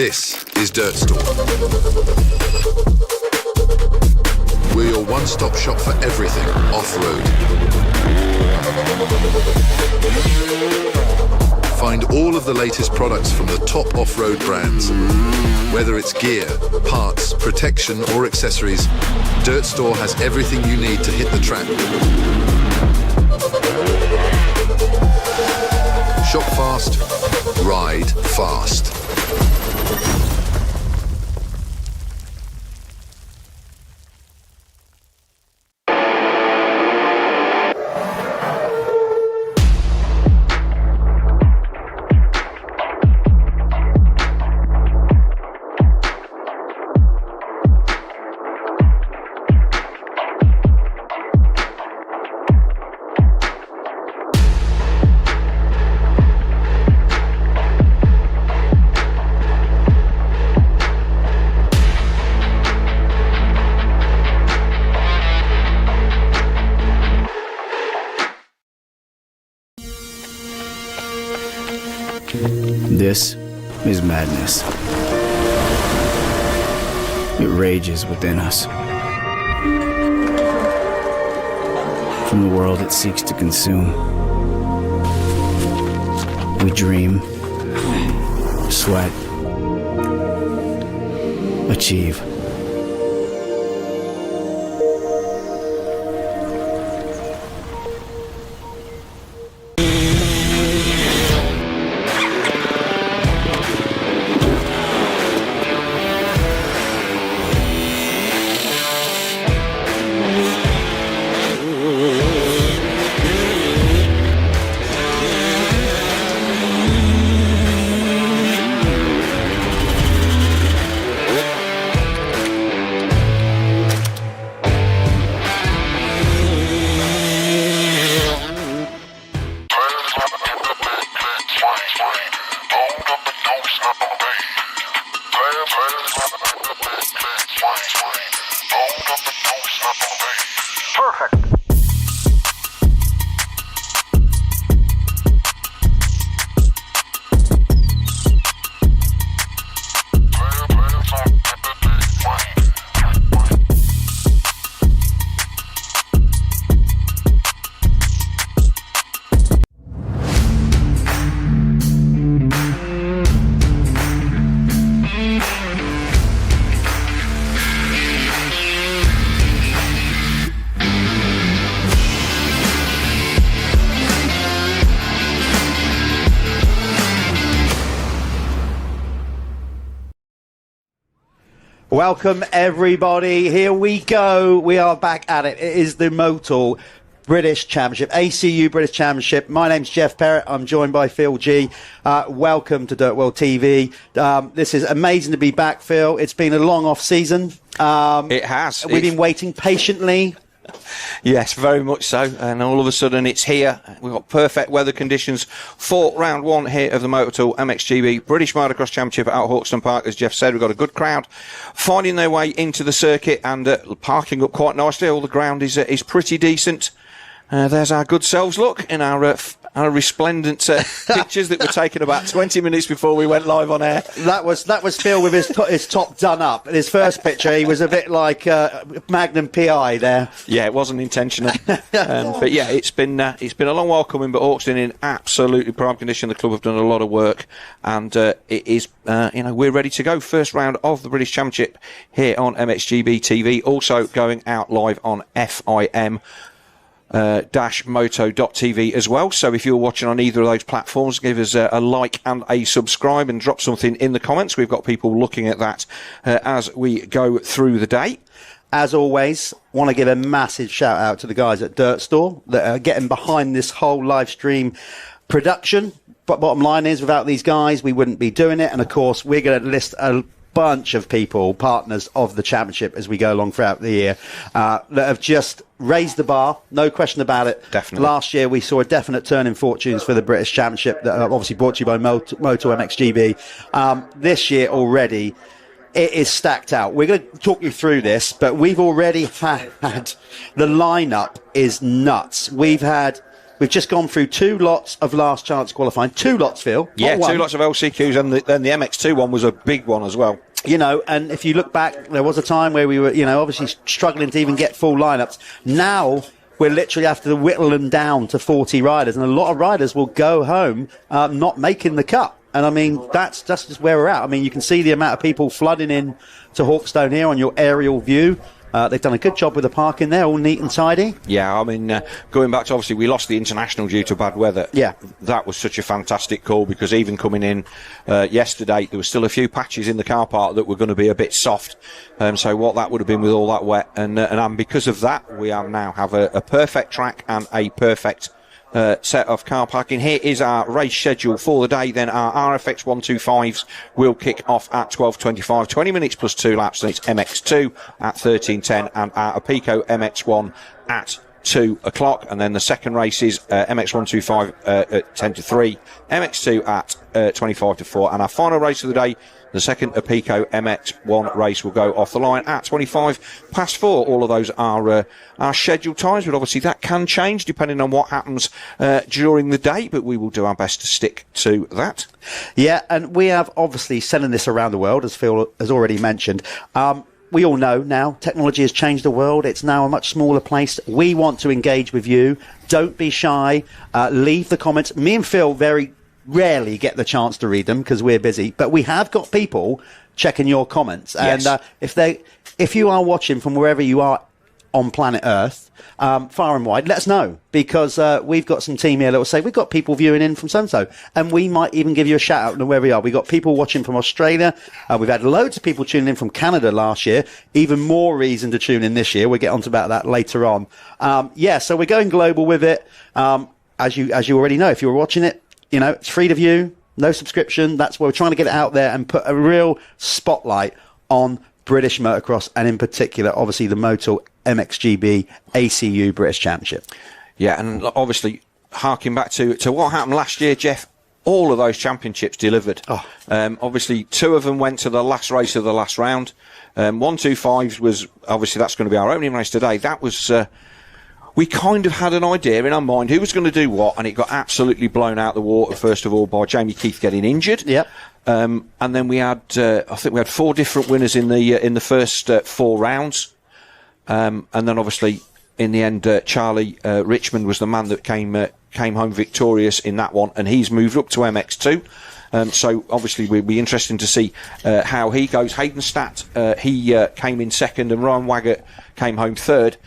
This is Dirt Store. We're your one-stop shop for everything off-road. Find all of the latest products from the top off-road brands. Whether it's gear, parts, protection or accessories, Dirt Store has everything you need to hit the track. Shop fast, ride fast. This is madness. It rages within us. From the world it seeks to consume. We dream, sweat, achieve. Welcome everybody, here we go, we are back at it. It is the Motul British Championship, ACU British Championship. My name's Jeff Perrett, I'm joined by Phil G. Welcome to Dirt World TV. This is amazing to be back, Phil. It's been a long off season. It has. We've been waiting patiently. Yes, very much so. And all of a sudden it's here. We've got perfect weather conditions for round one here of the Motul MXGB British Motocross Championship at Hawkstone Park. As Jeff said, we've got a good crowd finding their way into the circuit and parking up quite nicely. All the ground is pretty decent. There's our good selves look in our resplendent pictures that were taken about 20 minutes before we went live on air. That was Phil with his top done up. In his first picture, he was a bit like Magnum PI there. Yeah, it wasn't intentional. But yeah, it's been a long while coming. But Hawkstone in absolutely prime condition. The club have done a lot of work, and it is we're ready to go. First round of the British Championship here on MXGB-TV. Also going out live on FIM. Moto.tv as well. So if you're watching on either of those platforms, give us a like and a subscribe and drop something in the comments. We've got people looking at that as we go through the day. As always, want to give a massive shout out to the guys at Dirt Store that are getting behind this whole live stream production. But bottom line is, without these guys, we wouldn't be doing it. And of course, we're going to list a bunch of people, partners of the championship as we go along throughout the year, that have just raised the bar, no question about it. Definitely. Last year we saw a definite turn in fortunes for the British Championship, that are obviously brought to you by Motul MXGB. This year already it is stacked out. We're going to talk you through this, but we've already had the lineup is nuts. We've had We've just gone through 2 lots of last chance qualifying. 2 lots, Phil. Yeah, not 2 one. lots of LCQs, and then the MX2 one was a big one as well. You know, and if you look back, there was a time where we were, you know, obviously struggling to even get full lineups. Now we're literally have to whittle them down to 40 riders, and a lot of riders will go home not making the cut. And I mean, that's just where we're at. I mean, you can see the amount of people flooding in to Hawkstone here on your aerial view. They've done a good job with the parking there, all neat and tidy. Yeah, I mean, going back to, obviously, we lost the International due to bad weather. Yeah. That was such a fantastic call, because even coming in yesterday, there were still a few patches in the car park that were going to be a bit soft. So what that would have been with all that wet. And because of that, we now have a perfect track and a perfect set of car parking. Here is our race schedule for the day. Then our RFX 125s will kick off at 12:25, 20 minutes plus 2 laps, and it's MX2 at 13:10 and our Apico MX1 at 2 o'clock. And then the second race is MX125 at 10 to 3, MX2 at 25 to 4, and our final race of the day, the second Apico MX1 race, will go off the line at 25 past 4. All of those are scheduled times, but obviously that can change depending on what happens during the day, but we will do our best to stick to that. Yeah, and we have obviously selling this around the world, as Phil has already mentioned. We all know now technology has changed the world. It's now a much smaller place. We want to engage with you. Don't be shy. Leave the comments. Me and Phil very rarely get the chance to read them because we're busy, but we have got people checking your comments. Yes. And if you are watching from wherever you are on planet Earth, far and wide, let us know, because we've got some team here that will say we've got people viewing in from so-and-so, and we might even give you a shout out on where we are. We've got people watching from Australia. We've had loads of people tuning in from Canada last year. Even more reason to tune in this year. We'll get on to about that later on. So we're going global with it. As you already know, if you're watching it, you know, it's free to view, no subscription. That's where we're trying to get it out there and put a real spotlight on British motocross, and in particular, obviously, the Motul MXGB ACU British Championship. Yeah, and obviously, harking back to what happened last year, Jeff, all of those championships delivered. Obviously, 2 of them went to the last race of the last round. 125s was, obviously, that's going to be our opening race today. That was... we kind of had an idea in our mind who was going to do what, and it got absolutely blown out the water, first of all, by Jamie Keith getting injured. Yep. And then we had, I think we had 4 different winners in the first 4 rounds. And then obviously, in the end, Charlie Richmond was the man that came home victorious in that one, and he's moved up to MX2. So obviously, we'll be interesting to see how he goes. Hayden Statt, he came in second, and Ryan Waggett came home third.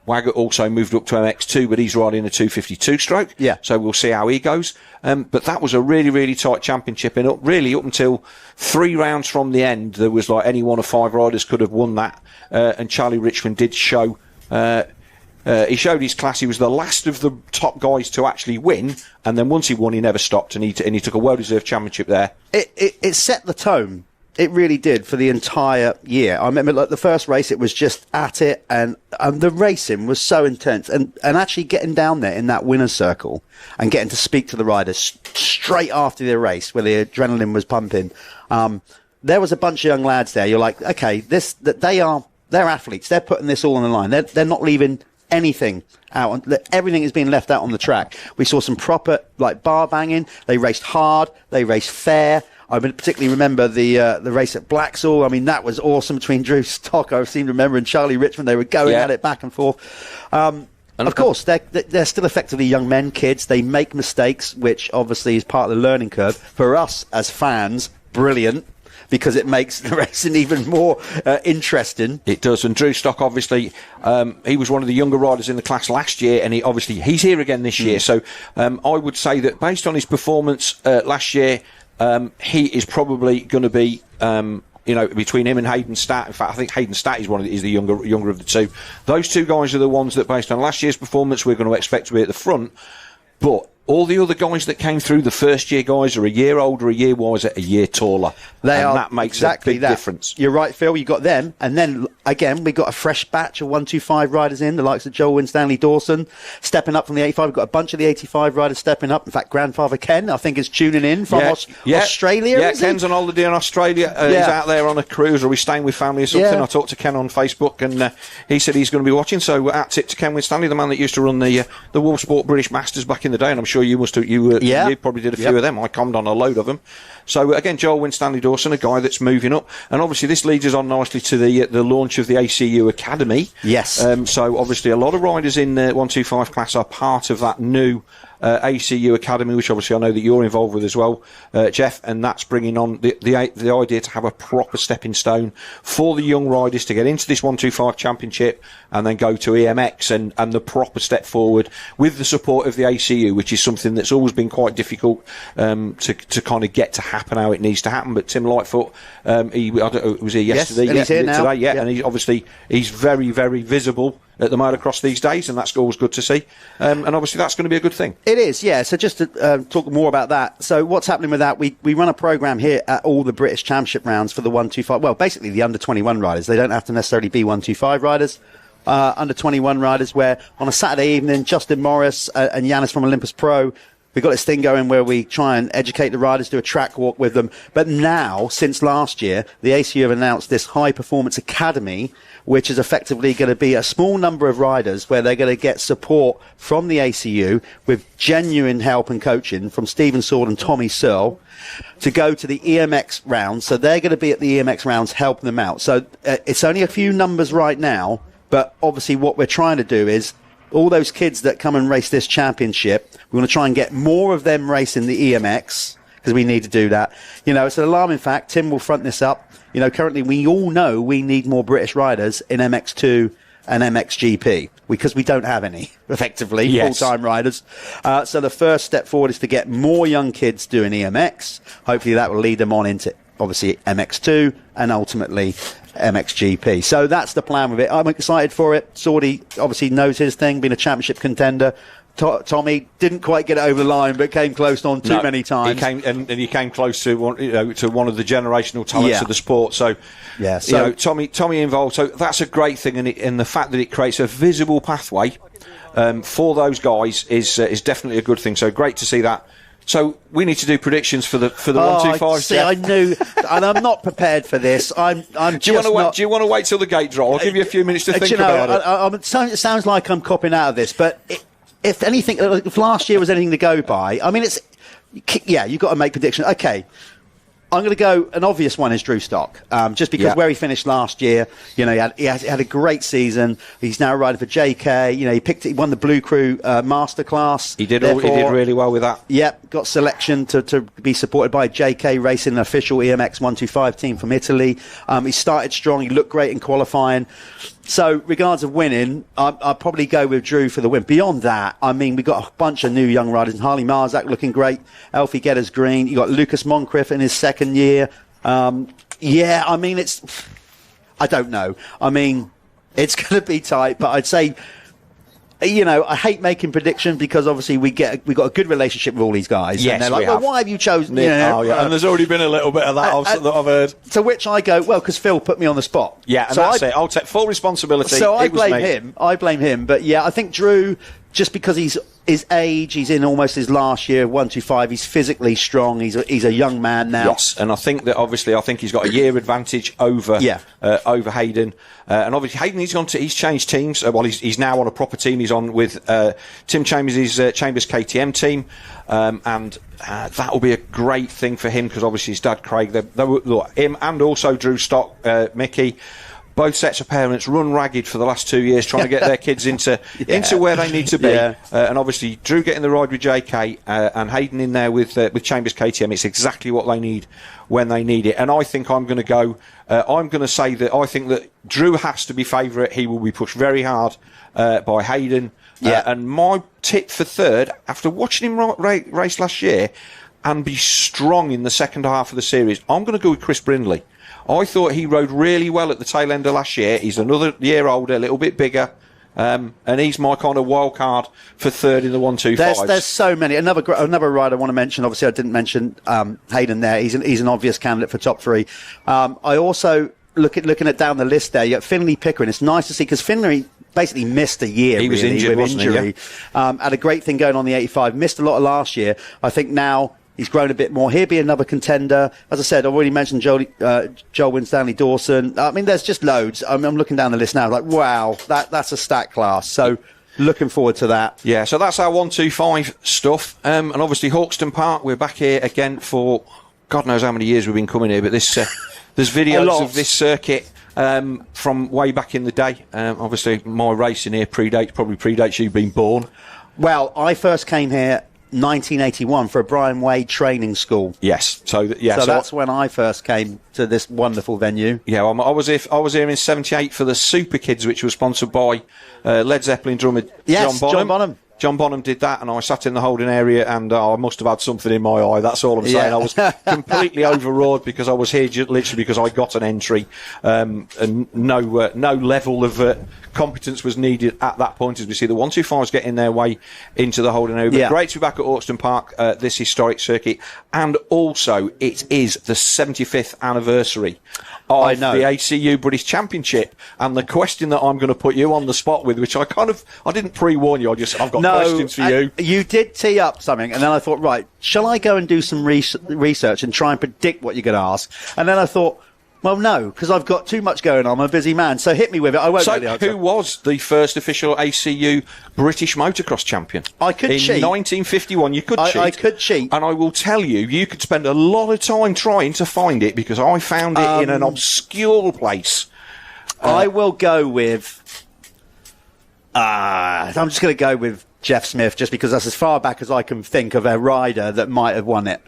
Waggett also moved up to MX2, but he's riding a 252 stroke. Yeah. So we'll see how he goes. But that was a really, really tight championship. And up until 3 rounds from the end, there was like any one of 5 riders could have won that. And Charlie Richmond did show, he showed his class. He was the last of the top guys to actually win. And then once he won, he never stopped. And he took a well-deserved championship there. It set the tone. It really did for the entire year. I remember, like, the first race, it was just at it, and the racing was so intense. And actually getting down there in that winner's circle and getting to speak to the riders straight after the race, where the adrenaline was pumping. There was a bunch of young lads there. You're like, okay, they're athletes. They're putting this all on the line. They're not leaving anything out. Everything is being left out on the track. We saw some proper, like, bar banging. They raced hard. They raced fair. I particularly remember the race at Blacksall. I mean, that was awesome between Drew Stock, I seem to remember, and Charlie Richmond. They were going at it back and forth. And of course, they're still effectively young men, kids. They make mistakes, which obviously is part of the learning curve. For us as fans, brilliant, because it makes the racing even more interesting. It does. And Drew Stock, obviously, he was one of the younger riders in the class last year, and he's here again this year. So I would say that based on his performance last year, he is probably going to be, between him and Hayden Statt. In fact, I think Hayden Statt is the younger of the two. Those 2 guys are the ones that, based on last year's performance, we're going to expect to be at the front. But all the other guys that came through, the first-year guys, are a year older, a year wiser, a year taller. That makes exactly a big difference. You're right, Phil. You got them, and then again we got a fresh batch of 125 riders in, the likes of Joel Winstanley Dawson stepping up from the 85. We've got a bunch of the 85 riders stepping up. In fact, grandfather Ken, I think, is tuning in from Australia. Yeah, Ken's on holiday in Australia. He's out there on a cruise, or he's staying with family or something. I talked to Ken on Facebook, and he said he's going to be watching. So at tip to Ken Winstanley, the man that used to run the Wolf Sport British Masters back in the day, and I'm sure you must have. You probably did a few of them. I commented on a load of them. So again, Joel Winstanley Dawson, a guy that's moving up, and obviously this leads us on nicely to the launch of the ACU Academy. Yes. So obviously a lot of riders in the 125 class are part of that new ACU Academy, which obviously I know that you're involved with as well, Jeff, and that's bringing on the idea to have a proper stepping stone for the young riders to get into this 125 championship and then go to EMX and the proper step forward with the support of the ACU, which is something that's always been quite difficult to kind of get to happen how it needs to happen. But Tim Lightfoot, was here yesterday? Yes, and he's here now. Today, and he's very, very visible at the motocross these days, and that's always good to see. And obviously that's going to be a good thing. It is, yeah. So just to talk more about that. So what's happening with that, we run a programme here at all the British Championship rounds for the 125, well, basically the under-21 riders. They don't have to necessarily be 125 riders. Under-21 riders, where on a Saturday evening, Justin Morris and Yanis from Olympus Pro, we've got this thing going where we try and educate the riders, do a track walk with them. But now, since last year, the ACU have announced this High Performance Academy, which is effectively going to be a small number of riders where they're going to get support from the ACU with genuine help and coaching from Stephen Sword and Tommy Searle to go to the EMX rounds. So they're going to be at the EMX rounds helping them out. So it's only a few numbers right now, but obviously what we're trying to do is all those kids that come and race this championship, we want to try and get more of them racing the EMX because we need to do that. You know, it's an alarming fact. Tim will front this up. You know, currently we all know we need more British riders in MX2 and MXGP because we don't have any, effectively, full-time riders. So the first step forward is to get more young kids doing EMX. Hopefully that will lead them on into, obviously, MX2 and ultimately MXGP. So that's the plan with it. I'm excited for it. Sordy obviously knows his thing, being a championship contender. Tommy didn't quite get it over the line, but came close on too many times. He came close to one of the generational talents of the sport. So, Tommy involved. So that's a great thing, and the fact that it creates a visible pathway for those guys is definitely a good thing. So great to see that. So we need to do predictions for the 125. See, I knew, and I'm not prepared for this. Do you want to wait till the gate drop? I'll give you a few minutes to think about it. It sounds like I'm copping out of this, but if anything, if last year was anything to go by, I mean, you've got to make predictions. Okay. I'm going to go, an obvious one is Drew Stock, just because where he finished last year, you know, he had a great season. He's now riding for JK. You know, he won the Blue Crew Masterclass. He did really well with that. Yep, got selection to be supported by JK Racing, an official EMX 125 team from Italy. He started strong. He looked great in qualifying. So, regards of winning, I'll probably go with Drew for the win. Beyond that, I mean, we've got a bunch of new young riders. Harley Marzak looking great. Elfie Getters Green. You got Lucas Moncrief in his second year. I mean, I don't know. I mean, it's going to be tight, but I'd say, you know, I hate making predictions because obviously we got a good relationship with all these guys. Yes, and they're like, well, why have you chosen? And there's already been a little bit of that that I've heard. To which I go, well, because Phil put me on the spot. Yeah, and so that's it. I'll take full responsibility. So I blame him. But yeah, I think Drew, just because his age, he's in almost his last year, 125. He's physically strong. He's a young man now. Yes, and I think he's got a year advantage over Hayden. And obviously Hayden, he's changed teams. Well, he's now on a proper team. He's on with Tim Chambers' Chambers KTM team, and that will be a great thing for him because obviously his dad Craig, him and also Drew Stock, Mickey. Both sets of parents run ragged for the last 2 years trying to get their kids into where they need to be. Yeah. And obviously, Drew getting the ride with JK and Hayden in there with Chambers KTM, it's exactly what they need when they need it. And I think I'm going to say that I think that Drew has to be favourite. He will be pushed very hard by Hayden. And my tip for third, after watching him race last year and be strong in the second half of the series, I'm going to go with Chris Brindley. I thought he rode really well at the tail end of last year. He's another year older, a little bit bigger And he's my kind of wild card for third in the 125s. There's so many. Another rider I want to mention. Obviously, I didn't mention Hayden there. He's an obvious candidate for top three. I also looking at down the list there. You got Finley Pickering. It's nice to see because Finley basically missed a year. He was injured, with wasn't injury. He? Yeah. Had a great thing going on the 85. Missed a lot of last year. I think now he's grown a bit more. He'll be another contender. As I said, I've already mentioned Joel Winstanley Dawson. I mean, there's just loads. I'm looking down the list now, like, wow, that's a stat class. So looking forward to that. Yeah, so that's our 125 stuff. And obviously, Hawkstone Park, we're back here again for God knows how many years we've been coming here, but this there's videos of this circuit from way back in the day. Obviously, my racing here probably predates you being born. Well, I first came here 1981 for a Brian Wade training school. Yes, so that's when I first came to this wonderful venue. Yeah, I was here in '78 for the Super Kids, which was sponsored by Led Zeppelin drummer Yes, John Bonham. John Bonham did that, and I sat in the holding area, and I must have had something in my eye. That's all I'm saying. Yeah. I was completely overawed because I was here literally because I got an entry, and no level of competence was needed at that point. As we see the 125s getting their way into the holding area. But great to be back at Hawkstone Park, this historic circuit, and also it is the 75th anniversary of the ACU British Championship. And the question that I'm going to put you on the spot with, which I didn't pre-warn you, I've got questions for you. You did tee up something, and then I thought, right, shall I go and do some research and try and predict what you're going to ask? And then I thought, well, no, because I've got too much going on. I'm a busy man. So hit me with it. I won't know the answer. Who was the first official ACU British motocross champion? I could cheat. In 1951, you could cheat. I could cheat. And I will tell you, you could spend a lot of time trying to find it because I found it in an obscure place. I will go with... I'm just going to go with Jeff Smith, just because that's as far back as I can think of a rider that might have won it.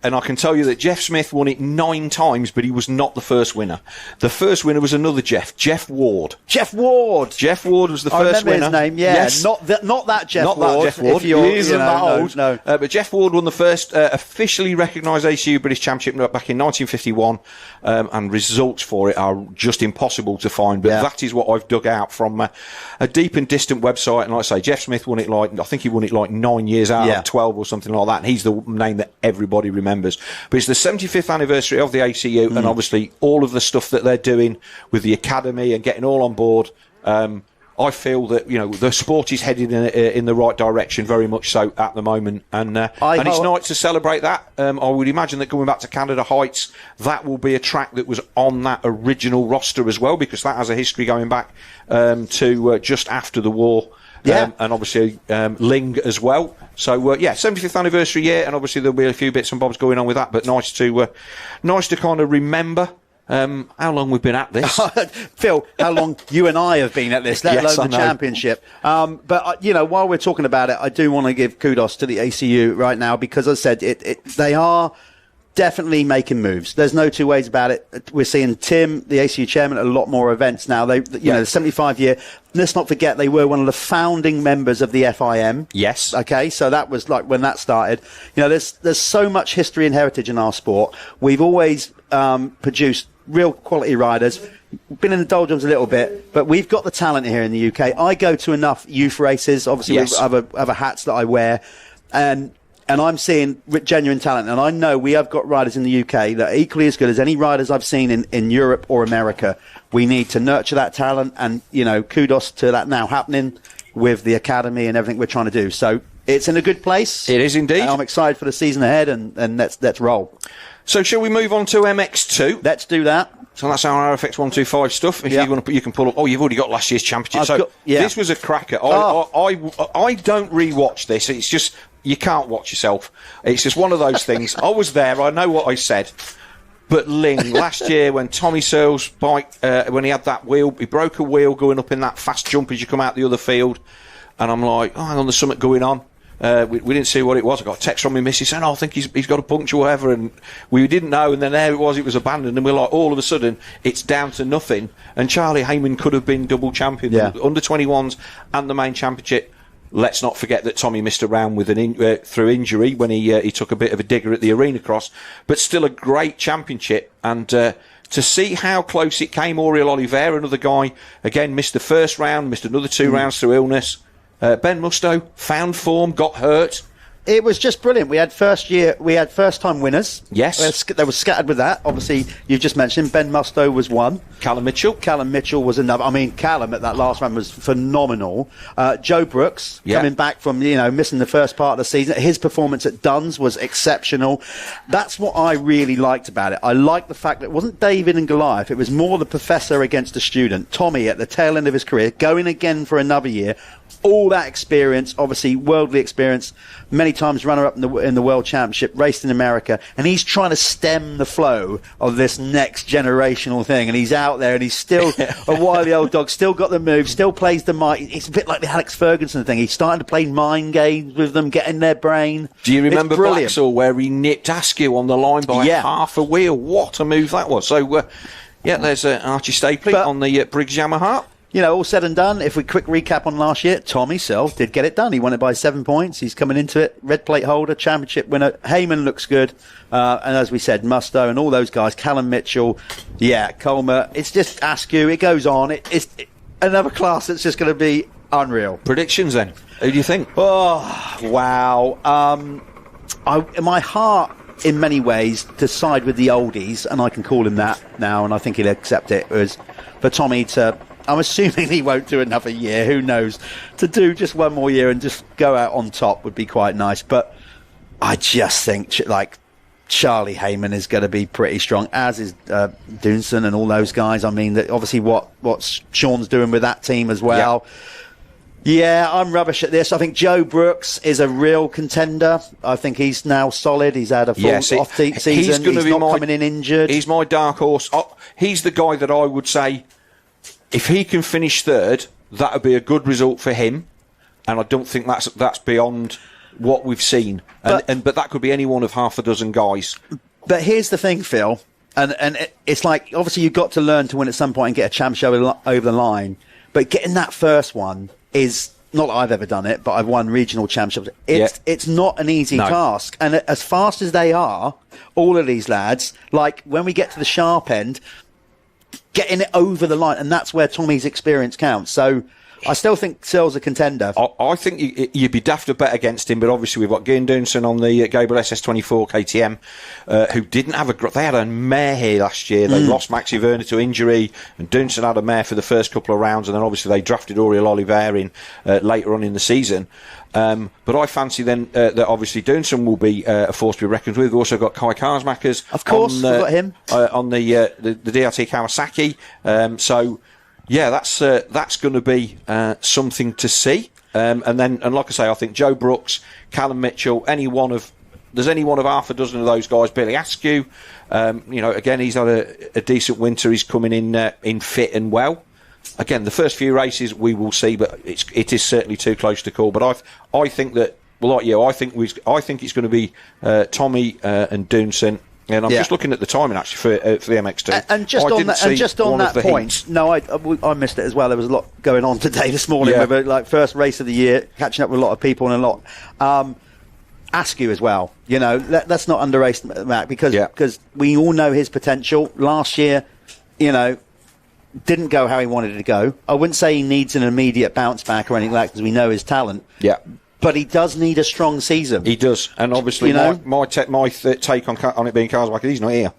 And I can tell you that Jeff Smith won it 9 times, but he was not the first winner. The first winner was another Jeff Ward. Jeff Ward! Jeff Ward was the first winner. I remember his name, yeah. Yes. Not that Jeff Ward. Not that Jeff Ward. He isn't that old. No. But Jeff Ward won the first officially recognised ACU British Championship back in 1951, and results for it are just impossible to find. But that is what I've dug out from a deep and distant website. And like I say, Jeff Smith won it I think he won it 9 years out of 12 or something like that. And he's the name that everybody remembers. But it's the 75th anniversary of the ACU, and obviously all of the stuff that they're doing with the academy and getting all on board. I feel that the sport is headed in the right direction, very much so at the moment, and it's nice to celebrate that. I would imagine that going back to Canada Heights, that will be a track that was on that original roster as well, because that has a history going back to just after the war. And obviously Ling as well. So 75th anniversary year, and obviously there'll be a few bits and bobs going on with that. But nice to kind of remember how long we've been at this. Phil, how long you and I have been at this, let alone the championship. But while we're talking about it, I do want to give kudos to the ACU right now, because as I said, they are definitely making moves. There's no two ways about it. We're seeing Tim, the ACU chairman, at a lot more events now. The 75 year. Let's not forget they were one of the founding members of the FIM. Yes. Okay, so that was like when that started. There's so much history and heritage in our sport. We've always produced real quality riders. Been in the doldrums a little bit, but we've got the talent here in the UK. I go to enough youth races. Obviously, we have other hats that I wear, and I'm seeing genuine talent. And I know we have got riders in the UK that are equally as good as any riders I've seen in Europe or America. We need to nurture that talent, and, kudos to that now happening with the academy and everything we're trying to do. So it's in a good place. It is indeed. I'm excited for the season ahead, and let's roll. So shall we move on to MX2? Let's do that. So that's our RFX 125 stuff. If you want to, you can pull up. Oh, you've already got last year's championship. This was a cracker. I don't re-watch this. It's just, you can't watch yourself. It's just one of those things. I was there. I know what I said. But Ling, last year when Tommy Searle's bike, when he had that wheel, he broke a wheel going up in that fast jump as you come out the other field. And I'm like, hang on, there's something going on. We didn't see what it was. I got a text from my missus saying, I think he's got a puncture or whatever, and we didn't know, and then there it was abandoned, and we're like, all of a sudden it's down to nothing, and Charlie Heyman could have been double champion, under 21s and the main championship. let's not forget that Tommy missed a round with through injury when he took a bit of a digger at the Arena Cross, but still a great championship. And to see how close it came, Oriol Oliveira, another guy, again, missed the first round, missed another 2 rounds through illness. Ben Musto found form, got hurt. It was just brilliant. We had first-time winners. Yes. They were scattered with that. Obviously, you've just mentioned Ben Musto was one. Callum Mitchell was another. I mean, Callum at that last round was phenomenal. Joe Brooks, coming back from, missing the first part of the season. His performance at Duns was exceptional. That's what I really liked about it. I liked the fact that it wasn't David and Goliath. It was more the professor against the student. Tommy, at the tail end of his career, going again for another year. All that experience, obviously worldly experience, many times runner-up in the World Championship, raced in America, and he's trying to stem the flow of this next generational thing, and he's out there, and he's still a wily old dog, still got the move, still plays the mind. It's a bit like the Alex Ferguson thing. He's starting to play mind games with them, get in their brain. Do you remember Blacksall, where he nipped Askew on the line by half a wheel? What a move that was. So, there's Archie Stapley on the Briggs Yamaha. All said and done, if we quick recap on last year, Tommy Self did get it done. He won it by 7 points. He's coming into it. Red plate holder, championship winner. Heyman looks good. And as we said, Musto and all those guys, Callum Mitchell, Coleman. It's just Askew. It goes on. It's another class that's just going to be unreal. Predictions then? Who do you think? Oh, wow. My heart, in many ways, to side with the oldies, and I can call him that now, and I think he'll accept it, was for Tommy to... I'm assuming he won't do another year. Who knows? To do just one more year and just go out on top would be quite nice. But I just think Charlie Heyman is going to be pretty strong, as is Dunson and all those guys. I mean, obviously what Sean's doing with that team as well. Yeah, I'm rubbish at this. I think Joe Brooks is a real contender. I think he's now solid. He's had a full off-season. He's not coming in injured. He's my dark horse. He's the guy that I would say, if he can finish third, that would be a good result for him, and I don't think that's beyond what we've seen. But that could be any one of half a dozen guys. But here's the thing, Phil, and it's like, obviously you've got to learn to win at some point and get a championship over the line. But getting that first one is, not that I've ever done it, but I've won regional championships. It's not an easy task. And as fast as they are, all of these lads, like when we get to the sharp end, getting it over the line, and that's where Tommy's experience counts. So I still think Searle's a contender. I think you'd be daft to bet against him, but obviously we've got Gien Dunson on the Gabriel SS24 KTM, who didn't have they had a mare here last year. They lost Maxi Werner to injury, and Dunson had a mare for the first couple of rounds, and then obviously they drafted Oriol Oliveira in later on in the season. But I fancy then that obviously Dunson will be a force to be reckoned with. We've also got Kai Karsmakers. Of course, we've got him. On the DRT Kawasaki. That's going to be something to see. And like I say, I think Joe Brooks, Callum Mitchell, any one of half a dozen of those guys. Billy Askew, again, he's had a decent winter. He's coming in fit and well. Again, the first few races we will see, but it is certainly too close to call. But I think that, like you, I think it's going to be Tommy and Dunson. And I'm just looking at the timing actually for the MX2. And just on that point, I missed it as well. There was a lot going on today, this morning, with first race of the year, catching up with a lot of people and a lot. Askew as well. Let's not underestimate that because we all know his potential. Last year, didn't go how he wanted it to go. I wouldn't say he needs an immediate bounce back or anything like that because we know his talent. Yeah. But he does need a strong season. He does, and obviously my take on it being Karsmakers, he's not here.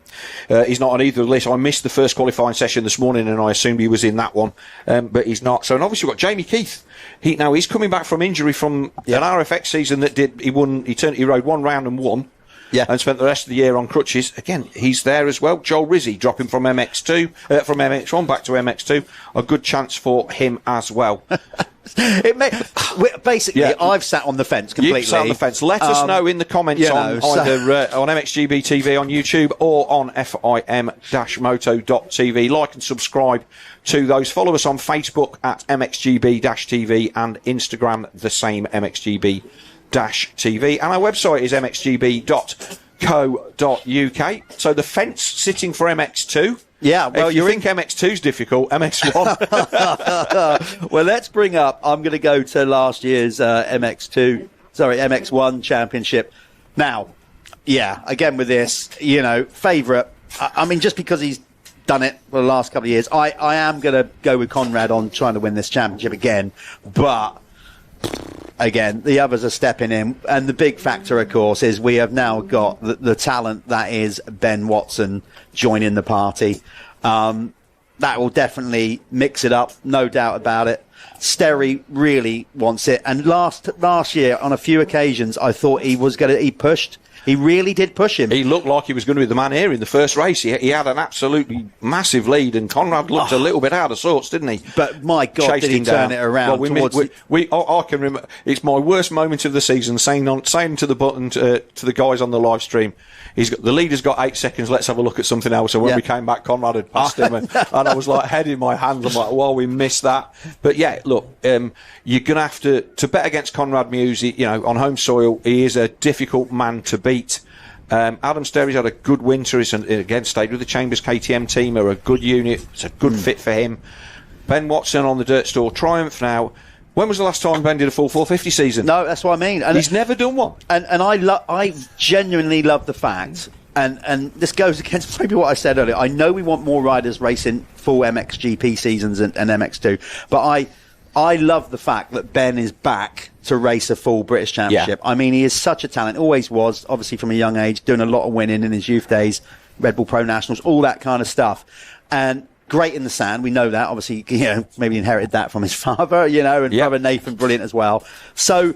He's not on either list. I missed the first qualifying session this morning, and I assumed he was in that one, but he's not. So, and obviously we've got Jamie Keith. He's coming back from injury from an RFX season that he rode one round and won. Yeah, and spent the rest of the year on crutches. Again, he's there as well. Joel Rizzi dropping from MX2, from MX1 back to MX2. A good chance for him as well. Basically, I've sat on the fence completely. You've sat on the fence. Let us know in the comments on either on MXGB-TV on YouTube or on FIM-Moto.TV. Like and subscribe to those. Follow us on Facebook at MXGB-TV and Instagram the same, MXGB MXGB-TV, and our website is mxgb.co.uk. So the fence sitting for MX2. Yeah, well, if you think MX2's difficult, MX1. Well, let's bring up. I'm going to go to last year's MX1 Championship. Now, yeah, again with this, favourite. I mean, just because he's done it for the last couple of years, I am going to go with Conrad on trying to win this championship again. But again, the others are stepping in, and the big factor, of course, is we have now got the talent that is Ben Watson joining the party. That will definitely mix it up, no doubt about it. Sterry really wants it, and last year on a few occasions I thought he pushed. He really did push him. He looked like he was going to be the man here in the first race. He had an absolutely massive lead, and Conrad looked a little bit out of sorts, didn't he? But my God, did he turn it around? Well, I can remember. It's my worst moment of the season, saying to the button to the guys on the live stream, the leader's got 8 seconds. Let's have a look at something else. And when we came back, Conrad had passed him, and I was like head in my hands. I'm like, well, we missed that. But yeah, look, you're going to have to bet against Conrad Muse. On home soil, he is a difficult man to beat. Adam Sterry's had a good winter. He's again stayed with the Chambers KTM team, are a good unit. It's a good fit for him. Ben Watson on the Dirt Store Triumph now. When was the last time Ben did a full 450 season? No, that's what I mean. And he's never done one. And I genuinely love the fact, and this goes against maybe what I said earlier. I know we want more riders racing full MXGP seasons and MX2, but I love the fact that Ben is back to race a full British Championship. Yeah. I mean, he is such a talent. Always was, obviously from a young age, doing a lot of winning in his youth days, Red Bull Pro Nationals, all that kind of stuff. And great in the sand. We know that. Obviously, maybe inherited that from his father, and brother Nathan, brilliant as well. So,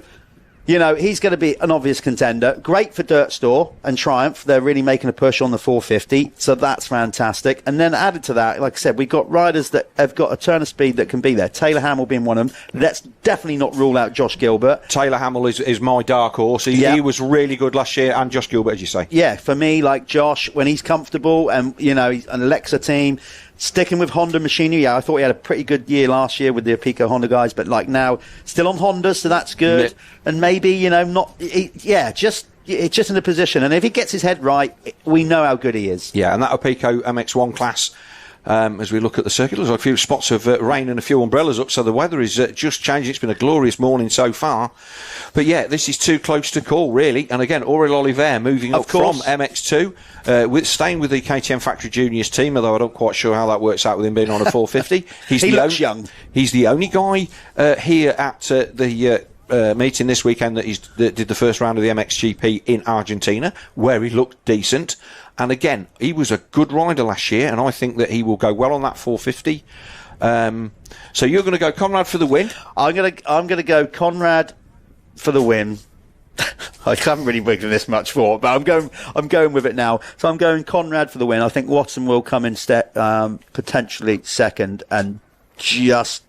he's going to be an obvious contender. Great for Dirt Store and Triumph. They're really making a push on the 450. So that's fantastic. And then added to that, like I said, we've got riders that have got a turn of speed that can be there. Taylor Hamill being one of them. Let's definitely not rule out Josh Gilbert. Taylor Hamill is my dark horse. He was really good last year. And Josh Gilbert, as you say. Yeah, for me, like Josh, when he's comfortable and, he's an Alexa team, sticking with Honda machinery. Yeah, I thought he had a pretty good year last year with the Apico Honda guys, but now still on Honda, so that's good. Yeah. And maybe, just in a position. And if he gets his head right, we know how good he is. Yeah, and that Apico MX1 class, as we look at the circuit, there's a few spots of rain and a few umbrellas up, so the weather is just changing. It's been a glorious morning so far. But yeah, this is too close to call, really. And again, Aurel Oliver moving up from MX2, staying with the KTM Factory Juniors team, although I'm not quite sure how that works out with him being on a 450. He looks young. He's the only guy here at the meeting this weekend that did the first round of the MXGP in Argentina, where he looked decent. And again, he was a good rider last year, and I think that he will go well on that 450. So you're going to go Conrad for the win? I'm going to go Conrad for the win. I haven't really wigged this much for, but I'm going with it now. So I'm going Conrad for the win. I think Watson will come in potentially second, and it's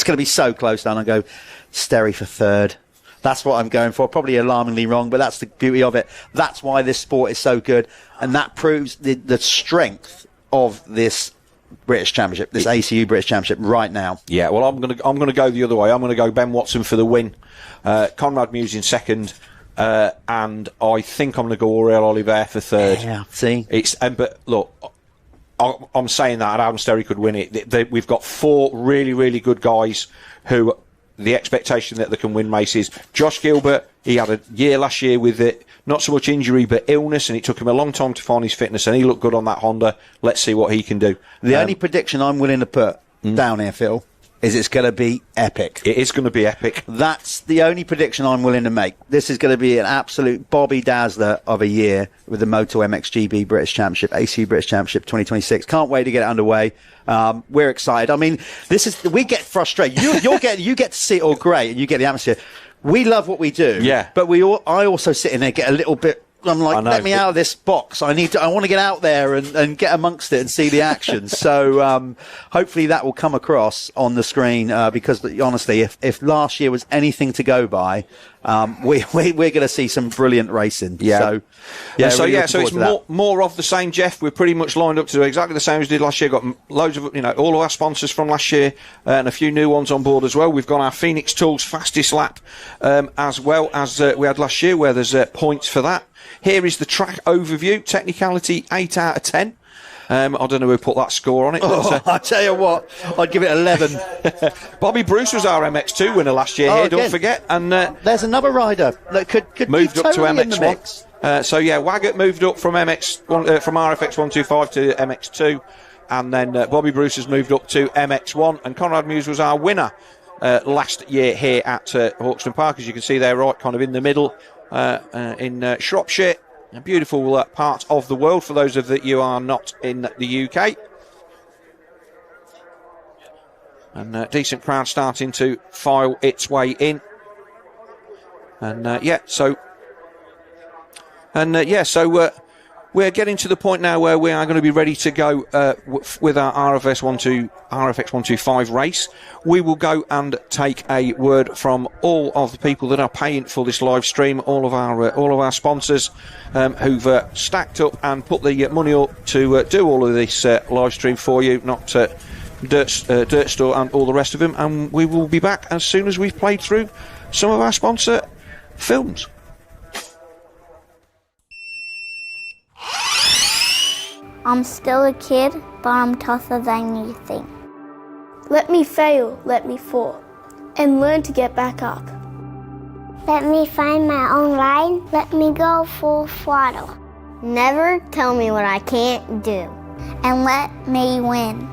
going to be so close down. I'll go Sterry for third. That's what I'm going for. Probably alarmingly wrong, but that's the beauty of it. That's why this sport is so good, and that proves the strength of this British Championship, this ACU British Championship right now. Yeah, well, I'm going to go the other way. I'm going to go Ben Watson for the win, Conrad Muse in second, and I think I'm going to go Aurel Oliver for third. Yeah, see, but look, I'm saying that Adam Sterry could win it. We've got 4 really, really good guys who. The expectation that they can win races. Josh Gilbert, he had a year last year with it, not so much injury but illness, and it took him a long time to find his fitness, and he looked good on that Honda. Let's see what he can do. The only prediction I'm willing to put down here, Phil, is it's going to be epic. It is going to be epic. That's the only prediction I'm willing to make. This is going to be an absolute Bobby Dazzler of a year with the Motul MXGB British Championship, ACU British Championship 2026. Can't wait to get it underway. We're excited. I mean, we get frustrated. You get to see it all great, and you get the atmosphere. We love what we do. Yeah. But I also sit in there, get a little bit I'm like, I know. let me out of this box. I want to get out there and get amongst it and see the action. So hopefully that will come across on the screen because honestly, if last year was anything to go by, we're going to see some brilliant racing. Yeah. So so really it's looking forward to more of the same, Jeff. We're pretty much lined up to do exactly the same as we did last year. Got loads of all of our sponsors from last year and a few new ones on board as well. We've got our Phoenix Tools fastest lap as well as we had last year, where there's points for that. Here is the track overview. Technicality 8 out of 10. I don't know who put that score on it. But, I tell you what, I'd give it 11. Bobby Bruce was our MX2 winner last year. Here, don't forget. And there's another rider that could moved be up to totally in the mix. MX1. Waggett moved up from MX1 from RFX 125 to MX2, and then Bobby Bruce has moved up to MX1. And Conrad Muse was our winner last year here at Hawkstone Park, as you can see there, right kind of in the middle in Shropshire. A beautiful part of the world for those of you are not in the UK. And decent crowd starting to file its way in. And we're getting to the point now where we are going to be ready to go with our RFX 125 race. We will go and take a word from all of the people that are paying for this live stream, all of our sponsors who've stacked up and put the money up to do all of this live stream for you, not Dirt Store and all the rest of them. And we will be back as soon as we've played through some of our sponsor films. I'm still a kid, but I'm tougher than you think. Let me fail, let me fall, and learn to get back up. Let me find my own ride, let me go full throttle. Never tell me what I can't do, and let me win.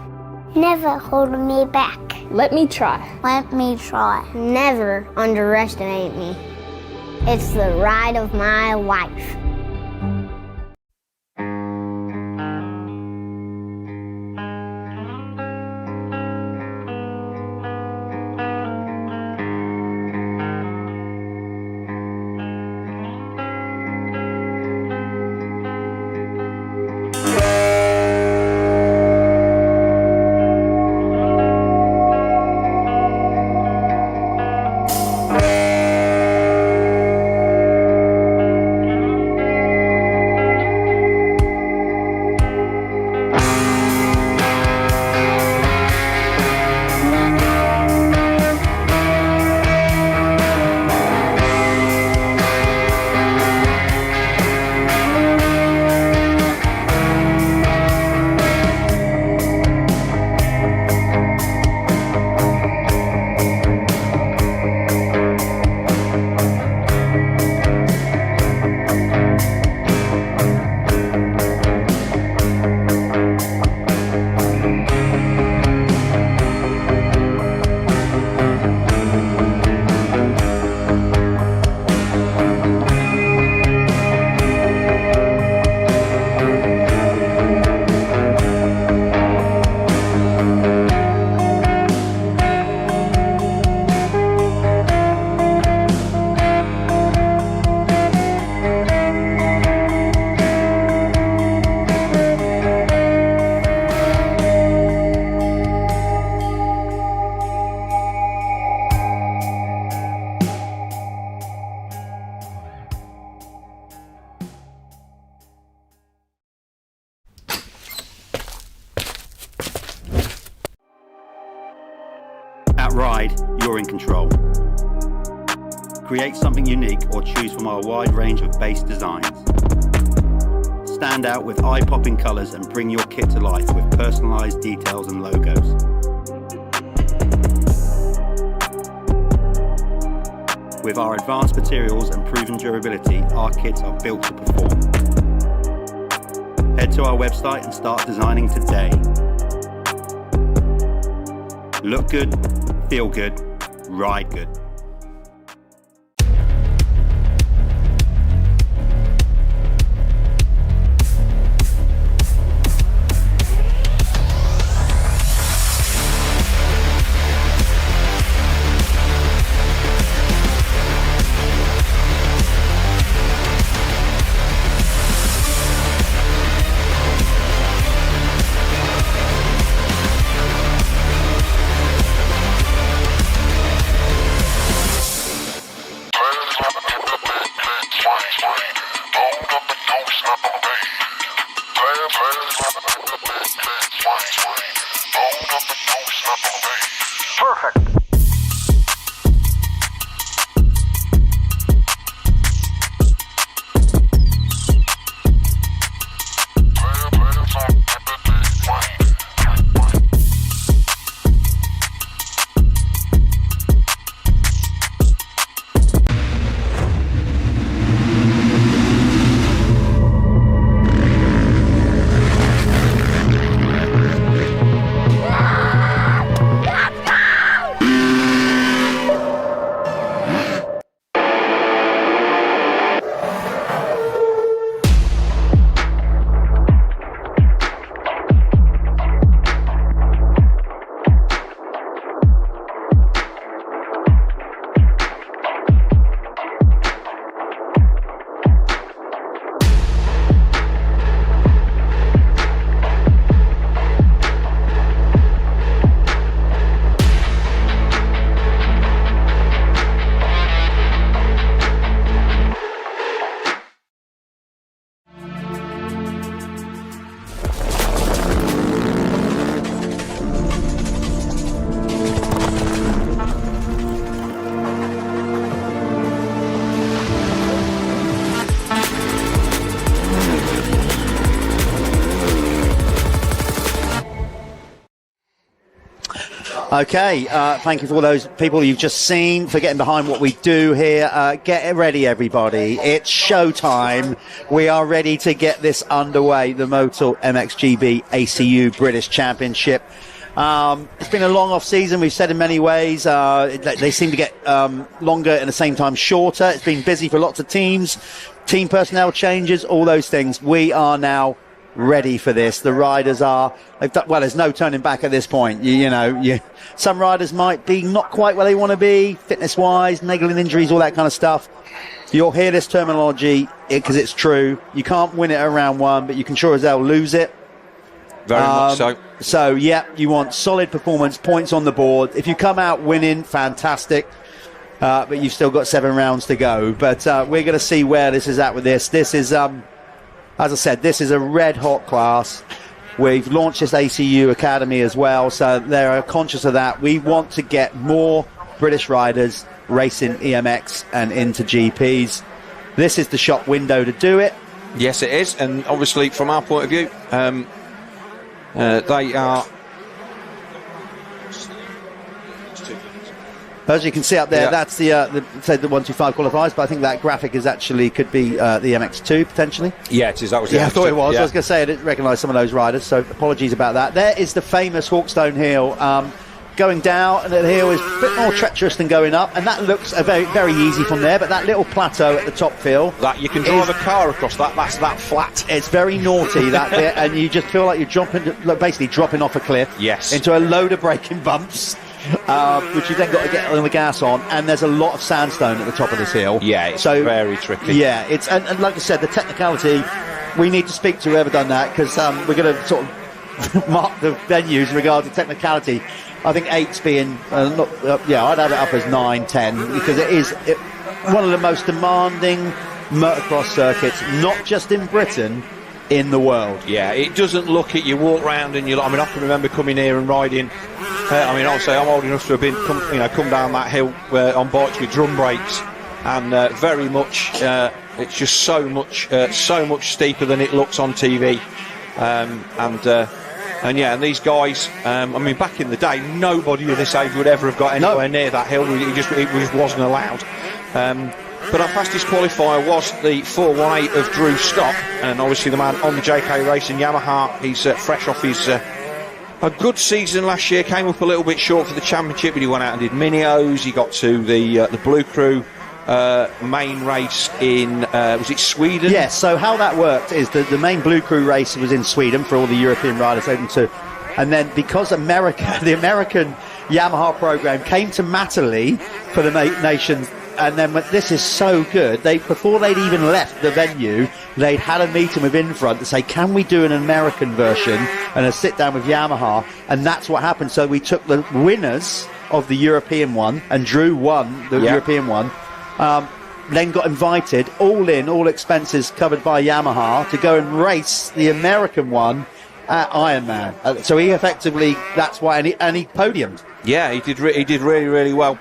Never hold me back. Let me try. Let me try. Never underestimate me. It's the ride of my life. At Ride, you're in control. Create something unique or choose from our wide range of base designs. Stand out with eye-popping colours and bring your kit to life with personalised details and logos. With our advanced materials and proven durability, our kits are built to perform. Head to our website and start designing today. Look good, feel good, ride good. Perfect. Okay, thank you for all those people you've just seen, for getting behind what we do here. Get ready, everybody. It's showtime. We are ready to get this underway. The Motul MXGB ACU British Championship. It's been a long off-season, we've said in many ways. They seem to get longer and at the same time shorter. It's been busy for lots of teams. Team personnel changes, all those things. We are now ready for this. The riders are, well, there's no turning back at this point. Some riders might be not quite where they want to be, fitness-wise, niggling injuries, all that kind of stuff. You'll hear this terminology because it's true. You can't win it at round one, but you can sure as hell lose it. Very much so. So, yeah, you want solid performance, points on the board. If you come out winning, fantastic. But you've still got 7 rounds to go. But we're going to see where this is at with this. This is, as I said, this is a red-hot class. We've launched this ACU Academy as well, so they're conscious of that. We want to get more British riders racing EMX and into GPs. This is the shop window to do it. Yes, it is, and obviously from our point of view, they are... As you can see up there, yeah, that's the 125 qualifiers, but I think that graphic is actually could be the MX2 potentially. Yeah, it is. That was the I thought it was. Yeah. I was going to say I didn't recognise some of those riders, so apologies about that. There is the famous Hawkstone hill. Going down, and the hill is a bit more treacherous than going up, and that looks very, very easy from there. But that little plateau at the top, Phil, that you can drive a car across that. That's that flat. It's very naughty that bit, and you just feel like you're basically dropping off a cliff. Yes. Into a load of braking bumps. Which you then got to get on the gas on, and there's a lot of sandstone at the top of this hill. Yeah, it's very tricky. Yeah, it's and like I said, the technicality, we need to speak to whoever done that, because we're going to sort of mark the venues in regard to technicality. I think 8's being, I'd have it up as 9, 10, because it is one of the most demanding motocross circuits, not just in Britain, in the world. Yeah, it doesn't look it. You walk round and I can remember coming here and riding. Obviously I'm old enough to have come down that hill on bikes with drum brakes, and very much it's just so much steeper than it looks on TV. And these guys, back in the day, nobody of this age would ever have got anywhere near that hill. It just wasn't allowed. But our fastest qualifier was the 418 of Drew Stock, and obviously the man on the JK Racing Yamaha. He's fresh off his a good season last year. Came up a little bit short for the championship, but he went out and did mini-O's. He got to the Blue Crew main race in was it Sweden? Yes. So how that worked is the main Blue Crew race was in Sweden for all the European riders open to, and then because the American Yamaha program came to Matterley for the nations. And then this is so good, before they'd even left the venue, they'd had a meeting with Infront to say, can we do an American version and a sit down with Yamaha? And that's what happened. So we took the winners of the European one, and Drew won the European one, then got invited, all expenses covered by Yamaha, to go and race the American one Ironman. So he effectively, that's why, and he podiumed. Yeah, he did really, really well.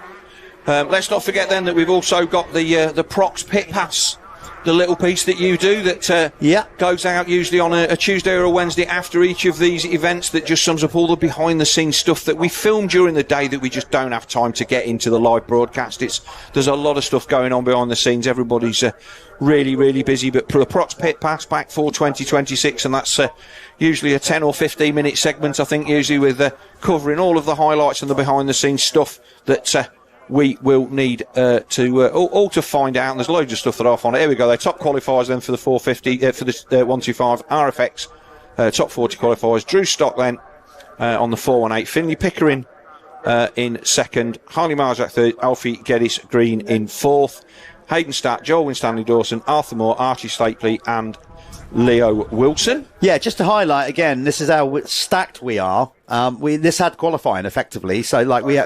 Let's not forget then that we've also got the Prox Pit Pass, the little piece that you do that goes out usually on a Tuesday or a Wednesday after each of these events, that just sums up all the behind the scenes stuff that we film during the day that we just don't have time to get into the live broadcast. There's a lot of stuff going on behind the scenes. Everybody's really, really busy, but the Prox Pit Pass back for 2026, and that's usually a 10 or 15 minute segment, I think, usually with covering all of the highlights and the behind the scenes stuff that we will need all to find out. And there's loads of stuff that I'll find out. Here we go. They're top qualifiers then for the 450, for the 125 RFX top 40 qualifiers. Drew Stock then on the 418. Finley Pickering in second. Harley Marzak third. Alfie Geddes Green in fourth. Hayden Statt, Joel Winstanley Dawson, Arthur Moore, Archie Stapley, and Leo Wilson. Yeah, just to highlight again, this is how stacked we are. This had qualifying effectively, so like we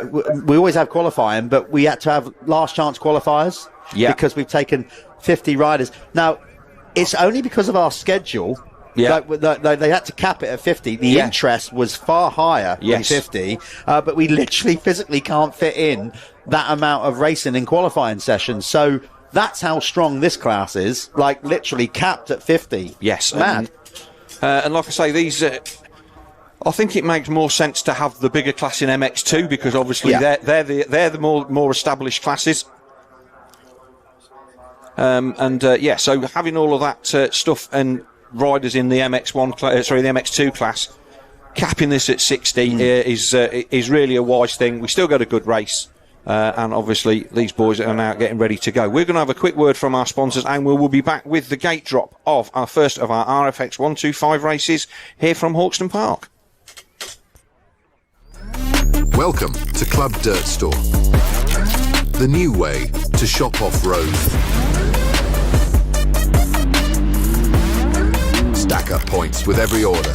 always have qualifying, but we had to have last chance qualifiers because we've taken 50 riders. Now, it's only because of our schedule. Yeah, they had to cap it at 50. The interest was far higher than 50, but we literally physically can't fit in that amount of racing in qualifying sessions. So that's how strong this class is, like literally capped at 50. Yes, mad. And like I say, these. I think it makes more sense to have the bigger class in MX2 because obviously they're the more established classes. So having all of that stuff and riders in the the MX2 class, capping this at 60 is really a wise thing. We still got a good race. And obviously these boys are now getting ready to go. We're going to have a quick word from our sponsors and we will be back with the gate drop of our first of our RFX 125 races here from Hawkstone Park. Welcome to Club Dirt Store, the new way to shop off-road. Stack up points with every order.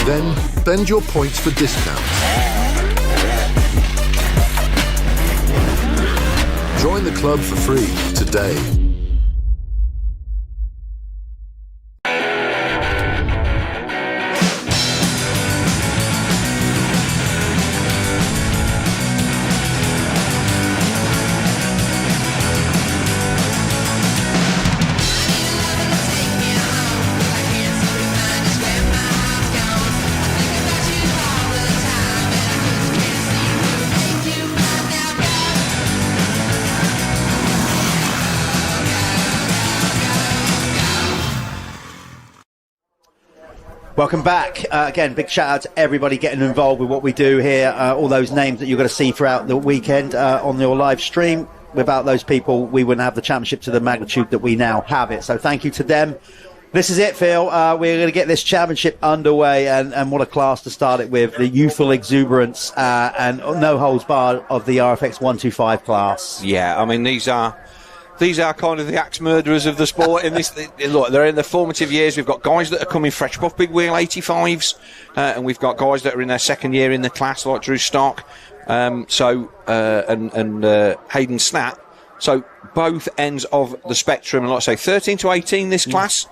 Then bend your points for discounts. Join the club for free today. Welcome back. Again, big shout out to everybody getting involved with what we do here. All those names that you're going to see throughout the weekend on your live stream. Without those people, we wouldn't have the championship to the magnitude that we now have it. So thank you to them. This is it, Phil. We're going to get this championship underway, and what a class to start it with. The youthful exuberance and no holds barred of the RFX 125 class. Yeah, I mean, these are kind of the axe murderers of the sport. In this, look, they're in their formative years. We've got guys that are coming fresh off big wheel 85s, and we've got guys that are in their second year in the class, like Drew Stock, and Hayden Snatt. So both ends of the spectrum, and like I say, 13 to 18 this class.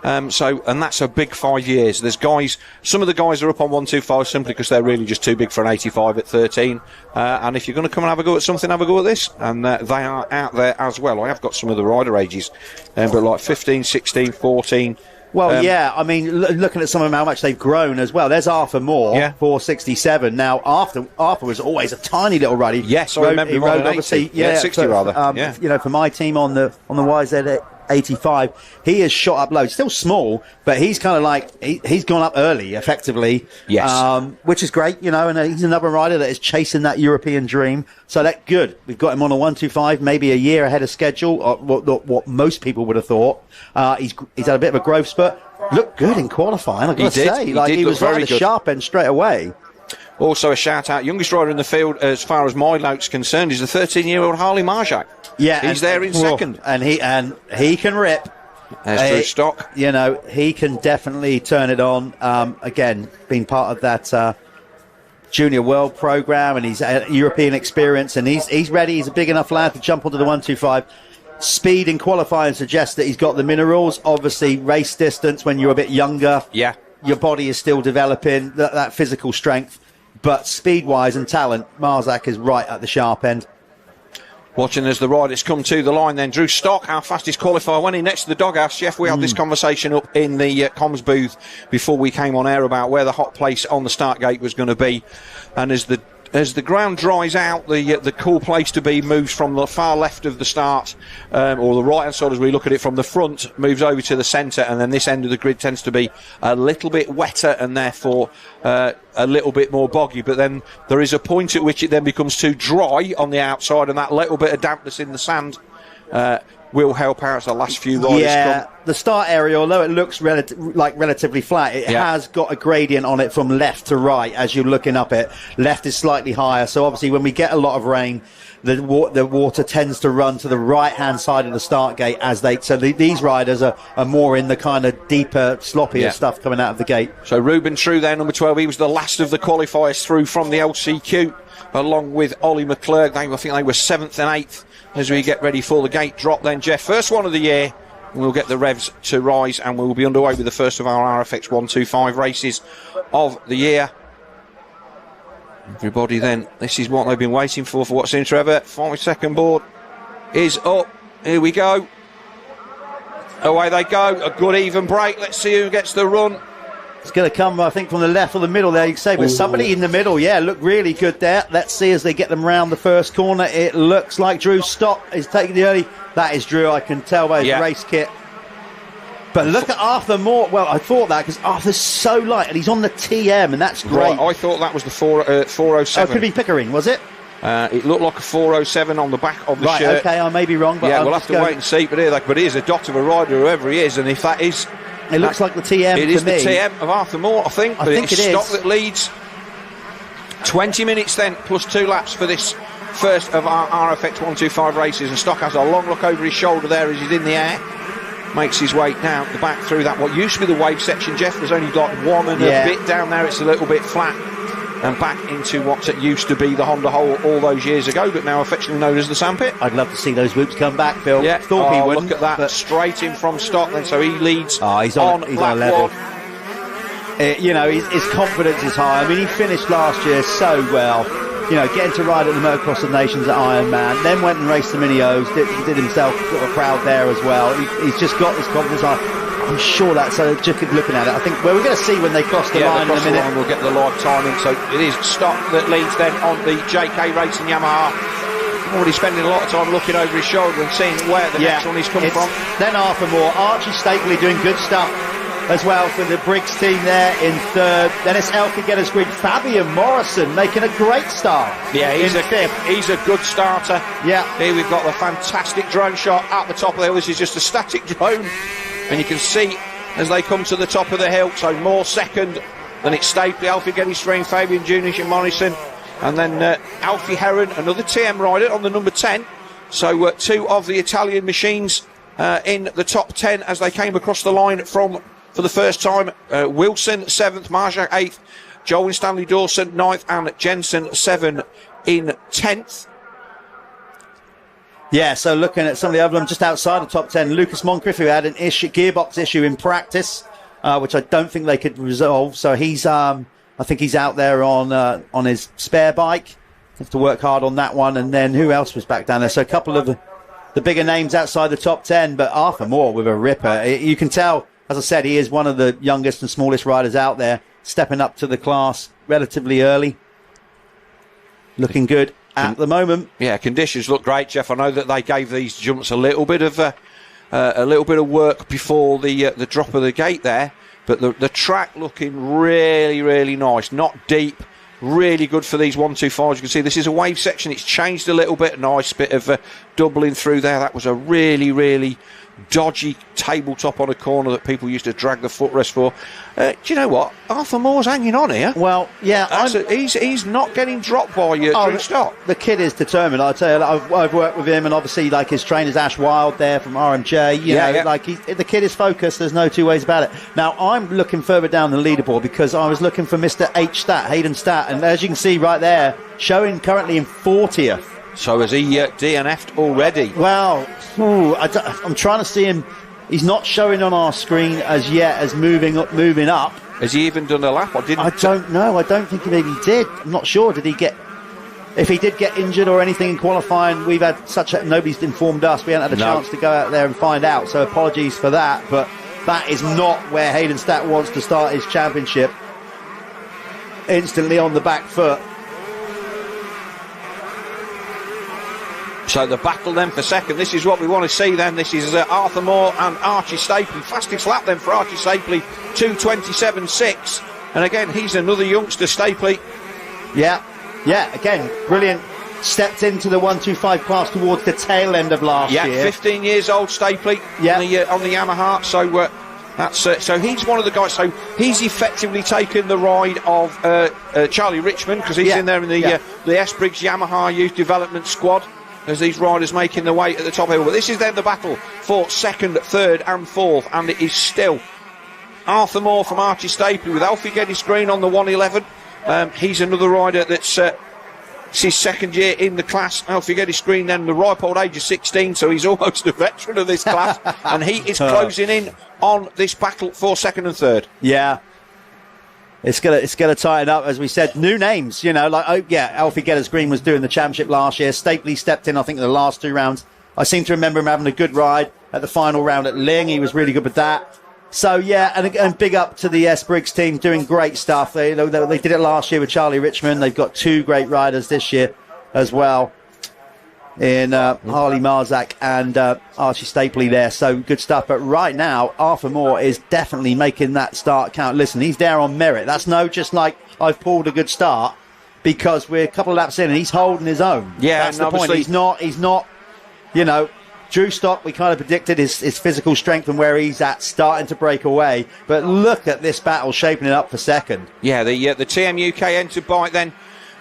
And that's a big 5 years. There's guys, some of the guys are up on 125 simply because they're really just too big for an 85 at 13. And if you're going to come and have a go at something, have a go at this. And they are out there as well. I have got some of the rider ages, but like 15, 16, 14. Well, yeah, I mean, looking at some of them, how much they've grown as well. There's Arthur Moore, 467. Now, Arthur was always a tiny little rider. Yes, I remember. He rode obviously, 60 rather. You know, for my team on the YZ 85, he has shot up loads. Still small, but he's kind of like he's gone up early, effectively. Yes, which is great, you know. And he's another rider that is chasing that European dream. So that's good. We've got him on a 125, maybe a year ahead of schedule. What most people would have thought. He's had a bit of a growth spurt. Looked good in qualifying. I've got to say, he was right at the sharp end straight away. Also, a shout out, youngest rider in the field as far as my note's concerned is the 13-year-old Harley Marzak. Yeah, he's there in second, and he can rip. There's Drew Stock. You know, he can definitely turn it on. Again, being part of that Junior World program, and he's European experience, and he's ready. He's a big enough lad to jump onto the 125. Speed in qualifying suggests that he's got the minerals. Obviously, race distance when you're a bit younger. Yeah. Your body is still developing that physical strength. But speed-wise and talent, Marzak is right at the sharp end. Watching as the riders come to the line then. Drew Stock, our fastest qualifier, went in next to the doghouse. Jeff, we had this conversation up in the comms booth before we came on air about where the hot place on the start gate was going to be. And as the ground dries out, the cool place to be moves from the far left of the start, or the right hand side as we look at it from the front, moves over to the centre, and then this end of the grid tends to be a little bit wetter and therefore a little bit more boggy. But then there is a point at which it then becomes too dry on the outside, and that little bit of dampness in the sand will help out as the last few riders come. The start area, although it looks relatively flat, it has got a gradient on it from left to right as you're looking up it. Left is slightly higher, so obviously when we get a lot of rain, the water tends to run to the right-hand side of the start gate these riders are more in the kind of deeper, sloppier stuff coming out of the gate. So Ruben True there, number 12, he was the last of the qualifiers through from the LCQ, along with Ollie McClurg. I think they were 7th and 8th as we get ready for the gate drop then, Jeff. First one of the year. We'll get the revs to rise and we'll be underway with the first of our RFX 125 races of the year. Everybody then, this is what they've been waiting for what's in Trevor. 5-second board is up. Here we go. Away they go. A good even break. Let's see who gets the run. It's going to come, I think, from the left or the middle there, you can say, but somebody in the middle, look really good there. Let's see as they get them round the first corner. It looks like Drew Stock is taking the early. That is Drew, I can tell by his race kit. But look at Arthur Moore. Well, I thought that because Arthur's so light and he's on the TM, and that's great. Right, I thought that was the 407. Oh, it could be Pickering, was it? It looked like a 407 on the back of the shirt. Okay, I may be wrong. But we'll have to wait and see. But he is a dot of a rider, whoever he is, and if that is... It looks like the TM It is the TM of Arthur Moore, I think. I think it is. Stock that leads. 20 minutes then, plus 2 laps for this first of our RFX 125 races. And Stock has a long look over his shoulder there as he's in the air. Makes his way down the back through that. What used to be the wave section, Jeff, there's only got one and a bit down there. It's a little bit flat. And back into what used to be the Honda Hole all those years ago, but now affectionately known as the Sandpit. I'd love to see those whoops come back, Phil. Yeah, Thought he wouldn't, look at that, but... straight in from Stock then, so he leads he's on a level. 1. His confidence is high. I mean, he finished last year so well. Getting to ride at the Motocross of Nations at Ironman, then went and raced the Mini-O's, did himself sort of proud there as well. He's just got this confidence high. I'm sure that's just looking at it. I think we're going to see when they cross the line in a minute. We'll get the live timing. So it is Stock that leads then on the JK Racing Yamaha. Already spending a lot of time looking over his shoulder and seeing where the next one is coming from. Then Arthur Moore, Archie Stapley doing good stuff as well for the Briggs team there in third. Then it's Elkie Getter's Grid. Fabian Morrison making a great start. Yeah, he's a good starter. Yeah. Here we've got the fantastic drone shot at the top of the hill. This is just a static drone. And you can see as they come to the top of the hill, so more second, then it's Stapley, Alfie Getty's Stream, Fabian Junish and Morrison, and then Alfie Heron, another TM rider on the number 10. So 2 of the Italian machines in the top 10 as they came across the line for the first time. Wilson 7th, Marjak 8th, Joel Stanley Dawson 9th, and Jensen 7 in 10th. Yeah, so looking at some of the other ones just outside the top 10, Lucas Moncrief, who had an gearbox issue in practice, which I don't think they could resolve. So he's, I think he's out there on his spare bike. Have to work hard on that one. And then who else was back down there? So a couple of the bigger names outside the top 10, but Arthur Moore with a ripper. You can tell, as I said, he is one of the youngest and smallest riders out there, stepping up to the class relatively early. Looking good at the moment. Yeah, conditions look great, Jeff. I know that they gave these jumps a little bit of work before the drop of the gate there, but the track looking really, really nice. Not deep, really good for these 125s. You can see this is a wave section. It's changed a little bit. Nice bit of doubling through there. That was a really, really dodgy tabletop on a corner that people used to drag the footrest for. Do you know what? Arthur Moore's hanging on here. Well, yeah. He's not getting dropped by Drew Stock. The kid is determined. I'll tell you, I've worked with him, and obviously, like his trainers, Ash Wild there from RMJ. The kid is focused. There's no two ways about it. Now, I'm looking further down the leaderboard because I was looking for Mr. H Stat, Hayden Stat, and as you can see right there, showing currently in 40th. So has he DNF'd already? Well, I'm trying to see him. He's not showing on our screen as yet as moving up. Has he even done a lap or didn't? I don't know. I don't think he maybe did. I'm not sure. Did he get... If he did get injured or anything in qualifying, we've had nobody's informed us. We haven't had a chance to go out there and find out. So apologies for that. But that is not where Hayden Statt wants to start his championship. Instantly on the back foot. So the battle then for second. This is what we want to see then. This is Arthur Moore and Archie Stapley. Fastest lap then for Archie Stapley, 2:27.6. And again, he's another youngster, Stapley. Yeah, again, brilliant. Stepped into the 125 class towards the tail end of last year. Yeah, 15 years old, Stapley, on the Yamaha. So that's so he's one of the guys. So he's effectively taken the ride of Charlie Richmond, because he's in there in the S Briggs Yamaha Youth Development Squad, as these riders making their way at the top hill. But this is then the battle for second, third and fourth, and it is still Arthur Moore from Archie Stapley with Alfie Geddes Green on the 111. He's another rider that's it's his second year in the class. Alfie Geddes Green then the ripe old age of 16, so he's almost a veteran of this class, and he is closing in on this battle for second and third. Yeah. It's gonna tighten up, as we said. New names, Alfie Geddes Green was doing the championship last year. Stapley stepped in, I think, in the last 2 rounds. I seem to remember him having a good ride at the final round at Ling. He was really good with that. So and big up to the S Briggs team, doing great stuff. They did it last year with Charlie Richmond. They've got 2 great riders this year as well, in Harley Marzak and Archie Stapley there. So good stuff. But right now, Arthur Moore is definitely making that start count. Listen, he's there on merit. That's no just like I've pulled a good start, because we're a couple of laps in and he's holding his own. Yeah, that's the point. He's not. Drew Stock, we kind of predicted his physical strength and where he's at, starting to break away. But look at this battle shaping it up for second. Yeah, the TM UK entered by then.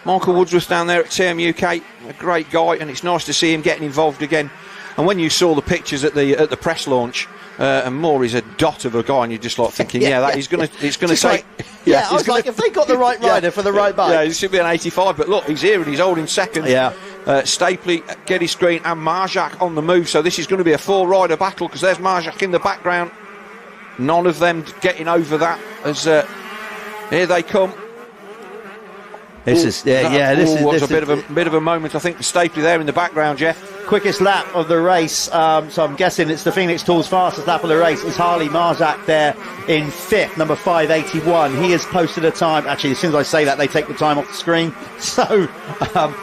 Michael Woodsworth down there at TM UK, a great guy, and it's nice to see him getting involved again. And when you saw the pictures at the press launch, and Moore is a dot of a guy, and you're just like thinking, he's going to take. I was like, if they got the right rider for the right bike. Yeah, he should be an 85, but look, he's here and he's holding second. Yeah. Stapley, Geddes Green and Marjak on the move, so this is going to be a 4-rider battle, because there's Marjak in the background. None of them getting over that, as here they come. This is a bit of a moment, I think, for Stapley there in the background, Jeff. Quickest lap of the race, so I'm guessing it's the Phoenix Tools fastest lap of the race. It's Harley Marzak there in 5th, number 581. He has posted a time. Actually, as soon as I say that, they take the time off the screen. So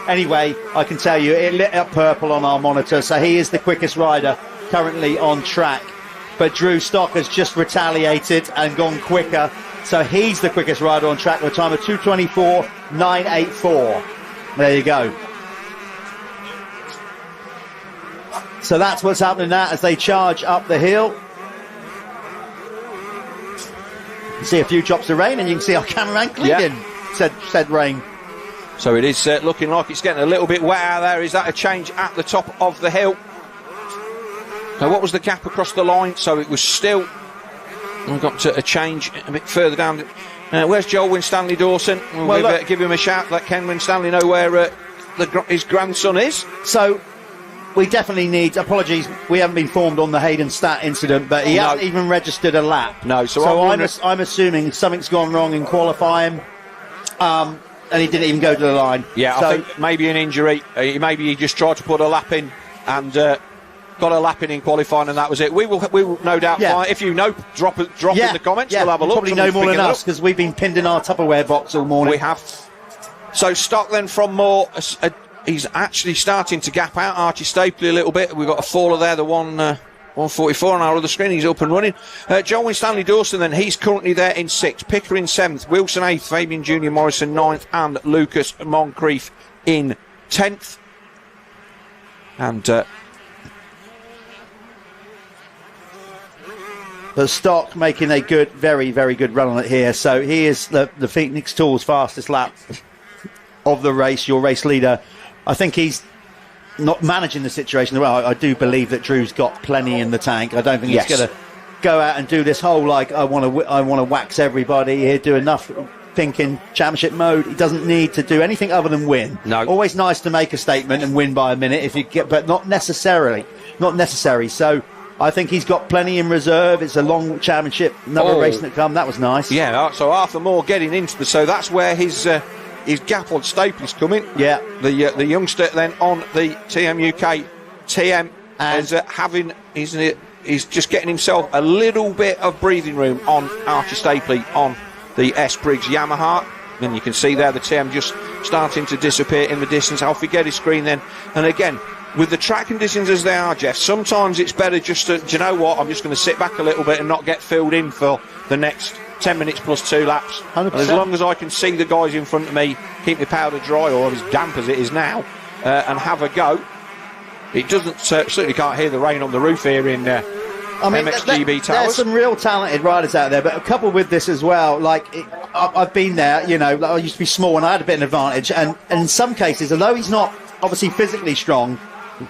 anyway, I can tell you it lit up purple on our monitor, so he is the quickest rider currently on track. But Drew Stock has just retaliated and gone quicker, so he's the quickest rider on track with a time of 2:24.984. There you go. So that's what's happening now as they charge up the hill. You can see a few drops of rain, and you can see our cameraman cleaning, said rain. So it is looking like it's getting a little bit wet out there. Is that a change at the top of the hill? Now, what was the gap across the line? So it was still... We've got to a change a bit further down. Where's Joel Winstanley Dawson? We'll give him a shout. Let Ken Winstanley know where his grandson is. So... we definitely need apologies. We haven't been informed on the Hayden Statt incident, but he hasn't even registered a lap. No, so I'm assuming something's gone wrong in qualifying, and he didn't even go to the line. Yeah, so, I think maybe an injury. Maybe he just tried to put a lap in and got a lap in qualifying, and that was it. We will no doubt find. If you know, drop in the comments. We'll have a look. Probably know more than us, because we've been pinned in our Tupperware box all morning. We have. So Stock then from Moore. He's actually starting to gap out Archie Stapley a little bit. We've got a faller there, the 144 on our other screen. He's up and running. John Winstanley Dawson, then, he's currently there in 6th. Picker in 7th. Wilson 8th. Fabian Junior Morrison 9th. And Lucas Moncrief in 10th. And the Stock making a good, very, very good run on it here. So he is the Phoenix Tools fastest lap of the race, your race leader. I think he's not managing the situation well. I do believe that Drew's got plenty in the tank. I don't think he's going to go out and do this whole I want to wax everybody here, do enough think in championship mode, he doesn't need to do anything other than win. No. Always nice to make a statement and win by a minute if you get, but not necessary. So I think he's got plenty in reserve. It's a long championship. Another racing to come. That was nice. Yeah. So Arthur Moore getting into so that's where his gap on Stapley's coming. Yeah. The youngster then on the TM UK. TM is he's just getting himself a little bit of breathing room on Archie Stapley on the S Briggs Yamaha. And you can see there the TM just starting to disappear in the distance. Alfie Geddes screen then. And again, with the track conditions as they are, Jeff, sometimes it's better just to, do you know what, I'm just going to sit back a little bit and not get filled in for the next 10 minutes plus 2 laps. 100%. And as long as I can see the guys in front of me, keep my powder dry or as damp as it is now, and have a go. It doesn't, certainly can't hear the rain on the roof here in MXGB Towers. There's some real talented riders out there, but coupled with this as well, I've been there, you know, I used to be small and I had a bit of an advantage, and in some cases, although he's not obviously physically strong,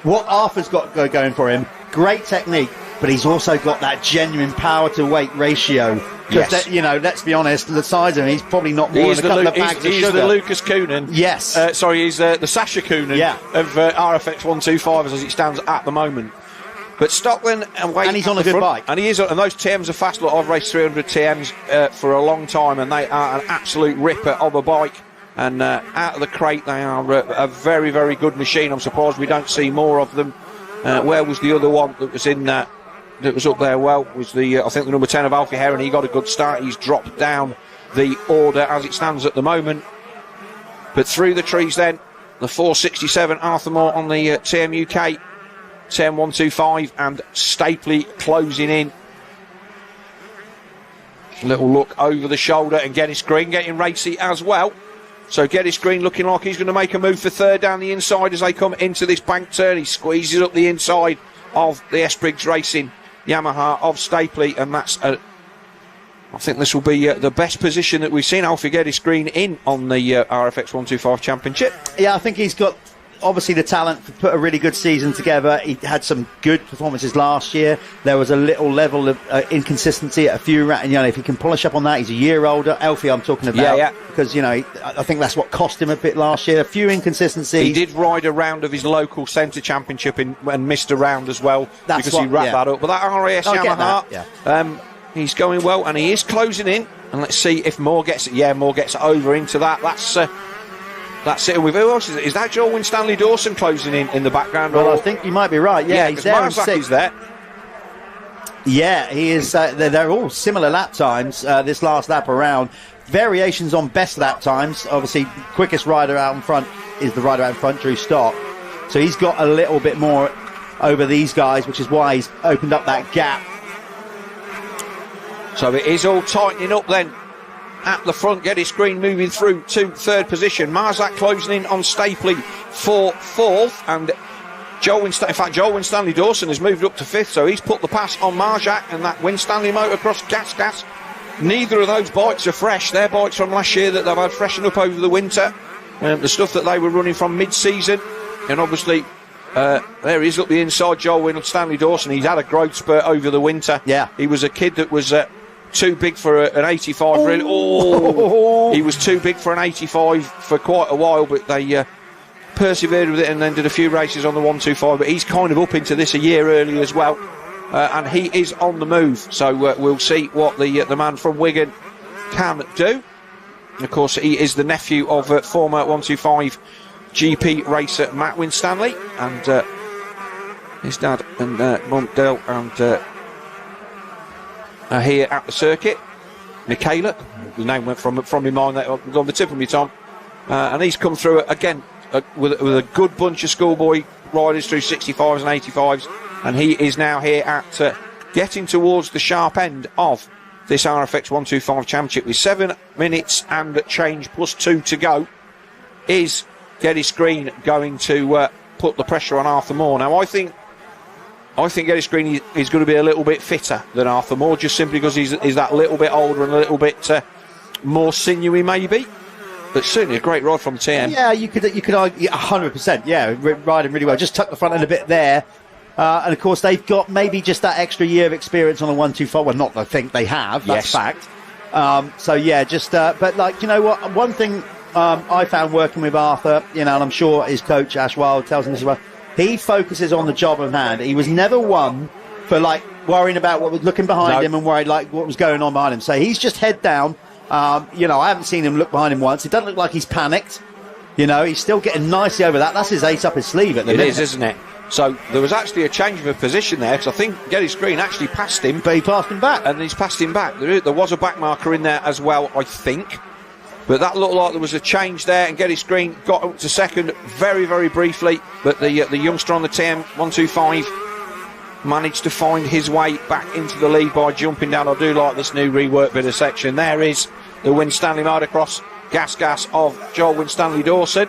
what Arthur's got going for him, great technique, but he's also got that genuine power to weight ratio. Yes. You know, let's be honest, the size of him, he's probably not more than a couple of bags of sugar. He's the Lucas Coonan. Yes. He's the Sasha Coonan of RFX 125 as it stands at the moment. But Stockland and he's on a good bike. And he is, and those TMs are fast. Look, I've raced 300 TMs for a long time, and they are an absolute ripper of a bike. And out of the crate, they are a very, very good machine. I'm surprised we don't see more of them. Where was the other one that was in that was up there? Well, was the I think the number 10 of Alfie Heron. He got a good start. He's dropped down the order as it stands at the moment. But through the trees, then the 467 Arthur Moore on the TM UK, TM 125, and Stapley closing in. Little look over the shoulder, and Geddes Green getting racy as well. So Geddes Green looking like he's going to make a move for third down the inside as they come into this bank turn. He squeezes up the inside of the S Briggs Racing Yamaha of Stapley, and that's I think this will be the best position that we've seen Alfie Geddes Green in on the RFX 125 Championship. Yeah, I think he's got obviously the talent to put a really good season together. He had some good performances last year. There was a little level of inconsistency at a few, you know, if he can polish up on that. He's a year older. Alfie I'm talking about. Yeah. Because, you know, I think that's what cost him a bit last year. A few inconsistencies. He did ride a round of his local centre championship and missed a round as well because he wrapped that up. But that RAS Yamaha, he's going well and he is closing in. And let's see if Moore gets it. Yeah, Moore gets over into that. That's it. And with who else is it? Is that Joel Winstanley Dawson closing in the background? Well, I think you might be right. Yeah, he's there. He's there. Yeah, he is. They're all similar lap times. This last lap around, variations on best lap times. Obviously, quickest rider out in front is the rider out in front, Drew Stott. So he's got a little bit more over these guys, which is why he's opened up that gap. So it is all tightening up then. At the front, Geddes Green moving through to third position. Marzak closing in on Stapley for fourth, and Joel Winstanley Dawson has moved up to fifth, so he's put the pass on Marzak and that Winstanley Motocross gas. Neither of those bikes are fresh. They're bikes from last year that they've had freshen up over the winter. The stuff that they were running from mid-season, and obviously there he is up the inside, Joel Winstanley Dawson. He's had a growth spurt over the winter. Yeah, he was a kid that was too big for an 85, really. He was too big for an 85 for quite a while, but they persevered with it and then did a few races on the 125. But he's kind of up into this a year early as well, and he is on the move. So we'll see what the man from Wigan can do. And of course, he is the nephew of former 125 GP racer Matt Winstanley, and his dad and Montdale and here at the circuit. Michaela, the name went from my mind, that was on the tip of my tongue, and he's come through again with a good bunch of schoolboy riders through 65s and 85s, and he is now here at getting towards the sharp end of this RFX 125 Championship with 7 minutes and change plus 2 to go. Is Geddes Green going to put the pressure on Arthur Moore? Now I think Geddes Green is going to be a little bit fitter than Arthur Moore, just simply because he's that little bit older and a little bit more sinewy, maybe. But certainly a great ride from TM. Yeah, you could argue 100%. Yeah, riding really well. Just tuck the front end a bit there, and of course they've got maybe just that extra year of experience on the 125. Well, not I think they have. That's fact. So yeah, just but like, you know what, one thing I found working with Arthur, you know, and I'm sure his coach Ash Wild tells him this as well, he focuses on the job of hand. He was never one for like worrying about what was looking behind him and worried like what was going on behind him. So he's just head down. You know, I haven't seen him look behind him once. It doesn't look like he's panicked. You know, he's still getting nicely over that. That's his ace up his sleeve at the minute. It is, isn't it? So there was actually a change of a position there, because I think Geddes Green actually passed him. But he passed him back. And he's passed him back. There was a back marker in there as well, I think. But that looked like there was a change there, and Geddes Green got up to second very, very briefly. But the youngster on the TM125 managed to find his way back into the lead by jumping down. I do like this new rework bit of section. There is the Winstanley Motocross gas of Joel Winstanley Dawson.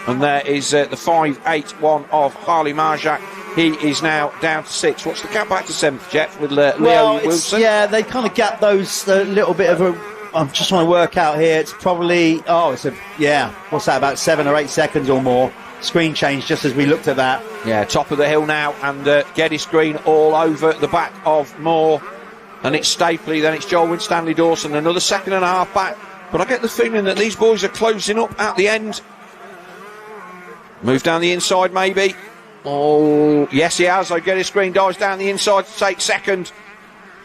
And there is the 5.81 of Harley Marjak. He is now down to 6. What's the gap back to 7th, Jeff, with Leo Wilson? Yeah, they kind of gap those a little bit of a... I'm just trying to work out here. It's probably... what's that, about 7 or 8 seconds or more. Screen change just as we looked at that. Yeah, top of the hill now, and Geddes Green all over the back of Moore. And it's Stapley, then it's Joel Winstanley Dawson, another second and a half back. But I get the feeling that these boys are closing up at the end. Move down the inside, maybe. Oh, yes, he has. So Geddes Green dives down the inside to take second.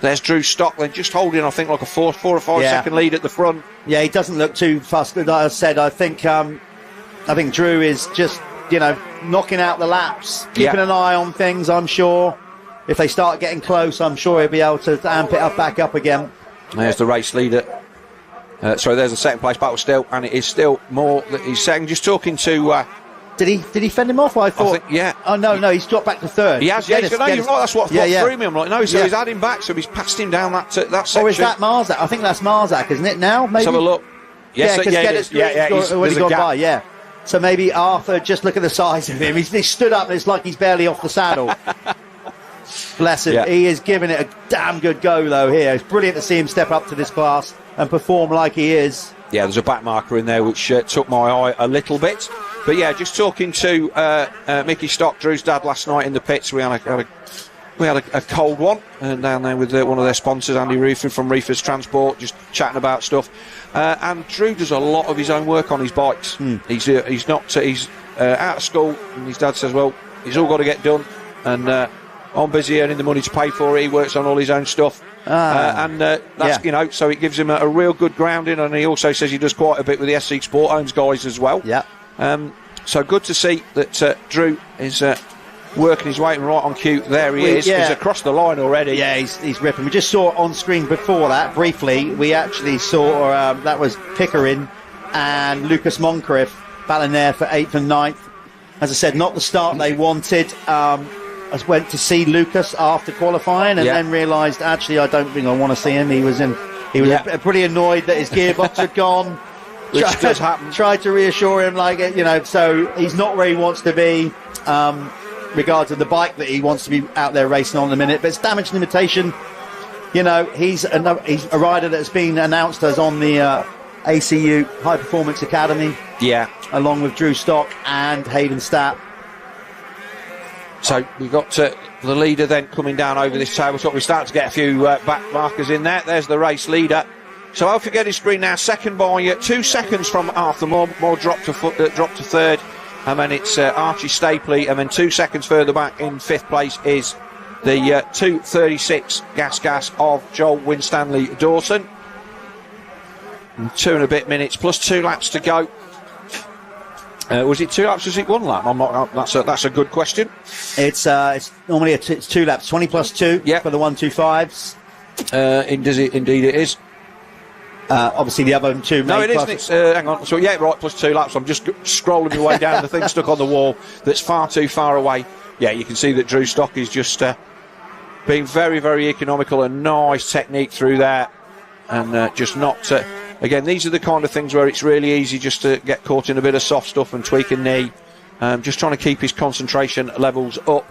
There's Drew Stockland just holding, I think, like a 4 or 5 second lead at the front. Yeah, he doesn't look too fast. Like I said, I think Drew is just, you know, knocking out the laps, keeping an eye on things, I'm sure. If they start getting close, I'm sure he'll be able to amp it up back up again. There's the race leader. Sorry, there's a second place battle still, and it is still more that he's second. Just talking to... Did he fend him off? I thought. Oh no, he's dropped back to third. He has. You're right. That's what threw me. I'm like, no. So he's had him back. So he's passed him down that section. Or is that Marzak? I think that's Marzak, isn't it? Now, maybe. Let's have a look. Yes, he's already gone by. Yeah. So maybe Arthur. Just look at the size of him. He stood up, and it's like he's barely off the saddle. Bless him. Yeah. He is giving it a damn good go though. Here, it's brilliant to see him step up to this class and perform like he is. Yeah, there's a back marker in there which took my eye a little bit. But yeah, just talking to Mickey Stock, Drew's dad, last night in the pits. We had a cold one down there with one of their sponsors, Andy Reefing from Reefers Transport, just chatting about stuff. And Drew does a lot of his own work on his bikes. He's out of school, and his dad says, well, he's all got to get done, and I'm busy earning the money to pay for it. He works on all his own stuff. That's, you know, so it gives him a real good grounding, and he also says he does quite a bit with the SC Sport Owns guys as well. Yeah. So good to see that Drew is working his way right on cue. There he is. He's across the line already. Yeah, he's ripping. We just saw on screen before that, briefly, we actually saw that was Pickering and Lucas Moncrief battling there for 8th and 9th. As I said, not the start they wanted. I went to see Lucas after qualifying and then realised, actually, I don't think I want to see him. He was pretty annoyed that his gearbox had gone. Which does happen. Tried to reassure him, like, you know, so he's not where he wants to be, regards to the bike that he wants to be out there racing on in a minute. But it's damage limitation. You know, he's a rider that's been announced as on the ACU High Performance Academy. Yeah. Along with Drew Stock and Hayden Stapp. So we've got the leader then coming down over this tabletop. We start to get a few back markers in there. There's the race leader. So Alfie Geddes Green now second by 2 seconds from Arthur Moore. Moore dropped to third, and then it's Archie Stapley, and then 2 seconds further back in 5th place is the 2:36 gas of Joel Winstanley Dawson. And 2 and a bit minutes plus 2 laps to go. Was it 2 laps? Was it 1 lap? That's a good question. It's normally it's 2 laps, 20 plus 2 for the 125s. Indeed it is. Obviously the other 2. No, it isn't. It's hang on. So plus 2 laps. I'm just scrolling my way down the thing stuck on the wall that's far too far away. Yeah, you can see that Drew Stock is just being very, very economical, and nice technique through there, and just not. Again, these are the kind of things where it's really easy just to get caught in a bit of soft stuff and tweak a knee. Just trying to keep his concentration levels up.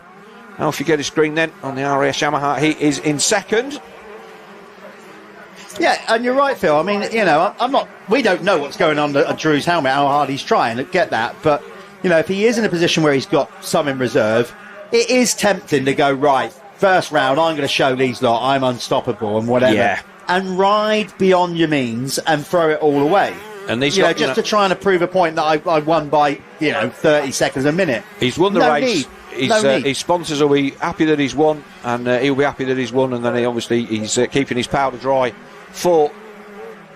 Now, if you get his screen then on the RAS Yamaha, he is in second. Yeah, and you're right, Phil. I mean, you know, we don't know what's going on at Drew's helmet, how hard he's trying to get that. But, you know, if he is in a position where he's got some in reserve, it is tempting to go, right, first round, I'm going to show these lot I'm unstoppable and whatever. Yeah. and ride beyond your means and throw it all away. And these just to try and prove a point that I won by 30 seconds a minute. He's won the race. His sponsors will be happy that he's won, and he'll be happy that he's won, and then he's keeping his powder dry for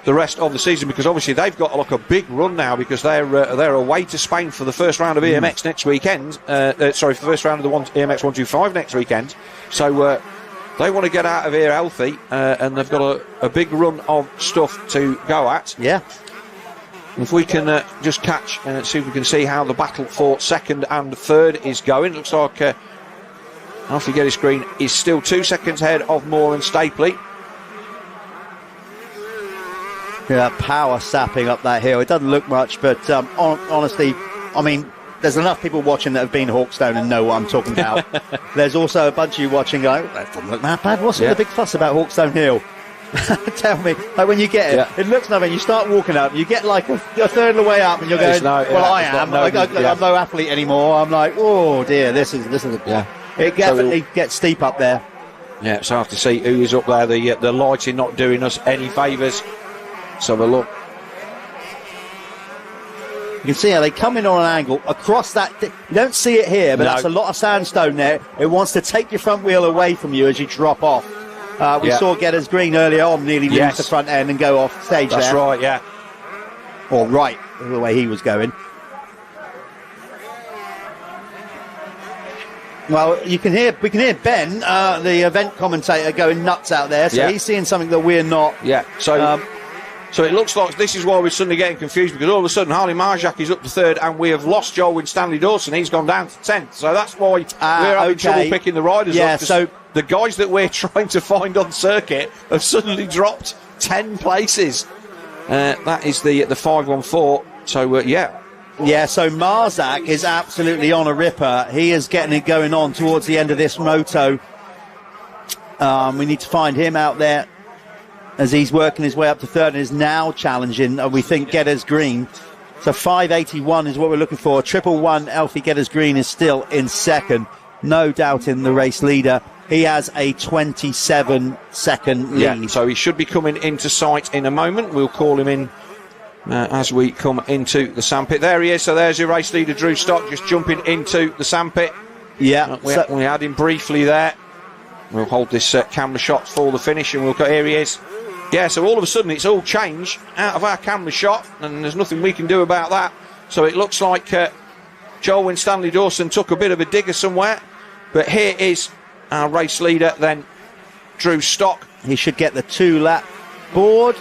the rest of the season, because obviously they've got like a big run now, because they're away to Spain for the first round of EMX next weekend. For the first round of the EMX 125 next weekend. So they want to get out of here healthy, and they've got a big run of stuff to go at. Yeah. If we can just catch and see if we can see how the battle for second and third is going. Looks like Alfie Geddes Green is still 2 seconds ahead of Moore and Stapley. Yeah, power sapping up that hill. It doesn't look much, but honestly, I mean, there's enough people watching that have been Hawkstone and know what I'm talking about. There's also a bunch of you watching going, that doesn't look that bad. What's all the big fuss about Hawkstone Hill? Tell me, like when you get it, it looks nothing. You start walking up, you get like a third of the way up, and you're going, I'm no athlete anymore. I'm like, oh dear, this is it definitely gets steep up there. Yeah, so I have to see who is up there. The lighting not doing us any favours. Let's have a look. You can see how they come in on an angle across that. You don't see it here, but that's a lot of sandstone there. It wants to take your front wheel away from you as you drop off. We saw Geddes Green earlier on nearly lose the front end and go off stage. That's right, yeah. Or right, the way he was going. Well, we can hear Ben, the event commentator, going nuts out there. So he's seeing something that we're not. Yeah. So it looks like this is why we're suddenly getting confused, because all of a sudden Harley Marjak is up to third and we have lost Joel Winstanley Dawson. He's gone down to 10th. So that's why we're having trouble picking the riders up. So the guys that we're trying to find on circuit have suddenly dropped 10 places. That is the 514. So, Yeah, so Marzak is absolutely on a ripper. He is getting it going on towards the end of this moto. We need to find him out there as he's working his way up to third and is now challenging, we think, Geddes Green. So 581 is what we're looking for. 111 Alfie Geddes Green is still in second. No doubt in the race leader. He has a 27-second lead. Yeah, so he should be coming into sight in a moment. We'll call him in as we come into the sandpit. There he is. So there's your race leader, Drew Stock, just jumping into the sandpit. Yeah. We had him briefly there. We'll hold this camera shot for the finish, and here he is. Yeah, so all of a sudden it's all changed out of our camera shot, and there's nothing we can do about that. So it looks like Joel Winstanley Dawson took a bit of a digger somewhere, but here is our race leader then, Drew Stock. He should get the 2-lap board.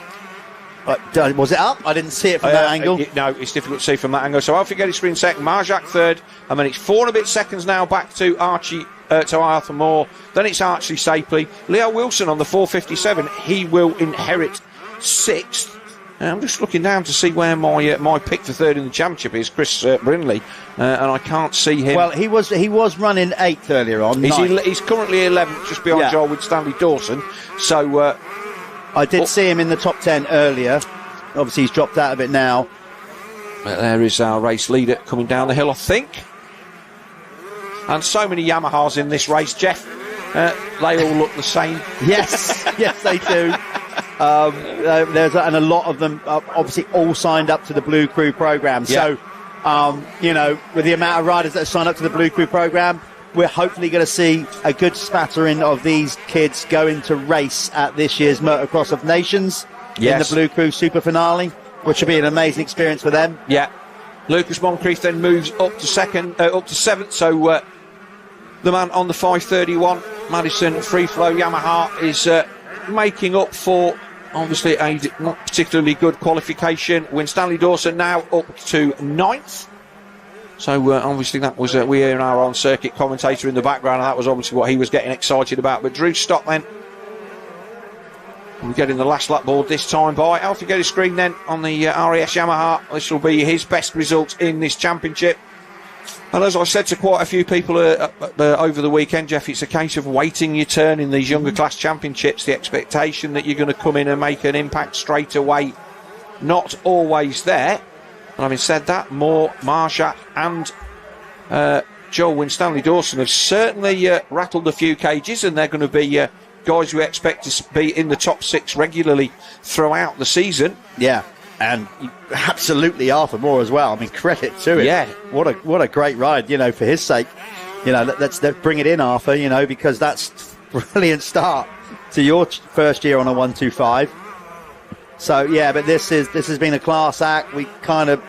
Was it up? I didn't see it from that angle. No, it's difficult to see from that angle. So Alfie Geddes Green second, Marjak third, and then it's 4 and a bit seconds now back to Arthur Moore. Then it's Archie Stapley. Leo Wilson on the 457. He will inherit 6th. I'm just looking down to see where my pick for third in the championship is, Chris Brindley, and I can't see him. Well, he was running 8th earlier on. He's currently 11th, just behind Joel Winstanley Dawson. So I did see him in the top 10 earlier. Obviously, he's dropped out of it now. But there is our race leader coming down the hill, I think. And so many Yamahas in this race, Jeff. They all look the same. Yes, yes, they do. And a lot of them are obviously all signed up to the Blue Crew program. So, with the amount of riders that have signed up to the Blue Crew program, we're hopefully going to see a good spattering of these kids going to race at this year's Motocross of Nations in the Blue Crew Super Finale, which will be an amazing experience for them. Yeah. Lucas Moncrief then moves up to 7th. So the man on the 531, Madison Free Flow Yamaha, is making up for obviously a not particularly good qualification. Winstanley Dawson now up to 9th. So obviously that was we hear our on circuit commentator in the background, and that was obviously what he was getting excited about. But Drew Stock then, we're getting the last lap board this time by Alfie Geddes Green then on the RES Yamaha. This will be his best result in this championship. And as I said to quite a few people over the weekend, Jeff, it's a case of waiting your turn in these younger class championships. The expectation that you're going to come in and make an impact straight away, not always there. And having said that, Moore, Marshak and Joel Winstanley Dawson have certainly rattled a few cages, and they're going to be guys we expect to be in the top 6 regularly throughout the season. Yeah, and absolutely Arthur Moore as well. I mean, credit to him. Yeah. What a great ride, for his sake. Let's bring it in, Arthur, because that's a brilliant start to your first year on a 125. So, yeah, but this has been a class act. We kind of,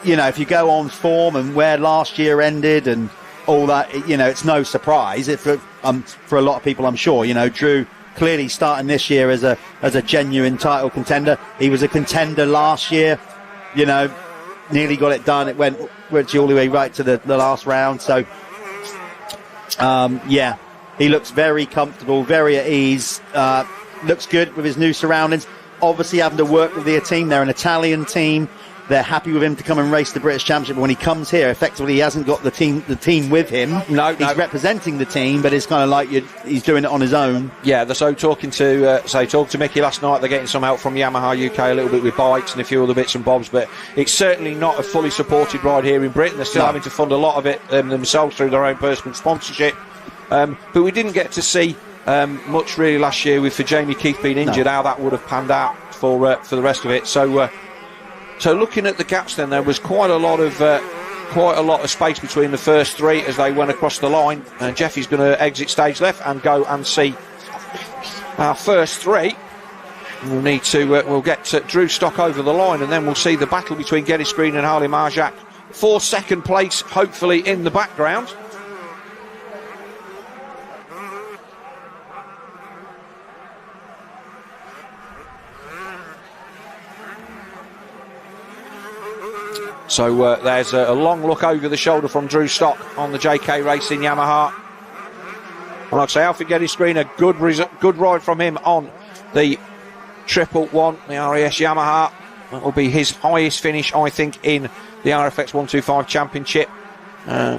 if you go on form and where last year ended and all that, it's no surprise for a lot of people, I'm sure. Drew clearly starting this year as a genuine title contender. He was a contender last year, nearly got it done. It went all the way right to the last round. So, yeah, he looks very comfortable, very at ease, looks good with his new surroundings. Obviously having to work with their team. They're an Italian team. They're happy with him to come and race the British Championship. But when he comes here, effectively, he hasn't got the team with him. No. He's representing the team, but it's kind of like he's doing it on his own. Yeah, talking to Mickey last night. They're getting some help from Yamaha UK a little bit with bikes and a few other bits and bobs, but it's certainly not a fully supported ride here in Britain. They're still having to fund a lot of it themselves through their own personal sponsorship. But we didn't get to see much really last year for Jamie Keith being injured, how that would have panned out for the rest of it. So looking at the gaps, then there was quite a lot of space between the first 3 as they went across the line. And Jeffy's going to exit stage left and go and see our first 3. We'll get Drew Stock over the line, and then we'll see the battle between Geddes Green and Harley Marjak for second place, hopefully in the background. So there's a long look over the shoulder from Drew Stock on the JK Racing Yamaha. And like I say, Alfie Geddes Green, a good ride from him on the 111, the RAS Yamaha. That will be his highest finish, I think, in the RFX 125 Championship. I'm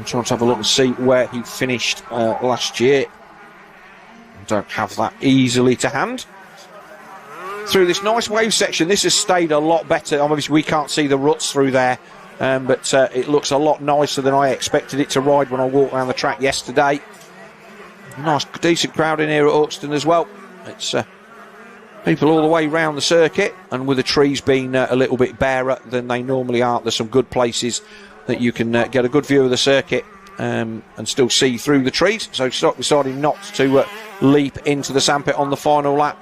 trying to have a look and see where he finished last year. I don't have that easily to hand. Through this nice wave section, this has stayed a lot better. Obviously, we can't see the ruts through there, but it looks a lot nicer than I expected it to ride when I walked around the track yesterday. Nice, decent crowd in here at Hawkstone as well. It's people all the way round the circuit, and with the trees being a little bit barer than they normally are, there's some good places that you can get a good view of the circuit and still see through the trees. So Stock deciding not to leap into the sandpit on the final lap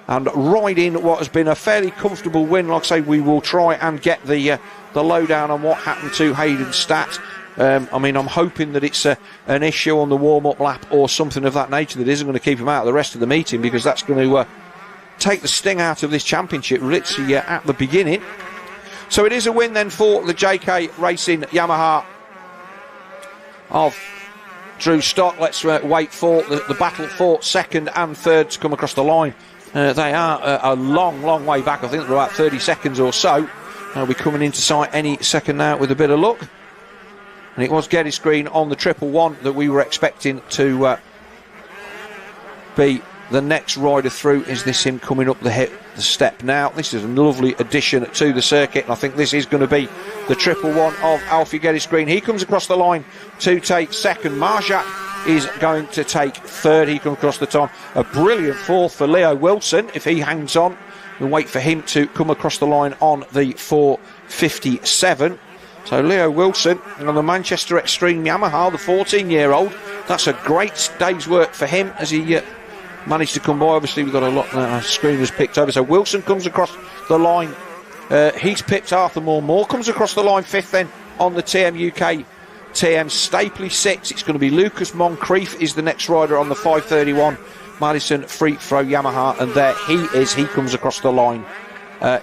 and ride in what has been a fairly comfortable win. Like I say, we will try and get the lowdown on what happened to Hayden Stat. I'm hoping that it's an issue on the warm-up lap or something of that nature that isn't going to keep him out of the rest of the meeting, because that's going to take the sting out of this championship literally at the beginning. So it is a win then for the JK Racing Yamaha of Drew Stock. Let's wait for the battle for second and third to come across the line. They are a long way back. I think they're about 30 seconds or so. They'll be coming into sight any second now with a bit of luck. And it was Geddes Green on the 111 that we were expecting to be the next rider through. Is this him coming up the step now? This is a lovely addition to the circuit, and I think this is going to be the 111 of Alfie Geddes Green. He comes across the line to take second. Marjak is going to take third. He comes across the time. A brilliant fourth for Leo Wilson. If he hangs on, we'll wait for him to come across the line on the 4:57. So Leo Wilson on the Manchester Extreme Yamaha, the 14-year-old. That's a great day's work for him as he managed to come by. Obviously, we've got a lot. Screen was picked over. So Wilson comes across the line. He's pipped Arthur Moore. Moore comes across the line fifth then on the TM UK. TM Stapley 6. It's going to be Lucas Moncrief is the next rider on the 531 Madison Free Throw Yamaha, and there he is. He comes across the line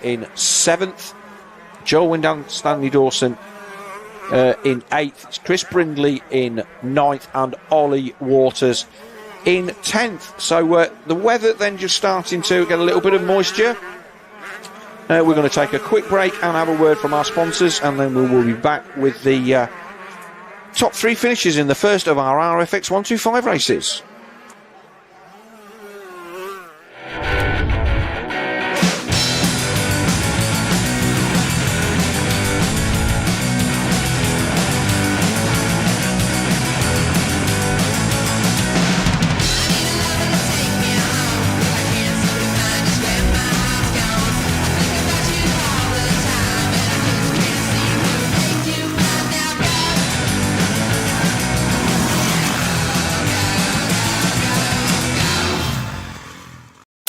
in 7th. Joel Windham, Stanley Dawson in 8th. It's Chris Brindley in 9th, and Ollie Waters in 10th. So the weather then just starting to get a little bit of moisture. We're going to take a quick break and have a word from our sponsors, and then we will be back with the top 3 finishes in the first of our RFX 125 races.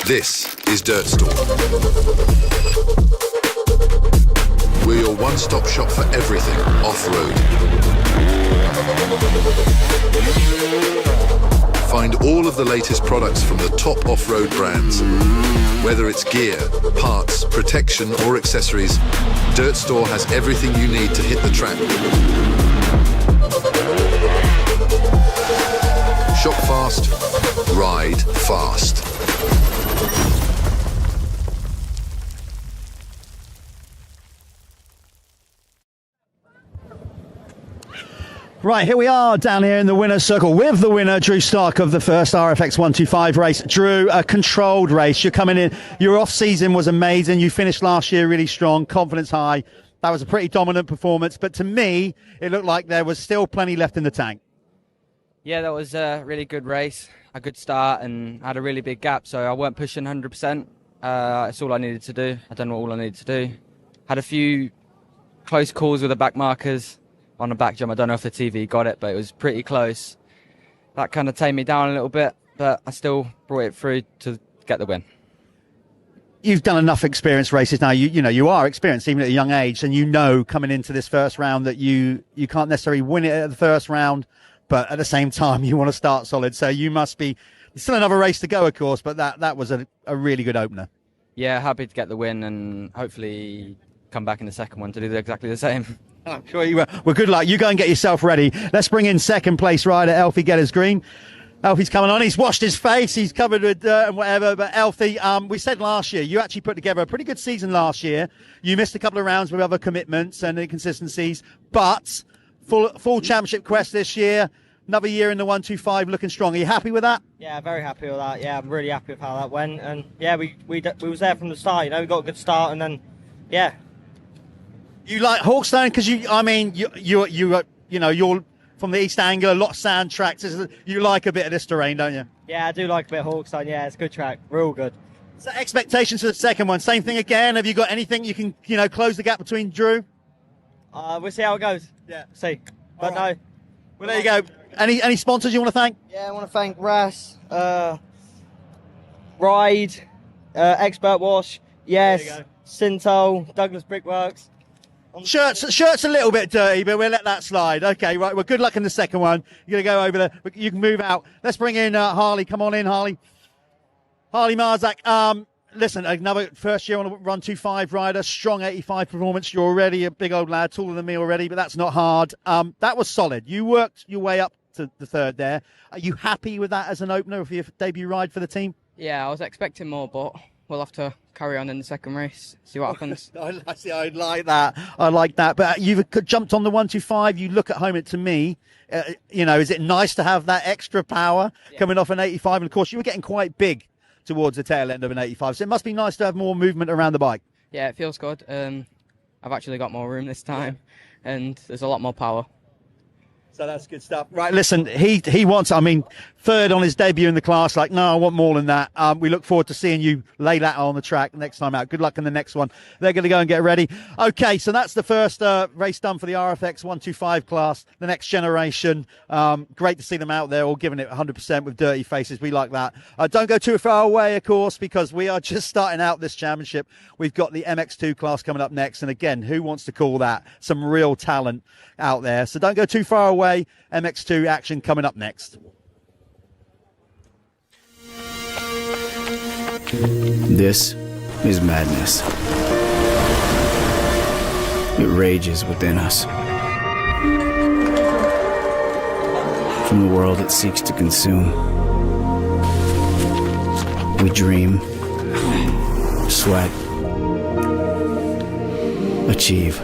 This is Dirt Store. We're your one-stop shop for everything off-road. Find all of the latest products from the top off-road brands. Whether it's gear, parts, protection or accessories, Dirt Store has everything you need to hit the track. Shop fast, ride fast. Right, here we are down here in the winner's circle with the winner, Drew Stark of the first RFX 125 race. Drew, a controlled race. You're coming in. Your off-season was amazing. You finished last year really strong, confidence high. That was a pretty dominant performance. But to me, it looked like there was still plenty left in the tank. Yeah, that was a really good race. A good start and had a really big gap, so I weren't pushing 100%. It's all I needed to do. I done all I needed to do. Had a few close calls with the back markers on the back jump. I don't know if the TV got it, but it was pretty close. That kind of tamed me down a little bit, but I still brought it through to get the win. You've done enough experience races now. You know you are experienced even at a young age, and you know coming into this first round that you can't necessarily win it at the first round, but at the same time you want to start solid. So you must be still another race to go, of course, but that was a really good opener. Yeah, happy to get the win and hopefully come back in the second one to do exactly the same. I'm sure you will. Well, good luck. You go and get yourself ready. Let's bring in second place rider, Elfie Getters Green. Elfie's coming on. He's washed his face. He's covered with dirt and whatever. But Elfie, we said last year, you actually put together a pretty good season last year. You missed a couple of rounds with other commitments and inconsistencies, but full championship quest this year. Another year in the 125 looking strong. Are you happy with that? Yeah, very happy with that. Yeah, I'm really happy with how that went. And yeah, we was there from the start. You know, we got a good start, and then yeah. You like Hawkstone because you're from the East Anglia, a lot of sand tracks. You like a bit of this terrain, don't you? Yeah, I do like a bit of Hawkstone. Yeah, it's a good track, real good. So expectations for the second one, same thing again. Have you got anything you can close the gap between Drew? We'll see how it goes. Yeah, see. But right. No. Well, there you go. Any sponsors you want to thank? Yeah, I want to thank Ras, Ride, Expert Wash, yes, Sintol, Douglas Brickworks. Shirt's a little bit dirty, but we'll let that slide. Okay, right. Well, good luck in the second one. You're going to go over there. You can move out. Let's bring in Harley. Come on in, Harley. Harley Marzak. Listen, another first year on a 125 rider. Strong 85 performance. You're already a big old lad, taller than me already, but that's not hard. That was solid. You worked your way up to the third there. Are you happy with that as an opener for your debut ride for the team? Yeah, I was expecting more, but we'll have to carry on in the second race, see what happens. I like that. But you've jumped on the 125. You look at home, to me, is it nice to have that extra power coming off an 85? And of course, you were getting quite big towards the tail end of an 85. So it must be nice to have more movement around the bike. Yeah, it feels good. I've actually got more room this time, and there's a lot more power. So that's good stuff. Right, listen, he wants, third on his debut in the class. Like, no, I want more than that. We look forward to seeing you lay that on the track next time out. Good luck in the next one. They're going to go and get ready. Okay, so that's the first race done for the RFX 125 class, the next generation. Great to see them out there all giving it 100% with dirty faces. We like that. Don't go too far away, of course, because we are just starting out this championship. We've got the MX2 class coming up next. And again, who wants to call that? Some real talent out there. So don't go too far away. MX2 action coming up next. This is madness. It rages within us. From the world it seeks to consume. We dream, sweat, achieve.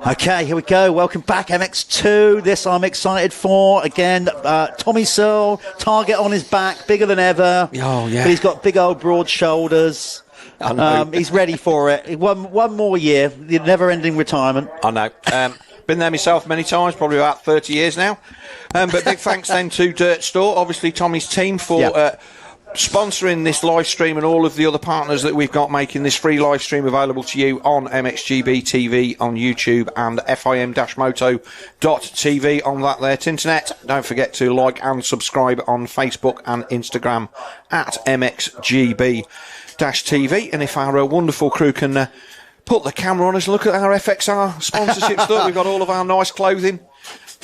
Okay, here we go. Welcome back, MX2. This I'm excited for. Again, Tommy Searle, target on his back, bigger than ever. Oh, yeah. But he's got big old broad shoulders. He's ready for it. One more year, the never-ending retirement. I know. Been there myself many times, probably about 30 years now. But big thanks then to Dirt Store, obviously Tommy's team, for sponsoring this live stream and all of the other partners that we've got making this free live stream available to you on MXGB-TV on YouTube and FIM-Moto.tv on that there internet. Don't forget to like and subscribe on Facebook and Instagram at MXGB-TV. And if our wonderful crew can put the camera on us, look at our FXR sponsorship stuff. We've got all of our nice clothing.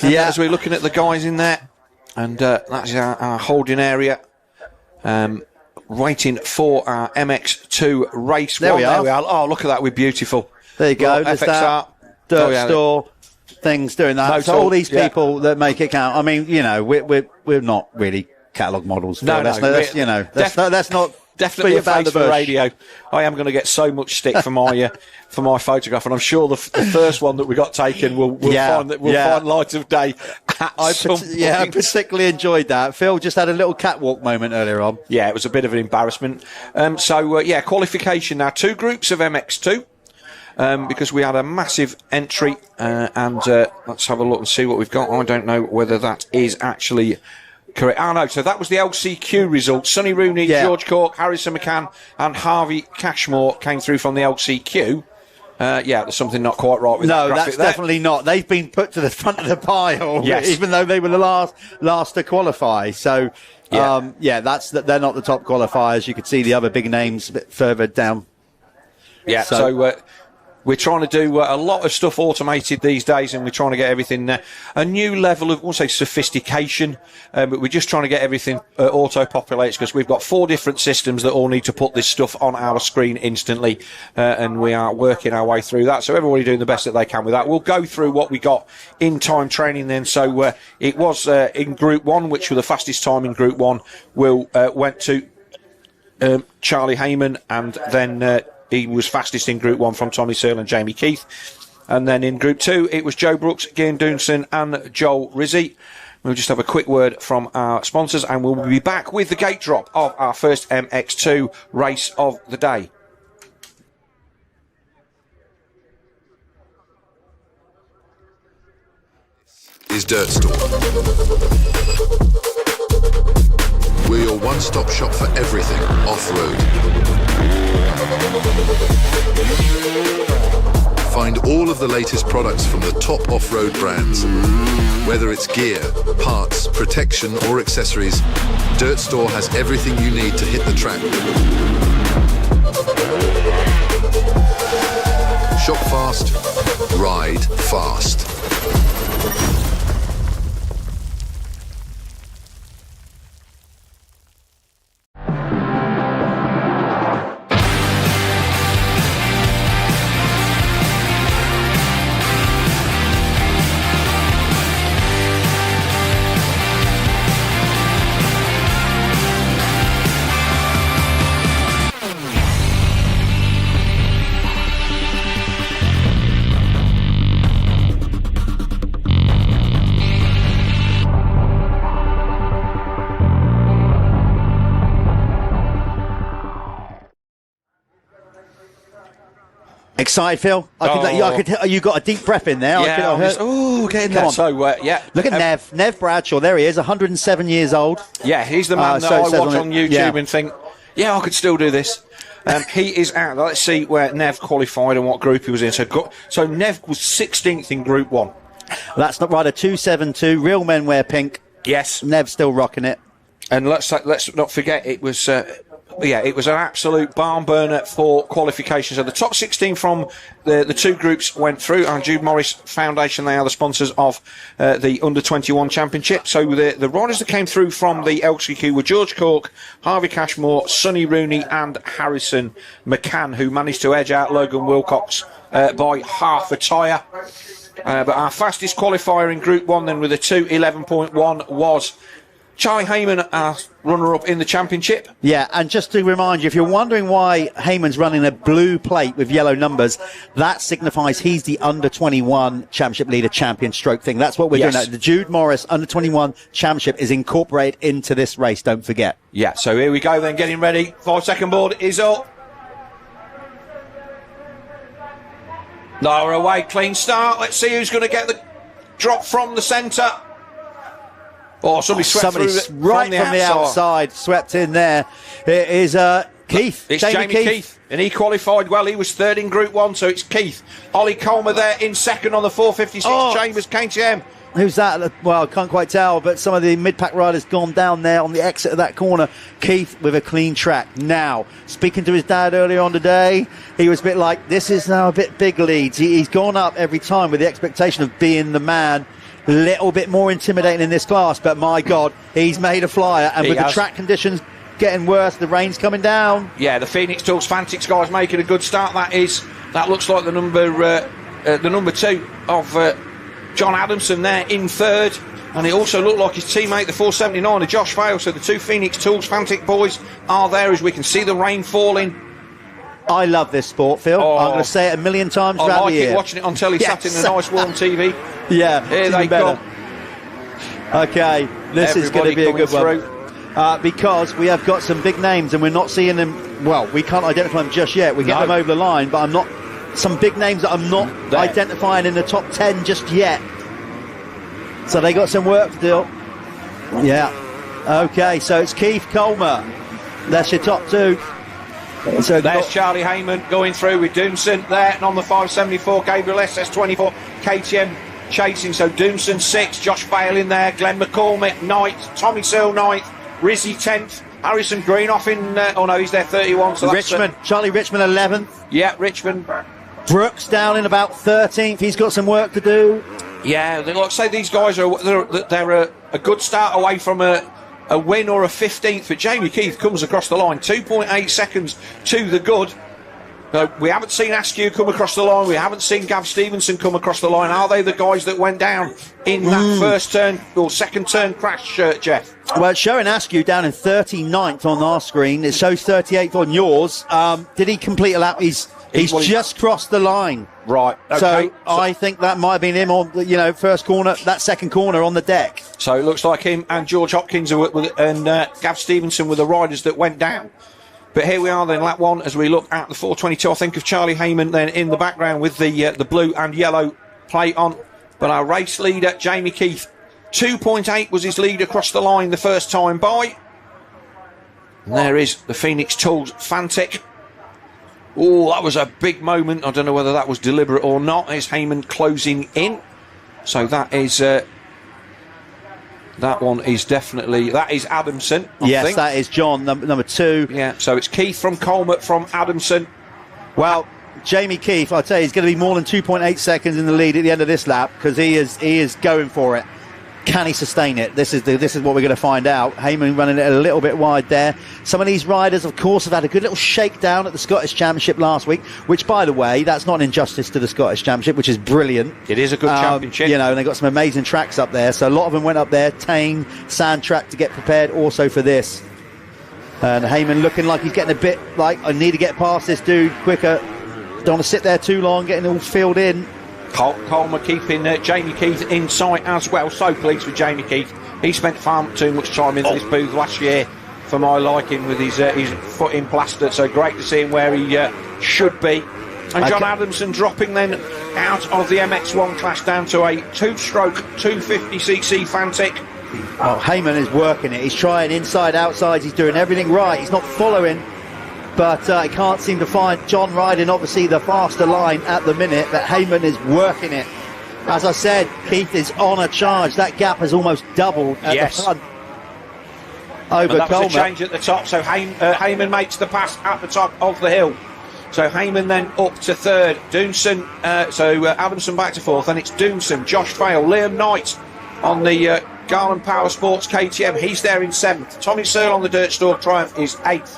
As we're looking at the guys in there. And that's our holding area. Waiting for our MX2 race. There we are. Oh, look at that. We're beautiful. There you go. There's FXR, that. Dirt Store, things doing that. Motul, So all these people that make it count. I mean, you know, we're not really catalogue models. No, that's not definitely a about face for radio. I am going to get so much stick for my for my photograph, and I'm sure the first one that we got taken will find light of day at some point. I particularly enjoyed that. Phil just had a little catwalk moment earlier on. Yeah, it was a bit of an embarrassment. Qualification now. 2 groups of MX2. Because we had a massive entry, and let's have a look and see what we've got. I don't know whether that is actually correct. No, so that was the LCQ result. Sonny Rooney, George Cork, Harrison McCann and Harvey Cashmore came through from the LCQ. There's something not quite right with that graphic. No, that's definitely not. They've been put to the front of the pile, even though they were the last to qualify. So, they're not the top qualifiers. You could see the other big names a bit further down. Yeah, so we're trying to do a lot of stuff automated these days, and we're trying to get everything a new level of, I won't say sophistication, but we're just trying to get everything auto-populated, because we've got 4 different systems that all need to put this stuff on our screen instantly, and we are working our way through that. So everybody doing the best that they can with that. We'll go through what we got in time training then. So it was in Group 1, which were the fastest time in Group 1, went to Charlie Heyman, and then he was fastest in Group 1 from Tommy Searle and Jamie Keith. And then in Group 2, it was Joe Brooks, Gian Doonson and Joel Rizzi. We'll just have a quick word from our sponsors, and we'll be back with the gate drop of our first MX2 race of the day. Is Dirt Store. We're your one-stop shop for everything off-road. Find all of the latest products from the top off-road brands. Whether it's gear, parts, protection or accessories, Dirt Store has everything you need to hit the track. Shop fast, ride fast. Excited, Phil? You got a deep breath in there. Yeah, getting there. So, Look at Nev Bradshaw. There he is, 107 years old. Yeah, he's the man that I watch on YouTube and think, I could still do this. He is out. Let's see where Nev qualified and what group he was in. So Nev was 16th in Group 1. Well, that's not right. A 272. Real men wear pink. Yes. Nev's still rocking it. And let's not forget, it was it was an absolute barn burner for qualifications. So the top 16 from the 2 groups went through. And Jude Morris Foundation, they are the sponsors of the Under-21 Championship. So the riders that came through from the LCQ were George Cork, Harvey Cashmore, Sonny Rooney and Harrison McCann, who managed to edge out Logan Wilcox by half a tyre. But our fastest qualifier in Group 1 then with a 2:11.1 was Charlie Heyman, our runner-up in the championship. Yeah, and just to remind you, if you're wondering why Heyman's running a blue plate with yellow numbers, that signifies he's the under-21 championship leader champion stroke thing. That's what we're doing now. The Jude Morris under-21 championship is incorporated into this race, don't forget. Yeah, so here we go then, getting ready. 5-second board is up. Lower away, clean start. Let's see who's going to get the drop from the centre. Oh, somebody swept through right from the outside, swept in there. It is Keith. It's Jamie Keith. And he qualified well. He was third in Group 1, so it's Keith. Ollie Colmer there in second on the 456 Chambers KTM. Who's that? Well, I can't quite tell, but some of the mid-pack riders gone down there on the exit of that corner. Keith with a clean track. Now, speaking to his dad earlier on today, he was a bit like, this is now a bit big leads. He's gone up every time with the expectation of being the man. A little bit more intimidating in this class, but my God, he's made a flyer. And with the track conditions getting worse, the rain's coming down. Yeah, the Phoenix Tools Fantics guys making a good start. That looks like the number 2 of John Adamson there in third, and it also looked like his teammate, the 479 of Josh Vale. So the 2 Phoenix Tools Fantic boys are there as we can see the rain falling. I love this sport, Phil. I'm going to say it a million times throughout the year. I like watching it on telly, sat in a nice warm TV. Yeah, here they come. Okay, this is going to be a good one. Because we have got some big names and we're not seeing them. Well, we can't identify them just yet. We get them over the line, but I'm not. Some big names that I'm not identifying in the top 10 just yet. So they got some work to do. Yeah. Okay, so it's Keith Colmer. That's your top 2. So there's Charlie Heyman going through with Doomson there, and on the 574 Gabriel SS24 KTM chasing. So Doomson 6, Josh Vale in there, Glenn McCormick 9th, Tommy Searle 9th, Rizzy 10th, Harrison Green off in oh no, he's there 31. So Richmond, Charlie Richmond 11th. Yeah, Richmond. Brooks down in about 13th. He's got some work to do. Yeah, like I say, these guys they're a good start away from a win or a 15th, but Jamie Keith comes across the line 2.8 seconds to the good. We haven't seen Askew come across the line. We haven't seen Gav Stevenson come across the line. Are they the guys that went down in that first turn or second turn crash, Jeff? Well, it's showing Askew down in 39th on our screen. It shows 38th on yours. Did he complete a lap? He's just crossed the line. Right. Okay. So I think that might have been him on, first corner, that second corner on the deck. So it looks like him and George Hopkins and Gav Stevenson were the riders that went down. But here we are then, lap 1, as we look at the 422. I think of Charlie Heyman then in the background with the blue and yellow plate on. But our race leader, Jamie Keith, 2.8 was his lead across the line the first time by. And there is the Phoenix Tools Fantic. Oh, that was a big moment. I don't know whether that was deliberate or not. There's Heyman closing in. So that is... that one is definitely... That is Adamson, I think. That is John, number 2. Yeah, so it's Keith from Colmer from Adamson. Well, Jamie Keith, I'll tell you, he's going to be more than 2.8 seconds in the lead at the end of this lap because he is going for it. Can he sustain it? This is what we're going to find out. Heyman running it a little bit wide there. Some of these riders, of course, have had a good little shakedown at the Scottish Championship last week, which, by the way, that's not an injustice to the Scottish Championship, which is brilliant. It is a good championship. And they've got some amazing tracks up there. So a lot of them went up there, Tame, sand track to get prepared also for this. And Heyman looking like he's getting a bit like, I need to get past this dude quicker. Don't want to sit there too long, getting all filled in. Colmer keeping Jamie Keith in sight as well. So pleased with Jamie Keith. He spent far too much time in this booth last year for my liking with his foot in plaster. So great to see him where he should be. And John Adamson dropping then out of the MX1 class down to a 2-stroke 250cc Fantic. Oh, Heyman is working it. He's trying inside, outside. He's doing everything right. He's not following. But I can't seem to find John riding, obviously, the faster line at the minute. But Heyman is working it. As I said, Keith is on a charge. That gap has almost doubled at the front. Over that Colmer. was a change at the top. So Heyman makes the pass at the top of the hill. So Heyman then up to third. Doomson, Adamson back to fourth. And it's Doomson, Josh Vale, Liam Knight on the Garland Power Sports KTM. He's there in 7th. Tommy Searle on the Dirt Store Triumph is 8th.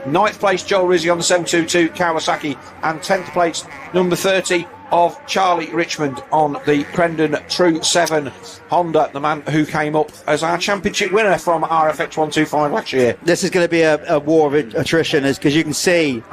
9th place Joel Rizzi on the 722 Kawasaki, and 10th place number 30 of Charlie Richmond on the Crendon True 7 Honda, the man who came up as our championship winner from RFX 125 last year. This is going to be a war of attrition, because you can see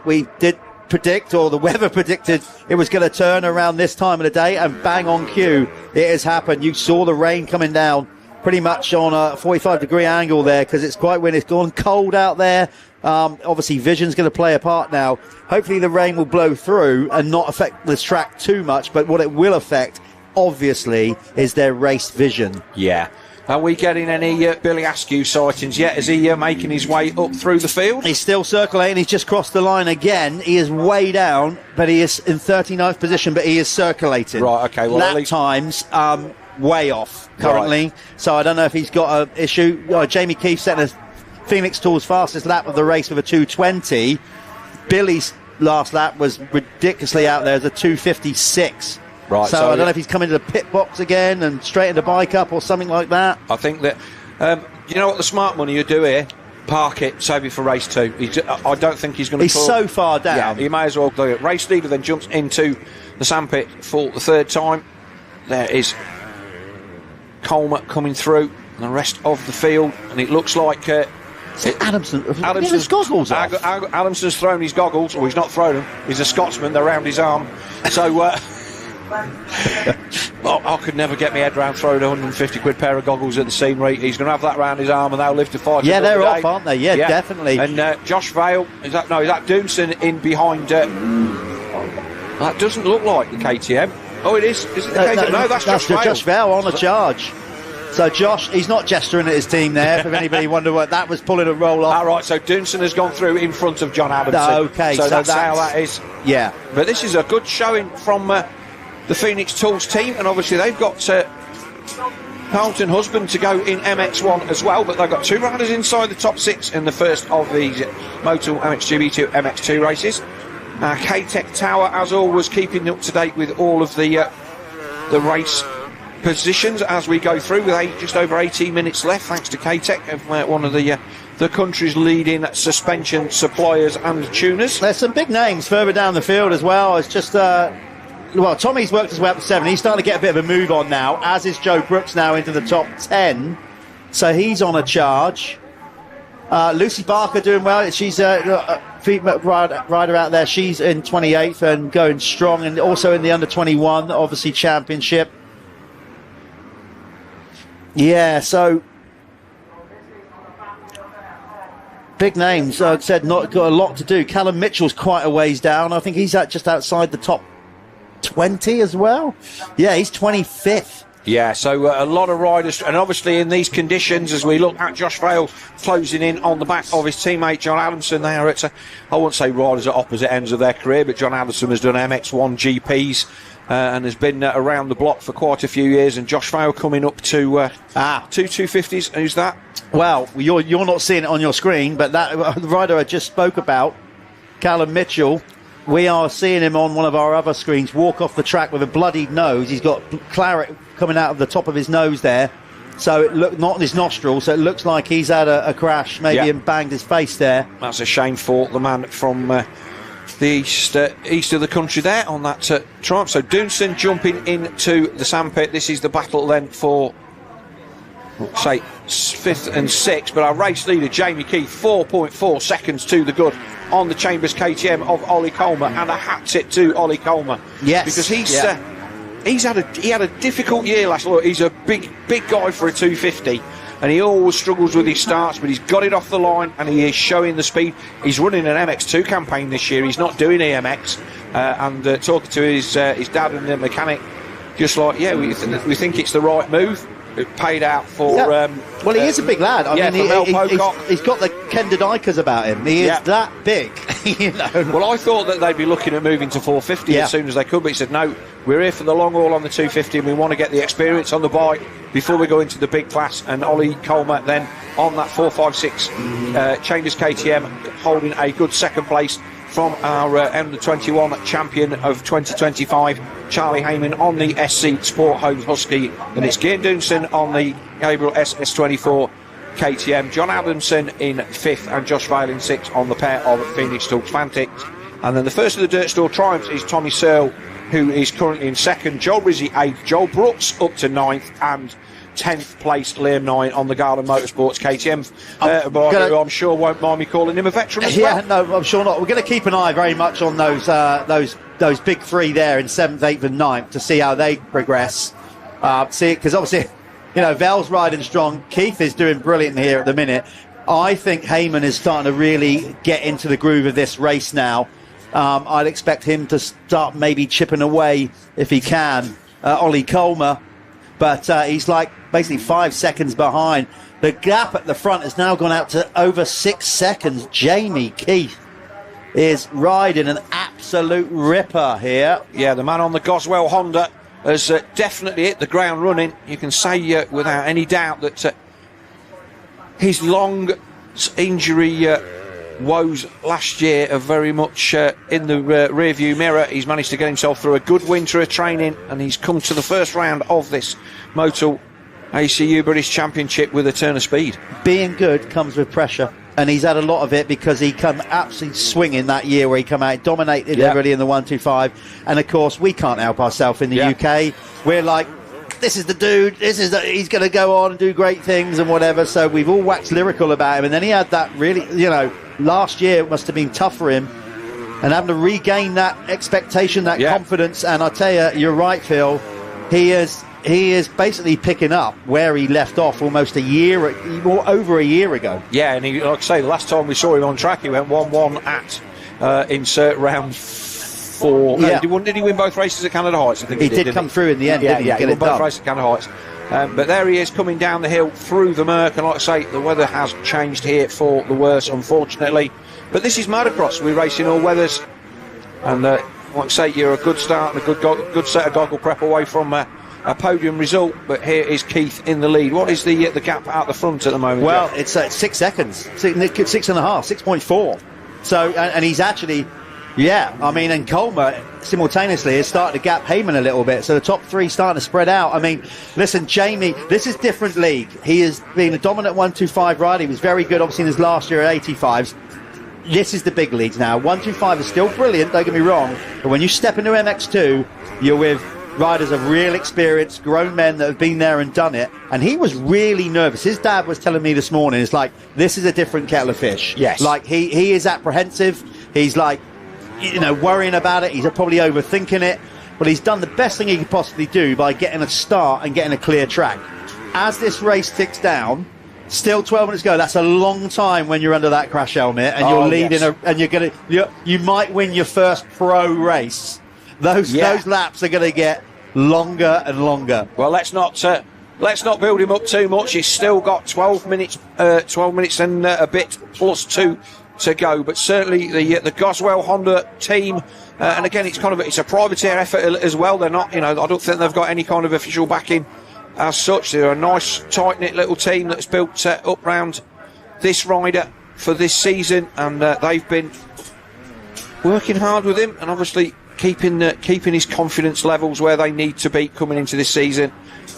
we did predict, or the weather predicted, it was going to turn around this time of the day, and bang on cue, it has happened. You saw the rain coming down pretty much on a 45-degree angle there, because it's quite when it's gone cold out there. Obviously, vision's going to play a part now. Hopefully, the rain will blow through and not affect this track too much. But what it will affect, obviously, is their race vision. Yeah. Are we getting any Billy Askew sightings yet? Is he making his way up through the field? He's still circulating. He's just crossed the line again. He is way down, but he is in 39th position, but he is circulating. Right, okay. Well, lap times, way off currently. Right. So I don't know if he's got an issue. Jamie Keefe setting a Phoenix Tour's fastest lap of the race with a 2:20. Billy's last lap was ridiculously out there as a 2:56. Right. So I don't know if he's come into the pit box again and straightened the bike up or something like that. I think that, you know what the smart money you do here? Park it, save it for race 2. I don't think he's going to... He's so far down. Yeah, he may as well do it. Race leader then jumps into the sandpit for the third time. There is Coleman coming through and the rest of the field, and it looks like... Adamson's goggles off. Adamson's thrown his goggles, or he's not thrown them. He's a Scotsman, they're around his arm. So I could never get my head around throwing a £150 pair of goggles at the scenery. He's going to have that around his arm, and they'll live to fight. Yeah, they're off, aren't they? Yeah, definitely. And Josh Vale, is that Doomson in behind? That doesn't look like the KTM. Oh, it is. Is it the KTM? No, that's Josh Vale. Josh Vale on a charge. So Josh, he's not gesturing at his team there. If anybody wondered what that was, pulling a roll off. All right, so Doomson has gone through in front of John Adamson. Okay, so that's how that is. Yeah. But this is a good showing from the Phoenix Tools team, and obviously they've got Carlton Husband to go in MX1 as well, but they've got 2 riders inside the top 6 in the first of these Motul MXGB-TV MX2 races. K-Tech Tower, as always, keeping up to date with all of the race positions as we go through, with just over 18 minutes left, thanks to K-Tech, one of the country's leading suspension suppliers and tuners. There's some big names further down the field as well. It's just Tommy's worked his way up to 7. He's starting to get a bit of a move on now, as is Joe Brooks now into the top 10. So he's on a charge. Lucy Barker doing well. She's a female rider out there. She's in 28th and going strong, and also in the under 21, obviously championship. Yeah, so big names. I said not got a lot to do. Callum Mitchell's quite a ways down. I think he's just outside the top 20 as well. Yeah, he's 25th. Yeah, so a lot of riders, and obviously in these conditions, as we look at Josh Vale closing in on the back of his teammate John Adamson, they are at, I won't say riders at opposite ends of their career, but John Adamson has done MX1 GPs and has been around the block for quite a few years, and Josh Vale coming up to 250s. Who's that? Well, you're not seeing it on your screen, but that the rider I just spoke about, Callum Mitchell, we are seeing him on one of our other screens walk off the track with a bloodied nose. He's got claret coming out of the top of his nose there, so it look not in his nostril, so it looks like he's had a crash maybe and banged his face there. That's a shame for the man from the east of the country there on that triumph. So Doonson jumping into the sandpit. This is the battle then for, say, 5th and 6th, but our race leader Jamie Keefe 4.4 seconds to the good on the Chambers KTM of Ollie Coleman, and a hat tip to Ollie Coleman. Yes, because he had a difficult year last year. He's a big guy for a 250, and he always struggles with his starts, but he's got it off the line and he is showing the speed. He's running an MX2 campaign this year. He's not doing EMX, and talking to his dad and the mechanic, just like, we think it's the right move. It paid out for... well, he is a big lad. I mean, he's got the Kenderdikers about him. He is that big. You know? Well, I thought that they'd be looking at moving to 450 as soon as they could, but he said, no, we're here for the long haul on the 250, and we want to get the experience on the bike before we go into the big class. And Ollie Coleman then on that 456 Chambers KTM, holding a good second place from our M21 champion of 2025, Charlie Heyman, on the SC Sport Homes Husky, and it's Cian Doonson on the Gabriel SS24 KTM, John Adamson in 5th and Josh Vale in 6th on the pair of Phoenix Tools Fantics. And then the first of the Dirt Store triumphs is Tommy Searle who is currently in second. Joel Rizzi 8th. Joel Brooks up to 9th. And 10th place, Liam 9 on the Garden Motorsports KTM. Who I'm sure won't mind me calling him a veteran as well. Yeah, no, I'm sure not. We're going to keep an eye very much on those big three there in 7th, 8th and 9th to see how they progress. Because obviously, Vel's riding strong. Keith is doing brilliant here at the minute. I think Heyman is starting to really get into the groove of this race now. I'd expect him to start maybe chipping away if he can. Ollie Colmer. But he's like basically 5 seconds behind. The gap at the front has now gone out to over 6 seconds. Jamie Keith is riding an absolute ripper here. Yeah, the man on the Goswell Honda has definitely hit the ground running. You can say without any doubt that his long injury woes last year are very much in the rearview mirror. He's managed to get himself through a good winter of training, and he's come to the first round of this Motul ACU British Championship with a turn of speed. Being good comes with pressure, and he's had a lot of it because he come absolutely swinging that year where he come out, dominated everybody in the 125, and of course we can't help ourselves in the UK. We're like, this is the dude, he's going to go on and do great things and whatever, so we've all waxed lyrical about him, and then he had that really, last year it must have been tough for him, and having to regain that expectation, that confidence, and I tell you, you're right, Phil, he is basically picking up where he left off almost over a year ago. Yeah, and he, like I say, the last time we saw him on track, he went 1-1 at insert round 4. Yeah. Did he win both races at Canada Heights? I think he did come through in the end, didn't he? He won both races at Canada Heights. But there he is coming down the hill through the murk, and like I say, the weather has changed here for the worse, unfortunately. But this is motocross. We race in all weathers, and like I say, you're a good start and a good set of goggle prep away from a podium result. But here is Keith in the lead. What is the gap out the front at the moment? Well, Jeff? it's 6 seconds, 6.5, 6.4. So, and he's actually. Yeah, I mean, and Colmer simultaneously has started to gap Heyman a little bit, so the top three starting to spread out. I mean, listen, Jamie, this is different league. He has been a dominant 125 rider. He was very good, obviously, in his last year at 85s. This is the big leagues now. 125 is still brilliant, don't get me wrong, but when you step into MX2, you're with riders of real experience, grown men that have been there and done it, and he was really nervous. His dad was telling me this morning, it's like, this is a different kettle of fish. Yes. Like, he is apprehensive. He's like, worrying about it. He's probably overthinking it, but he's done the best thing he could possibly do by getting a start and getting a clear track. As this race ticks down, still 12 minutes to go. That's a long time when you're under that crash helmet and you're leading, and you might win your first pro race. Those laps are going to get longer and longer. Well, let's not build him up too much. He's still got 12 minutes and a bit plus 2 to go, but certainly the Goswell Honda team, and again, it's a privateer effort as well. They're not, I don't think they've got any kind of official backing as such. They're a nice, tight-knit little team that's built up round this rider for this season, and they've been working hard with him, and obviously keeping his confidence levels where they need to be coming into this season.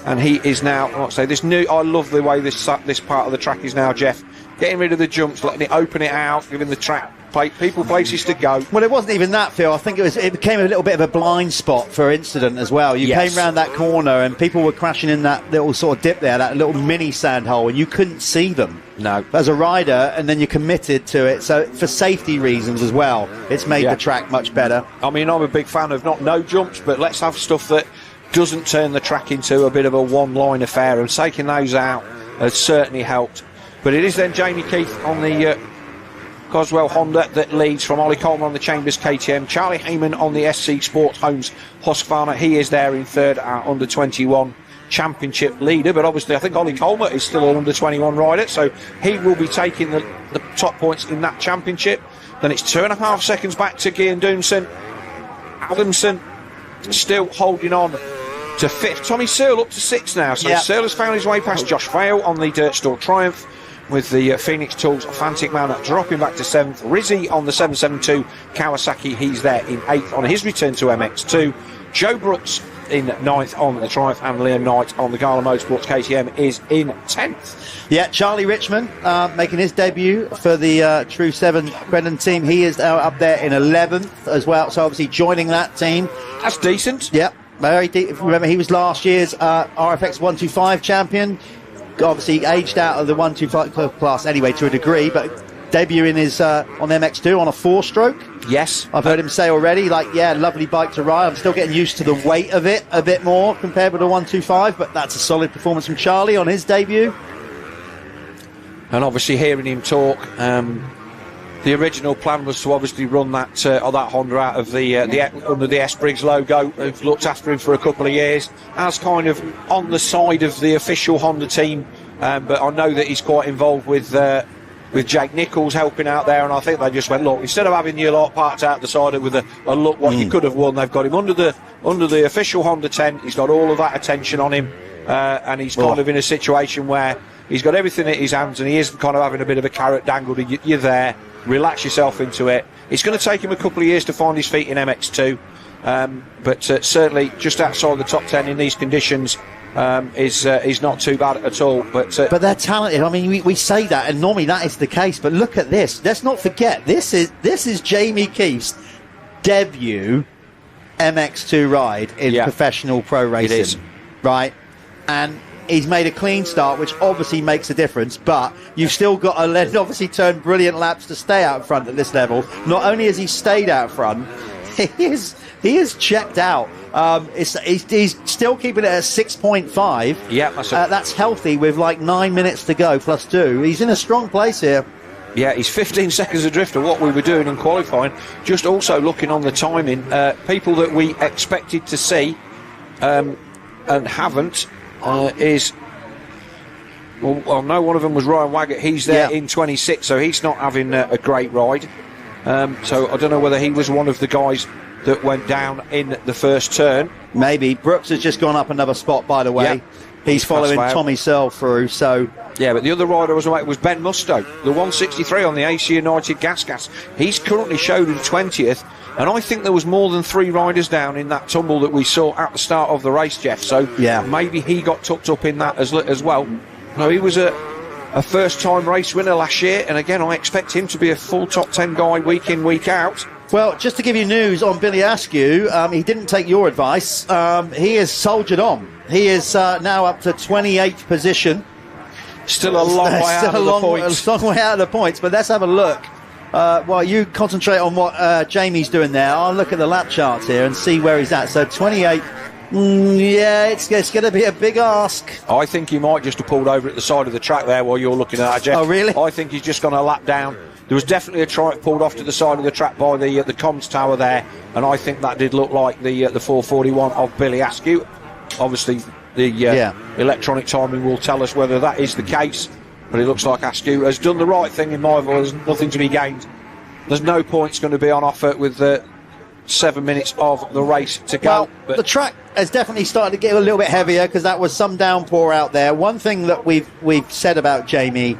And he is now, I love the way this part of the track is now, Jeff. Getting rid of the jumps, letting it open it out, giving the track people places to go. Well, it wasn't even that, Phil. I think it became a little bit of a blind spot for incident as well. You came round that corner and people were crashing in that little sort of dip there, that little mini sand hole, and you couldn't see them. No. As a rider, and then you're committed to it. So for safety reasons as well, it's made the track much better. I mean, I'm a big fan of no jumps, but let's have stuff that doesn't turn the track into a bit of a one-line affair, and taking those out has certainly helped. But it is then Jamie Keith on the Goswell Honda that leads, from Ollie Coleman on the Chambers KTM, Charlie Heyman on the SC Sport Homes Husqvarna. He is there in third, our under-21 championship leader, but obviously I think Ollie Coleman is still an under-21 rider, so he will be taking the top points in that championship. Then it's 2.5 seconds back to Gian Doomson. Adamson still holding on to fifth. Tommy Searle up to sixth now, so Searle has found his way past Josh Vale on the Dirt Store Triumph, with the Phoenix Tools Fantic Man dropping back to 7th. Rizzi on the 772 Kawasaki, he's there in 8th on his return to MX2. Joe Brooks in 9th on the Triumph, and Liam Knight on the Gala Motorsports KTM is in 10th. Yeah, Charlie Richmond making his debut for the True 7 Brendan team. He is now up there in 11th as well, so obviously joining that team. That's decent. Yep, very deep. Remember, he was last year's RFX 125 champion. Obviously aged out of the 125 class anyway to a degree, but debuting his on MX2 on a 4-stroke. Yes. I've heard him say already, like, yeah, lovely bike to ride. I'm still getting used to the weight of it a bit more compared with the 125, but that's a solid performance from Charlie on his debut. And obviously hearing him talk, the original plan was to obviously run that Honda out of the under the S Briggs logo. Who've looked after him for a couple of years, as kind of on the side of the official Honda team. But I know that he's quite involved with Jake Nichols helping out there, and I think they just went, look, instead of having you lot parked out the side with a look what you could have won, they've got him under the official Honda tent. He's got all of that attention on him, and he's kind of in a situation where he's got everything at his hands, and he is kind of having a bit of a carrot dangled. You're there, relax yourself into it. It's going to take him a couple of years to find his feet in MX2, but certainly just outside the top 10 in these conditions is not too bad at all. But they're talented. I mean, we say that, and normally that is the case. But look at this. Let's not forget, this is Jamie Keefe's debut MX2 ride in professional pro racing. It is. Right? And he's made a clean start, which obviously makes a difference, but you've still got to let it obviously turn brilliant laps to stay out front at this level. Not only has he stayed out front, he is checked out. He's still keeping it at 6.5. Yeah, that's healthy with like 9 minutes to go plus 2. He's in a strong place here. Yeah, he's 15 seconds adrift of what we were doing in qualifying. Just also looking on the timing, people that we expected to see and haven't is... Well, no, one of them was Ryan Waggett. He's there in 26, so he's not having a great ride. So I don't know whether he was one of the guys that went down in the first turn. Maybe. Brooks has just gone up another spot, by the way. Yep. He's following Tommy Searle through, so... Yeah, but the other rider was Ben Musto, the 163 on the AC United Gas. He's currently showed in 20th, and I think there was more than 3 riders down in that tumble that we saw at the start of the race, Jeff, so maybe he got tucked up in that as well. No, he was a first-time race winner last year, and again, I expect him to be a full top 10 guy week in, week out. Well, just to give you news on Billy Askew, he didn't take your advice. He has soldiered on. He is now up to 28th position. Still a long way out of the points. A long way out of the points, but let's have a look. While you concentrate on what Jamie's doing there, I'll look at the lap charts here and see where he's at. So 28. It's going to be a big ask. I think he might just have pulled over at the side of the track there while you're looking at that, Jeff. Oh, really? I think he's just gone a lap down. There was definitely a Triumph pulled off to the side of the track by the comms tower there, and I think that did look like the 441 of Billy Askew. Obviously, the electronic timing will tell us whether that is the case, but it looks like Askew has done the right thing in my view. There's nothing to be gained. There's no points going to be on offer with 7 minutes of the race to go. Well, but the track has definitely started to get a little bit heavier because that was some downpour out there. One thing that we've said about Jamie,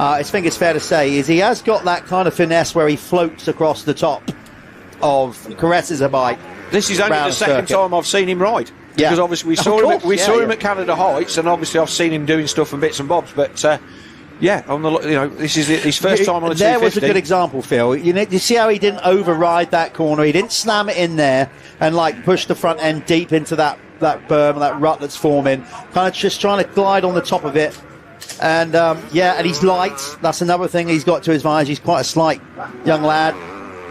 I think it's fair to say, is he has got that kind of finesse where he floats across the top of, caresses a bike. This is only the second time I've seen him ride. Because obviously we saw him at Canada Heights, and obviously I've seen him doing stuff and bits and bobs. But this is his first time on a 250. There was a good example, Phil. You see how he didn't override that corner. He didn't slam it in there and like push the front end deep into that berm, that rut that's forming. Kind of just trying to glide on the top of it. And and he's light. That's another thing he's got to his advantage. He's quite a slight young lad,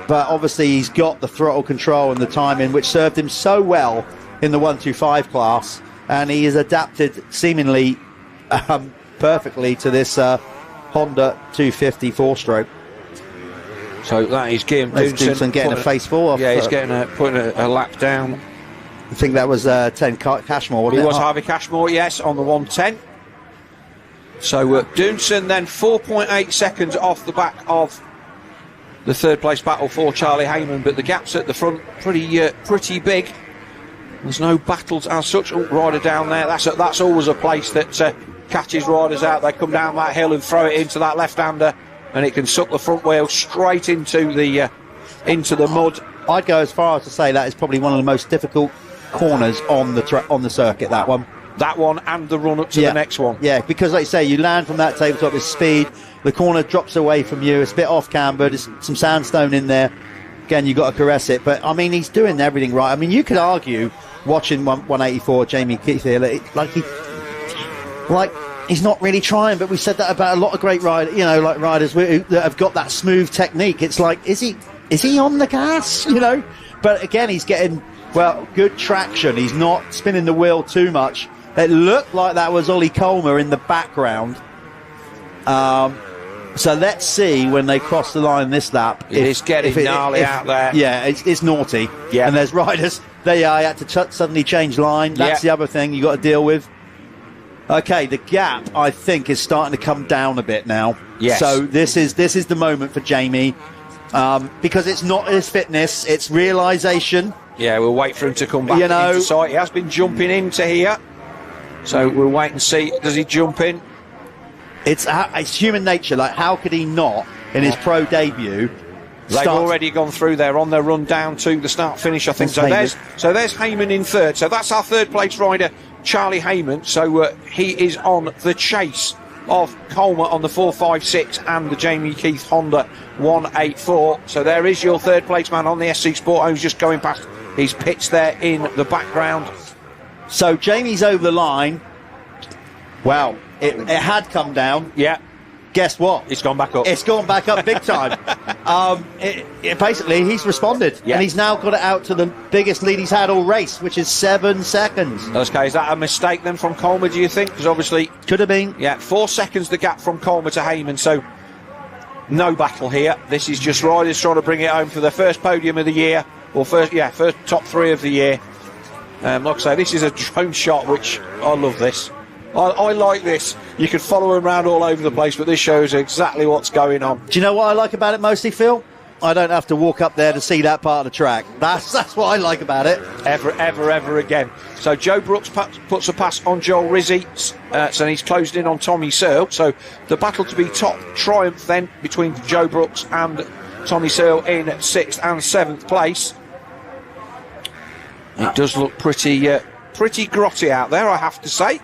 but obviously he's got the throttle control and the timing, which served him so well in the 125 class, and he has adapted seemingly perfectly to this Honda 250 4-stroke. So that is Guillaume Doonson getting a face full off. Yeah, he's putting a lap down. I think that was 10 Cashmore, wasn't it? It was Harvey Cashmore, yes, on the 110. So Doonson then 4.8 seconds off the back of the third place battle for Charlie Heyman, but the gaps at the front pretty big. There's no battles as such. Rider down there, that's always a place that catches riders out. They come down that hill and throw it into that left-hander, and it can suck the front wheel straight into the mud. I'd go as far as to say that is probably one of the most difficult corners on the circuit. That one. That one and the run up to the next one. Yeah, because like you say, you land from that tabletop with speed. The corner drops away from you. It's a bit off camber. There's some sandstone in there. Again, you've got to caress it. But, I mean, he's doing everything right. I mean, you could argue, watching 184, Jamie Keith here, he's not really trying. But we said that about a lot of great riders, riders that have got that smooth technique. It's like, is he on the gas, But, again, he's getting, good traction. He's not spinning the wheel too much. It looked like that was Ollie Colmer in the background. So let's see when they cross the line this lap. It's getting gnarly out there. Yeah, it's naughty. Yeah. And there's riders. They had to suddenly change line. That's the other thing you got to deal with. Okay, the gap, I think, is starting to come down a bit now. Yes. So this is the moment for Jamie. Because it's not his fitness, it's realisation. Yeah, we'll wait for him to come back into sight. He has been jumping into here. So we'll wait and see. Does he jump in? It's human nature. Like, how could he not, in his pro debut? They've already gone through. They're on their run down to the start finish, I think. So there's Heyman in third. So that's our third place rider, Charlie Heyman. So he is on the chase of Colmer on the 456 and the Jamie Keith Honda 184. So there is your third place man on the SC Sport, who's just going past his pits there in the background. So Jamie's over the line. Wow, it had come down. Yeah. Guess what? It's gone back up. It's gone back up big time. Basically, he's responded. Yeah. And he's now got it out to the biggest lead he's had all race, which is 7 seconds. Okay, is that a mistake then from Colmer, do you think? Because obviously... Could have been. Yeah, 4 seconds the gap from Colmer to Heyman, so no battle here. This is just riders trying to bring it home for their first podium of the year, or first top 3 of the year. Like I say, this is a drone shot, which I love this. I like this. You can follow him around all over the place, but this shows exactly what's going on. Do you know what I like about it mostly, Phil? I don't have to walk up there to see that part of the track. That's what I like about it. Ever again. So Joe Brooks puts a pass on Joel Rizzi, so he's closed in on Tommy Searle. So the battle to be top triumph then between Joe Brooks and Tommy Searle in 6th and 7th place. It does look pretty grotty out there, I have to say.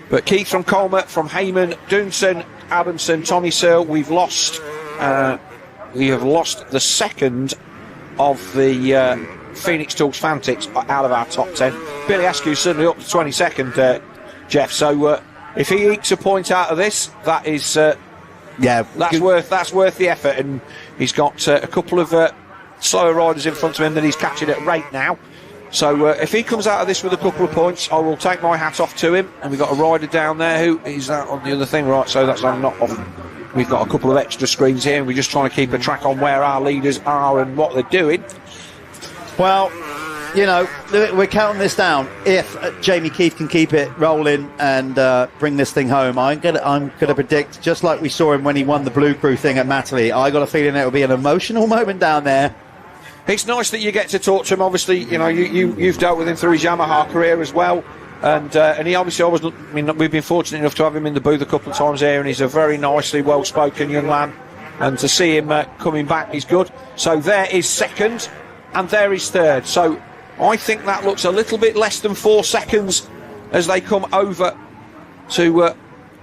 But Keith from Colmer, from Heyman, Doonson, Adamson, Tommy Searle, we have lost the second of the Phoenix Tools Fantics out of our top 10. Billy Askew's suddenly up to 22nd, Jeff. So if he ekes a point out of this, that is that's worth the effort. And he's got a couple of slower riders in front of him that he's catching at rate now. So if he comes out of this with a couple of points, I will take my hat off to him. And we've got a rider down there who is that on the other thing, right? So that's not off. We've got a couple of extra screens here, and we're just trying to keep a track on where our leaders are and what they're doing. Well, we're counting this down. If Jamie Keith can keep it rolling and bring this thing home, I'm gonna predict, just like we saw him when he won the Blue Crew thing at Matterley, I got a feeling it will be an emotional moment down there. It's nice that you get to talk to him. Obviously, you've dealt with him through his Yamaha career as well, and he obviously always. We've been fortunate enough to have him in the booth a couple of times here, and he's a very nicely well-spoken young man. And to see him coming back is good. So there is second, and there is third. So I think that looks a little bit less than 4 seconds as they come over to.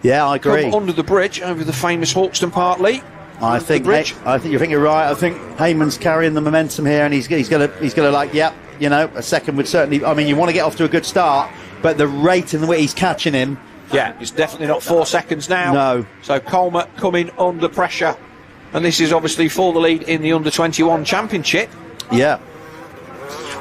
I agree. Come under the bridge over the famous Hawkstone Park League. I think you think you're right. I think Heyman's carrying the momentum here, and he's gonna a second would certainly. I mean, you want to get off to a good start, but the rate in the way he's catching him. Yeah, it's definitely not 4 seconds now. No. So Colmer coming under pressure, and this is obviously for the lead in the under-21 championship. Yeah.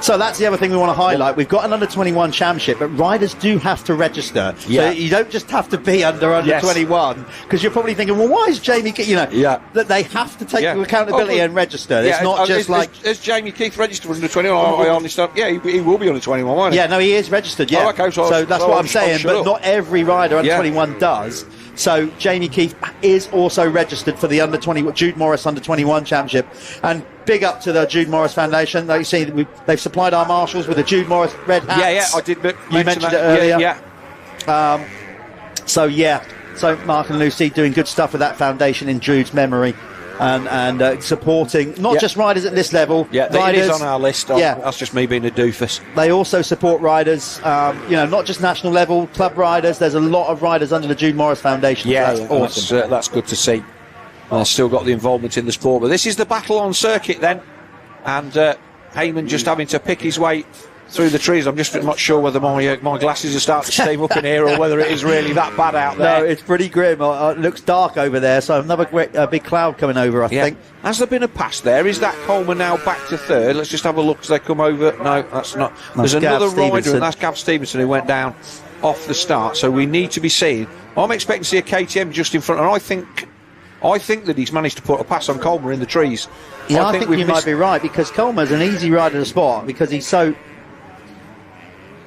So that's the other thing we want to highlight. We've got an under-21 championship, but riders do have to register. Yeah. So you don't just have to be under 21, because you're probably thinking, well, why is Jamie, that they have to take accountability and register. It's not just Is Jamie Keith registered under 21? I understand. Yeah, he will be under 21, won't he? Yeah, no, he is registered, yeah. Oh, okay, so that's what I'm saying, but not every rider under 21 does. So Jamie Keith is also registered for the Jude Morris under 21 championship. And big up to the Jude Morris Foundation. Like you see, they've supplied our marshals with the Jude Morris red hats. Yeah, I did. You mentioned it earlier. So Mark and Lucy doing good stuff with that foundation in Jude's memory. and supporting not just riders at this level. Yeah, riders, it is on our list. That's just me being a doofus. They also support riders, not just national level, club riders. There's a lot of riders under the Jude Morris Foundation. Yeah, so that's awesome. That's good to see. They've still got the involvement in the sport. But this is the battle on circuit then. And Heyman just having to pick his way through the trees. I'm just not sure whether my glasses are starting to steam up in here or whether it is really that bad out there. No, it's pretty grim. It looks dark over there, so another big cloud coming over, I think. Has there been a pass there? Is that Coleman now back to third? Let's just have a look as they come over. No, that's not. There's another rider, and that's Gav Stevenson, who went down off the start. So we need to be seeing. I'm expecting to see a KTM just in front, and I think that he's managed to put a pass on Coleman in the trees. Yeah, I think you might be right, because Coleman's an easy rider to spot because he's so...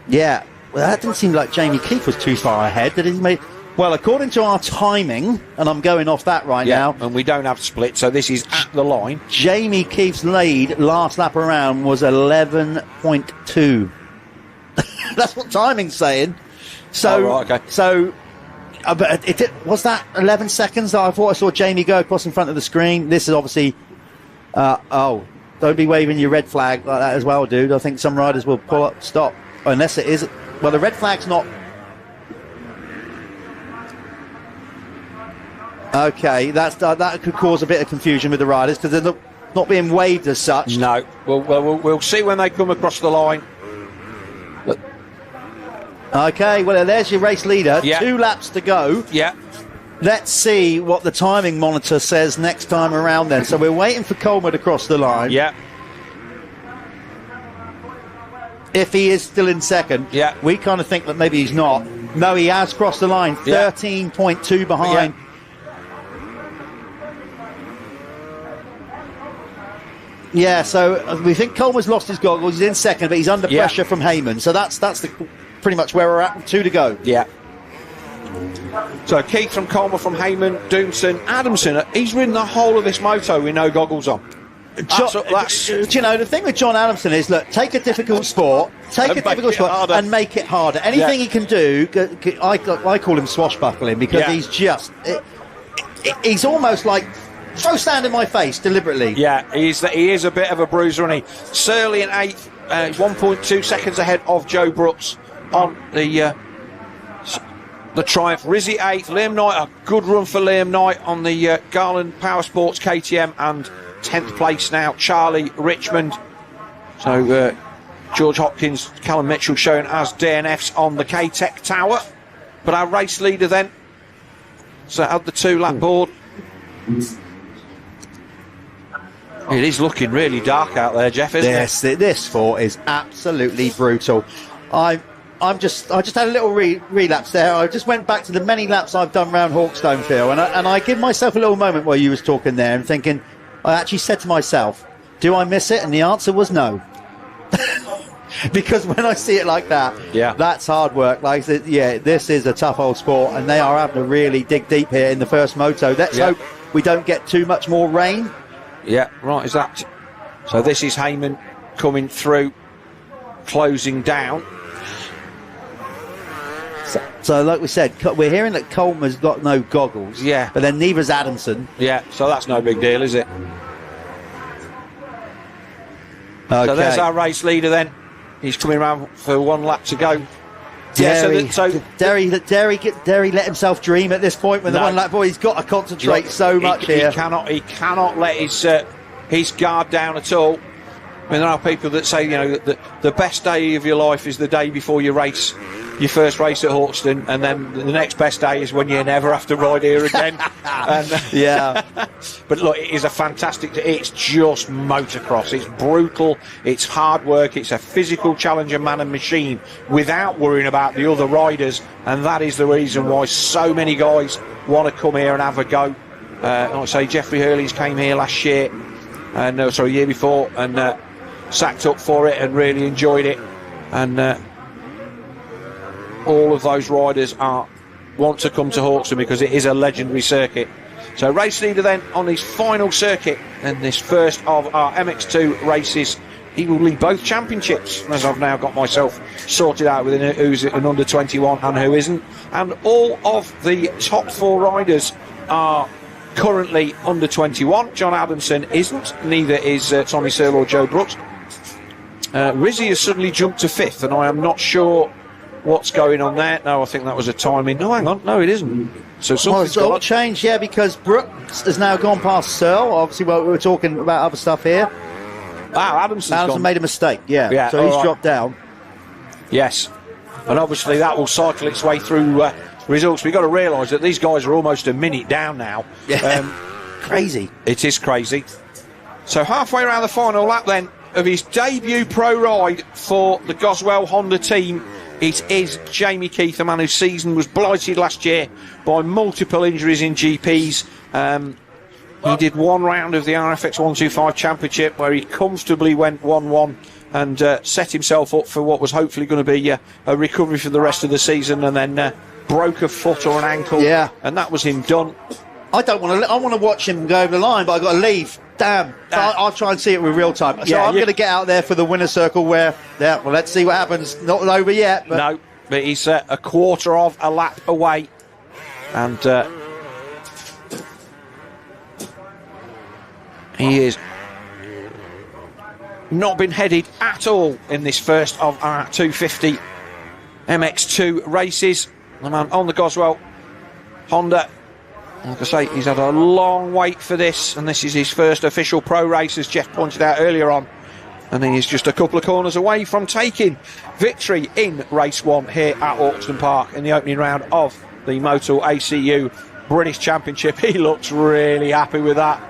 Yeah, well, that didn't seem like Jamie Keefe was too far ahead. Did he? Well, according to our timing, and I'm going off that right now. And we don't have to split, so this is at the line. Jamie Keefe's lead last lap around was 11.2. That's what timing's saying. So, okay. So, was that 11 seconds? I thought I saw Jamie go across in front of the screen. This is obviously... don't be waving your red flag like that as well, dude. I think some riders will pull up, stop. Unless it is... Well, the red flag's not... Okay, that could cause a bit of confusion with the riders because they're not being waved as such. No. We'll see when they come across the line. Okay, well, there's your race leader. Yeah. 2 laps to go. Yeah. Let's see what the timing monitor says next time around then. So we're waiting for Coleman to cross the line. Yeah. If he is still in second, we kind of think that maybe he's not. No, he has crossed the line, 13.2 behind. Yeah, so we think Coleman's lost his goggles. He's in second, but he's under pressure from Heyman. So that's pretty much where we're at. 2 to go. Yeah. So Keith from Coleman, from Heyman, Doomson, Adamson. He's ridden the whole of this moto with no goggles on. The thing with John Adamson is, look, take a difficult sport, and make it harder. Anything he can do, I call him swashbuckling because he's just, he's almost like, throw sand in my face deliberately. Yeah, he is a bit of a bruiser, and Surly in 8th, 1.2 seconds ahead of Joe Brooks on the Triumph. Rizzy 8th, Liam Knight, a good run for Liam Knight on the Garland Power Sports KTM, and 10th place now, Charlie Richmond. So George Hopkins, Callum Mitchell shown as DNFs on the K-Tech Tower. But our race leader then, so had the 2-lap board. It is looking really dark out there, Jeff, isn't it? This sport is absolutely brutal. I just had a little relapse there. I just went back to the many laps I've done around Hawkstone, Phil, and I give myself a little moment while you was talking there and thinking, I actually said to myself, do I miss it? And the answer was no. Because when I see it like that, that's hard work. This is a tough old sport, and they are having to really dig deep here in the first moto. Let's hope we don't get too much more rain. Yeah, right, is that... So this is Heyman coming through, closing down. So like we said, we're hearing that Coleman's got no goggles. Yeah. But then neither's Adamson. Yeah, so that's no big deal, is it? Okay. So there's our race leader then. He's coming around for 1 lap to go. Derry let himself dream at this point with the 1 lap boy. He's got to concentrate so much here. He cannot let his guard down at all. I mean, there are people that say, that the best day of your life is the day before you race your first race at Hawkstone, and then the next best day is when you never have to ride here again. But look, it is a fantastic... It's just motocross. It's brutal. It's hard work. It's a physical challenge of man and machine without worrying about the other riders, and that is the reason why so many guys want to come here and have a go. Like I say, Jeffrey Hurley's came here last year, year before, and sacked up for it and really enjoyed it. And all of those riders want to come to Hawkstone because it is a legendary circuit. So race leader then on his final circuit and this first of our MX2 races. He will lead both championships, as I've now got myself sorted out with who's an under 21 and who isn't. And all of the top 4 riders are currently under 21. John Adamson isn't. Neither is Tommy Searle or Joe Brooks. Rizzy has suddenly jumped to 5th, and I am not sure what's going on there. No, I think that was a timing. No, hang on. No, it isn't. So something's all changed, yeah, because Brooks has now gone past Searle. Obviously, we were talking about other stuff here. Adamson made a mistake, yeah. So he's dropped down. Yes. And obviously that will cycle its way through results. We've got to realise that these guys are almost a minute down now. Yeah. Crazy. It is crazy. So halfway around the final lap then of his debut pro ride for the Goswell Honda team, it is Jamie Keith, a man whose season was blighted last year by multiple injuries in GPs. He did one round of the RFX 125 Championship where he comfortably went 1-1 and set himself up for what was hopefully going to be a recovery for the rest of the season, and then broke a foot or an ankle. Yeah. And that was him done. I want to watch him go over the line, but I've got to leave. Damn. So I'll try and see it with real time. So I'm going to get out there for the winner's circle where, well, let's see what happens. Not over yet. But no, but he's a quarter of a lap away. And he is not been headed at all in this first of our 250 MX2 races. The man on the Goswell Honda, like I say, he's had a long wait for this, and this is his first official pro race, as Jeff pointed out earlier on. And he's just a couple of corners away from taking victory in race 1 here at Hawkstone Park in the opening round of the Motul ACU British Championship. He looks really happy with that.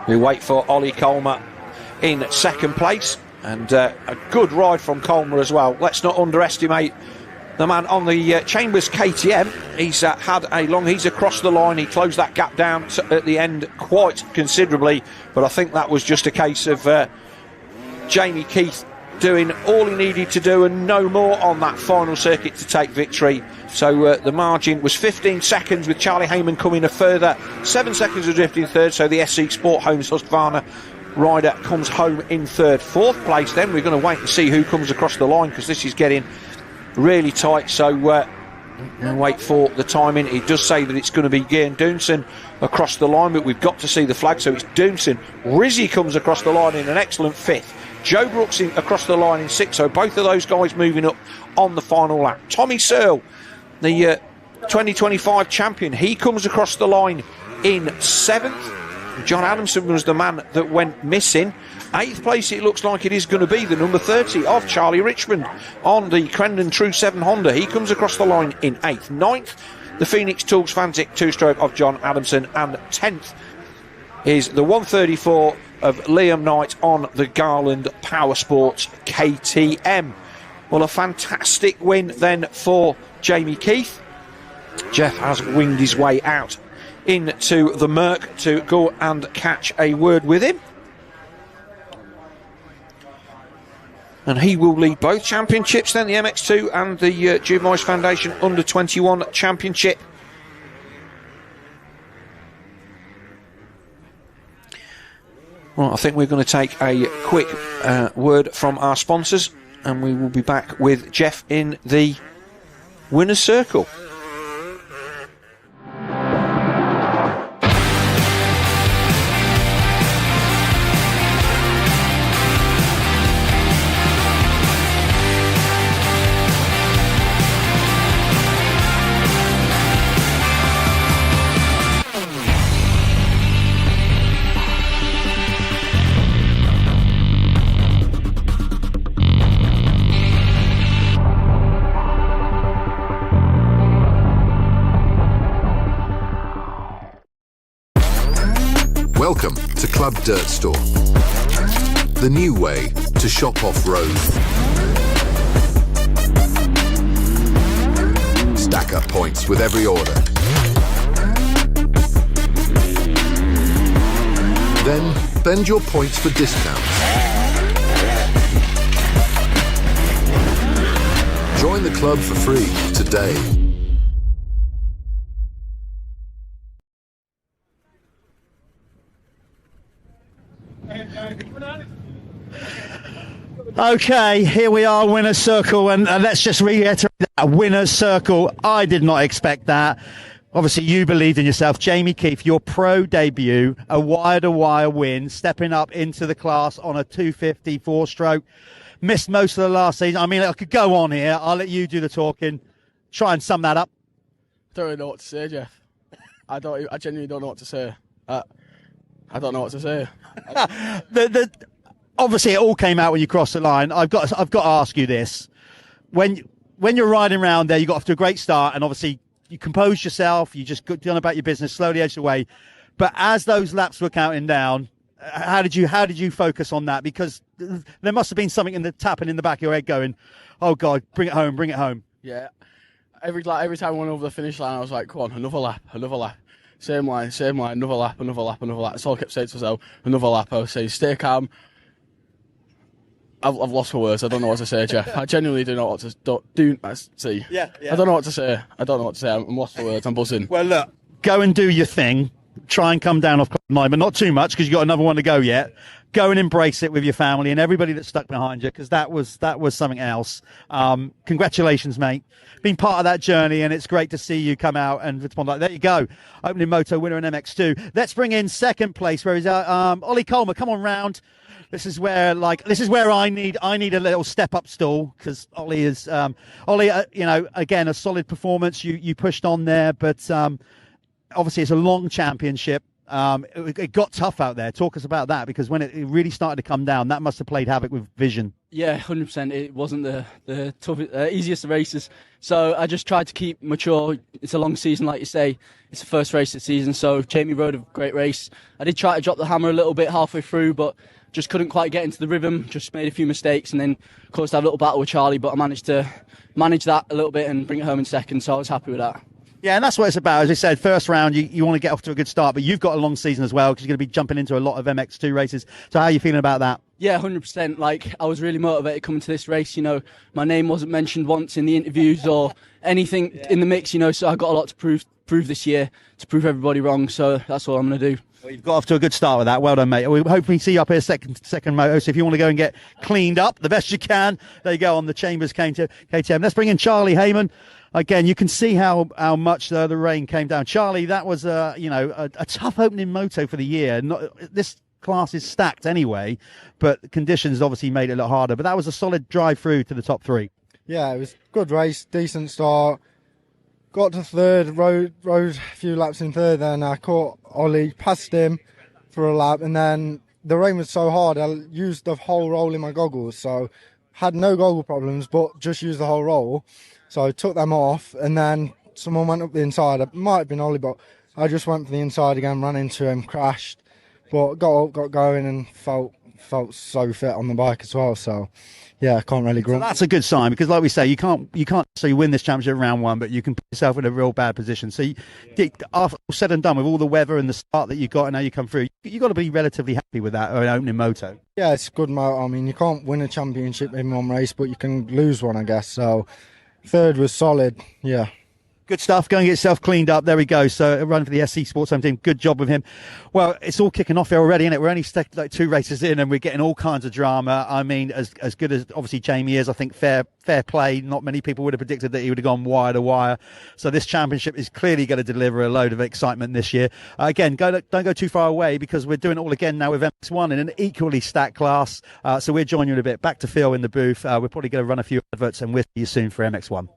We wait for Ollie Colmer in second place, and a good ride from Colmer as well. Let's not underestimate the man on the Chambers KTM. He's he's across the line. He closed that gap down at the end quite considerably, but I think that was just a case of Jamie Keith doing all he needed to do and no more on that final circuit to take victory. So the margin was 15 seconds, with Charlie Heyman coming a further 7 seconds adrift in third. So the SC Sport Homes Husqvarna rider comes home in third. Fourth place then, we're going to wait and see who comes across the line, because this is getting really tight. So we'll wait for the timing. It does say that it's going to be Gian Doonson across the line, but we've got to see the flag. So it's Doonson. Rizzy comes across the line in an excellent 5th. Joe Brooks across the line in 6th. So both of those guys moving up on the final lap. Tommy Searle, the 2025 champion, he comes across the line in 7th. John Adamson was the man that went missing. 8th place, it looks like it is going to be the number 30 of Charlie Richmond on the Crendon True 7 Honda. He comes across the line in 8th. 9th, the Phoenix Tools Fantic 2-stroke of John Adamson. And 10th is the 134 of Liam Knight on the Garland Power Sports KTM. Well, a fantastic win then for Jamie Keith. Jeff has winged his way out into the Merc to go and catch a word with him. And he will lead both championships then, the MX2 and the Jude Foundation Under 21 Championship. Well, I think we're going to take a quick word from our sponsors, and we will be back with Jeff in the winner's circle. Welcome to Club Dirt Store, the new way to shop off-road. Stack up points with every order. Then bend your points for discounts. Join the club for free today. Okay, here we are, winner's circle, and let's just reiterate that winner's circle. I did not expect that. Obviously, you believed in yourself. Jamie Keefe, your pro debut, a wire-to-wire win, stepping up into the class on a 250 four-stroke. Missed most of the last season. I mean, I could go on here. I'll let you do the talking. Try and sum that up. I don't really know what to say, Jeff. I genuinely don't know what to say. I don't know what to say. Obviously, it all came out when you crossed the line. I've got to ask you this: when you're riding around there, you got off to a great start, and obviously you composed yourself. You just got on about your business, slowly edged away. But as those laps were counting down, how did you focus on that? Because there must have been something tapping in the back of your head, going, "Oh God, bring it home, bring it home." Yeah. Every time I went over the finish line, I was like, "Come on, another lap, another lap." Same line, another lap, another lap, another lap. That's all I kept saying to myself. Another lap. I was saying, stay calm. I've lost my words. I don't know what to say, Jeff. I genuinely do not know what to see. Yeah. I don't know what to say. I'm lost for words. I'm buzzing. Well, look, go and do your thing. Try and come down off Club 9, but not too much because you've got another one to go yet. Go and embrace it with your family and everybody that's stuck behind you, because that was something else. Congratulations, mate. Been part of that journey, and it's great to see you come out and respond. Like, there you go, opening moto winner in MX2. Let's bring in second place. Where is Ollie Colmer? Come on round. This is where I need a little step up stall, because Ollie is again, a solid performance. You pushed on there, but obviously it's a long championship. It got tough out there. Talk us about that, because when it really started to come down, that must have played havoc with vision. Yeah, 100%. It wasn't the toughest, easiest of races. So I just tried to keep mature. It's a long season, like you say. It's the first race of the season. So Jamie rode a great race. I did try to drop the hammer a little bit halfway through, but just couldn't quite get into the rhythm. Just made a few mistakes, and then of course I had a little battle with Charlie, but I managed to manage that a little bit and bring it home in second. So I was happy with that. Yeah, and that's what it's about. As I said, first round, you want to get off to a good start, but you've got a long season as well, because you're going to be jumping into a lot of MX2 races. So how are you feeling about that? Yeah, 100%. Like, I was really motivated coming to this race. You know, my name wasn't mentioned once in the interviews or anything in the mix, you know, so I got a lot to prove this year, to prove everybody wrong. So that's all I'm going to do. Well, you've got off to a good start with that. Well done, mate. We hopefully see you up here second moto. So if you want to go and get cleaned up the best you can, there you go on the Chambers KTM. Let's bring in Charlie Heyman. Again, you can see how much the rain came down. Charlie, that was a tough opening moto for the year. This class is stacked anyway, but conditions obviously made it a lot harder. But that was a solid drive through to the top three. Yeah, it was a good race, decent start. Got to third, rode a few laps in third, then I caught Ollie, passed him for a lap, and then the rain was so hard, I used the whole roll in my goggles, so had no goggle problems, but just used the whole roll. So I took them off, and then someone went up the inside. It might have been Ollie, but I just went for the inside again, ran into him, crashed, but got up, got going, and felt so fit on the bike as well. So yeah, I can't really grumble. So that's a good sign, because like we say, you can't say you win this championship in round one, but you can put yourself in a real bad position. So after all said and done, with all the weather and the start that you got and how you come through, you got to be relatively happy with that opening moto. Yeah, it's a good moto. I mean, you can't win a championship in one race, but you can lose one, I guess. So third was solid, yeah. Good stuff. Go and get yourself cleaned up. There we go. So a run for the SC Sports Home team. Good job with him. Well, it's all kicking off here already, isn't it? We're only stuck like 2 races in, and we're getting all kinds of drama. I mean, as good as obviously Jamie is, I think fair play. Not many people would have predicted that he would have gone wire to wire. So this championship is clearly going to deliver a load of excitement this year. Again, don't go too far away, because we're doing it all again now with MX1 in an equally stacked class. So we'll join you in a bit. Back to Phil in the booth. We're probably going to run a few adverts, and we'll see you soon for MX1.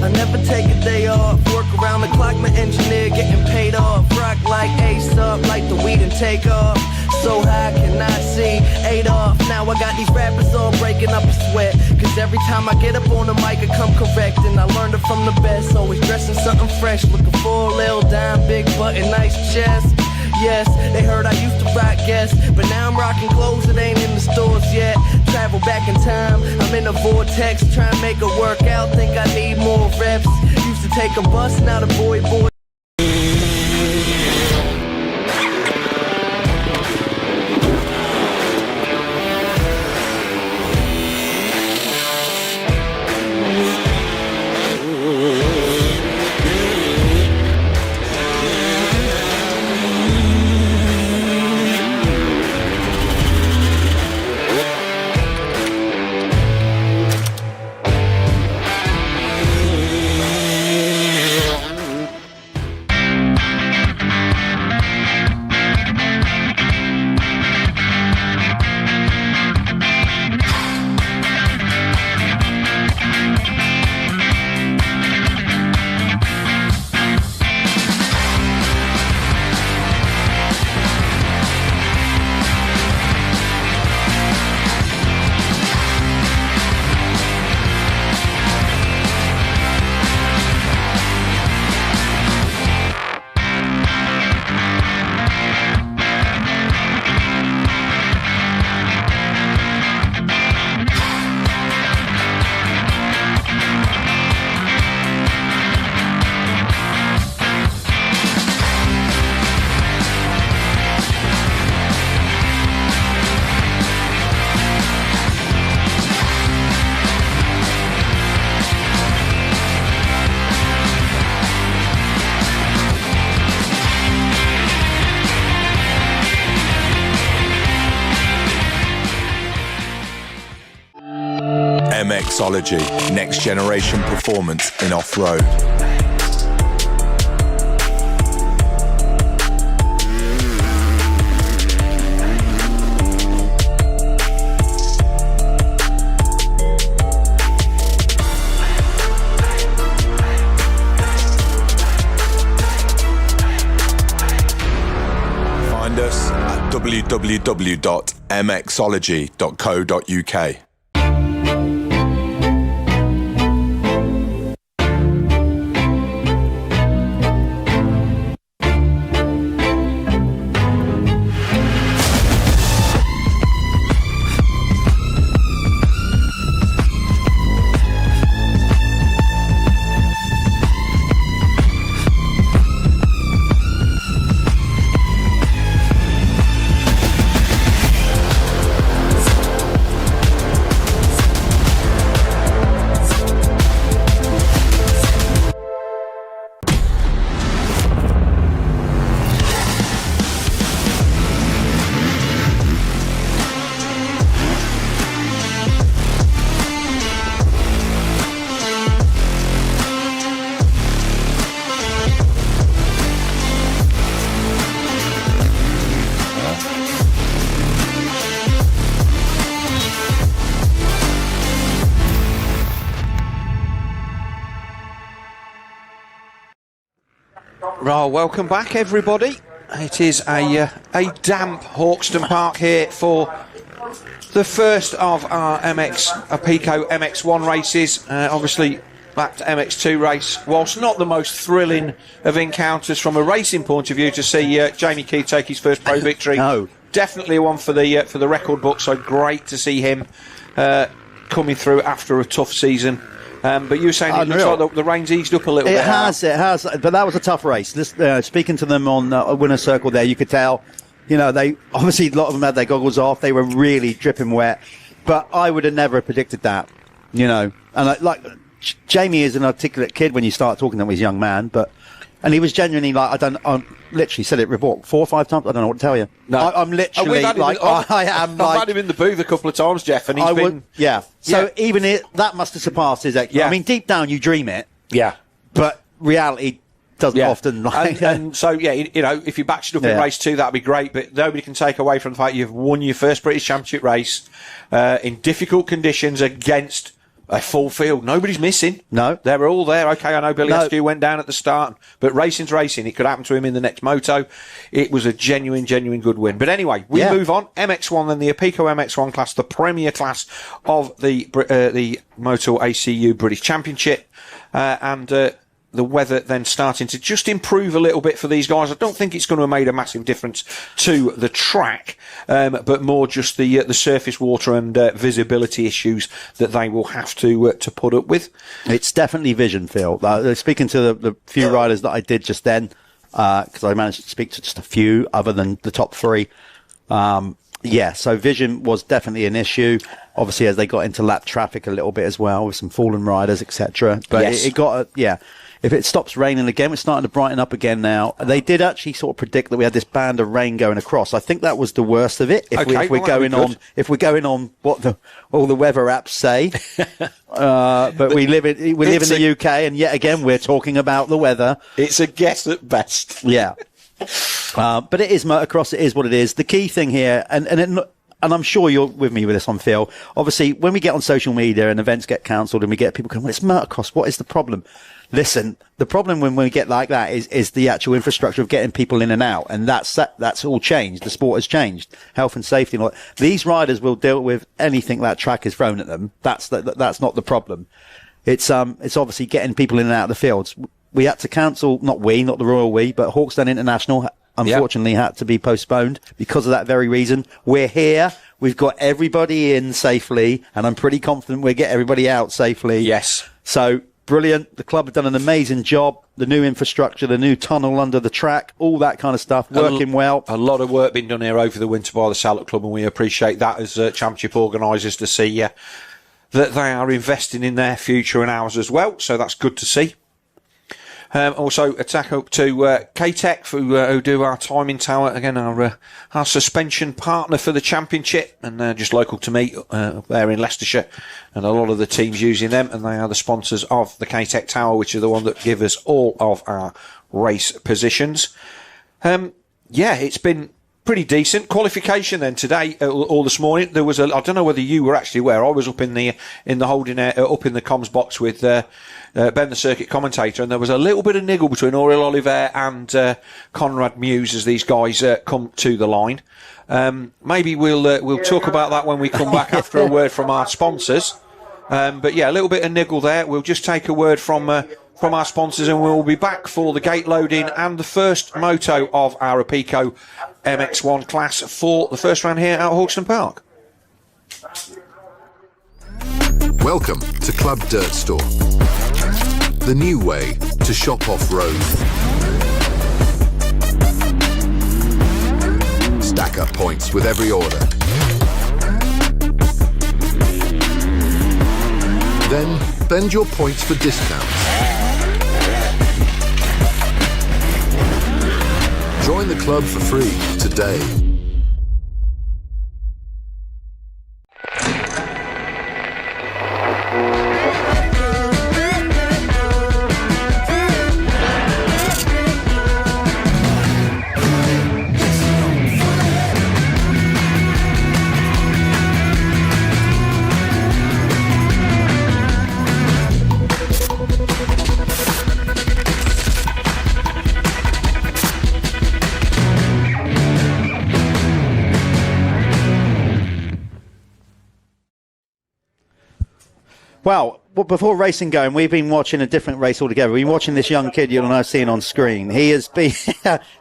I never take a day off, work around the clock, my engineer getting paid off. Rock like Ace up, like the weed and take off. So high, cannot see Adolf. Now I got these rappers all breaking up a sweat, cause every time I get up on the mic I come correct, and I learned it from the best. Always dressing something fresh, looking for a little dime, big button, nice chest. Yes, they heard I used to rock guests, but now I'm rocking clothes that ain't in the stores yet. Travel back in time, I'm in a vortex, trying to make it work out, think I need more reps. Used to take a bus, now the boy. MXology, next generation performance in off-road. Find us at www.mxology.co.uk. Right, welcome back, everybody. It is a damp Hawkstone Park here for the first of our Pico MX1 races. Obviously, that MX2 race, whilst not the most thrilling of encounters from a racing point of view, to see Jamie Keith take his first pro victory. No. Definitely one for the record book. So great to see him coming through after a tough season. But you were saying it looks like the rain's eased up a little bit. It has. But that was a tough race. Speaking to them on a winner's circle there, you could tell, they obviously, a lot of them had their goggles off. They were really dripping wet. But I would have never predicted that, And Jamie is an articulate kid when you start talking to him. He's a young man, and he was genuinely I literally said it 4 or 5 times. I don't know what to tell you. No. I'm literally I've had him in the booth a couple of times, Jeff, and he's been... So even that must have surpassed his... I mean, deep down you dream it. Yeah. But reality doesn't often... And so, if you batched up in race 2, that'd be great, but nobody can take away from the fact you've won your first British Championship race in difficult conditions against a full field. Nobody's missing. No. They were all there. Okay, I know Billy Askew went down at the start, but racing's racing. It could happen to him in the next moto. It was a genuine good win. But anyway, we move on. MX1, then the Pico MX1 class, the premier class of the Motul ACU British Championship. The weather then starting to just improve a little bit for these guys. I don't think it's going to have made a massive difference to the track, but more just the surface water and visibility issues that they will have to put up with. It's definitely vision, Phil. Speaking to the few riders that I did just then, because I managed to speak to just a few other than the top 3. So vision was definitely an issue. Obviously, as they got into lap traffic a little bit as well, with some fallen riders, etc. But it got if it stops raining again, it's starting to brighten up again now. They did actually sort of predict that we had this band of rain going across. I think that was the worst of it. If we're going on what all the weather apps say. But we live in the UK, and yet again we're talking about the weather. It's a guess at best. Yeah. But it is motocross. It is what it is. The key thing here, and I'm sure you're with me with this one, Phil. Obviously, when we get on social media and events get cancelled and we get people going, well, it's motocross. What is the problem? Listen, the problem when we get like that is the actual infrastructure of getting people in and out. And that's all changed. The sport has changed. Health and safety and all that. These riders will deal with anything that track is thrown at them. That's not the problem. It's obviously getting people in and out of the fields. We had to cancel, not the Royal We, but Hawkstone International unfortunately had to be postponed because of that very reason. We're here. We've got everybody in safely, and I'm pretty confident we'll get everybody out safely. Yes. So, brilliant. The club have done an amazing job. The new infrastructure, the new tunnel under the track, all that kind of stuff, working well. A lot of work been done here over the winter by the Salop Club, and we appreciate that as championship organisers to see that they are investing in their future and ours as well. So that's good to see. Also, attack up to K-Tech, who do our timing tower. Again, our suspension partner for the championship, and they're just local to me there in Leicestershire. And a lot of the teams using them, and they are the sponsors of the K-Tech tower, which is the one that give us all of our race positions. It's been pretty decent qualification then today or this morning. There was I don't know whether you were actually where I was up in the holding up in the comms box with Ben, the circuit commentator, and there was a little bit of niggle between Oriel Oliver and Conrad Muse as these guys come to the line. Maybe we'll talk about that when we come back after a word from our sponsors. But yeah, a little bit of niggle there. We'll just take a word from our sponsors, and we'll be back for the gate loading and the first moto of our Apico MX1 class for the first round here at Hawkstone Park. Welcome to Club Dirt Store, the new way to shop off-road. Stack up points with every order. Then bend your points for discounts. Join the club for free today. Well, before racing going, we've been watching a different race altogether. We've been watching this young kid you'll now seeing on screen. He has been,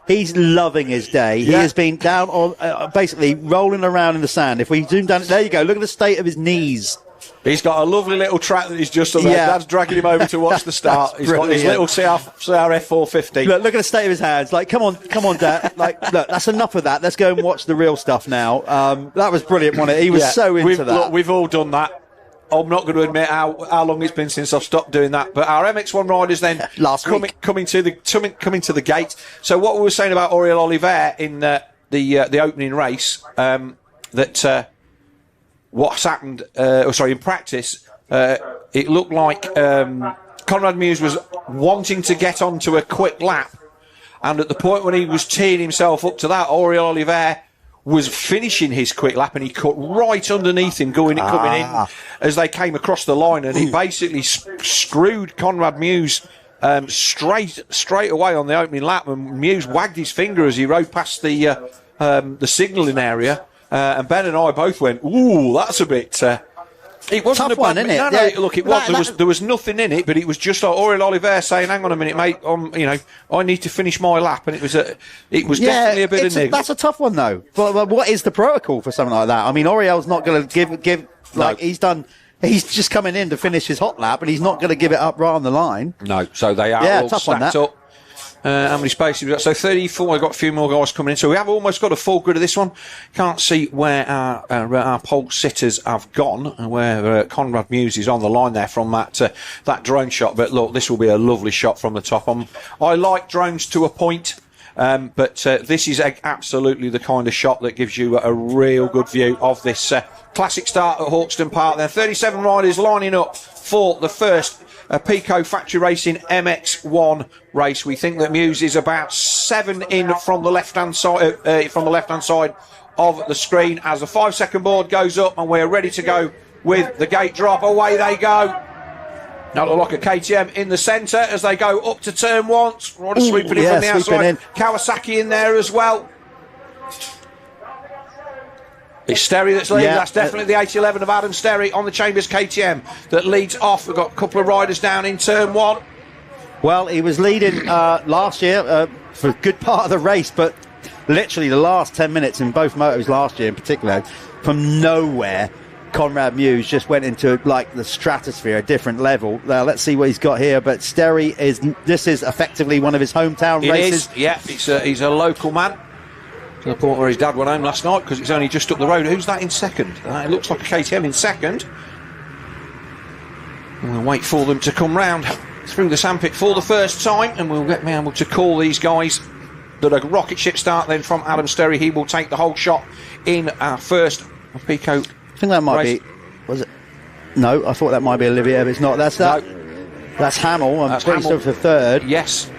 he's loving his day. Yeah. He has been down on, basically rolling around in the sand. If we zoom down, there you go. Look at the state of his knees. He's got a lovely little track that he's just on there. Yeah. Dad's dragging him over to watch the start. He's got his little CRF 450. Look at the state of his hands. Like, come on, Dad. Like, look, that's enough of that. Let's go and watch the real stuff now. That was brilliant, wasn't it? He was so into that. Look, we've all done that. I'm not going to admit how long it's been since I've stopped doing that. But our MX1 riders then coming to the gate. So what we were saying about Oriel Oliver in the opening race, that what's happened? In practice, it looked like Conrad Muse was wanting to get onto a quick lap, and at the point when he was teeing himself up to that, Oriel Oliver was finishing his quick lap, and he cut right underneath him coming in as they came across the line, and he basically screwed Conrad Muse straight away on the opening lap, and Muse wagged his finger as he rode past the signalling area, and Ben and I both went, ooh, that's a bit... it wasn't tough a one, bad, isn't it? No, look, it was. There was nothing in it, but it was just like Oriel Oliver saying, "Hang on a minute, mate. I need to finish my lap," and it was definitely a bit of niggle. That's a tough one, though. But what is the protocol for something like that? I mean, Oriel's not going to give like he's done. He's just coming in to finish his hot lap, and he's not going to give it up right on the line. No, so they are all stacked up. How many spaces we've got? So 34, we've got a few more guys coming in. So we have almost got a full grid of this one. Can't see where our pole sitters have gone, and where Conrad Muse is on the line there from that drone shot. But look, this will be a lovely shot from the top. I like drones to a point, but this is absolutely the kind of shot that gives you a real good view of this classic start at Hawkstone Park. There 37 riders lining up for the first Pico Factory Racing MX1 race. We think that Muse is about 7 in from the left-hand side of the screen as the 5-second board goes up, and we're ready to go with the gate drop. Away they go. Now look at KTM in the centre as they go up to turn 1. Rider sweeping in from the outside. Kawasaki in there as well. It's Sterry that's leading. That's definitely the 811 of Adam Sterry on the Chambers KTM that leads off. We've got a couple of riders down in turn 1. Well, he was leading last year for a good part of the race, but literally the last 10 minutes in both motos last year in particular, from nowhere, Conrad Muse just went into like the stratosphere, a different level. Let's see what he's got here. But Sterry this is effectively one of his hometown races. Yeah, he's a local man. To the point where his dad went home last night because it's only just up the road. Who's that in second? It looks like a KTM in second. We'll wait for them to come round. through the sandpit for the first time, and we'll be able to call these guys that a rocket ship start then from Adam Sterry. He will take the whole shot in our first Pico. I think that might be. Was it? No, I thought that might be Olivier, but it's not. That's that. No. That's Hamill. I'm pretty sure for third. Yes.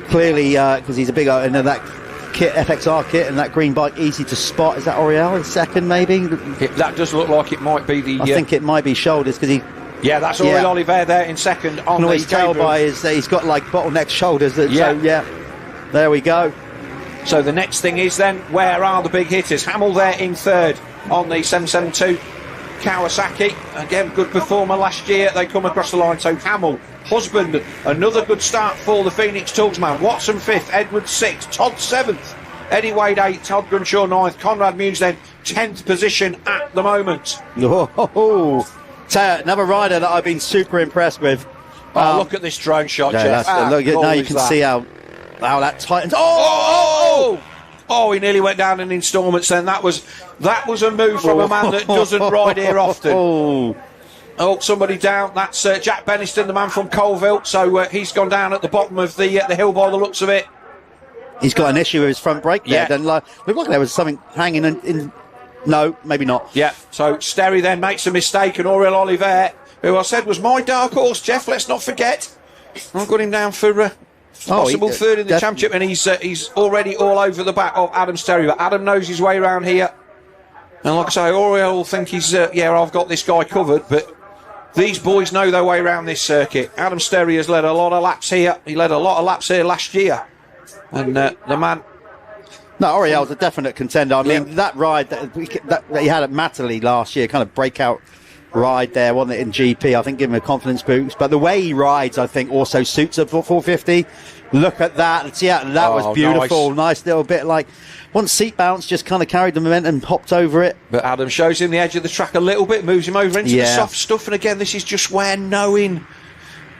Clearly, because he's a big and that kit, FXR kit, and that green bike easy to spot. Is that Oriel in second, maybe? That does look like it might be the. I think it might be Shoulders because he. Yeah, that's Oriel Oliver there in second. On the tell by is he's got like bottleneck shoulders. So yeah, there we go. So the next thing is then, where are the big hitters? Hamill there in third on the 772 Kawasaki. Again, good performer last year. They come across the line. So Hamill, Husband, another good start for the Phoenix Tugsman. Watson 5th, Edwards 6th, Todd 7th, Eddie Wade 8th, Todd Grunshaw 9th, Conrad Muse then 10th position at the moment. Another rider that I've been super impressed with. Look at this drone shot, Jeff. Now you can see how that tightens. He nearly went down in instalments then. That was a move from a man that doesn't ride here often. Somebody down. That's Jack Benniston, the man from Colville. So he's gone down at the bottom of the hill by the looks of it. He's got an issue with his front brake there. Yeah. Looked like there was something hanging in. No, maybe not. Yeah. So Sterry then makes a mistake, and Oriel Oliver, who I said was my dark horse, Jeff, let's not forget. I've got him down for possible third in the championship, and he's already all over the back of Adam Sterry. But Adam knows his way around here. And like I say, Oriel will think he's, I've got this guy covered, but these boys know their way around this circuit. Adam Sterry has led a lot of laps here. He led a lot of laps here last year. And the man... No, Oriel's a definite contender. I mean, that ride that he had at Matterley last year, kind of breakout ride there, wasn't it, in GP? I think give him a confidence boost. But the way he rides, I think, also suits a 450. Look at that. Yeah, that was beautiful. Nice little bit like... Once seat bounce, just kind of carried the momentum and hopped over it. But Adam shows him the edge of the track a little bit, moves him over into the soft stuff. And again, this is just where knowing...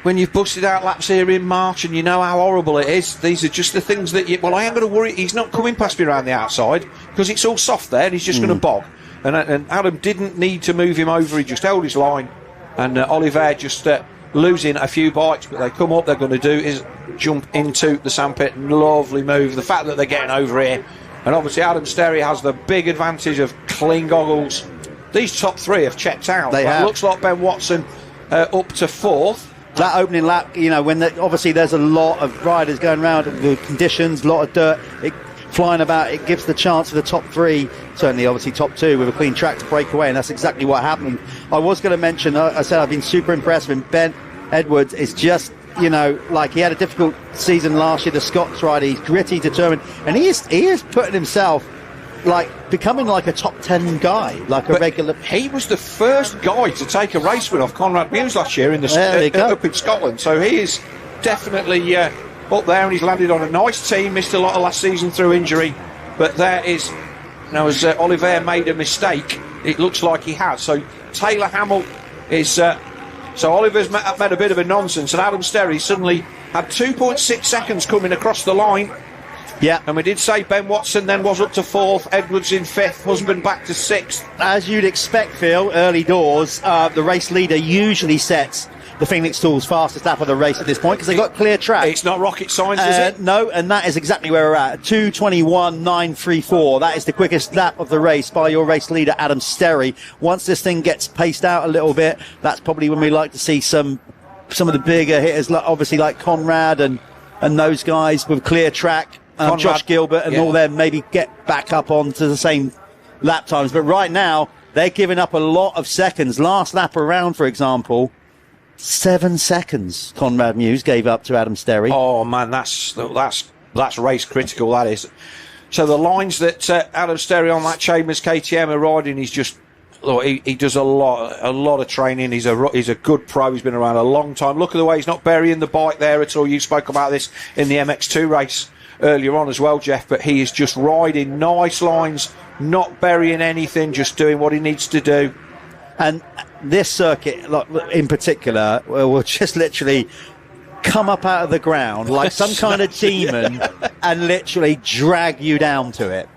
When you've busted out laps here in March and you know how horrible it is, these are just the things that I ain't going to worry. He's not coming past me around the outside because it's all soft there and he's just going to bog. And Adam didn't need to move him over. He just held his line. And Oliver just losing a few bikes, but they come up. They're going to do is jump into the sandpit. Lovely move. The fact that they're getting over here. And obviously Adam Sterry has the big advantage of clean goggles. These top three have checked out. It looks like Ben Watson up to fourth. That opening lap, when obviously there's a lot of riders going around, the conditions, a lot of dirt flying about, it gives the chance for the top three, certainly obviously top two, with a clean track to break away, and that's exactly what happened. I was going to mention, I said I've been super impressed with Ben Edwards. It's just, like he had a difficult season last year, the Scots rider, he's gritty, determined, and he is putting himself becoming like a top 10 guy, like a regular. He was the first guy to take a race win off Conrad Muse last year up in Scotland, so he is definitely up there, and he's landed on a nice team. Missed a lot of last season through injury, but there is as Oliver made a mistake, it looks like he has. So Taylor Hamill is so Oliver's made a bit of a nonsense, and Adam Sterry suddenly had 2.6 seconds coming across the line. Yeah. And we did say Ben Watson then was up to fourth, Edwards in fifth, Husband back to sixth. As you'd expect, Phil, early doors, the race leader usually sets the Phoenix Tools fastest lap of the race at this point because they've got clear track. It's not rocket science, is it? No, and that is exactly where we're at. 2:21.934. That is the quickest lap of the race by your race leader, Adam Sterry. Once this thing gets paced out a little bit, that's probably when we like to see some of the bigger hitters, obviously like Conrad and those guys with clear track. Josh Gilbert and all them maybe get back up onto the same lap times. But right now, they're giving up a lot of seconds. Last lap around, for example, 7 seconds Conrad Muse gave up to Adam Sterry. Oh, man, that's race critical, that is. So the lines that Adam Sterry on that Chambers KTM are riding, he's just... Look, he does a lot of training. He's a good pro. He's been around a long time. Look at the way he's not burying the bike there at all. You spoke about this in the MX2 race earlier on as well, Jeff, but he is just riding nice lines, not burying anything, just doing what he needs to do. And this circuit, in particular, will just literally come up out of the ground like some kind of demon and literally drag you down to it.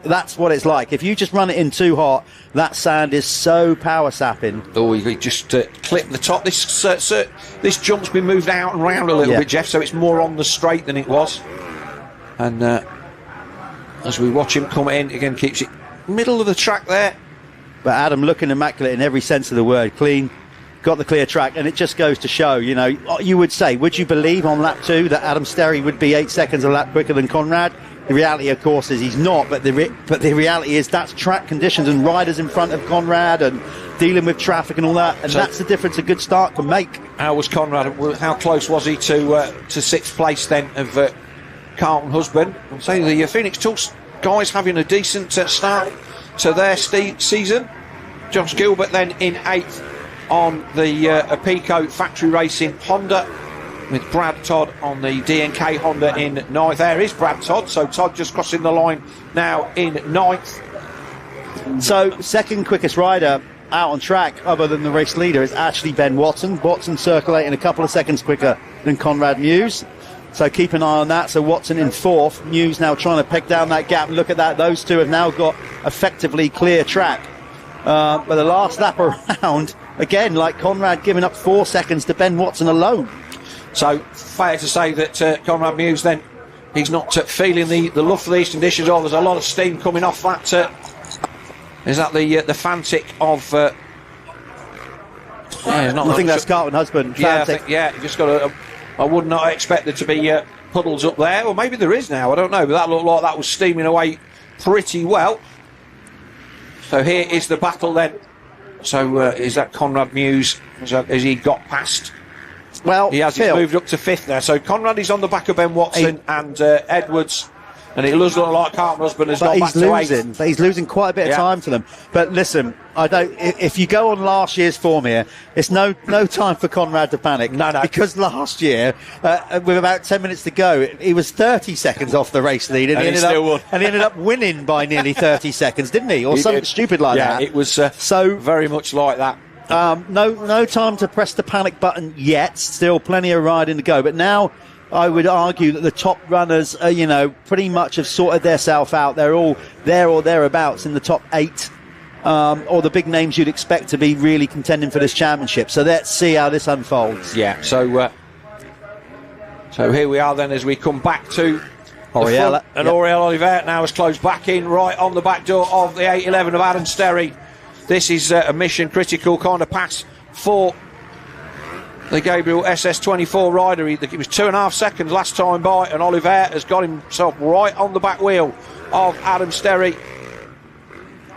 that's what it's like. If you just run it in too hot, that sand is so power sapping. Oh, he just clipped the top. This jump's been moved out and round a little bit, Jeff, so it's more on the straight than it was. And as we watch him come in, again, keeps it middle of the track there. But Adam looking immaculate in every sense of the word. Clean, got the clear track, and it just goes to show, you know, you would say, would you believe on lap 2 that Adam Sterry would be 8 seconds a lap quicker than Conrad? The reality, of course, is he's not, but the reality is that's track conditions and riders in front of Conrad and dealing with traffic and all that, and so that's the difference a good start can make. How was Conrad? How close was he to sixth place then of Carlton Husband? I'm saying the Phoenix Tools guys having a decent start to their season. Josh Gilbert then in 8th on the Apico Factory Racing Honda, with Brad Todd on the DNK Honda in 9th. There is Brad Todd, so Todd just crossing the line now in 9th. So second quickest rider out on track other than the race leader is actually Ben Watson. Watson circulating a couple of seconds quicker than Conrad Muse, so keep an eye on that. So Watson in 4th, Muse now trying to peg down that gap. Look at that, those two have now got effectively clear track. But the last lap around, again, like Conrad giving up 4 seconds to Ben Watson alone. So fair to say that Conrad Muse then, he's not feeling the luff of these conditions. Oh, there's a lot of steam coming off that. Is that the Fantic of... I think that's Carlton Husband. Fantic. You just got I would not expect there to be puddles up there. Well, maybe there is now, I don't know. But that looked like that was steaming away pretty well. So here is the battle then. So is that Conrad Muse? Has he got past? Well, he has. He's moved up to 5th there. So Conrad is on the back of Ben Watson and Edwards, and it does look like Carlton Husband has got back to 8th. But he's losing quite a bit of time to them. But listen, I don't. If you go on last year's form here, it's no time for Conrad to panic. No. Because last year, with about 10 minutes to go, he was 30 seconds off the race lead, and he ended up winning by nearly 30 seconds, didn't he? Or something stupid like that. Yeah, it was so very much like that. No time to press the panic button yet. Still plenty of riding to go. But now I would argue that the top runners, pretty much have sorted themselves out. They're all there or thereabouts in the top 8, or the big names you'd expect to be really contending for this championship. So let's see how this unfolds. Yeah. So here we are then as we come back to Oriel, and Oriel Oliver now has closed back in right on the back door of the 811 of Adam Sterry. This is a mission critical kind of pass for the Gabriel SS24 rider. He was 2.5 seconds last time by, and Oliver has got himself right on the back wheel of Adam Sterry.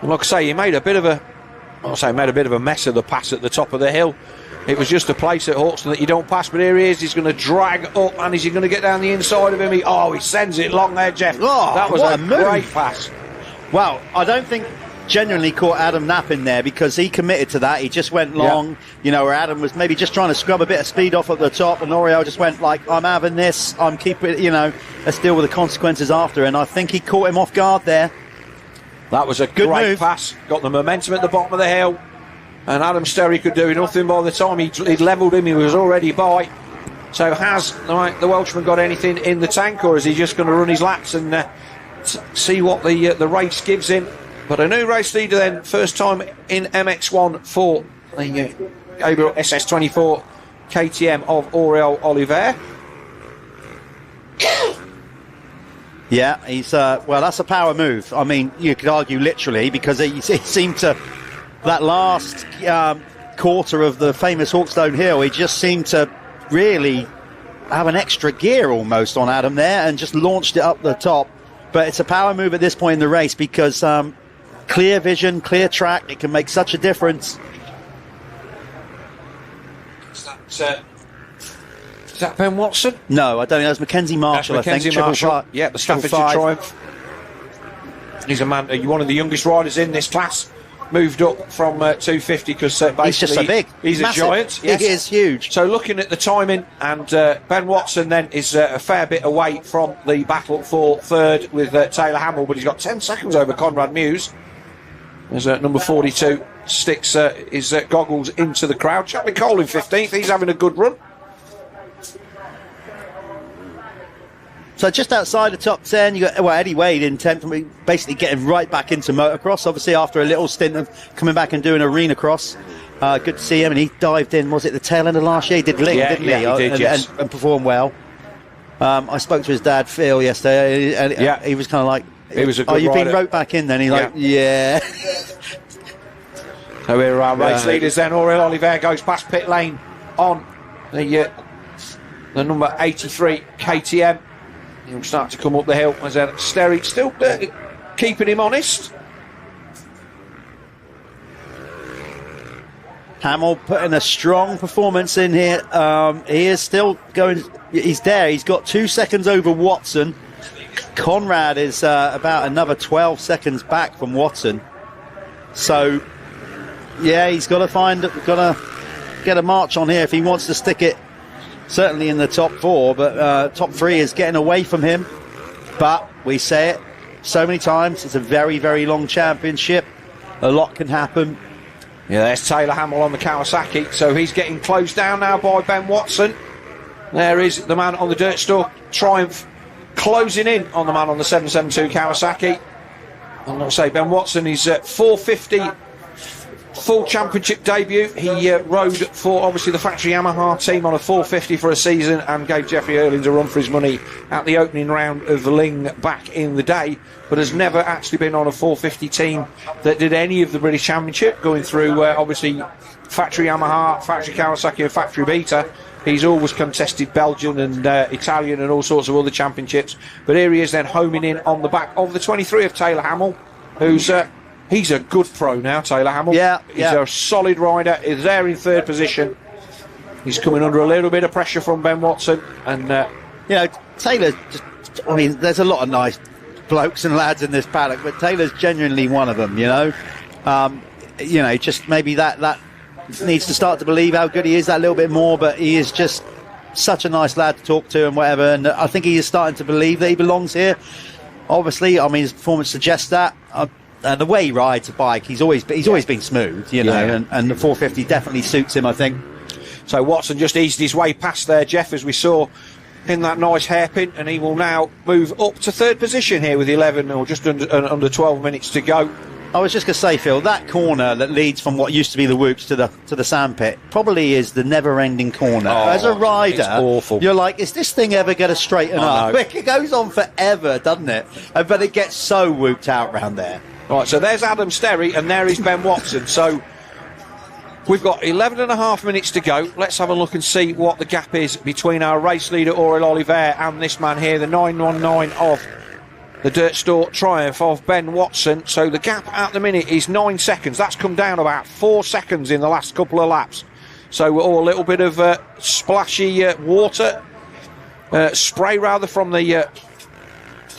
And like I say, he made a bit of a mess of the pass at the top of the hill. It was just a place at Hawkstone that you don't pass, but here he is. He's going to drag up, and is he going to get down the inside of him? He sends it long there, Jeff. That was a great pass. Well, I don't think genuinely caught Adam napping there, because he committed to that. He just went long, where Adam was maybe just trying to scrub a bit of speed off at the top, and Oriel just went like, I'm having this, I'm keeping it, let's deal with the consequences after. And I think he caught him off guard there. That was a great move. Pass. Got the momentum at the bottom of the hill, and Adam Sterry could do nothing by the time he'd levelled him. He was already by. So has the Welshman got anything in the tank, or is he just going to run his laps and see what the race gives him? But a new race leader then, first time in MX1 for the Gabriel SS24 KTM of Oriel Oliver. Yeah, he's that's a power move. I mean, you could argue literally, because it seemed to, that last quarter of the famous Hawkstone Hill, he just seemed to really have an extra gear almost on Adam there and just launched it up the top. But it's a power move at this point in the race, because clear vision, clear track, it can make such a difference. Is that Ben Watson? No, I don't think. That's Mackenzie Marshall. Mackenzie Marshall. Yeah, the Staffordshire Triumph. He's one of the youngest riders in this class. Moved up from 250 because basically he's just so big. He's massive. A giant. Yes. He is huge. So looking at the timing, and Ben Watson then is a fair bit away from the battle for third with Taylor Hamill, but he's got 10 seconds over Conrad Muse. As number 42 sticks his goggles into the crowd. Chaplin Cole in 15th. He's having a good run. So just outside the top 10, you got Eddie Wade in 10th, basically getting right back into motocross, obviously after a little stint of coming back and doing arena cross. Good to see him, and he dived in, was it the tail end of last year? He did Ling, didn't he? Yeah, he did, yes. And performed well. I spoke to his dad, Phil, yesterday, and he was kind of like, he was a good you've rider. been roped back in then? He's like, yeah. So here are our race leaders then. Auriel Oliver goes past pit lane on the number 83 KTM. He'll start to come up the hill as Sterry still keeping him honest. Hamill putting a strong performance in here. He is still going. He's there. He's got 2 seconds over Watson. Conrad is about another 12 seconds back from Watson. So, yeah, he's got to get a march on here if he wants to stick it. Certainly in the top 4, but top 3 is getting away from him. But we say it so many times, it's a very, very long championship. A lot can happen. Yeah, there's Taylor Hamill on the Kawasaki, so he's getting closed down now by Ben Watson. There is the man on the Dirt Store Triumph closing in on the man on the 772 Kawasaki. And like I say, Ben Watson is 450 full championship debut. He rode for obviously the factory Yamaha team on a 450 for a season and gave Jeffrey Erlings a run for his money at the opening round of the Ling back in the day, but has never actually been on a 450 team that did any of the British Championship, going through obviously factory Yamaha, factory Kawasaki and factory Beta. He's always contested Belgian and Italian and all sorts of other championships, but here he is then homing in on the back of the 23 of Taylor Hamill, who's he's a good pro now, Taylor Hamill. He's a solid rider. He's there in 3rd position. He's coming under a little bit of pressure from Ben Watson. And, Taylor, I mean, there's a lot of nice blokes and lads in this paddock, but Taylor's genuinely one of them, just maybe that needs to start to believe how good he is that little bit more, but he is just such a nice lad to talk to and whatever, and I think he is starting to believe that he belongs here. Obviously, I mean, his performance suggests that. And the way he rides a bike, he's always been smooth, and the 450 definitely suits him, I think. So Watson just eased his way past there, Jeff, as we saw in that nice hairpin, and he will now move up to 3rd position here with 11 or just under 12 minutes to go. I was just going to say, Phil, that corner that leads from what used to be the whoops to the sandpit probably is the never-ending corner. As a rider, it's awful. You're like, is this thing ever going to straighten up? It goes on forever, doesn't it? But it gets so whooped out round there. Right, so there's Adam Sterry and there is Ben Watson. So we've got 11 and a half minutes to go. Let's have a look and see what the gap is between our race leader, Auriel Oliver, and this man here, the 919 of the Dirt Store Triumph of Ben Watson. So the gap at the minute is 9 seconds. That's come down about 4 seconds in the last couple of laps. So we're all a little bit of splashy water spray rather from the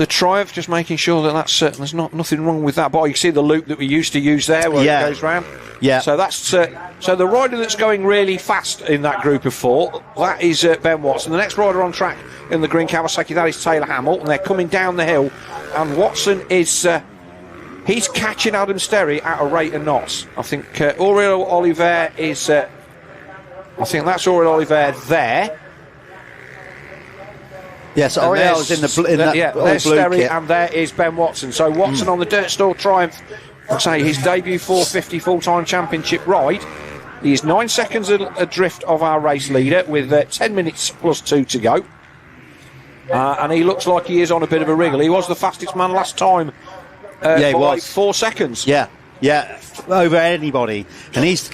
Triumph, just making sure that that's there's nothing wrong with that. But you can see the loop that we used to use there where it goes round. Yeah. So that's so the rider that's going really fast in that group of 4, that is Ben Watson. The next rider on track in the green Kawasaki, that is Taylor Hamill, and they're coming down the hill. And Watson is he's catching Adam Sterry at a rate of knots. I think Auriel Oliver is. I think that's Auriel Oliver there. Yes, Auriel is in that there's blue Sterry kit. and there is Ben Watson. So Watson on the Dirt Store Triumph, I'd say his debut 450 full-time championship ride. He is 9 seconds adrift of our race leader with 10 minutes plus 2 to go. And he looks like he is on a bit of a wriggle. He was the fastest man last time he by was. 4 seconds. Yeah, over anybody. And he's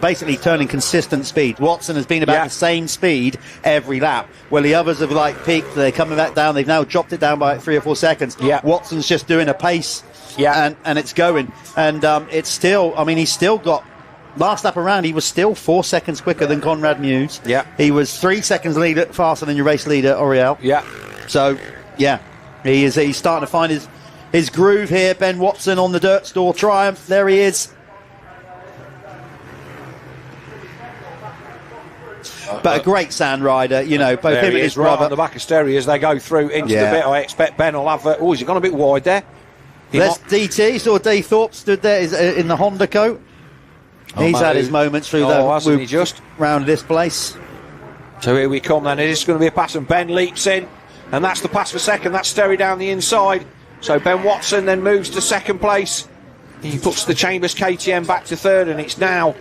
basically turning consistent speed. Watson has been about the same speed every lap. Well, the others have peaked. They're coming back down. They've now dropped it down by 3 or 4 seconds. Yeah. Watson's just doing a pace. Yeah. And it's going. And it's still, I mean, he's still got, last lap around, he was still 4 seconds quicker than Conrad Muse. Yeah. He was 3 seconds faster than your race leader, Auriel. Yeah. So, yeah, he's starting to find his groove here. Ben Watson on the Dirt Store Triumph. There he is. But a great sand rider, both there him and his brother. On the back of Sterry as they go through into the bit. I expect Ben will have. He's gone a bit wide there. There's DT. Saw D Thorpe stood there in the Honda coat. He's had his moments through hasn't he just round this place. So here we come then. It is going to be a pass, and Ben leaps in. And that's the pass for second. That's Sterry down the inside. So Ben Watson then moves to second place. He puts the Chambers KTM back to third, and it's now,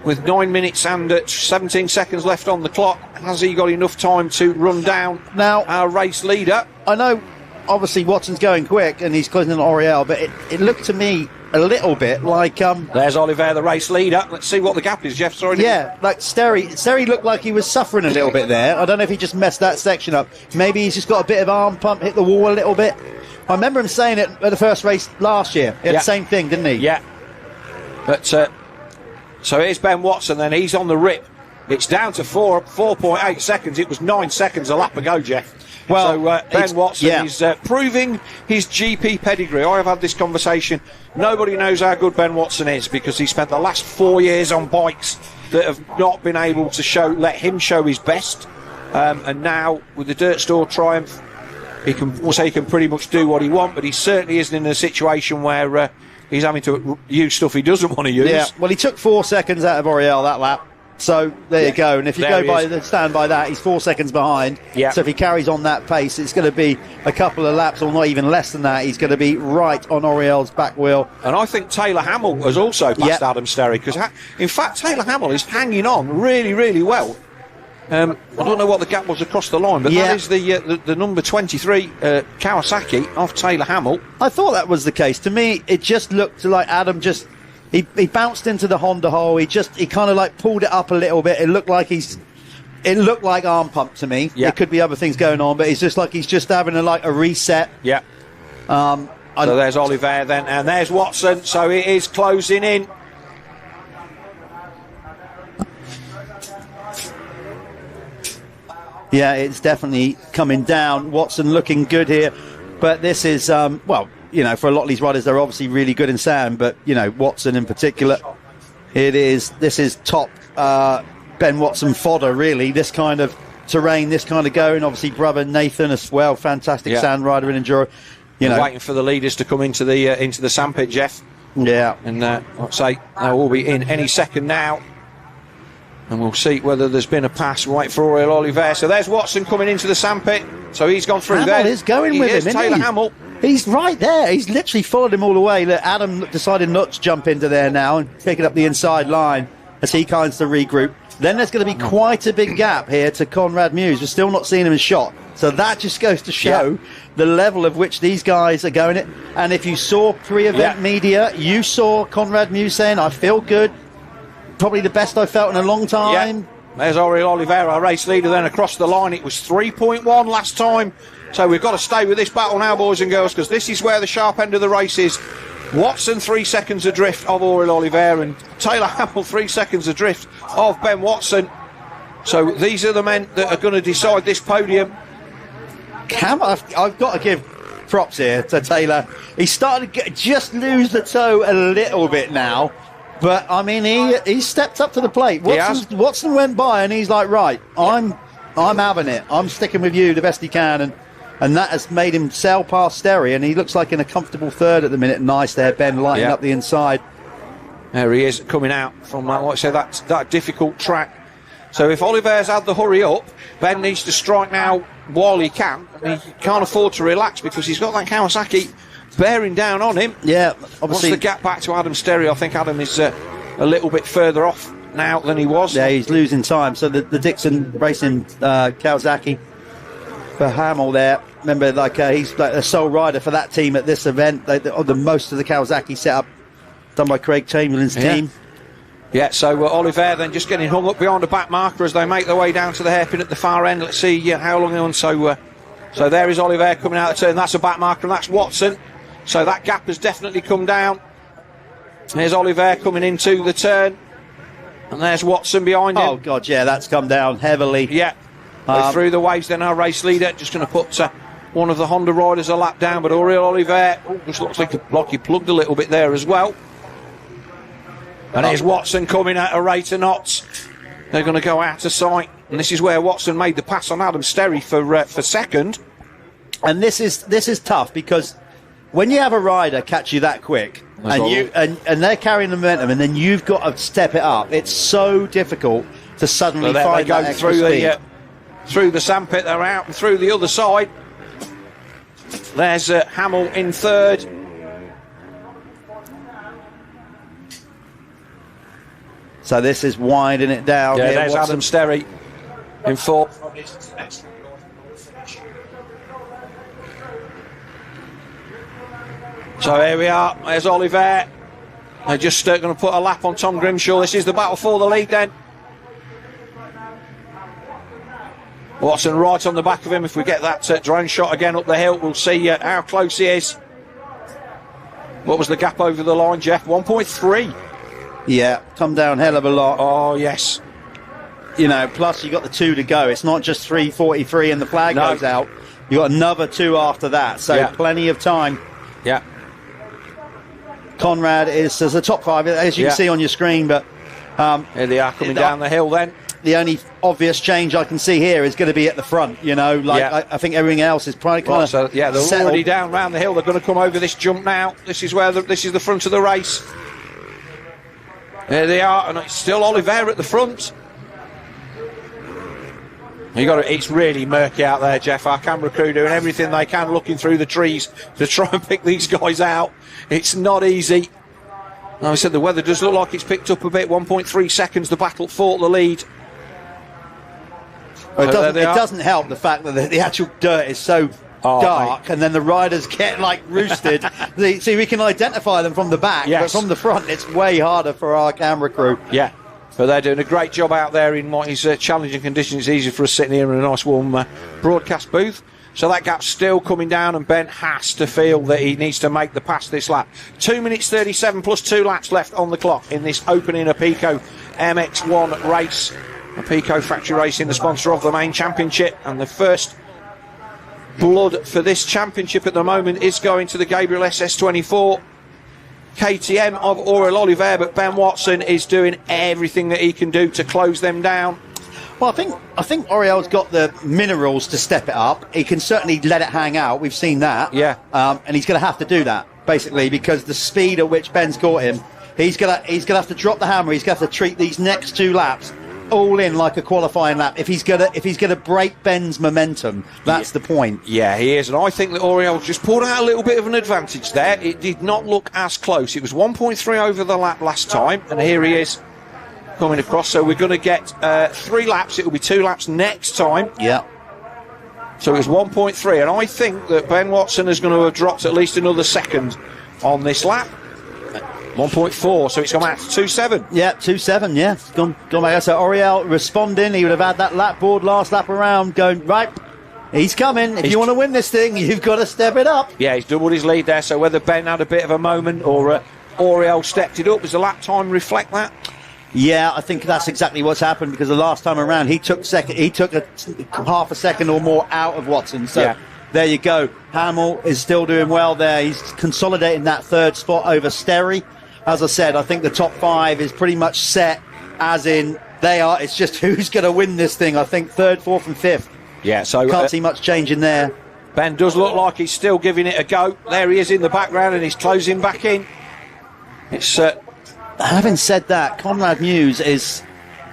with 9 minutes and 17 seconds left on the clock, has he got enough time to run down now our race leader? I know, obviously, Watson's going quick, and he's closing on Oriel, but it looked to me a little bit like... There's Oliver, the race leader. Let's see what the gap is, Jeff. Sorry. Yeah, like Sterry looked like he was suffering a little bit there. I don't know if he just messed that section up. Maybe he's just got a bit of arm pump, hit the wall a little bit. I remember him saying it at the first race last year. He had the same thing, didn't he? Yeah. But, so here's Ben Watson then. He's on the rip. It's down to 4.8 seconds. It was 9 seconds a lap ago, Jeff. Well, so Ben Watson is proving his GP pedigree. I have had this conversation. Nobody knows how good Ben Watson is because he spent the last 4 years on bikes that have not been able to let him show his best. And now with the Dirt Store Triumph, he can pretty much do what he wants, but he certainly isn't in a situation where he's having to use stuff he doesn't want to use. Yeah, well, he took 4 seconds out of Oriel that lap. So there you go, and if you stand by that, he's 4 seconds behind. Yeah. So if he carries on that pace, it's going to be a couple of laps, or not even less than that. He's going to be right on Oriel's back wheel. And I think Taylor Hamill has also passed Adam Sterry, because in fact Taylor Hamill is hanging on really, really well. I don't know what the gap was across the line, but that is the number 23 Kawasaki of Taylor Hamill. I thought that was the case. To me, it just looked like Adam just. He bounced into the Honda hole. He kind of like pulled it up a little bit. It looked like arm pump to me. Yeah. It could be other things going on, but it's just like he's just having a reset. Yeah. So there's Oliver then, and there's Watson. So it is closing in. Yeah, it's definitely coming down. Watson looking good here, but this is for a lot of these riders, they're obviously really good in sand, but, Watson in particular, this is top Ben Watson fodder, really. This kind of terrain, this kind of going. Obviously, brother Nathan as well, fantastic sand rider and enduro. Waiting for the leaders to come into the sandpit, Jeff. Yeah. And I'd say they'll all be in any second now. And we'll see whether there's been a pass. We'll wait for Oriel Oliver. So there's Watson coming into the sandpit. So he's gone through there. Hamill is going with him, isn't Taylor he? Hamill. He's right there. He's literally followed him all the way. Look, Adam decided not to jump into there now and picking up the inside line as he kinds to regroup. Then there's going to be quite a big gap here to Conrad Muse. We're still not seeing him in shot. So that just goes to show the level of which these guys are going it. And if you saw pre-event media, you saw Conrad Muse saying, I feel good. Probably the best I've felt in a long time. Yeah. There's Oriel Oliveira, our race leader, then across the line. It was 3.1 last time. So we've got to stay with this battle now, boys and girls, because this is where the sharp end of the race is. Watson 3 seconds adrift of Oriel Oliveira, and Taylor Hamill 3 seconds adrift of Ben Watson. So these are the men that are going to decide this podium. I've got to give props here to Taylor. He started to just lose the toe a little bit now. But, I mean, he stepped up to the plate. Watson went by and he's like, right, I'm having it. I'm sticking with you the best he can. And that has made him sail past Sterry. And he looks like in a comfortable third at the minute. Nice there, Ben, lighting up the inside. There he is, coming out from, like I say, that difficult track. So if Oliver's had the hurry up, Ben needs to strike now while he can. He can't afford to relax because he's got that Kawasaki bearing down on him. Yeah, obviously. What's the gap back to Adam Sterry? I think Adam is a little bit further off now than he was. Yeah, he's losing time. So the Dixon Racing Kawasaki for Hamill there. Remember, he's like the sole rider for that team at this event. The most of the Kawasaki setup done by Craig Chamberlain's team. Yeah, so Oliver then just getting hung up behind the back marker as they make their way down to the hairpin at the far end. Let's see how long on. So there is Oliver coming out of turn. That's a back marker, and that's Watson. So that gap has definitely come down. There's Oliver coming into the turn. And there's Watson behind him. Oh, God, yeah, that's come down heavily. Yeah. Through the waves, then our race leader. Just going to put one of the Honda riders a lap down. But Oriel Oliver just looks like he plugged a little bit there as well. And here's Watson coming at a rate of knots. They're going to go out of sight. And this is where Watson made the pass on Adam Sterry for second. And this is tough because when you have a rider catch you that quick and they're carrying the momentum and then you've got to step it up, it's so difficult to suddenly find that extra speed. through the sandpit. They're out and through the other side. There's Hamill in third. So this is winding it down. Yeah, here. there's Adam Sterry in fourth. So here we are. There's Oliver. They're just going to put a lap on Tom Grimshaw. This is the battle for the lead then. Watson right on the back of him. If we get that drone shot again up the hill, we'll see how close he is. What was the gap over the line, Jeff? 1.3. Yeah, come down hell of a lot. Oh, yes. You know, plus you got the 2 to go. It's not just 3:43 and the flag goes out. You got another 2 after that, so plenty of time. Yeah. Conrad is the top 5, as you can see on your screen, but here they are coming down the hill then. The only obvious change I can see here is going to be at the front, you know, like I think everything else is probably kind of they're settled. already down round the hill. They're going to come over this jump now. This is where this is the front of the race. There they are, and it's still Oliver at the front. It's really murky out there, Jeff. Our camera crew doing everything they can, looking through the trees to try and pick these guys out. It's not easy. Like I said, the weather does look like it's picked up a bit. 1.3 seconds, the battle for the lead. Well, it doesn't help the fact that the actual dirt is so dark, and then the riders get like roosted. See, we can identify them from the back, but from the front, it's way harder for our camera crew. Yeah, but they're doing a great job out there in what is challenging conditions. It's easy for us sitting here in a nice warm broadcast booth. So that gap's still coming down, and Ben has to feel that he needs to make the pass this lap. 2 minutes 37 plus 2 laps left on the clock in this opening Apico MX1 race. Apico Factory Racing, the sponsor of the main championship, and the first blood for this championship at the moment is going to the Gabriel SS24 KTM of Aurel Oliver, but Ben Watson is doing everything that he can do to close them down. Well, I think Oriel's got the minerals to step it up. He can certainly let it hang out. We've seen that. Yeah. And he's going to have to do that, basically, because the speed at which Ben's got him, he's going to have to drop the hammer. He's going to have to treat these next 2 laps all in like a qualifying lap. If he's gonna break Ben's momentum, that's the point. Yeah, he is, and I think that Oriel just pulled out a little bit of an advantage there. It did not look as close. It was 1.3 over the lap last time, and here he is coming across. So we're going to get 3 laps. It will be 2 laps next time. Yeah. So it was 1.3, and I think that Ben Watson is going to have dropped at least another second on this lap. 1.4, so it's gone out to 2.7. Yeah, 2.7, yeah. Gone back. So Oriel responding. He would have had that lap board last lap around going, right, he's coming. If you want to win this thing, you've got to step it up. Yeah, he's doubled his lead there, so whether Ben had a bit of a moment or Oriel stepped it up, does the lap time reflect that? Yeah, I think that's exactly what's happened, because the last time around he took a half a second or more out of Watson. So there you go. Hamill is still doing well there. He's consolidating that 3rd spot over Sterry. As I said, I think the top 5 is pretty much set, as in they are. It's just who's going to win this thing. I think 3rd, 4th and 5th. Yeah, so can't see much change in there. Ben does look like he's still giving it a go. There he is in the background, and he's closing back in. It's having said that, Conrad Muse is,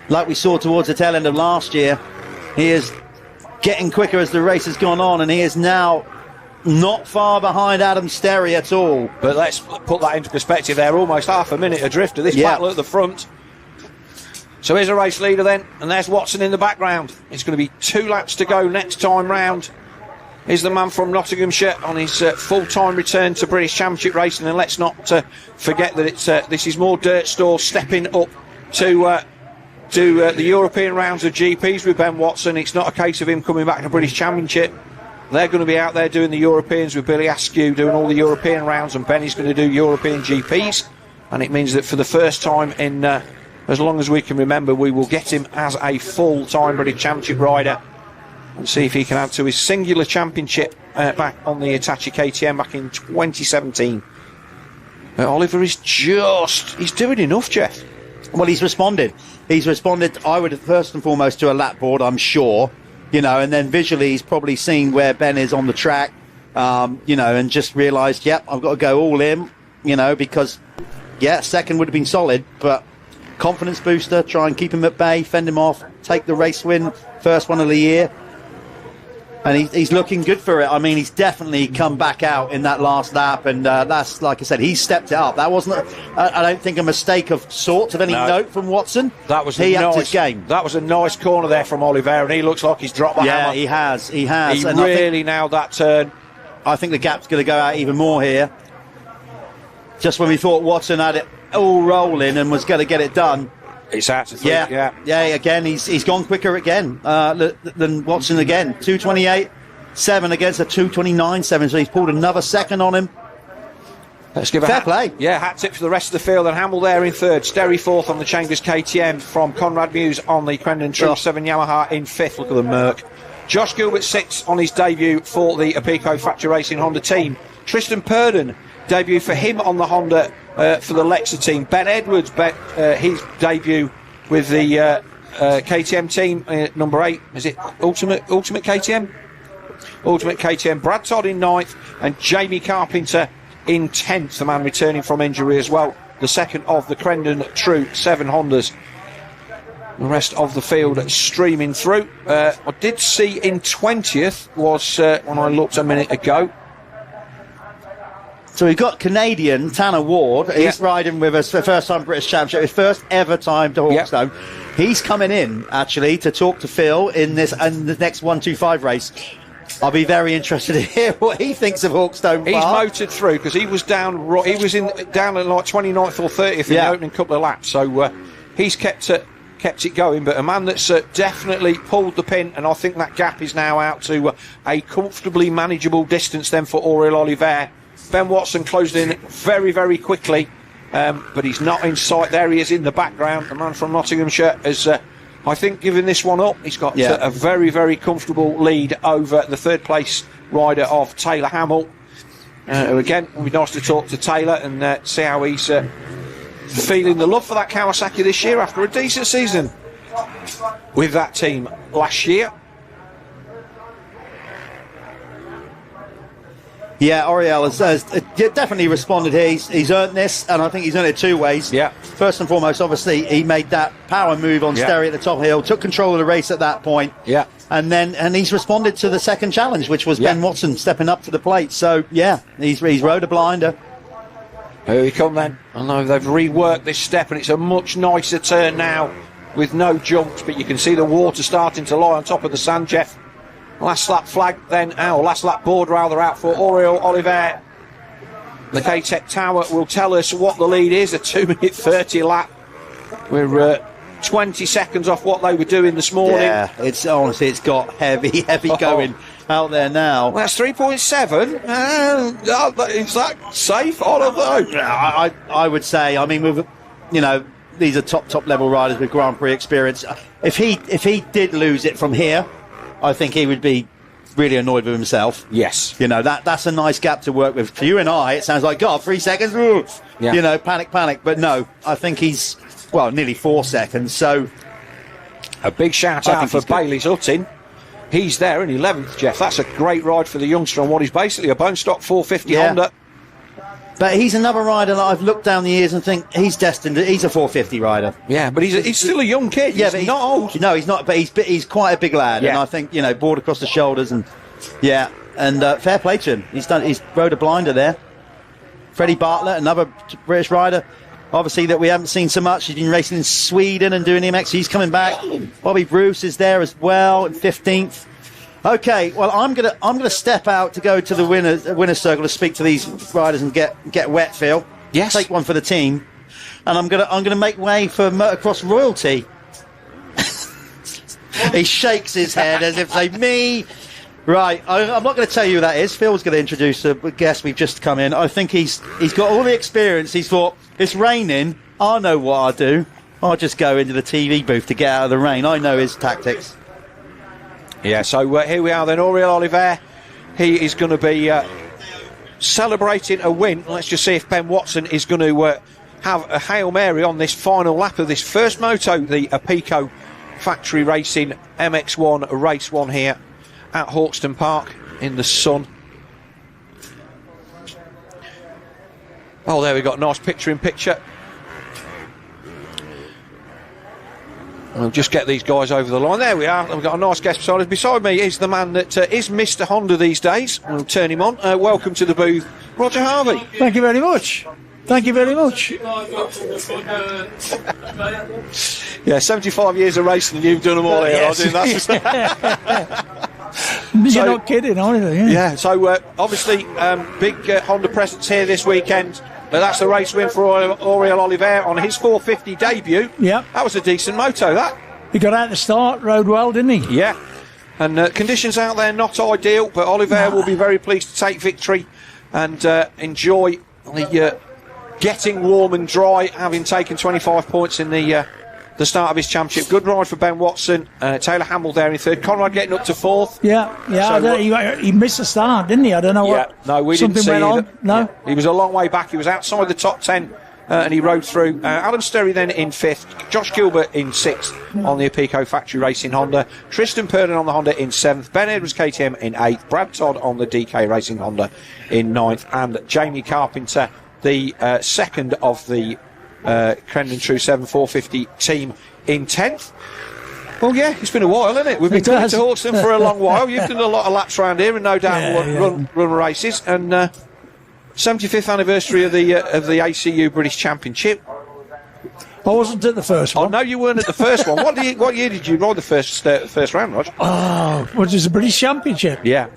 like we saw towards the tail end of last year, he is getting quicker as the race has gone on, and he is now not far behind Adam Sterry at all. But let's put that into perspective. They're almost half a minute adrift of this battle at the front. So here's a race leader then, and there's Watson in the background. It's going to be 2 laps to go next time round. Here's the man from Nottinghamshire on his full-time return to British Championship racing, and let's not forget that this is more Dirt Store stepping up to the European rounds of GPs with Ben Watson. It's not a case of him coming back to British Championship. They're going to be out there doing the Europeans with Billy Askew doing all the European rounds, and Benny's going to do European GPs. And it means that for the first time in as long as we can remember, we will get him as a full-time British Championship rider and see if he can add to his singular championship back on the Hitachi KTM back in 2017. Oliver is he's doing enough, Jeff. Well, he's responded. I would first and foremost to a lap board, I'm sure. You know, and then visually he's probably seen where Ben is on the track, you know, and just realised, yep, I've got to go all in, you know, because, yeah, second would have been solid, but confidence booster, try and keep him at bay, fend him off, take the race win, first one of the year. And he's looking good for it. I mean, he's definitely come back out in that last lap, and that's, like I said, he's stepped it up. That wasn't, I don't think, a mistake of sorts of any note from Watson. That was he upped nice his game. That was a nice corner there from Oliveira, and he looks like he's dropped the hammer. He has. He and really nailed that turn. I think the gap's going to go out even more here. Just when we thought Watson had it all rolling and was going to get it done. It's out to 3. Yeah. Again, he's gone quicker again than Watson again. 2:28.7 against a 2:29.7, so he's pulled another second on him. Let's give fair play. Yeah, hat tip for the rest of the field. And Hamill there in third. Sterry fourth on the Chambers KTM from Conrad Muse on the Crendon Troop 7 Yamaha in fifth. Look at the Merc. Josh Gilbert sixth on his debut for the Apico Factory Racing Honda team. Tristan Purden debut for him on the Honda for the Lexa team. Ben Edwards, his debut with the KTM team, number 8. Is it Ultimate KTM? Ultimate KTM. Brad Todd in 9th and Jamie Carpenter in 10th, the man returning from injury as well. The second of the Crendon Troop 7 Hondas. The rest of the field streaming through. I did see in 20th was when I looked a minute ago. So we've got Canadian Tanner Ward. He's riding with us for the first time British Championship, his first ever time to Hawkstone. He's coming in actually to talk to Phil in the next 125 race. I'll be very interested to hear what he thinks of Hawkstone. He's motored through because he was down. He was down at like 29th or 30th in the opening couple of laps. So he's kept it going. But a man that's definitely pulled the pin, and I think that gap is now out to a comfortably manageable distance then for Auriel Oliver. Ben Watson closed in very, very quickly, but he's not in sight. There he is in the background. The man from Nottinghamshire has, I think, given this one up. He's got a very, very comfortable lead over the third place rider of Taylor Hamill. Again, it would be nice to talk to Taylor and see how he's feeling the love for that Kawasaki this year after a decent season with that team last year. Yeah, Auriel has definitely responded here. He's earned this, and I think he's earned it two ways. Yeah. First and foremost, obviously, he made that power move on Sterry at the top hill, took control of the race at that point. Yeah. And he's responded to the second challenge, which was Ben Watson stepping up to the plate. So, yeah, he's rode a blinder. Here we come then. I know they've reworked this step, and it's a much nicer turn now with no jumps, but you can see the water starting to lie on top of the sand, Jeff. Last lap flag then, last lap board rather, out for Auriel Oliver. The K-Tech Tower will tell us what the lead is, a 2-minute 30 lap. We're 20 seconds off what they were doing this morning. Yeah, it's honestly, it's got heavy going out there now. Well, that's 3.7. Is that safe? I don't know. I would say, I mean, with, these are top level riders with Grand Prix experience. If he did lose it from here, I think he would be really annoyed with himself. Yes. That's a nice gap to work with. For you and I, it sounds like, God, 3 seconds, panic. But no, I think he's, nearly 4 seconds. So a big shout out for Bailey's Hutton. He's there in 11th, Jeff. That's a great ride for the youngster on what is basically a bone stock 450 Honda. But he's another rider that I've looked down the years and think he's destined. He's a 450 rider. Yeah, but he's still a young kid. Yeah, but he's not old. No, he's not. But he's quite a big lad, and I think board across the shoulders and fair play to him. He's rode a blinder there. Freddie Bartlett, another British rider, obviously that we haven't seen so much. He's been racing in Sweden and doing MX. He's coming back. Bobby Bruce is there as well in 15th. Okay, well, I'm gonna step out to go to the winner's circle to speak to these riders and get wet, Phil. Yes. Take one for the team, and I'm gonna make way for Motocross royalty. He shakes his head as if to say, me. Right, I'm not going to tell you who that is. Phil's going to introduce a guest we've just come in. I think he's got all the experience. He's thought, it's raining, I know what I'll do. I'll just go into the TV booth to get out of the rain. I know his tactics. Yeah, so here we are then, Auriel Oliver. He is going to be celebrating a win. Let's just see if Ben Watson is going to have a Hail Mary on this final lap of this first moto, the Apico Factory Racing MX1 Race 1 here at Hawkstone Park in the sun. Oh, there we got a nice picture-in-picture. We'll just get these guys over the line. There we are. We've got a nice guest beside us. Beside me is the man that is Mr. Honda these days. We'll turn him on. Welcome to the booth, Roger Harvey. Thank you very much. Thank you very much. Yeah, 75 years of racing and you've done them all here. Yes. You're not kidding, are you? Yeah, so obviously big Honda presence here this weekend. That's the race win for Oriol Oliver on his 450 debut. Yeah. That was a decent moto, that. He got out the start, rode well, didn't he? Yeah. And conditions out there not ideal, but Oliver will be very pleased to take victory and enjoy the getting warm and dry, having taken 25 points in the start of his championship. Good ride for Ben Watson. Taylor Hamill there in third. Conrad getting up to fourth. Yeah. So, he missed the start, didn't he? I don't know what. No, we didn't see something went on. No, yeah. He was a long way back. He was outside the top 10, and he rode through. Adam Sterry then in fifth. Josh Gilbert in sixth on the Apico Factory Racing Honda. Tristan Pernin on the Honda in seventh. Ben Edwards KTM in eighth. Brad Todd on the DK Racing Honda in ninth, and Jamie Carpenter, the second of the Crendon True 7450 team, in 10th. Well, yeah, it's been a while, hasn't it? We've been coming to Hawkstone for a long while. You've done a lot of laps around here, and no doubt run races. And 75th anniversary of the ACU British Championship. I wasn't at the first one. Oh, no, you weren't at the first one. What year did you ride the first round, Roger? Oh, what is the British Championship? Yeah.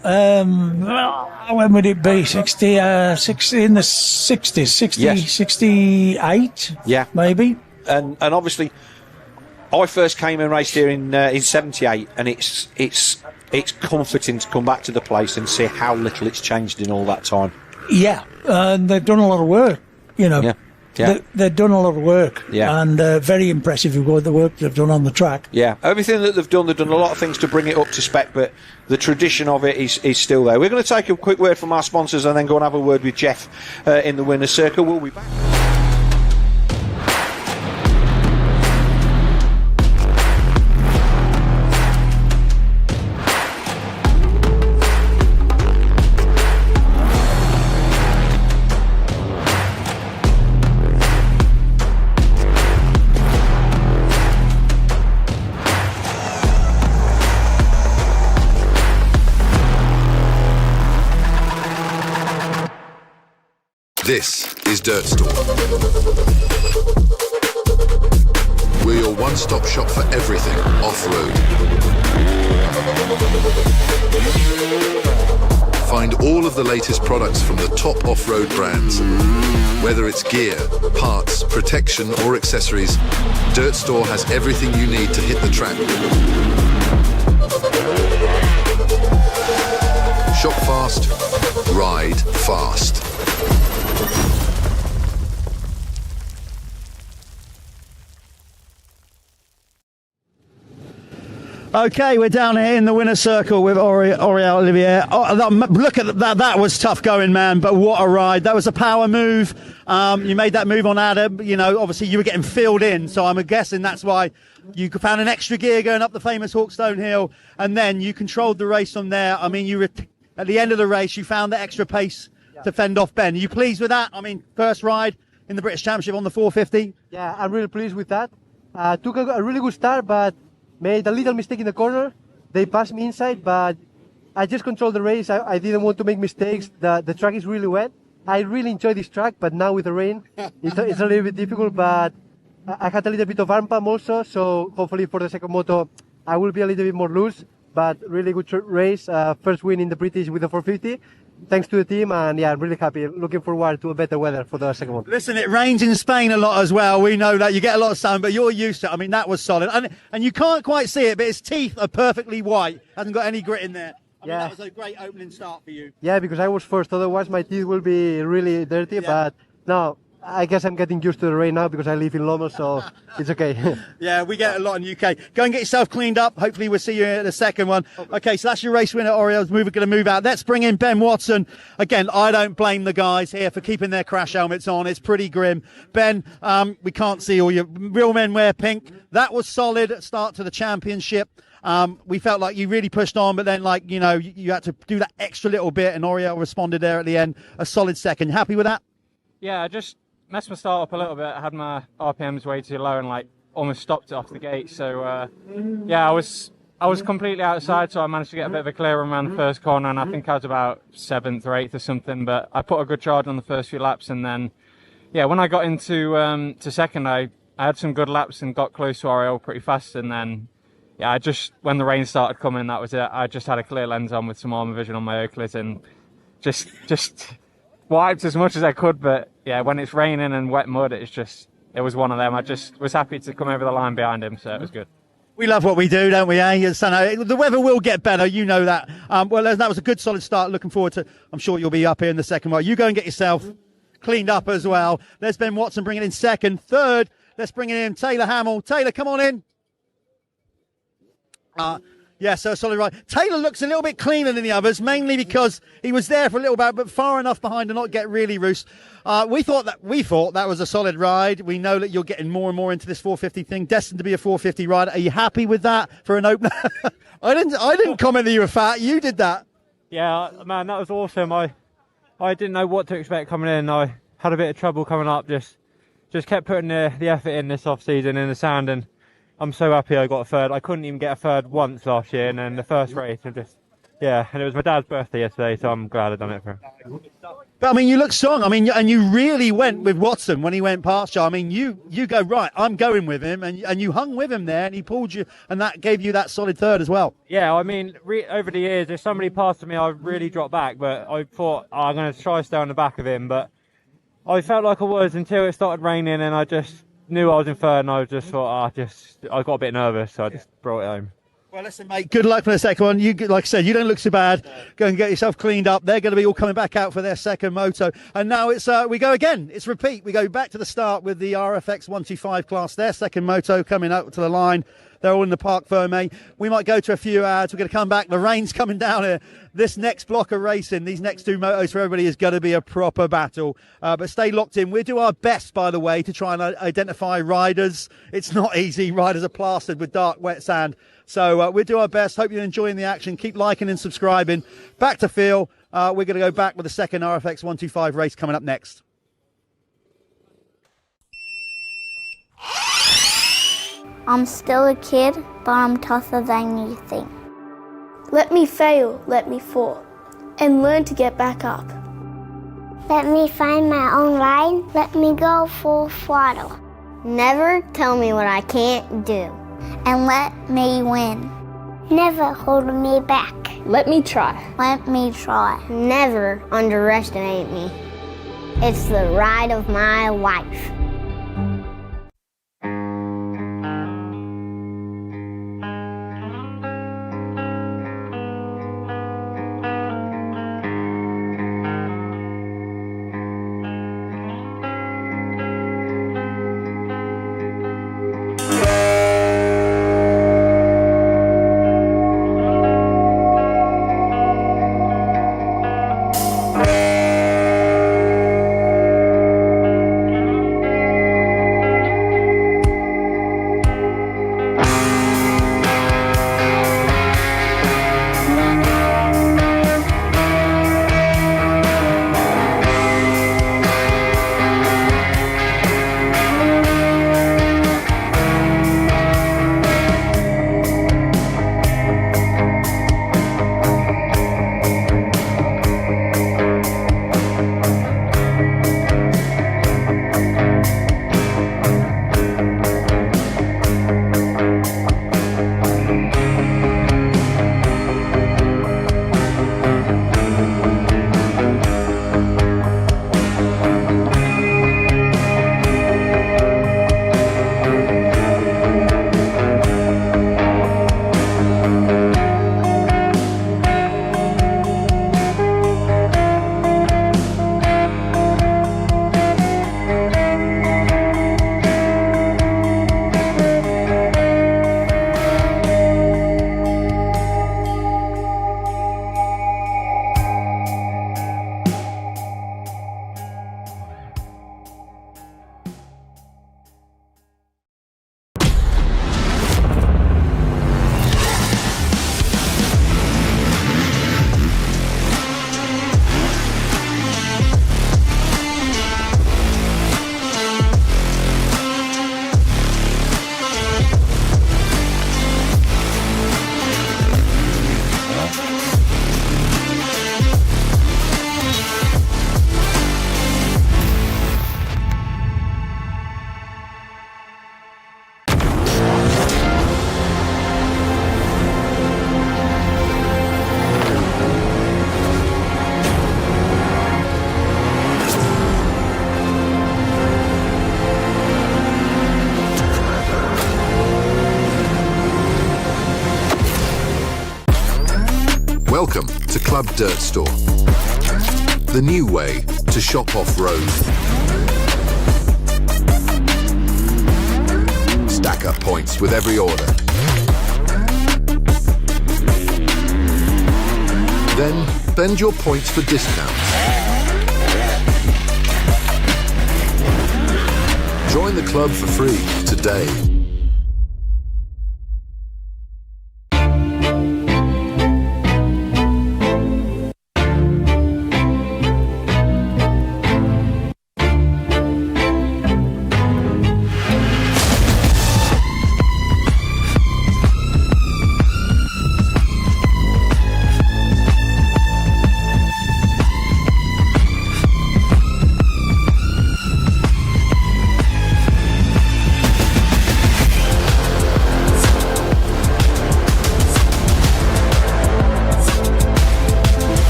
When would it be? 60 in the 60s, 60, Yes. 68? Yeah. Maybe. And obviously, I first came and raced here in 78, and it's comforting to come back to the place and see how little it's changed in all that time. Yeah, and they've done a lot of work, you know. Yeah. They've done a lot of work, and very impressive with the work they've done on the track. Yeah, everything that they've done a lot of things to bring it up to spec, but the tradition of it is still there. We're going to take a quick word from our sponsors and then go and have a word with Jeff in the winner's circle. We'll be back. This is Dirt Store. We're your one-stop shop for everything off-road. Find all of the latest products from the top off-road brands. Whether it's gear, parts, protection or accessories, Dirt Store has everything you need to hit the track. Shop fast, ride fast. Okay, we're down here in the winner's circle with Oriol Olivier. Oh, look at that. That was tough going, man, but what a ride. That was a power move. You made that move on Adam. You know, obviously you were getting filled in, so I'm guessing that's why you found an extra gear going up the famous Hawkstone Hill, and then you controlled the race from there. I mean, you were at the end of the race, you found the extra pace to fend off Ben. Are you pleased with that? I mean, first ride in the British Championship on the 450? Yeah, I'm really pleased with that. Took a really good start, but made a little mistake in the corner. They passed me inside, but I just controlled the race. I didn't want to make mistakes. The track is really wet. I really enjoy this track, but now with the rain, it's a little bit difficult, but I had a little bit of arm pump also, so hopefully for the second moto, I will be a little bit more loose, but really good race. First win in the British with the 450. Thanks to the team, and yeah, I'm really happy. Looking forward to a better weather for the second one. Listen, it rains in Spain a lot as well. We know that. You get a lot of sun, but you're used to it. I mean, that was solid. And you can't quite see it, but his teeth are perfectly white. Hasn't got any grit in there. I mean, that was a great opening start for you. Yeah, because I was first. Otherwise, my teeth will be really dirty. But no, I guess I'm getting used to the rain now because I live in Lommel, so it's okay. Yeah, we get a lot in UK. Go and get yourself cleaned up. Hopefully we'll see you at the second one. Okay, so that's your race winner, Orioles. We're going to move out. Let's bring in Ben Watson. Again, I don't blame the guys here for keeping their crash helmets on. It's pretty grim. Ben, we can't see all your real men wear pink. That was solid start to the championship. We felt like you really pushed on, but then, like, you know, you had to do that extra little bit, and Oriol responded there at the end. A solid second. You happy with that? Yeah, I just messed my start up a little bit. I had my RPMs way too low, and like almost stopped it off the gate. So yeah, I was completely outside, so I managed to get a bit of a clear run around the first corner, and I think I was about 7th or 8th or something. But I put a good charge on the first few laps, and then yeah, when I got into to second, I had some good laps and got close to RL pretty fast, and then yeah, when the rain started coming, that was it. I just had a clear lens on with some armour vision on my Oakleys and just wiped as much as I could. But yeah, when it's raining and wet mud, it was one of them. I just was happy to come over the line behind him, so it was good. We love what we do, don't we, eh? So, the weather will get better, you know that. Well, that was a good solid start. Looking forward to, I'm sure you'll be up here in the second one. You go and get yourself cleaned up as well. There's Ben Watson bringing in second. Third, let's bring in Taylor Hamill. Taylor, come on in. Yeah, so solid ride. Taylor looks a little bit cleaner than the others, mainly because he was there for a little bit, but far enough behind to not get really roost. We thought that was a solid ride. We know that you're getting more and more into this 450 thing, destined to be a 450 rider. Are you happy with that for an opener? I didn't comment that you were fat. You did that. Yeah, man, that was awesome. I didn't know what to expect coming in. I had a bit of trouble coming up. Just kept putting the effort in this off season in the sand, and I'm so happy I got a third. I couldn't even get a third once last year, and then the first race, and it was my dad's birthday yesterday, so I'm glad I've done it for him. But I mean, you look strong. I mean, and you really went with Watson when he went past you. I mean, you go, right, I'm going with him, and you hung with him there, and he pulled you, and that gave you that solid third as well. Yeah, I mean, over the years, if somebody passed me, I really dropped back, but I thought, I'm going to try to stay on the back of him, but I felt like I was until it started raining, and I just knew I was in third, and I just thought, I got a bit nervous, so I just brought it home. Well, listen, mate, good luck for the second one. You, like I said, you don't look so bad. Go and get yourself cleaned up. They're going to be all coming back out for their second moto. And now we go again. It's repeat. We go back to the start with the RFX 125 class. Their second moto coming up to the line. They're all in the Parc Fermé. We might go to a few ads. We're going to come back. The rain's coming down here. This next block of racing, these next two motos for everybody is going to be a proper battle. But stay locked in. We'll do our best, by the way, to try and identify riders. It's not easy. Riders are plastered with dark, wet sand. So we'll do our best. Hope you're enjoying the action. Keep liking and subscribing. Back to Phil. We're going to go back with the second RFX 125 race coming up next. I'm still a kid, but I'm tougher than you think. Let me fail, let me fall, and learn to get back up. Let me find my own line. Let me go full throttle. Never tell me what I can't do. And let me win. Never hold me back. Let me try. Let me try. Never underestimate me. It's the ride of my life. Welcome to Club Dirt Store, the new way to shop off-road. Stack up points with every order. Then bend your points for discounts. Join the club for free today.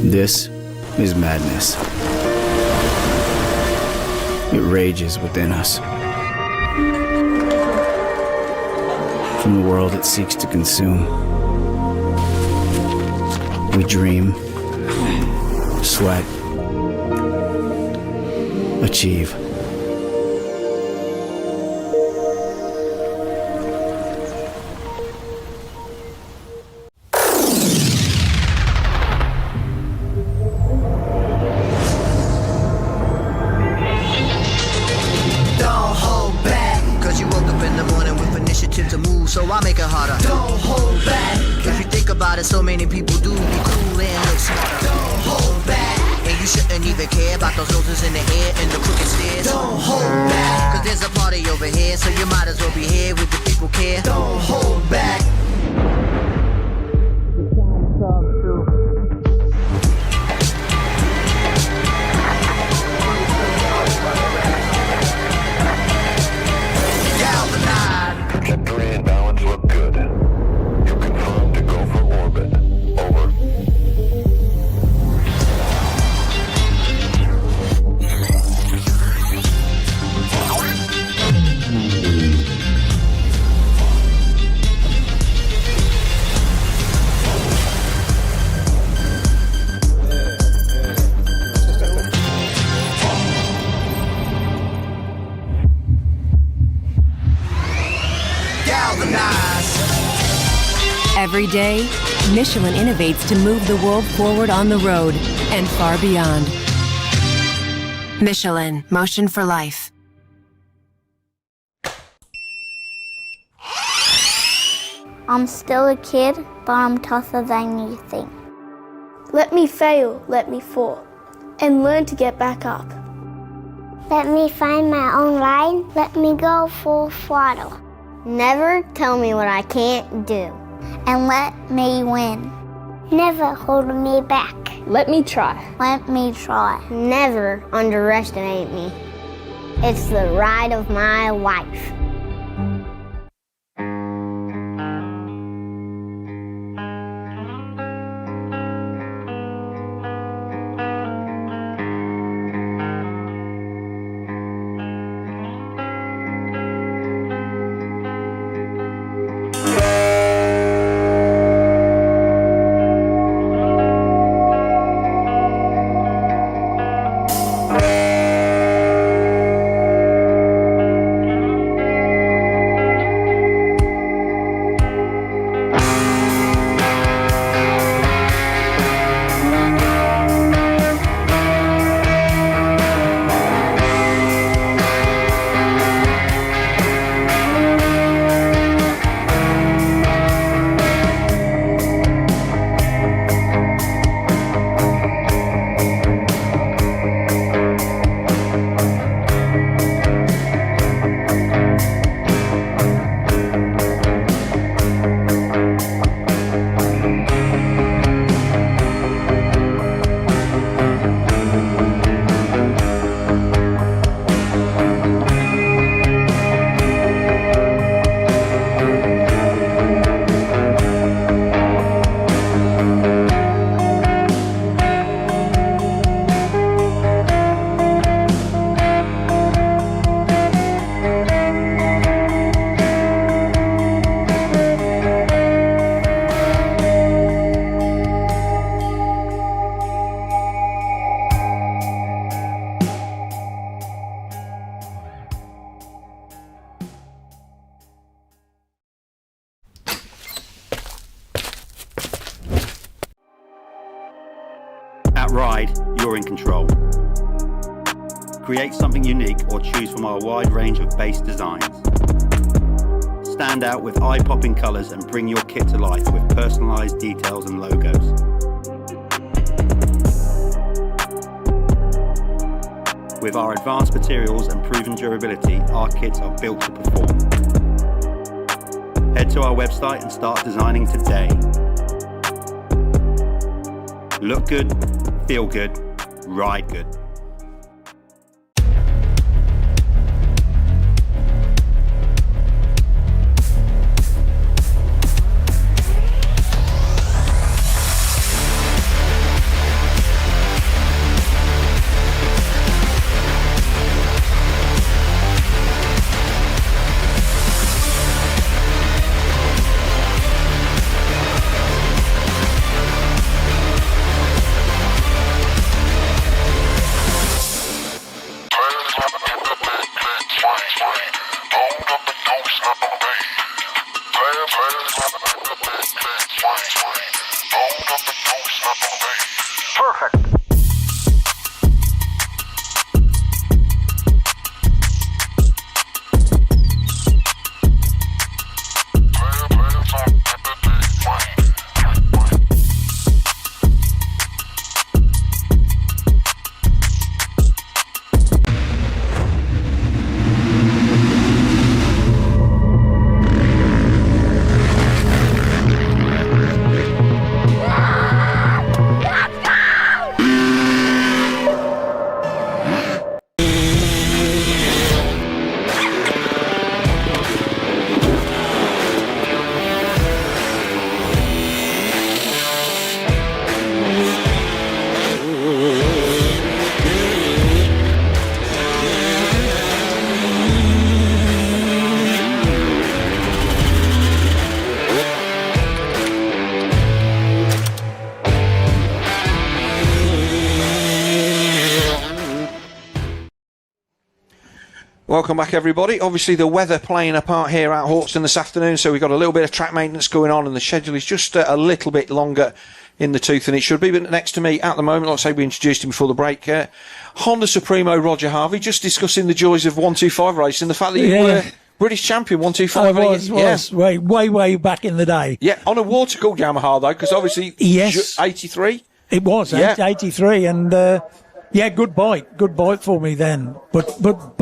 This is madness. It rages within us. From the world it seeks to consume, we dream, sweat, achieve. So I make it harder. Don't hold back. If you think about it, so many people do be cool and look smarter. Don't hold back. And you shouldn't even care about those noses in the air and the crooked stairs. Don't hold back. Cause there's a party over here, so you might as well be here with the people care. Don't hold back. day, Michelin innovates to move the world forward on the road and far beyond. Michelin, motion for life. I'm still a kid, but I'm tougher than you think. Let me fail, let me fall, and learn to get back up. Let me find my own line, let me go full throttle. Never tell me what I can't do, and let me win. Never hold me back. Let me try. Let me try. Never underestimate me. It's the ride of my life. At Ride, you're in control. Create something unique or choose from our wide range of base designs. Stand out with eye-popping colours and bring your kit to life with personalised details and logos. With our advanced materials and proven durability, our kits are built to perform. Head to our website and start designing today. Look good, feel good, ride good. Welcome back, everybody. Obviously, the weather playing a part here at Hawkstone this afternoon, so we've got a little bit of track maintenance going on, and the schedule is just a little bit longer in the tooth than it should be. But next to me at the moment, like I say, we introduced him before the break, Honda Supremo Roger Harvey, just discussing the joys of 125 racing, the fact that you were British champion 125. Was way back in the day. Yeah, on a water-cooled Yamaha, though, because obviously 83. It was 83, and good bike for me then. But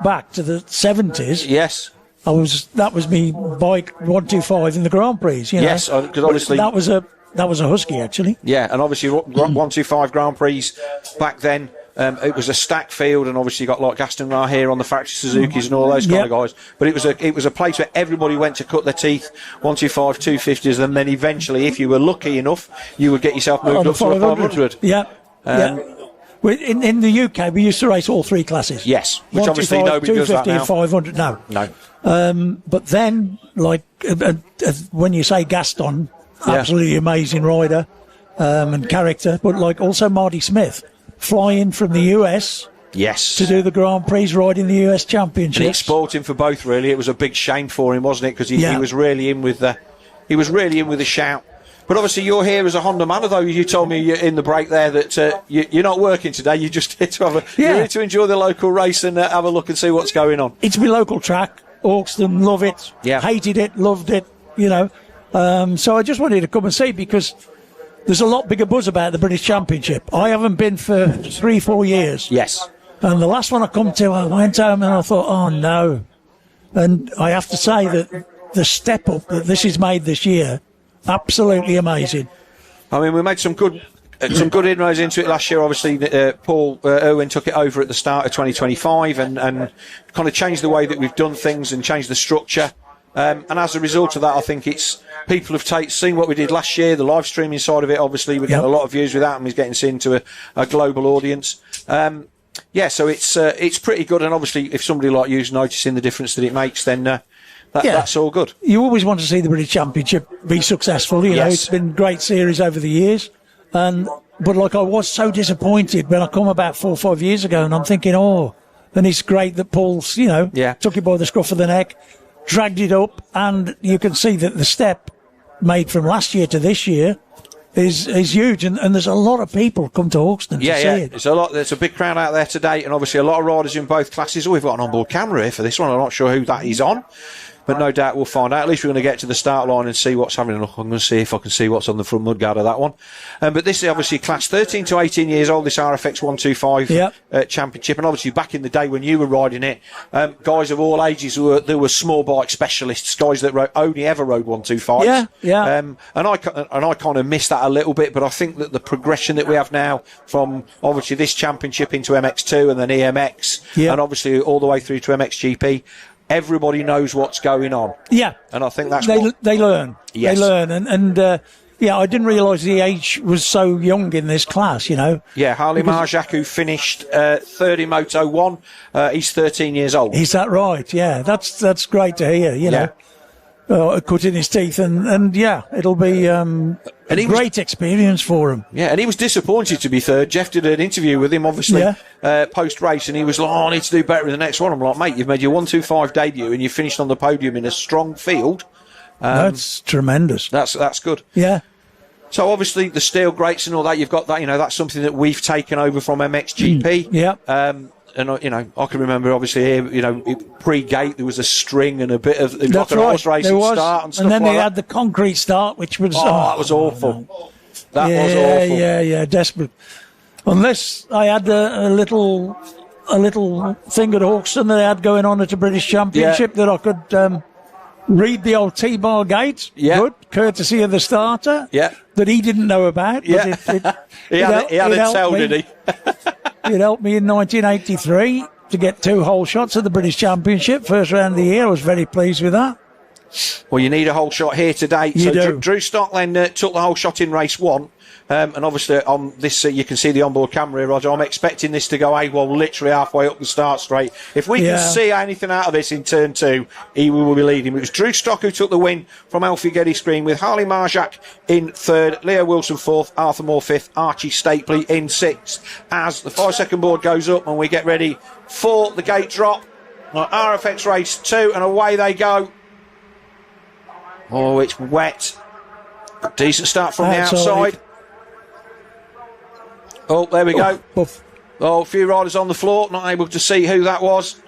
back to the 70s. Yes. That was me bike 125 in the Grand Prix. You know? Yes, because obviously that was a Husky actually. Yeah, and obviously 125 Grand Prix back then. It was a stacked field, and obviously you got like Gaston Ra here on the factory Suzukis and all those kind of guys. But it was a place where everybody went to cut their teeth, 125, 250s, and then eventually, if you were lucky enough, you would get yourself moved up to a 500. Yeah. In the UK, we used to race all three classes. Yes, which obviously nobody does that now. 500, no. But then, like, when you say Gaston, absolutely amazing rider and character, but like also Marty Smith, flying from the US. Yes. To do the Grand Prix, riding the US Championships. And exporting for both, really. It was a big shame for him, wasn't it? Because he was really in with the shout. But obviously you're here as a Honda man, although you told me in the break there that you're not working today. You're just here to you're here to enjoy the local race and have a look and see what's going on. It's my local track, Hawkstone, love it, hated it, loved it, you know. So I just wanted to come and see because there's a lot bigger buzz about the British Championship. I haven't been for 3-4 years. Yes. And the last one I come to, I went home and I thought, oh no. And I have to say that the step up that this is made this year, absolutely amazing. I mean, we made some good inroads into it last year. Obviously, Paul Irwin took it over at the start of 2025 and kind of changed the way that we've done things and changed the structure. And as a result of that, I think it's people have seen what we did last year, the live streaming side of it. Obviously, we get a lot of views with that, and he's getting seen to a global audience. So it's pretty good. And obviously, if somebody like you's noticing the difference that it makes, then that's all good. You always want to see the British Championship be successful. You know, it's been a great series over the years. But like I was so disappointed when I come about 4 or 5 years ago, and I'm thinking, and it's great that Paul's, took it by the scruff of the neck, dragged it up, and you can see that the step made from last year to this year is huge, and there's a lot of people come to Hawkstone to see it. There's a big crowd out there today, and obviously a lot of riders in both classes. We've got an onboard camera here for this one. I'm not sure who that is on, but no doubt we'll find out. At least we're going to get to the start line and see what's happening. Look, I'm going to see if I can see what's on the front mudguard of that one. But this is obviously class 13 to 18 years old, this RFX 125 championship. And obviously back in the day when you were riding it, guys of all ages, there were small bike specialists, guys that only ever rode 125s. And I kind of miss that a little bit, but I think that the progression that we have now from obviously this championship into MX2 and then EMX, and obviously all the way through to MXGP, everybody knows what's going on. Yeah. And I think that's they learn. Yes. They learn. And I didn't realise the age was so young in this class, you know. Yeah, Harley Marjak, who finished third in Moto 1, he's 13 years old. Is that right? Yeah, that's great to hear, you know. Cutting his teeth, and it'll be a great experience for him. Yeah, and he was disappointed to be third. Jeff did an interview with him, obviously, post-race, and he was like, I need to do better in the next one. I'm like, mate, you've made your 125 debut, and you finished on the podium in a strong field. That's tremendous. That's good. Yeah. So, obviously, the steel grates and all that, you've got that, that's something that we've taken over from MXGP. And, I can remember, obviously, here, pre-gate, there was a string and a bit of like an horse racing start and stuff and then like they that. had the concrete start, which was... that was awful. That was awful. Yeah, desperate. Unless I had a little thing at Hawkstone that I had going on at the British Championship that I could read the old T-bar gate. Yeah. Good, courtesy of the starter. Yeah. That he didn't know about. Yeah. He had it tell, did he? It helped me in 1983 to get 2 whole shots at the British Championship, first round of the year. I was very pleased with that. Well, you need a whole shot here today. You do. Drew Stock then took the whole shot in race 1. And obviously on this, you can see the onboard camera here, Roger. I'm expecting this to go AWOL literally halfway up the start straight. If we can see anything out of this in turn 2, he will be leading. It was Drew Stock who took the win from Alfie Geddes Green, with Harley Marjak in 3rd, Leo Wilson 4th, Arthur Moore 5th, Archie Stapley in 6th. As the 5-second board goes up and we get ready for the gate drop, RFX race 2, and away they go. Oh, it's wet. Decent start from the outside. Oh, there we go. Oh, a few riders on the floor, not able to see who that was.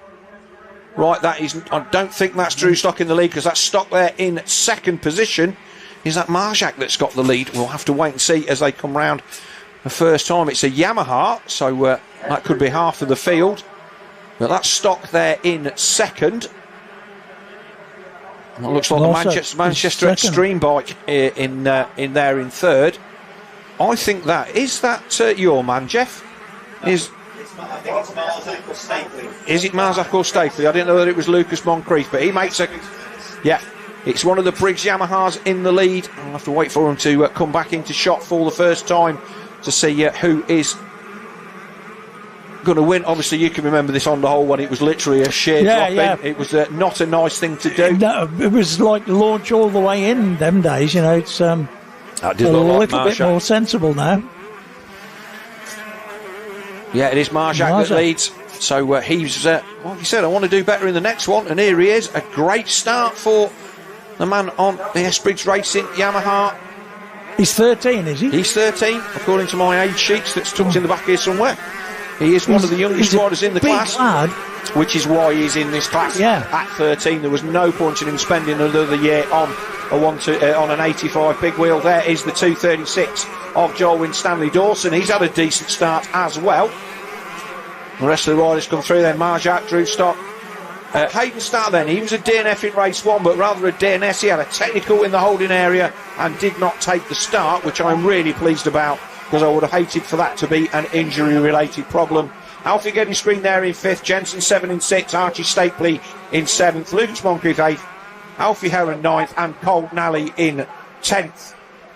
Right, that is. I don't think that's Drew Stock in the lead, because that's Stock there in 2nd position. Is that Marjak that's got the lead? We'll have to wait and see as they come round the first time. It's a Yamaha, so that could be half of the field. But that's Stock there in 2nd. It looks like the Manchester Extreme bike in there in 3rd. I think that is your man, Jeff? I think it's Marzak or Stapley. Is it Marzak or Stapley? I didn't know that it was Lucas Moncrief, but he makes a... Yeah, it's one of the Briggs Yamahas in the lead. I'll have to wait for him to come back into shot for the first time to see who is going to win. Obviously, you can remember this on the whole when it was literally a sheer drop in. It was not a nice thing to do. No, it was like launch all the way in them days, you know. It's a little bit more sensible now. Yeah, it is Marjak that leads. So he's, like you said, I want to do better in the next one. And here he is. A great start for the man on the S. Briggs Racing Yamaha. He's 13, is he? He's 13, according to my age sheets that's tucked in the back here somewhere. He is one of the youngest riders in the class, which is why he's in this class. At 13, there was no point in him spending another year on on an 85 big wheel. There is the 236 of Joel Winstanley Dawson. He's had a decent start as well. The rest of the riders come through then. Marjak, Drew Stock. Hayden Starr then, he was a DNF in race 1, but rather a DNS. He had a technical in the holding area and did not take the start, which I'm really pleased about, because I would have hated for that to be an injury-related problem. Alfie Geddes Green there in 5th, Jensen 7 in 6th, Archie Stapley in 7th, Lucas Moncrief 8th, Alfie Heron 9th, and Colt Nally in 10th.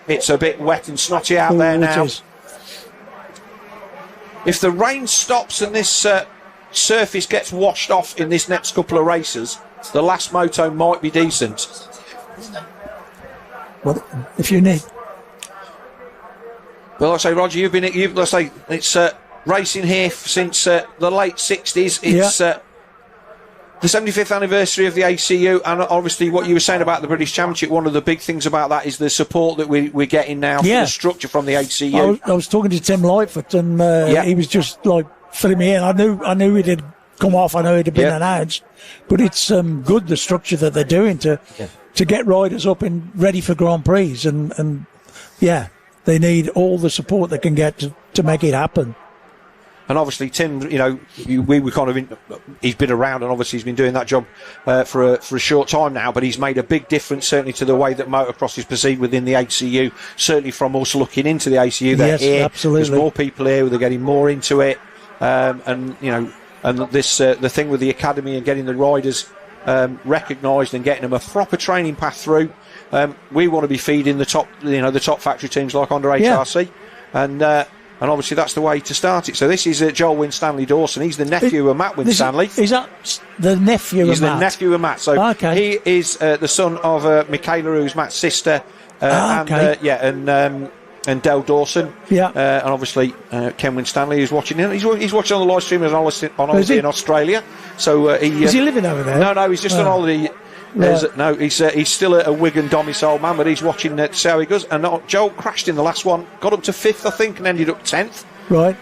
It's a bit wet and snotty out there now. If the rain stops and this surface gets washed off in this next couple of races, the last moto might be decent. What if you need? Well, like I say, Roger, let's say it's racing here since the late 60s. It's the 75th anniversary of the ACU, and obviously what you were saying about the British Championship, one of the big things about that is the support that we're getting now for the structure from the ACU. I was talking to Tim Lightfoot, and he was just like filling me in. I knew it had come off. I know it had been announced, but it's good, the structure that they're doing to get riders up and ready for Grand Prix, and they need all the support they can get to make it happen. And obviously, Tim, we were kind of he's been around, and obviously he's been doing that job for a short time now, but he's made a big difference, certainly to the way that motocross is perceived within the ACU, certainly from us looking into the ACU. They're here. Absolutely. There's more people here, they're getting more into it, and this the thing with the academy and getting the riders recognised and getting them a proper training path through. We want to be feeding the top factory teams like under HRC, and obviously that's the way to start it. So this is Joel Winstanley Dawson. He's the nephew of Matt Winstanley. Is that the nephew of Matt? He's the nephew of Matt. So he is the son of Michaela, who's Matt's sister, and Del Dawson. And obviously Ken Winstanley is watching. He's watching on the live stream on holiday in Australia. So is he living over there? No, he's just on holiday. No, he's still a Wigan domicile man, but he's watching to see how he goes. And Joel crashed in the last one, got up to 5th, I think, and ended up 10th. Right.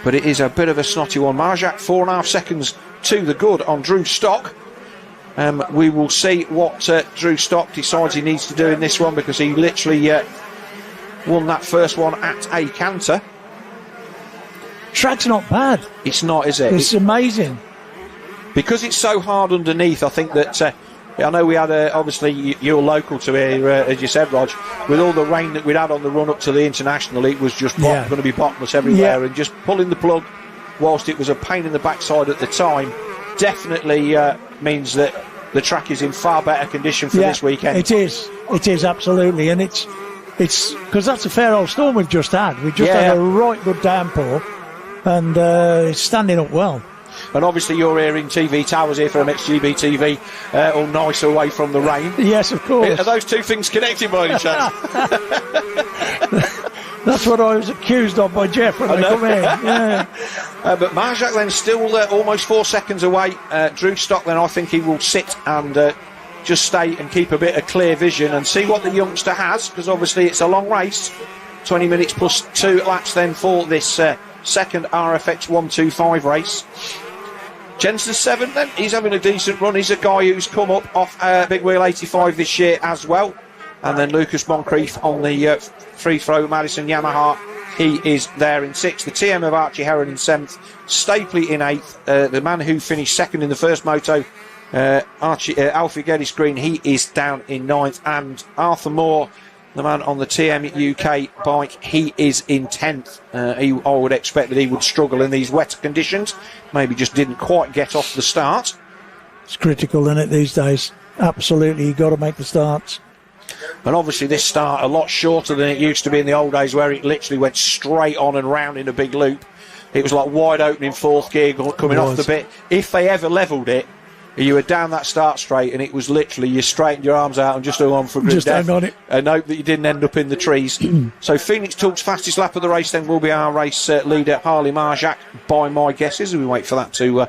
But it is a bit of a snotty one. Marjak, 4.5 seconds to the good on Drew Stock. We will see what Drew Stock decides he needs to do in this one, because he literally won that first one at a canter. Track's not bad. It's not, is it? It's amazing. Because it's so hard underneath, I think that... I know we had, obviously, you're local to here, as you said, Rog. With all the rain that we'd had on the run up to the International, it was just going to be bottomless everywhere. And just pulling the plug, whilst it was a pain in the backside at the time, definitely means that the track is in far better condition for this weekend. It is absolutely, and it's because that's a fair old storm we've just had. We just had a right good downpour, and it's standing up well. And obviously you're here in TV Towers here for MXGB-TV, all nice away from the rain. Yes, of course. Are those two things connected by any chance? That's what I was accused of by Jeff when I come in. Yeah. But Marjak then still almost 4 seconds away. Drew Stock then, I think he will sit and just stay and keep a bit of clear vision and see what the youngster has, because obviously it's a long race. 20 minutes plus 2 laps then for this second RFX 125 race. Jensen 7 then, he's having a decent run. He's a guy who's come up off Big Wheel 85 this year as well. And then Lucas Moncrief on the free throw, Madison Yamaha, he is there in 6th. The TM of Archie Heron in 7th, Stapley in 8th. The man who finished 2nd in the first moto, Alfie Geddes Green, he is down in 9th. And Arthur Moore, the man on the TM UK bike, he is in 10th. I would expect that he would struggle in these wet conditions. Maybe just didn't quite get off the start. It's critical, isn't it, these days? Absolutely, you've got to make the starts. And obviously this start a lot shorter than it used to be in the old days, where it literally went straight on and round in a big loop. It was like wide open in 4th gear coming off the bit. If they ever levelled it, you were down that start straight and it was literally you straightened your arms out and just hung on for grid death. Hang on it. And hope that you didn't end up in the trees. So Phoenix Talk's fastest lap of the race then will be our race leader Harley Marjak, by my guesses. We wait for that to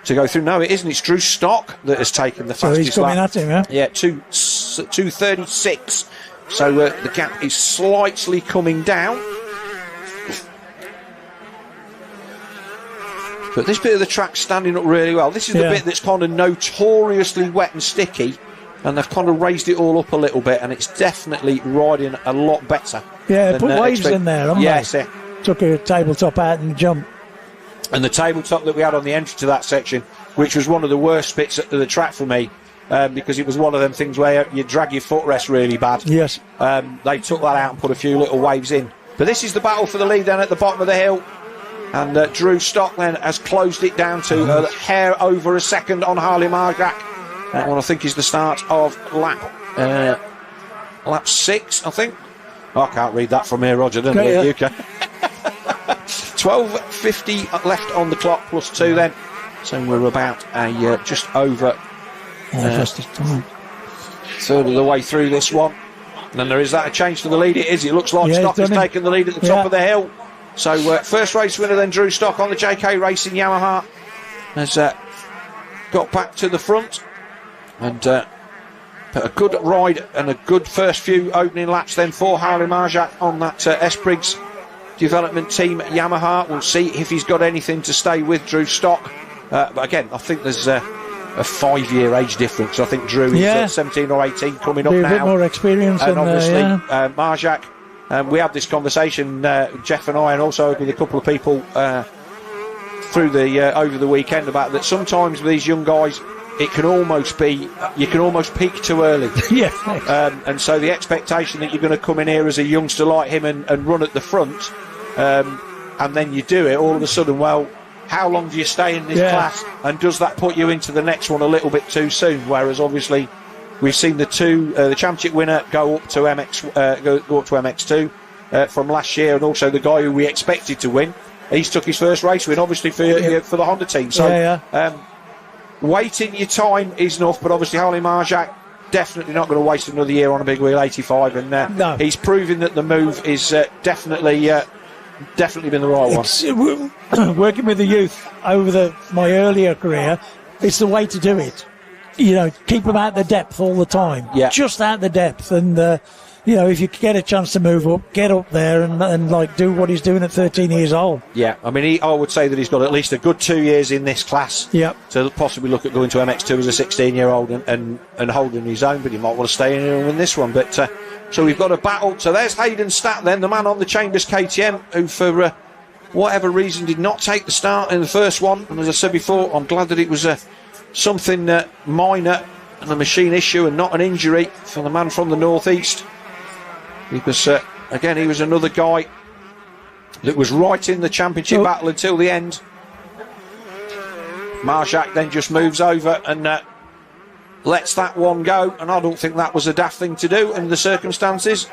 go through. No, it isn't. It's Drew Stock that has taken the fastest he's coming lap. at him, yeah? Yeah, 2:36. So the gap is slightly coming down. But this bit of the track's standing up really well. This is the bit that's kind of notoriously wet and sticky, and they've kind of raised it all up a little bit, and it's definitely riding a lot better. Yeah, put waves in there, haven't they? Took a tabletop out and jump. And the tabletop that we had on the entry to that section, which was one of the worst bits of the track for me, because it was one of them things where you drag your footrest really bad. Yes. They took that out and put a few little waves in. But this is the battle for the lead then at the bottom of the hill. And Drew Stock then has closed it down to a hair over a second on Harley Marjak. That one I think is the start of lap 6, I think. I can't read that from here, Roger, don't you? You can. 12:50 left on the clock plus 2 then. So we're about just over third of the way through this one. And then there is that a change to the lead. It is. It looks like Stock has taken the lead at the top of the hill. So first race winner then Drew Stock on the JK Racing Yamaha has got back to the front and a good ride and a good first few opening laps then for Harley Marjak on that S Briggs development team Yamaha. We'll see if he's got anything to stay with Drew Stock, but again I think there's a 5-year age difference. I think Drew is 17 or 18 coming up now. A bit more experience, and obviously Marjak. We had this conversation, Jeff and I, and also with a couple of people through the over the weekend, about that sometimes with these young guys, it can almost be you can almost peak too early. And so the expectation that you're going to come in here as a youngster like him and run at the front, and then you do it, all of a sudden, well, how long do you stay in this class, and does that put you into the next one a little bit too soon? Whereas obviously we've seen the championship winner go up to MX2 from last year, and also the guy who we expected to win. He's took his first race win, obviously for the Honda team. So waiting your time is enough, but obviously Harley Marjak definitely not going to waste another year on a Big Wheel 85, and he's proving that the move is definitely been the right one. Working with the youth over my earlier career, it's the way to do it. You know, keep them out the depth all the time. Just out the depth. And, if you get a chance to move up, get up there and like do what he's doing at 13 years old. Yeah, I mean, I would say that he's got at least a good 2 years in this class to possibly look at going to MX2 as a 16-year-old and holding his own, but he might want to stay in here and win this one. But so we've got a battle. So there's Hayden Statt then, the man on the Chambers KTM, who for whatever reason did not take the start in the first one. And as I said before, I'm glad that it was something minor and a machine issue and not an injury for the man from the northeast, because again he was another guy that was right in the championship battle until the end. Marjak then just moves over and lets that one go, and I don't think that was a daft thing to do under the circumstances.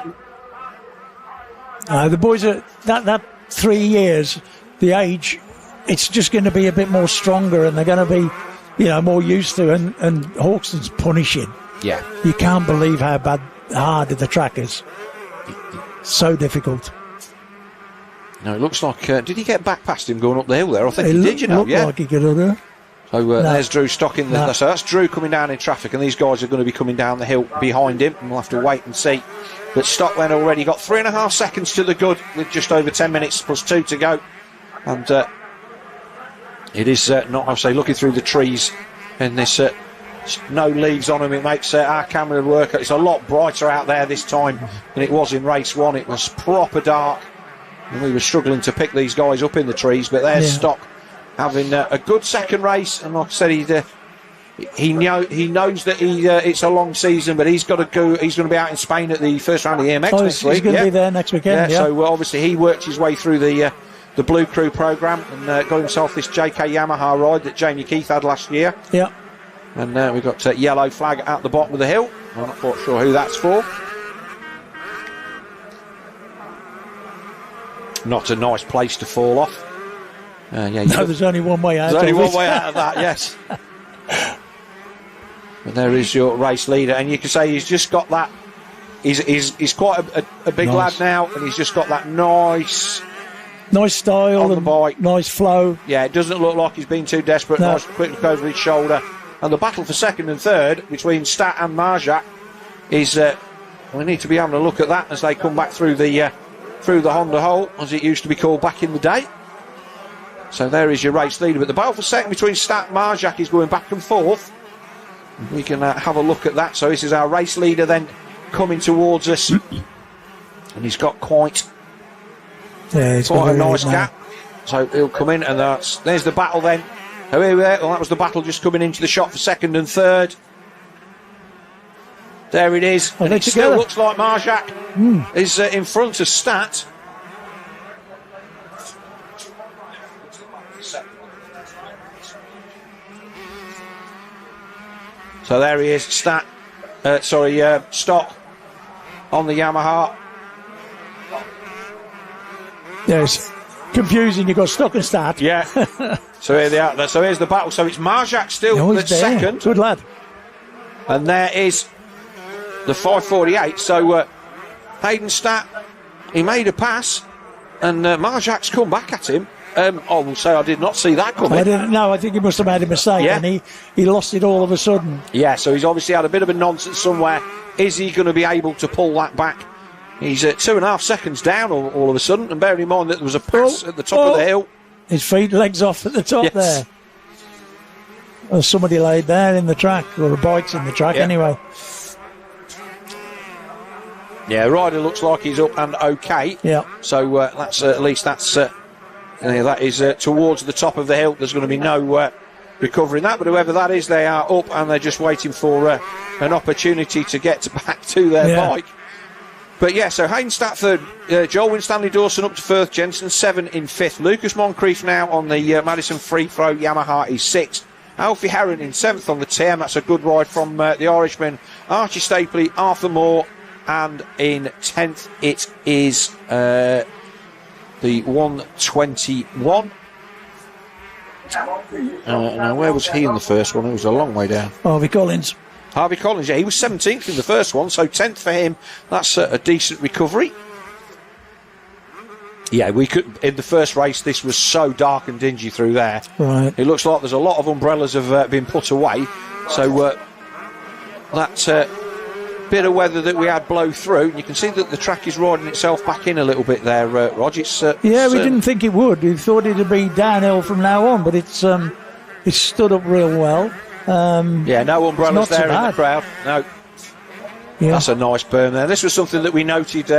The boys are that 3 years, the age, it's just going to be a bit more stronger, and they're going to be, more used to. And Hawkstone's punishing. Yeah, you can't believe how hard the track is. So difficult. No, it looks like. Did he get back past him going up the hill there? I think he did. Looked like he could have done. So there's Drew Stock in the. So that's Drew coming down in traffic, and these guys are going to be coming down the hill behind him, and we'll have to wait and see. But Stock then already got 3.5 seconds to the good, with just over 10 minutes plus 2 to go, and it is not. I say, looking through the trees, and this no leaves on them. It makes our camera work. It's a lot brighter out there this time than it was in race 1. It was proper dark, and we were struggling to pick these guys up in the trees. But there's Stock having a good second race, and like I said, he knows that it's a long season, but he's got to go. He's going to be out in Spain at the first round of the EMX next week. He's going to be there next weekend. Yeah. So obviously he worked his way through the Blue Crew program and got himself this JK Yamaha ride that Jamie Keith had last year. Yeah. And we've got a yellow flag at the bottom of the hill. I'm not quite sure who that's for. Not a nice place to fall off. There's only one way out. There's only one way out of that, yes. And there is your race leader, and you can say he's just got that. He's quite a big lad now, and he's just got that nice style on the bike, nice flow. Yeah, it doesn't look like he's been too desperate. Nice quick look over his shoulder, and the battle for second and third between Stat and Marjak is. We need to be having a look at that as they come back through the Honda hole, as it used to be called back in the day. So there is your race leader, but the battle for second between Stat and Marjak is going back and forth. We can have a look at that. So this is our race leader then coming towards us, and he's got quite a nice gap. So he'll come in, and there's the battle then. Oh, here we are. Well, that was the battle just coming into the shot for second and third. There it is. And it still looks like Marjak is in front of Stat. So there he is, Stock on the Yamaha. Yeah, it's confusing. You've got Stock and Stat. Yeah. So here they are. So here's the battle. So it's Marjak still at second. Good lad. And there is the 548. So Hayden Stat, he made a pass, and Marjak's come back at him. I will say I did not see that coming. I think he must have made a mistake, and he lost it all of a sudden. Yeah, so he's obviously had a bit of a nonsense somewhere. Is he going to be able to pull that back? He's 2.5 seconds down all of a sudden, and bearing in mind that there was a pass at the top of the hill. His legs off at the top there. Or somebody laid there in the track, or a bike's in the track anyway. Yeah, rider looks like he's up and okay. Yeah. So that's at least that's. That is towards the top of the hill. There's going to be no recovering that, but whoever that is, they are up and they're just waiting for an opportunity to get back to their bike. But so Hayden Stat third, Joel Winstanley Dawson up to fourth, Jensen 7 in fifth, Lucas Moncrief now on the Madison Free Throw Yamaha is sixth, Alfie Heron in 7th on the TM. That's a good ride from the Irishman, Archie Stapley, Arthur Moore, and in 10th it is the 121. Now, where was he in the first one? It was a long way down. Harvey Collins, yeah, he was 17th in the first one, so 10th for him. That's a decent recovery. Yeah, we could. In the first race, this was so dark and dingy through there. Right. It looks like there's a lot of umbrellas have been put away. So that bit of weather that we had blow through, you can see that the track is riding itself back in a little bit there, Rog. We didn't think it would. We thought it'd be downhill from now on, but it's stood up real well. No umbrellas there in the crowd. No. Yeah. That's a nice berm there. This was something that we noted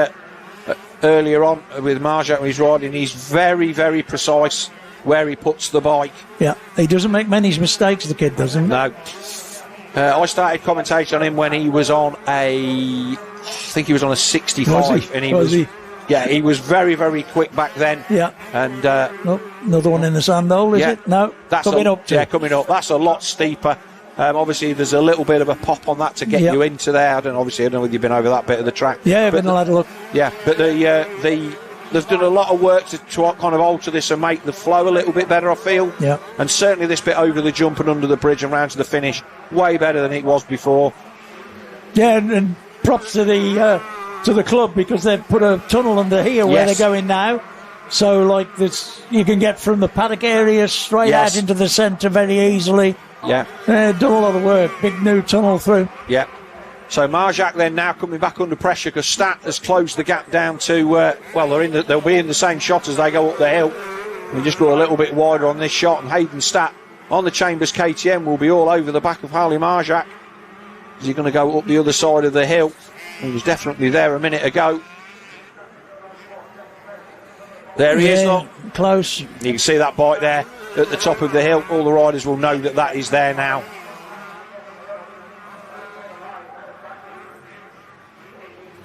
earlier on with Marjak when he's riding. He's very, very precise where he puts the bike. Yeah, he doesn't make many mistakes, the kid doesn't. No. I started commentating on him when he was on I think he was on a 65, and he was very, very quick back then. Yeah. And another one in the sand hole, is it? No, that's coming up. Yeah, coming up. That's a lot steeper Obviously, there's a little bit of a pop on that to get you into there. I don't know whether you've been over that bit of the track. Yeah, I've been allowed to look. Yeah, but they've done a lot of work to kind of alter this and make the flow a little bit better, I feel. Yeah. And certainly this bit over the jump and under the bridge and round to the finish, way better than it was before. Yeah, and props to the club, because they've put a tunnel under here where they're going now. So, like, this, you can get from the paddock area straight out into the centre very easily. Yeah. Done a lot of work. Big new tunnel through. Yeah. So Marjak then now coming back under pressure because Stat has closed the gap down to, they'll be in the same shot as they go up the hill. We just go a little bit wider on this shot, and Hayden Stat on the Chambers KTM will be all over the back of Harley Marjak. Is he going to go up the other side of the hill? He was definitely there a minute ago. There he is, look. Close. You can see that bike there at the top of the hill. All the riders will know that that is there now.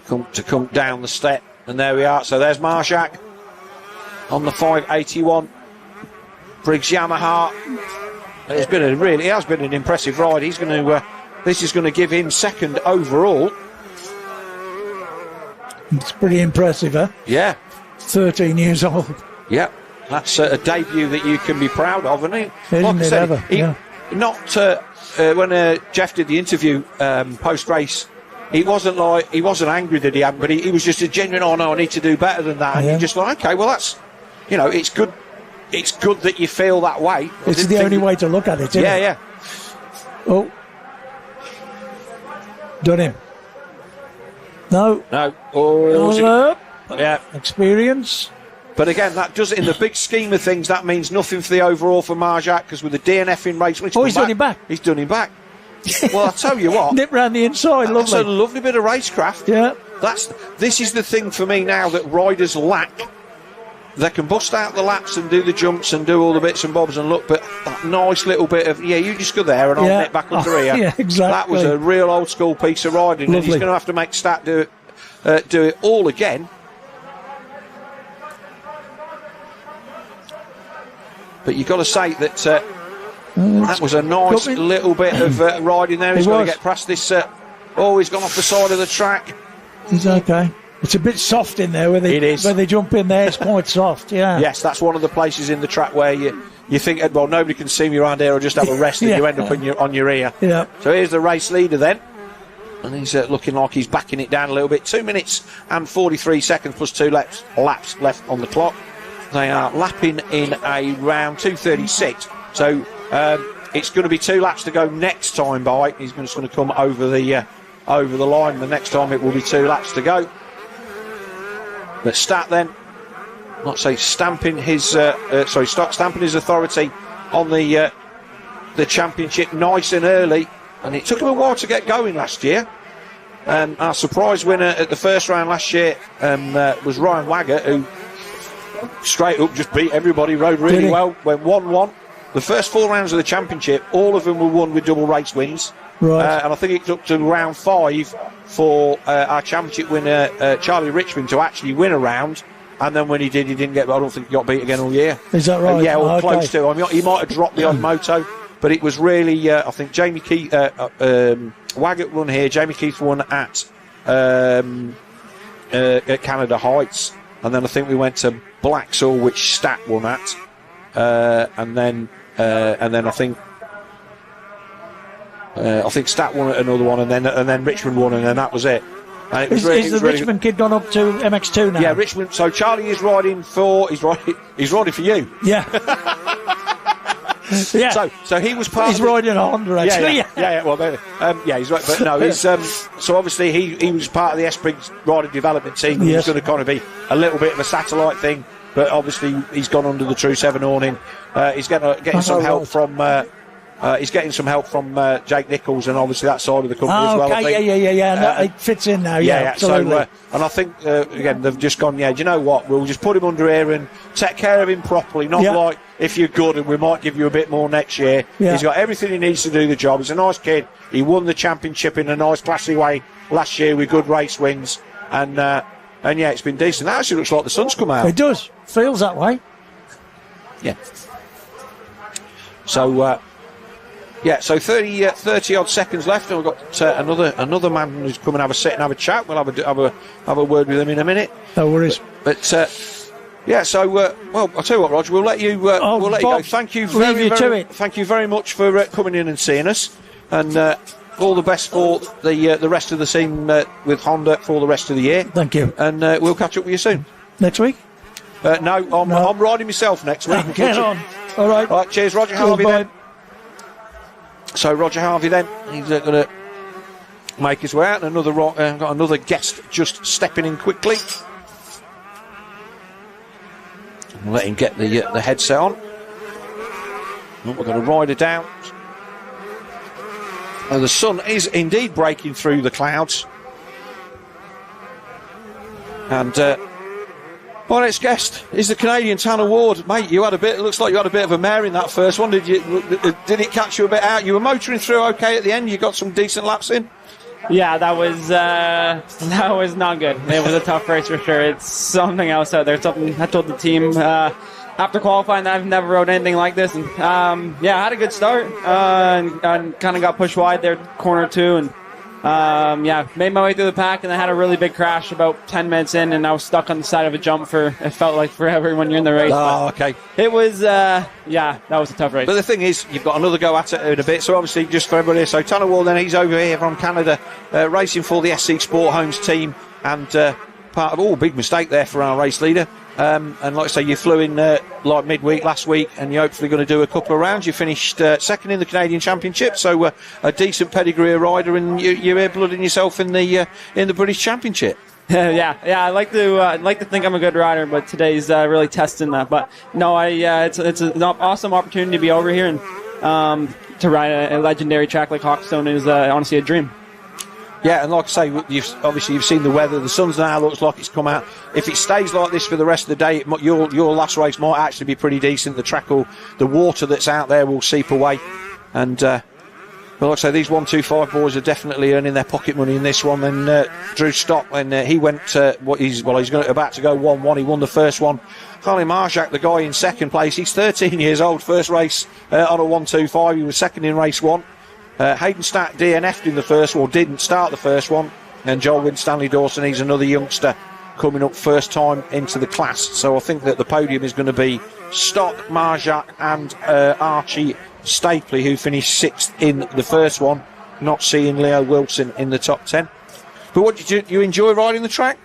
Come down the step, and there we are. So there's Marjak on the 581 Briggs Yamaha. It has been an impressive ride. He's going to. This is going to give him second overall. It's pretty impressive, huh? Yeah. 13 years old. Yeah, that's a debut that you can be proud of, isn't it? Isn't it ever? When Jeff did the interview post-race, he wasn't angry that he hadn't, but he was just a genuine, oh no, I need to do better than that. And you're just like, okay, well that's, it's good. It's good that you feel that way. It's the only way to look at it, isn't it? Yeah. Oh. Done him. No. Oh, yeah. Experience. But again, that does, in the big scheme of things, that means nothing for the overall for Marjak, because with the DNF in race, he's done him back. He's done him back. Well, I'll tell you what. Nip round the inside, lovely. That's a lovely bit of racecraft. Yeah. This is the thing for me now that riders lack. They can bust out the laps and do the jumps and do all the bits and bobs and look, but that nice little bit of, you just go there and I'll nip back under here. Yeah, exactly. That was a real old school piece of riding, lovely. And he's going to have to make Stat do it all again. But you've got to say that that was a nice little bit of riding there. He's got to get past this. He's gone off the side of the track. He's okay. It's a bit soft in there where they jump in there. It's quite soft, yeah. Yes, that's one of the places in the track where you think, well, nobody can see me around here. I'll just have a rest, and you end up on your ear. Yeah. So here's the race leader then, and he's looking like he's backing it down a little bit. 2 minutes and 43 seconds plus 2 laps left on the clock. They are lapping in around 2:36. So it's going to be 2 laps to go next time by. He's just going to come over the line. The next time it will be 2 laps to go. But Stat then, stamping his authority on the championship nice and early, and it took him a while to get going last year. Our surprise winner at the first round last year was Ryan Wagger, who straight up just beat everybody, rode really well, went 1-1. The first 4 rounds of the championship, all of them were won with double race wins. Right. And I think it took to round 5 for our championship winner, Charlie Richmond, to actually win a round. And then when he did, I don't think he got beat again all year. Is that right? Close to. I mean, he might have dropped the odd moto, but it was really, I think Jamie Keith, Waggett won here, Jamie Keith won at Canada Heights. And then I think we went to Blacksall, which Stat won at. And then I think Stat won at another one, and then Richmond won, and then that was it. And it was is the Richmond kid gone up to MX2 now? Yeah, Richmond. So Charlie is riding for. He's riding for you. Yeah. Yeah. So he was part. He's riding a Honda actually. Yeah. Well, he's right. But no, he's so obviously he was part of the S-Briggs riding development team. He was going to kind of be a little bit of a satellite thing. But obviously he's gone under the True 7 awning. He's getting some help from. He's getting some help from Jake Nichols and obviously that side of the company as well. Okay, I think. yeah. It fits in now. Yeah, absolutely. So, and I think again they've just gone. Yeah, do you know what? We'll just put him under here and take care of him properly. Not like if you're good and we might give you a bit more next year. Yeah. He's got everything he needs to do the job. He's a nice kid. He won the championship in a nice classy way last year with good race wins and it's been decent. That actually looks like the sun's come out. It does. Feels that way. Yeah. So Yeah, so 30 odd seconds left, and we've got another man who's come and have a sit and have a chat. We'll have a word with him in a minute. No worries. But yeah, so well, I'll tell you what, Roger, we'll let you we'll let you go. Thank you thank you very much for coming in and seeing us, and all the best for the rest of the scene with Honda for the rest of the year. Thank you, and we'll catch up with you soon. Next week? No, I'm riding myself next week. Get on. All right. Cheers, Roger Harvey. Then. So Roger Harvey, then he's going to make his way out. And got another guest just stepping in quickly. We'll let him get the headset on. We're going to ride her down. The sun is indeed breaking through the clouds. And our next guest is the Canadian Tanner Ward. Mate, it looks like you had a bit of a mare in that first one. Did it catch you a bit out? You were motoring through okay at the end. You got some decent laps in. Yeah, that was not good. It was a tough race for sure. It's something else out there. Something I told the team after qualifying that I've never rode anything like this. And yeah, I had a good start and kind of got pushed wide there, corner 2, and yeah, made my way through the pack, and I had a really big crash about 10 minutes in, and I was stuck on the side of a jump it felt like forever when you're in the race. Oh, okay. It was, yeah, that was a tough race. But the thing is, you've got another go at it in a bit, so obviously, just for everybody, so Tanner Ward, then he's over here from Canada, racing for the SC Sport Homes team, and part of, big mistake there for our race leader. And like I say, you flew in like midweek last week, and you're hopefully going to do a couple of rounds. You finished second in the Canadian Championship, so a decent pedigree rider, and you're air-blooding yourself in the British Championship. Yeah. I like to think I'm a good rider, but today's really testing that. But no, it's an awesome opportunity to be over here and to ride a legendary track like Hawkstone is honestly a dream. Yeah, and like I say, you've seen the weather. The sun's now looks like it's come out. If it stays like this for the rest of the day, your last race might actually be pretty decent. The water that's out there will seep away. And but like I say, these 125 boys are definitely earning their pocket money in this one. Then Drew Stock, when he went, he's about to go 1-1. He won the first one. Carly Marjak, the guy in second place, he's 13 years old. First race on a 125. He was second in race 1. Hayden Stack DNF'd in the first one, didn't start the first one, and Joel Winstanley Dawson, he's another youngster coming up first time into the class. So I think that the podium is going to be Stock, Marjak and Archie Stapley, who finished 6th in the first one, not seeing Leo Wilson in the top 10. But what did you enjoy riding the track?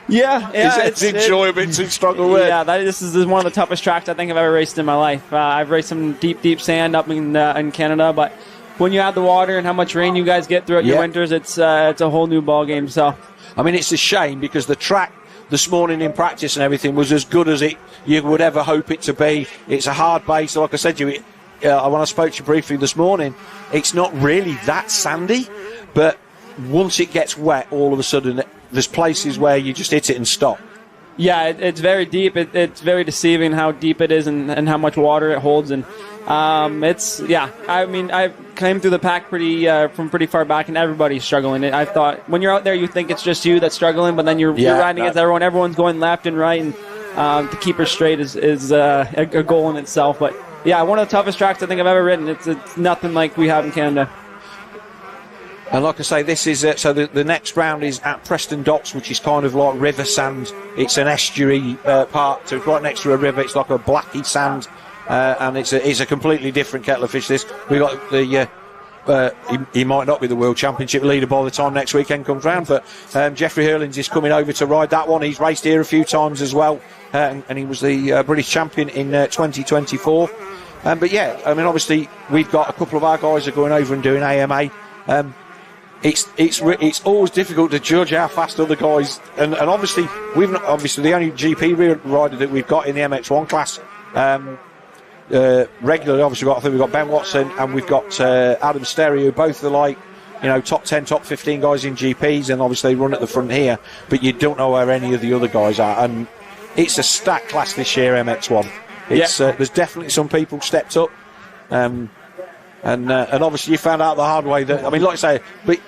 Yeah, it's enjoyable to struggle with. Yeah, this is one of the toughest tracks I think I've ever raced in my life. I've raced some deep sand up in Canada, but when you add the water and how much rain you guys get throughout your winters, it's a whole new ball game. So, I mean, it's a shame because the track this morning in practice and everything was as good as you would ever hope it to be. It's a hard base, like I said to you. When I spoke to you briefly this morning, it's not really that sandy, but once it gets wet, all of a sudden there's places where you just hit it and stop. Yeah, it's very deep. It's very deceiving how deep it is and how much water it holds. And I mean, I came through the pack from pretty far back, and everybody's struggling. I thought when you're out there, you think it's just you that's struggling, but then you're riding against everyone. Everyone's going left and right, and to keep her straight is a goal in itself. But yeah, one of the toughest tracks I think I've ever ridden. It's nothing like we have in Canada. And like I say, this is so the next round is at Preston Docks, which is kind of like river sand. It's an estuary part, so it's right next to a river. It's like a blacky sand, and it's a completely different kettle of fish. This we got the he might not be the world championship leader by the time next weekend comes round, but Jeffrey Hurlings is coming over to ride that one. He's raced here a few times as well, and he was the British champion in 2024. But yeah, I mean, obviously we've got a couple of our guys are going over and doing AMA. It's always difficult to judge how fast other guys, and obviously the only GP rider that we've got in the MX1 class regularly. Obviously, I think we've got Ben Watson and we've got Adam Sterry, who both are like top 10, top 15 guys in GPs, and obviously they run at the front here. But you don't know where any of the other guys are, and it's a stacked class this year. MX1. There's definitely some people stepped up. And obviously you found out the hard way that, I mean, like I say, but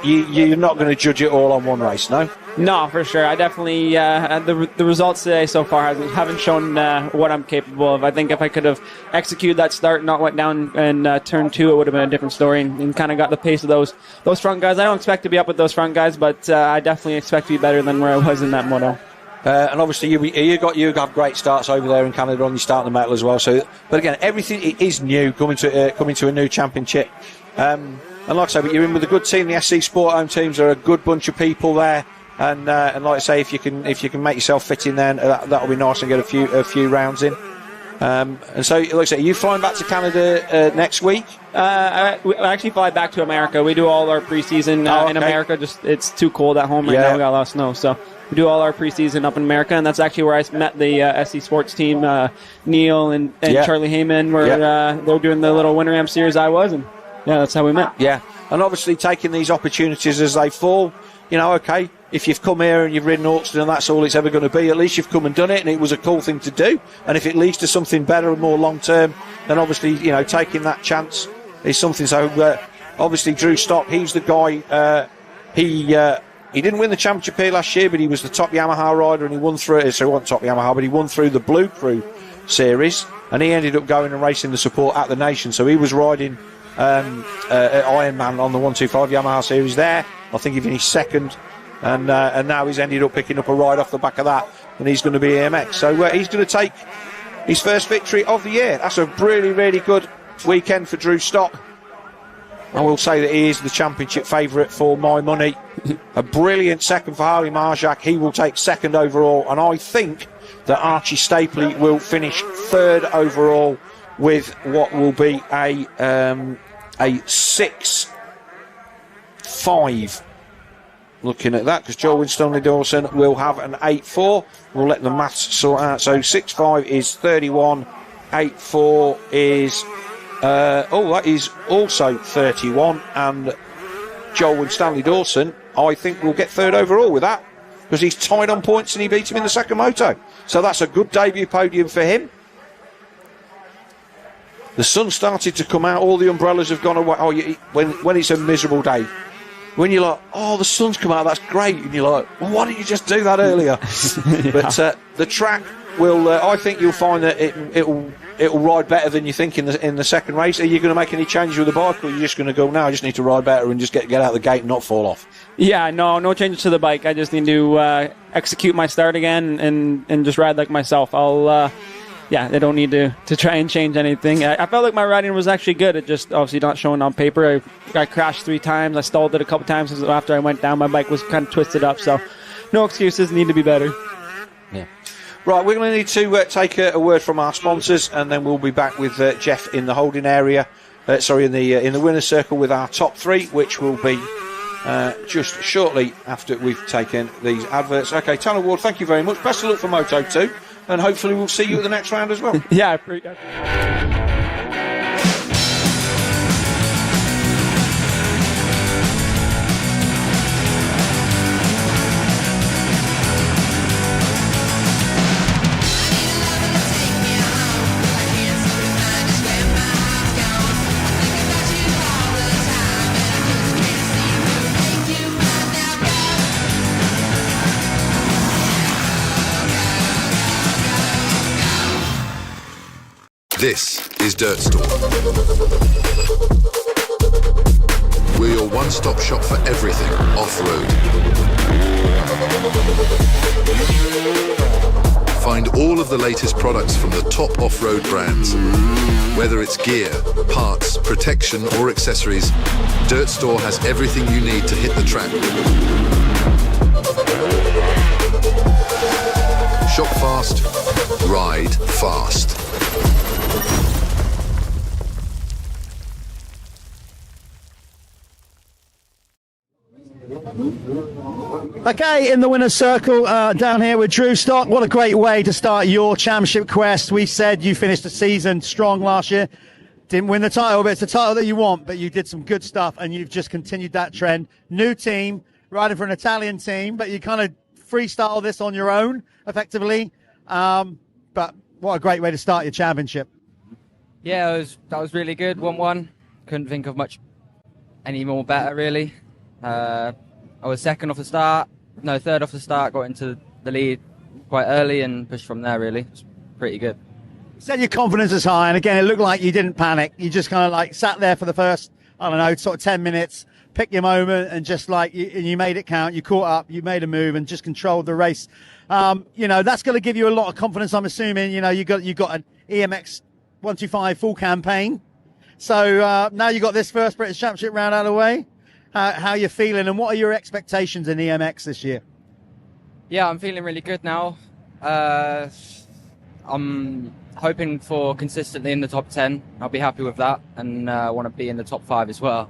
you're not going to judge it all on one race, no? No, for sure. I definitely the results today so far haven't shown what I'm capable of. I think if I could have executed that start, not went down in turn 2, it would have been a different story, and kind of got the pace of those front guys. I don't expect to be up with those front guys, but I definitely expect to be better than where I was in that moto. And obviously you have great starts over there in Canada on your start in the metal as well. So, but again, everything is new coming to a new championship. And like I say, but you're in with a good team. The SC Sport Home teams are a good bunch of people there. And like I say, if you can make yourself fit in there, that'll be nice and get a few rounds in. And so, like I say, are you flying back to Canada next week? I actually fly back to America. We do all our preseason in America. Just it's too cold at home right now. We got a lot of snow, so we do all our preseason up in America, and that's actually where I met the SC Sports team. Neil and Charlie Heyman were they're doing the little Winter Am series I was, and that's how we met. Yeah, and obviously taking these opportunities as they fall. Okay, if you've come here and you've ridden Hawkstone and that's all it's ever going to be, at least you've come and done it, and it was a cool thing to do. And if it leads to something better and more long term, then obviously taking that chance is something. So obviously Drew Stock, he's the guy. He didn't win the championship here last year, but he was the top Yamaha rider, and he won through. So he wasn't top Yamaha, but he won through the Blue Crew series, and he ended up going and racing the support at the Nation. So he was riding at Ironman on the 125 Yamaha series there. I think he finished second, and now he's ended up picking up a ride off the back of that, and he's going to be AMX. So he's going to take his first victory of the year. That's a really, really good weekend for Drew Stock. I will say that he is the championship favourite for my money. A brilliant second for Harley Marjak. He will take second overall, and I think that Archie Stapley will finish third overall with what will be a 6.5. Looking at that, because Joel Winstanley Dawson will have an 8.4. We'll let the maths sort out. So 6.5 is 31. 8.4 is that is also 31. And Joel Winstanley Dawson, I think, will get third overall with that, because he's tied on points and he beat him in the second moto. So that's a good debut podium for him. The sun started to come out. All the umbrellas have gone away. When it's a miserable day, when you're like, the sun's come out, that's great, and you're like, well, why didn't you just do that earlier? But the track will. I think you'll find that it'll ride better than you think in the second race. Are you going to make any changes with the bike, or are you just going to go, no, I just need to ride better and just get out of the gate and not fall off? Yeah, no changes to the bike. I just need to execute my start again and just ride like myself. I don't need to try and change anything. I felt like my riding was actually good. It just obviously not showing on paper. I crashed 3 times. I stalled it a couple times after I went down. My bike was kind of twisted up, so no excuses. Need to be better. Yeah. Right, we're going to need to take a word from our sponsors, and then we'll be back with Jeff in the holding area. In the winner's circle with our top 3, which will be just shortly after we've taken these adverts. Okay, Tanner Ward, thank you very much. Best of luck for Moto 2. And hopefully we'll see you at the next round as well. Yeah, I appreciate it. This is Dirt Store. We're your one-stop shop for everything off-road. Find all of the latest products from the top off-road brands. Whether it's gear, parts, protection or accessories, Dirt Store has everything you need to hit the track. Shop fast, ride fast. Okay, in the winner's circle down here with Drew Stock. What a great way to start your championship quest. We said you finished the season strong last year. Didn't win the title, but it's the title that you want. But you did some good stuff, and you've just continued that trend. New team, riding for an Italian team, but you kind of freestyle this on your own, effectively. But what a great way to start your championship. Yeah, that was really good. 1-1. Couldn't think of much any more better, really. I was second off the start. third off the start, got into the lead quite early and pushed from there, really. It's pretty good. Said your confidence is high, and again, it looked like you didn't panic. You just kind of like sat there for the first, I don't know, sort of 10 minutes, picked your moment, and just like you made it count. You caught up, you made a move, and just controlled the race. That's going to give you a lot of confidence, I'm assuming. You got an EMX 125 full campaign. So now you got this first British Championship round out of the way. How are you feeling, and what are your expectations in EMX this year? Yeah, I'm feeling really good now. I'm hoping for consistently in the top 10. I'll be happy with that, and I want to be in the top 5 as well.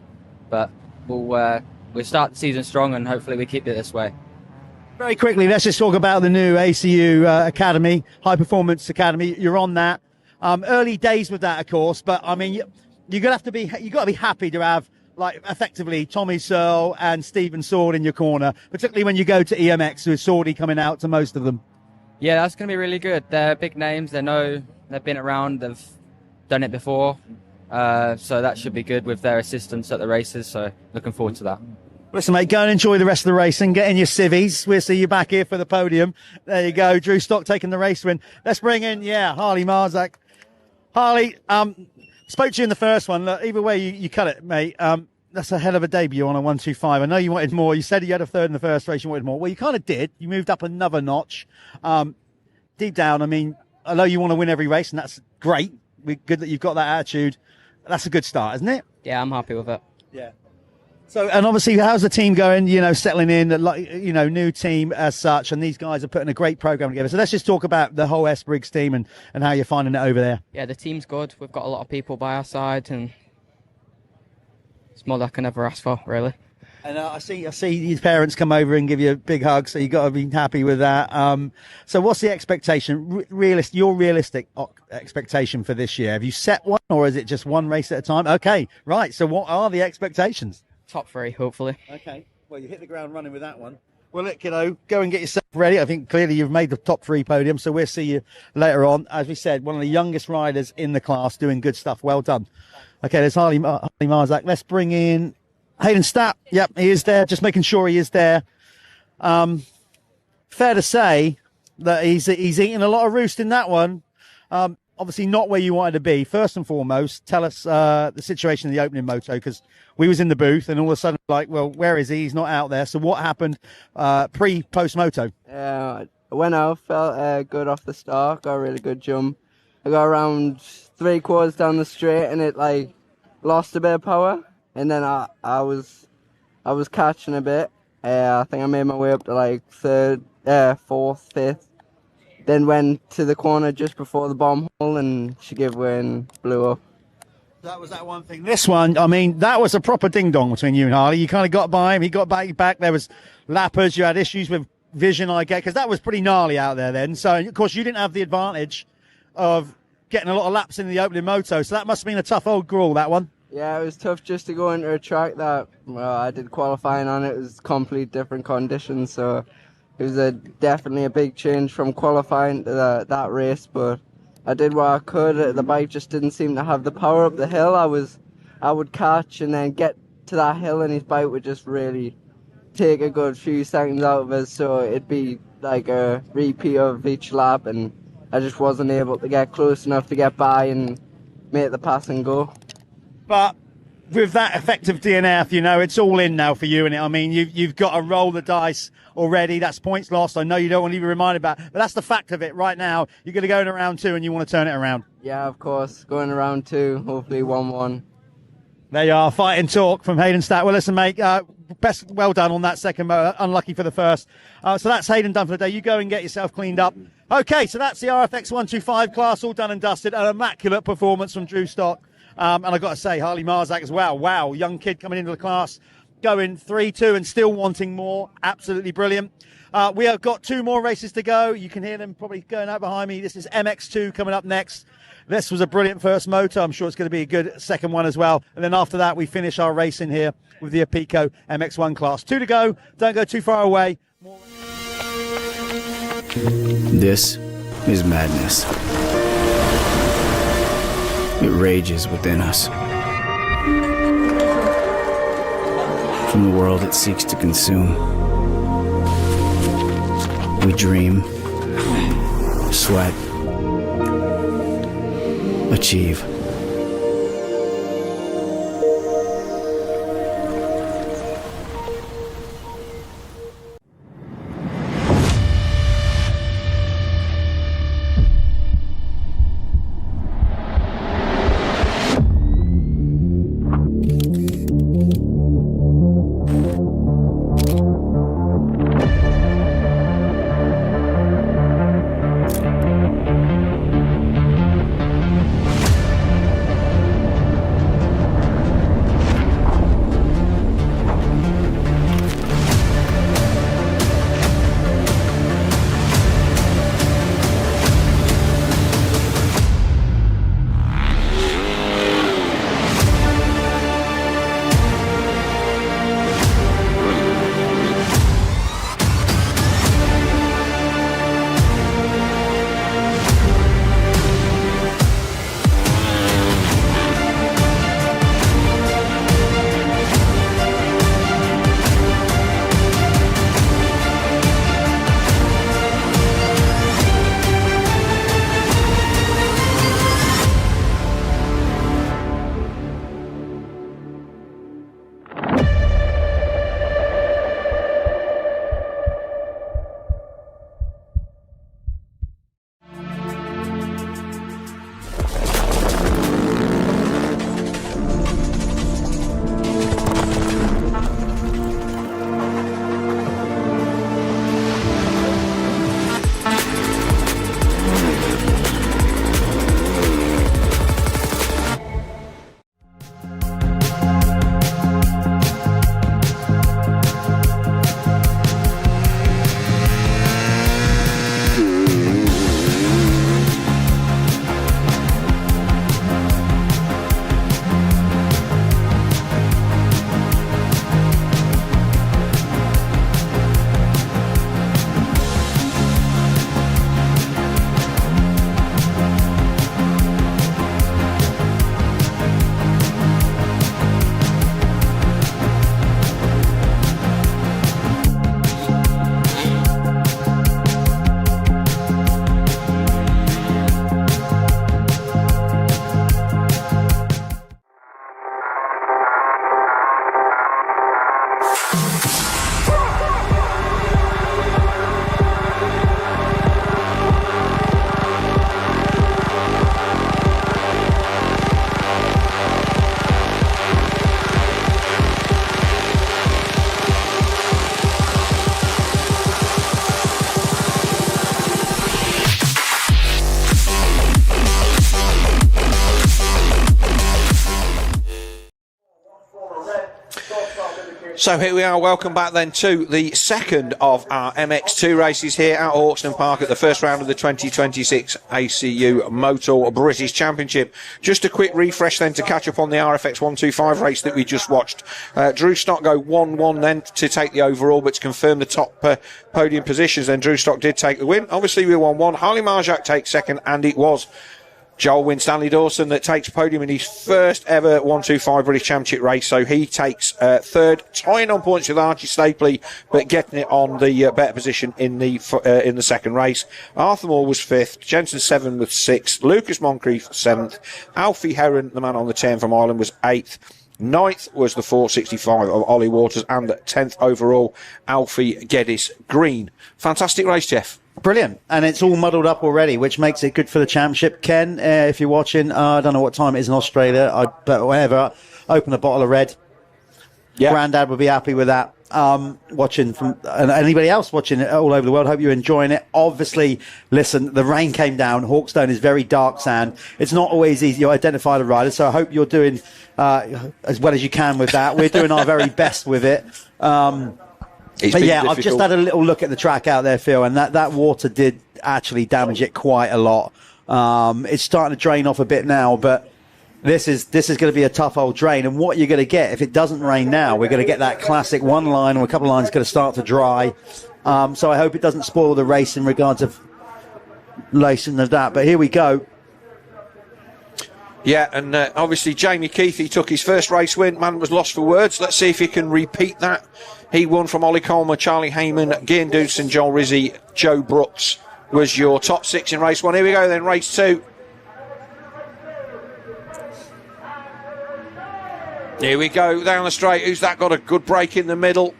But we'll start the season strong, and hopefully we keep it this way. Very quickly, let's just talk about the new ACU Academy, High Performance Academy. You're on that. Early days with that, of course, but I mean, you got to be happy to have, like, effectively Tommy Searle and Stephen Sword in your corner, particularly when you go to EMX with Swordy coming out to most of them. Yeah, that's going to be really good. They're big names. They've been around. They've done it before. So that should be good with their assistants at the races. So looking forward to that. Listen, mate, go and enjoy the rest of the racing. Get in your civvies. We'll see you back here for the podium. There you go. Drew Stock taking the race win. Let's bring in, Harley Marzak. Harley, spoke to you in the first one. Look, either way you cut it, mate. That's a hell of a debut on a 125. I know you wanted more. You said you had a third in the first race. You wanted more. Well, you kind of did. You moved up another notch. Deep down, I mean, I know you want to win every race, and that's great. Good that you've got that attitude. That's a good start, isn't it? Yeah, I'm happy with it. Yeah. So, and obviously, how's the team going? Settling in, new team as such, and these guys are putting a great program together. So let's just talk about the whole S Briggs team and how you're finding it over there. Yeah, the team's good. We've got a lot of people by our side, and it's more than I can ever ask for, really. And I see your parents come over and give you a big hug, so you've got to be happy with that. So what's the expectation, your realistic expectation for this year? Have you set one, or is it just one race at a time? Okay, right. So what are the expectations? Top 3, hopefully. Okay. Well, you hit the ground running with that one. Well, look, kiddo, go and get yourself ready. I think clearly you've made the top 3 podium, so we'll see you later on. As we said, one of the youngest riders in the class, doing good stuff. Well done. Okay, there's Harley Marzak. Let's bring in Hayden Stapp. Yep, he is there. Just making sure he is there. Fair to say that he's eating a lot of roost in that one. Obviously not where you wanted to be. First and foremost, tell us the situation in the opening moto, because we was in the booth and all of a sudden, like, well, where is he? He's not out there. So what happened post moto? I went out, felt good off the start, got a really good jump. I got around 3/4 down the straight and it like lost a bit of power, and then I was catching a bit. I think I made my way up to like third, fourth, fifth. Then went to the corner just before the bomb hole and she gave way and blew up. That was that one thing. This one, I mean, that was a proper ding-dong between you and Harley. You kind of got by him. He got back. There was lappers. You had issues with vision, I get, because that was pretty gnarly out there then. So, of course, you didn't have the advantage of getting a lot of laps in the opening moto. So that must have been a tough old gruel, that one. Yeah, it was tough just to go into a track that I did qualifying on. It was complete different conditions. So it was definitely a big change from qualifying to that race. But I did what I could. The bike just didn't seem to have the power up the hill. I would catch and then get to that hill, and his bike would just really take a good few seconds out of us. So it'd be like a repeat of each lap, and I just wasn't able to get close enough to get by and make the pass and go. But with that effective DNF, it's all in now for you. And I mean, you've got to roll the dice already. That's points lost. I know you don't want to be reminded about it, but that's the fact of it right now. You're going to go into round 2 and you want to turn it around. Yeah, of course. Going around 2, hopefully 1-1. There you are, fight and talk from Hayden Stack. Well, listen, mate, well done on that second motor. Unlucky for the first. So that's Hayden done for the day. You go and get yourself cleaned up. Okay, so that's the RFX 125 class, all done and dusted. An immaculate performance from Drew Stock. And I've got to say, Harley Marzak as well. Wow, young kid coming into the class, going 3-2 and still wanting more. Absolutely brilliant. We have got 2 more races to go. You can hear them probably going out behind me. This is MX2 coming up next. This was a brilliant first motor. I'm sure it's going to be a good second one as well. And then after that, we finish our racing here with the Apico MX1 class. 2 to go. Don't go too far away. This is madness. It rages within us. From the world it seeks to consume. We dream, sweat, achieve. So here we are, welcome back then to the second of our MX2 races here at Hawkstone Park at the first round of the 2026 ACU Motul British Championship. Just a quick refresh then to catch up on the RFX 125 race that we just watched. Drew Stock go 1-1 then to take the overall, but to confirm the top podium positions, then Drew Stock did take the win. Obviously we 1-1, Harley Marjak takes second, and it was Joel Winstanley Dawson that takes podium in his first ever 125 British Championship race, so he takes third, tying on points with Archie Stapley, but getting it on the better position in the second race. Arthur Moore was fifth, Jensen 7th with sixth, Lucas Moncrief 7th, Alfie Heron, the man on the 10 from Ireland, was 8th. 9th was the 465 of Ollie Waters, and 10th overall, Alfie Geddes Green. Fantastic race, Jeff. Brilliant. And it's all muddled up already, which makes it good for the championship. Ken, if you're watching, I don't know what time it is in Australia, but whatever, open a bottle of red. Yeah. Grandad would be happy with that. Watching from, and anybody else watching it all over the world, hope you're enjoying it. Obviously, listen, the rain came down. Hawkstone is very dark sand. It's not always easy to identify the riders, so I hope you're doing as well as you can with that. We're doing our very best with it. But yeah, I've just had a little look at the track out there, Phil, and that water did actually damage it quite a lot. It's starting to drain off a bit now, but this is going to be a tough old drain. And what you're going to get, if it doesn't rain now, we're going to get that classic one line or a couple of lines going to start to dry. So I hope it doesn't spoil the race in regards of lacing of that. But here we go. Yeah, and obviously Jamie Keith, he took his first race win. Man was lost for words. Let's see if he can repeat that. He won from Ollie Colmer, Charlie Heyman, Gian Dudson, Joel Rizzi, Joe Brooks was your top 6 in race 1. Here we go then, race 2. Here we go, down the straight. Who's that? Got a good break in the middle.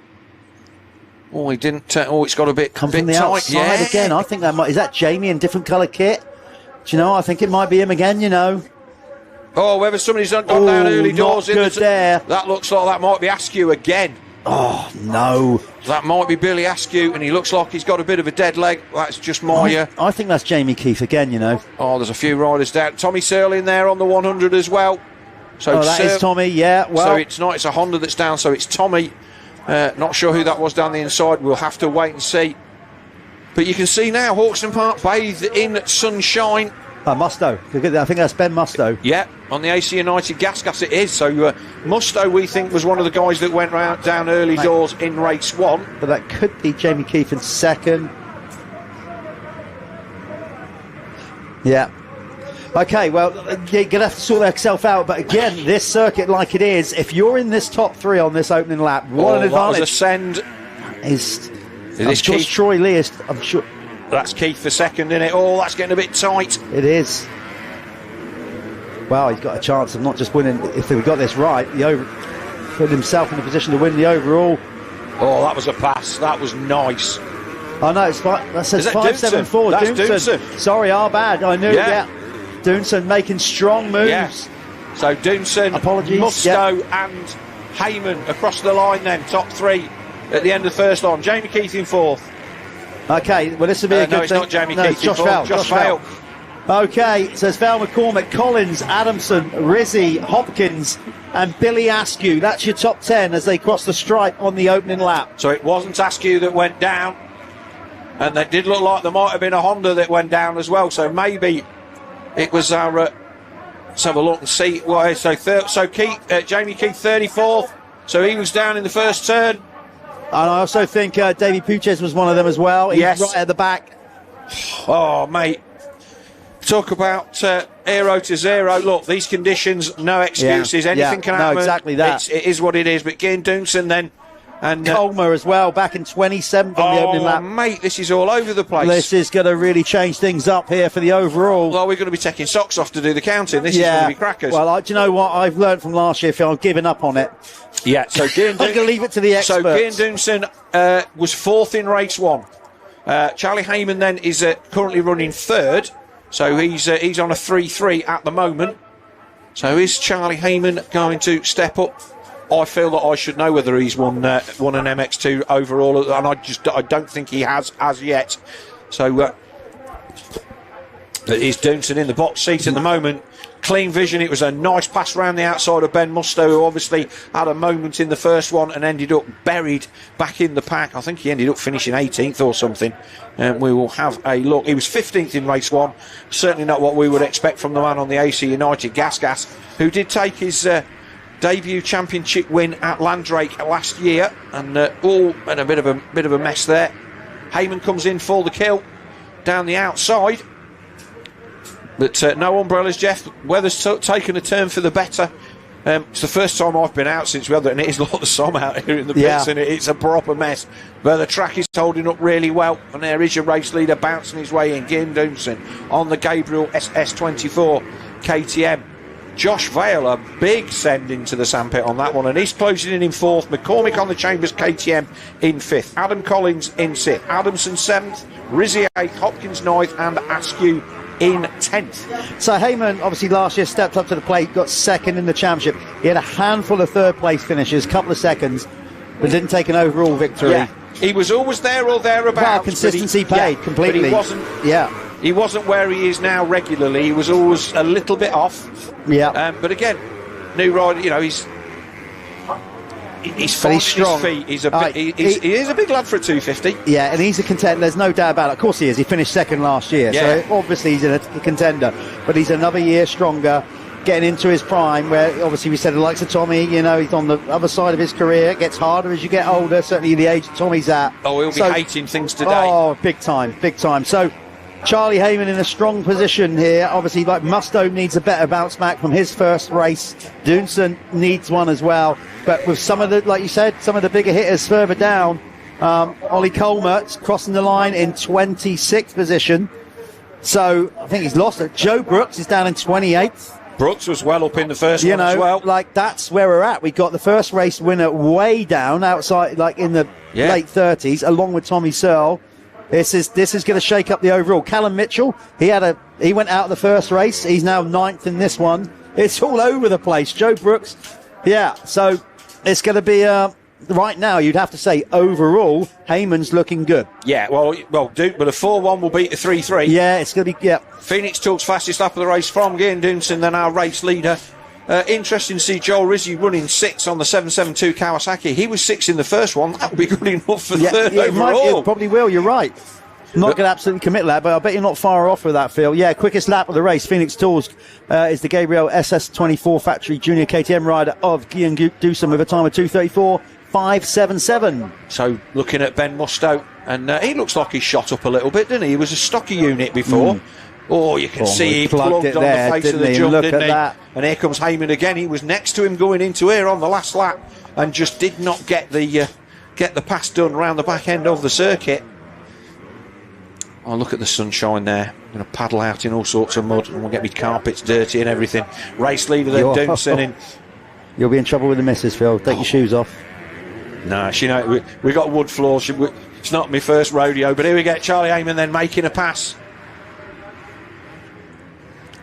Oh, he didn't. It's got a bit Come bit from the tight. outside again. I think that might. Is that Jamie in different colour kit? Do you know? I think it might be him again. You know. Oh, whether somebody's gone down early doors. Not good there. That looks like that might be Askew again. Oh no. That might be Billy Askew, and he looks like he's got a bit of a dead leg. That's just my. I think that's Jamie Keith again. You know. Oh, there's a few riders down. Tommy Searle in there on the 100 as well. So that is Tommy. Yeah. Well. So it's not. It's a Honda that's down. So it's Tommy. Not sure who that was down the inside. We'll have to wait and see. But you can see now Hawkstone Park bathed in sunshine. Musto. I think that's Ben Musto. Yeah, on the AC United gas it is. So Musto, we think, was one of the guys that went down early doors in race 1. But that could be Jamie Keith in second. Yeah. Okay, well, you're going to have to sort yourself out. But again, this circuit, like it is, if you're in this top 3 on this opening lap, what an advantage. That was a send. I'm sure Troy Lee is, I'm sure. That's Keith for second, isn't it? Oh, that's getting a bit tight. It is. Wow, he's got a chance of not just winning. If we got this right, put himself in a position to win the overall. Oh, that was a pass. That was nice. Oh no, that says 574. That's Dunson. Sorry, our bad. I knew. Yeah. Dunson making strong moves. Yeah. So Dunson, apologies, Musto and Heyman across the line then, top 3 at the end of the first line. Jamie Keith in 4th. Okay, well this will be a good thing. No, it's not Jamie Keith. It's Josh Vale. Josh Vale. Okay, so it's Val McCormick, Collins, Adamson, Rizzi, Hopkins and Billy Askew. That's your top 10 as they cross the stripe on the opening lap. So it wasn't Askew that went down, and it did look like there might have been a Honda that went down as well, so maybe it was our... let's have a look and see. Well, so Jamie Keith 34th, so he was down in the first turn. And I also think Davey Puches was one of them as well. He's right at the back. Oh, mate. Talk about aero to zero. Look, these conditions, no excuses. Anything can happen. No, exactly that. It is what it is. But Gian Dunson then. And Colmer as well, back in 27th on the opening lap. Mate, this is all over the place. This is going to really change things up here for the overall. Well, we're going to be taking socks off to do the counting. This is going to be crackers. Well, do you know what? I've learned from last year, Phil. I've given up on it. Yeah, so I'm going to leave it to the experts. So Gian Dunson was 4th in race 1. Charlie Heyman then is currently running 3rd. So he's on a 3-3 at the moment. So is Charlie Heyman going to step up? I feel that I should know whether he's won an MX2 overall, and I don't think he has as yet. So is Dunson in the box seat at the moment. Clean vision. It was a nice pass round the outside of Ben Musto, who obviously had a moment in the first one and ended up buried back in the pack. I think he ended up finishing 18th or something. We will have a look. He was 15th in race 1. Certainly not what we would expect from the man on the AC United Gas, who did take his debut championship win at Landrake last year, and all in a bit of a mess there. Heyman comes in for the kill down the outside. But no umbrellas, Jeff. Weather's taken a turn for the better. It's the first time I've been out since weather, and it is like the sun out here in the pits, and it's a proper mess. But the track is holding up really well, and there is your race leader bouncing his way in, Gian Dunson on the Gabriel SS24 KTM. Josh Vale, a big send into the sandpit on that one, and he's closing in 4th. McCormick on the Chambers KTM in 5th. Adam Collins in 6th. Adamson 7th. Rizzi 8th. Hopkins 9th. And Askew in 10th. So Heyman obviously last year stepped up to the plate, got 2nd in the championship. He had a handful of 3rd place finishes, a couple of seconds, but didn't take an overall victory. Yeah. He was always there or thereabouts. Well, consistency paid completely. But he wasn't. He wasn't where he is now regularly. He was always a little bit off. Yeah. But again, new rider. You know, he's strong. His feet. He is a big lad for a 250. Yeah, and he's a contender. There's no doubt about it. Of course he is. He finished 2nd last year, so obviously he's a contender. But he's another year stronger, getting into his prime. Where obviously we said the likes of Tommy. You know, he's on the other side of his career. It gets harder as you get older. Certainly the age Tommy's at. Oh, he'll be hating things today. Oh, big time. So Charlie Heyman in a strong position here. Obviously, like Musto needs a better bounce back from his first race. Dunson needs one as well. But with some of the, like you said, some of the bigger hitters further down, Ollie Colmert's crossing the line in 26th position. So I think he's lost it. Joe Brooks is down in 28th. Brooks was well up in the first one as well. Like that's where we're at. We got the first race winner way down outside, like in the late 30s, along with Tommy Searle. This is going to shake up the overall. Callum Mitchell, he went out of the first race. He's now 9th in this one. It's all over the place. Joe Brooks, so it's going to be right now. You'd have to say overall, Heyman's looking good. Yeah, well, Duke, but a 4-1 will beat a 3-3. Yeah, it's going to be Phoenix Talk's fastest lap of the race from Gian Dunson, then our race leader. Interesting to see Joel Rizzi running 6th on the 772 Kawasaki. He was 6th in the first one. That would be good enough for third overall. It probably will. You're right. Not going to absolutely commit that, but I bet you're not far off with that, Phil. Yeah, quickest lap of the race. Phoenix Tools is the Gabriel SS24 Factory Junior KTM rider of Gian Dunson with a time of 2:34.577. So looking at Ben Musto, and he looks like he's shot up a little bit, doesn't he? He was a stocky unit before. Oh, you can see he plugged on the face of the jump, didn't he? That. And here comes Heyman again. He was next to him going into here on the last lap and just did not get the pass done around the back end of the circuit. Oh, look at the sunshine there. I'm going to paddle out in all sorts of mud and we'll get me carpets dirty and everything. Race leader then Dunson. You'll be in trouble with the missus, Phil. Take your shoes off. No, we got wood floors. It's not my first rodeo, but here we get Charlie Heyman then making a pass.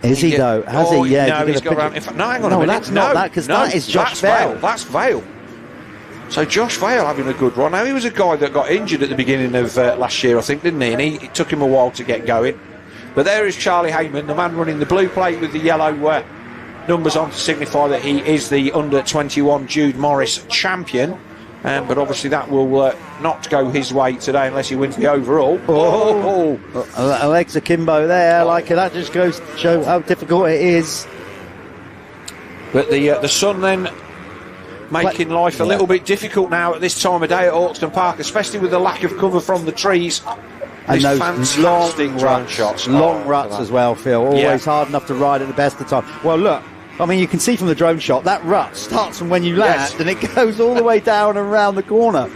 Is he though? Has he? Yeah. No, he's got around. No, hang on a minute. That's not that, because that is Josh Vale. That's Vale. So Josh Vale having a good run. Now, he was a guy that got injured at the beginning of last year, I think, didn't he? And it took him a while to get going. But there is Charlie Heyman, the man running the blue plate with the yellow numbers on to signify that he is the under-21 Jude Morris champion. But obviously that will not go his way today unless he wins the overall. Legs akimbo there. Like that just goes to show how difficult it is. But the sun then making life a little bit difficult now at this time of day at Hawkstone Park, especially with the lack of cover from the trees. And those fantastic long shots. Long ruts as well, Phil. Always hard enough to ride at the best of time. Well, look. I mean, you can see from the drone shot, that rut starts from when you land and it goes all the way down and around the corner.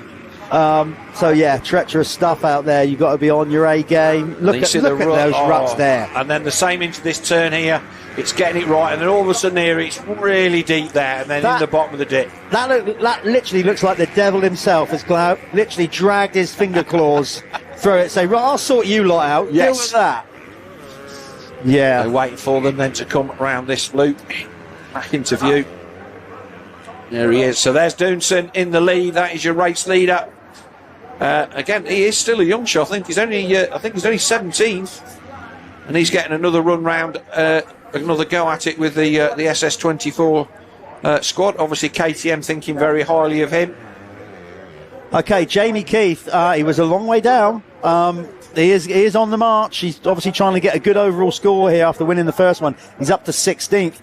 So, yeah, treacherous stuff out there. You've got to be on your A game. Look at those ruts there. And then the same into this turn here. It's getting it right. And then all of a sudden here, it's really deep there. And then in the bottom of the dip. That literally looks like the devil himself has literally dragged his finger claws through it. Say, right, I'll sort you lot out. Deal with that. Yeah. They're waiting for them then to come around this loop back into view. There he is. So there's Dunson in the lead. That is your race leader. Again, he is still a young shot. I think he's only 17, and he's getting another run round, another go at it with the SS24 squad. Obviously, KTM thinking very highly of him. Okay, Jamie Keith. He was a long way down. He is on the march. He's obviously trying to get a good overall score here after winning the first one. He's up to 16th.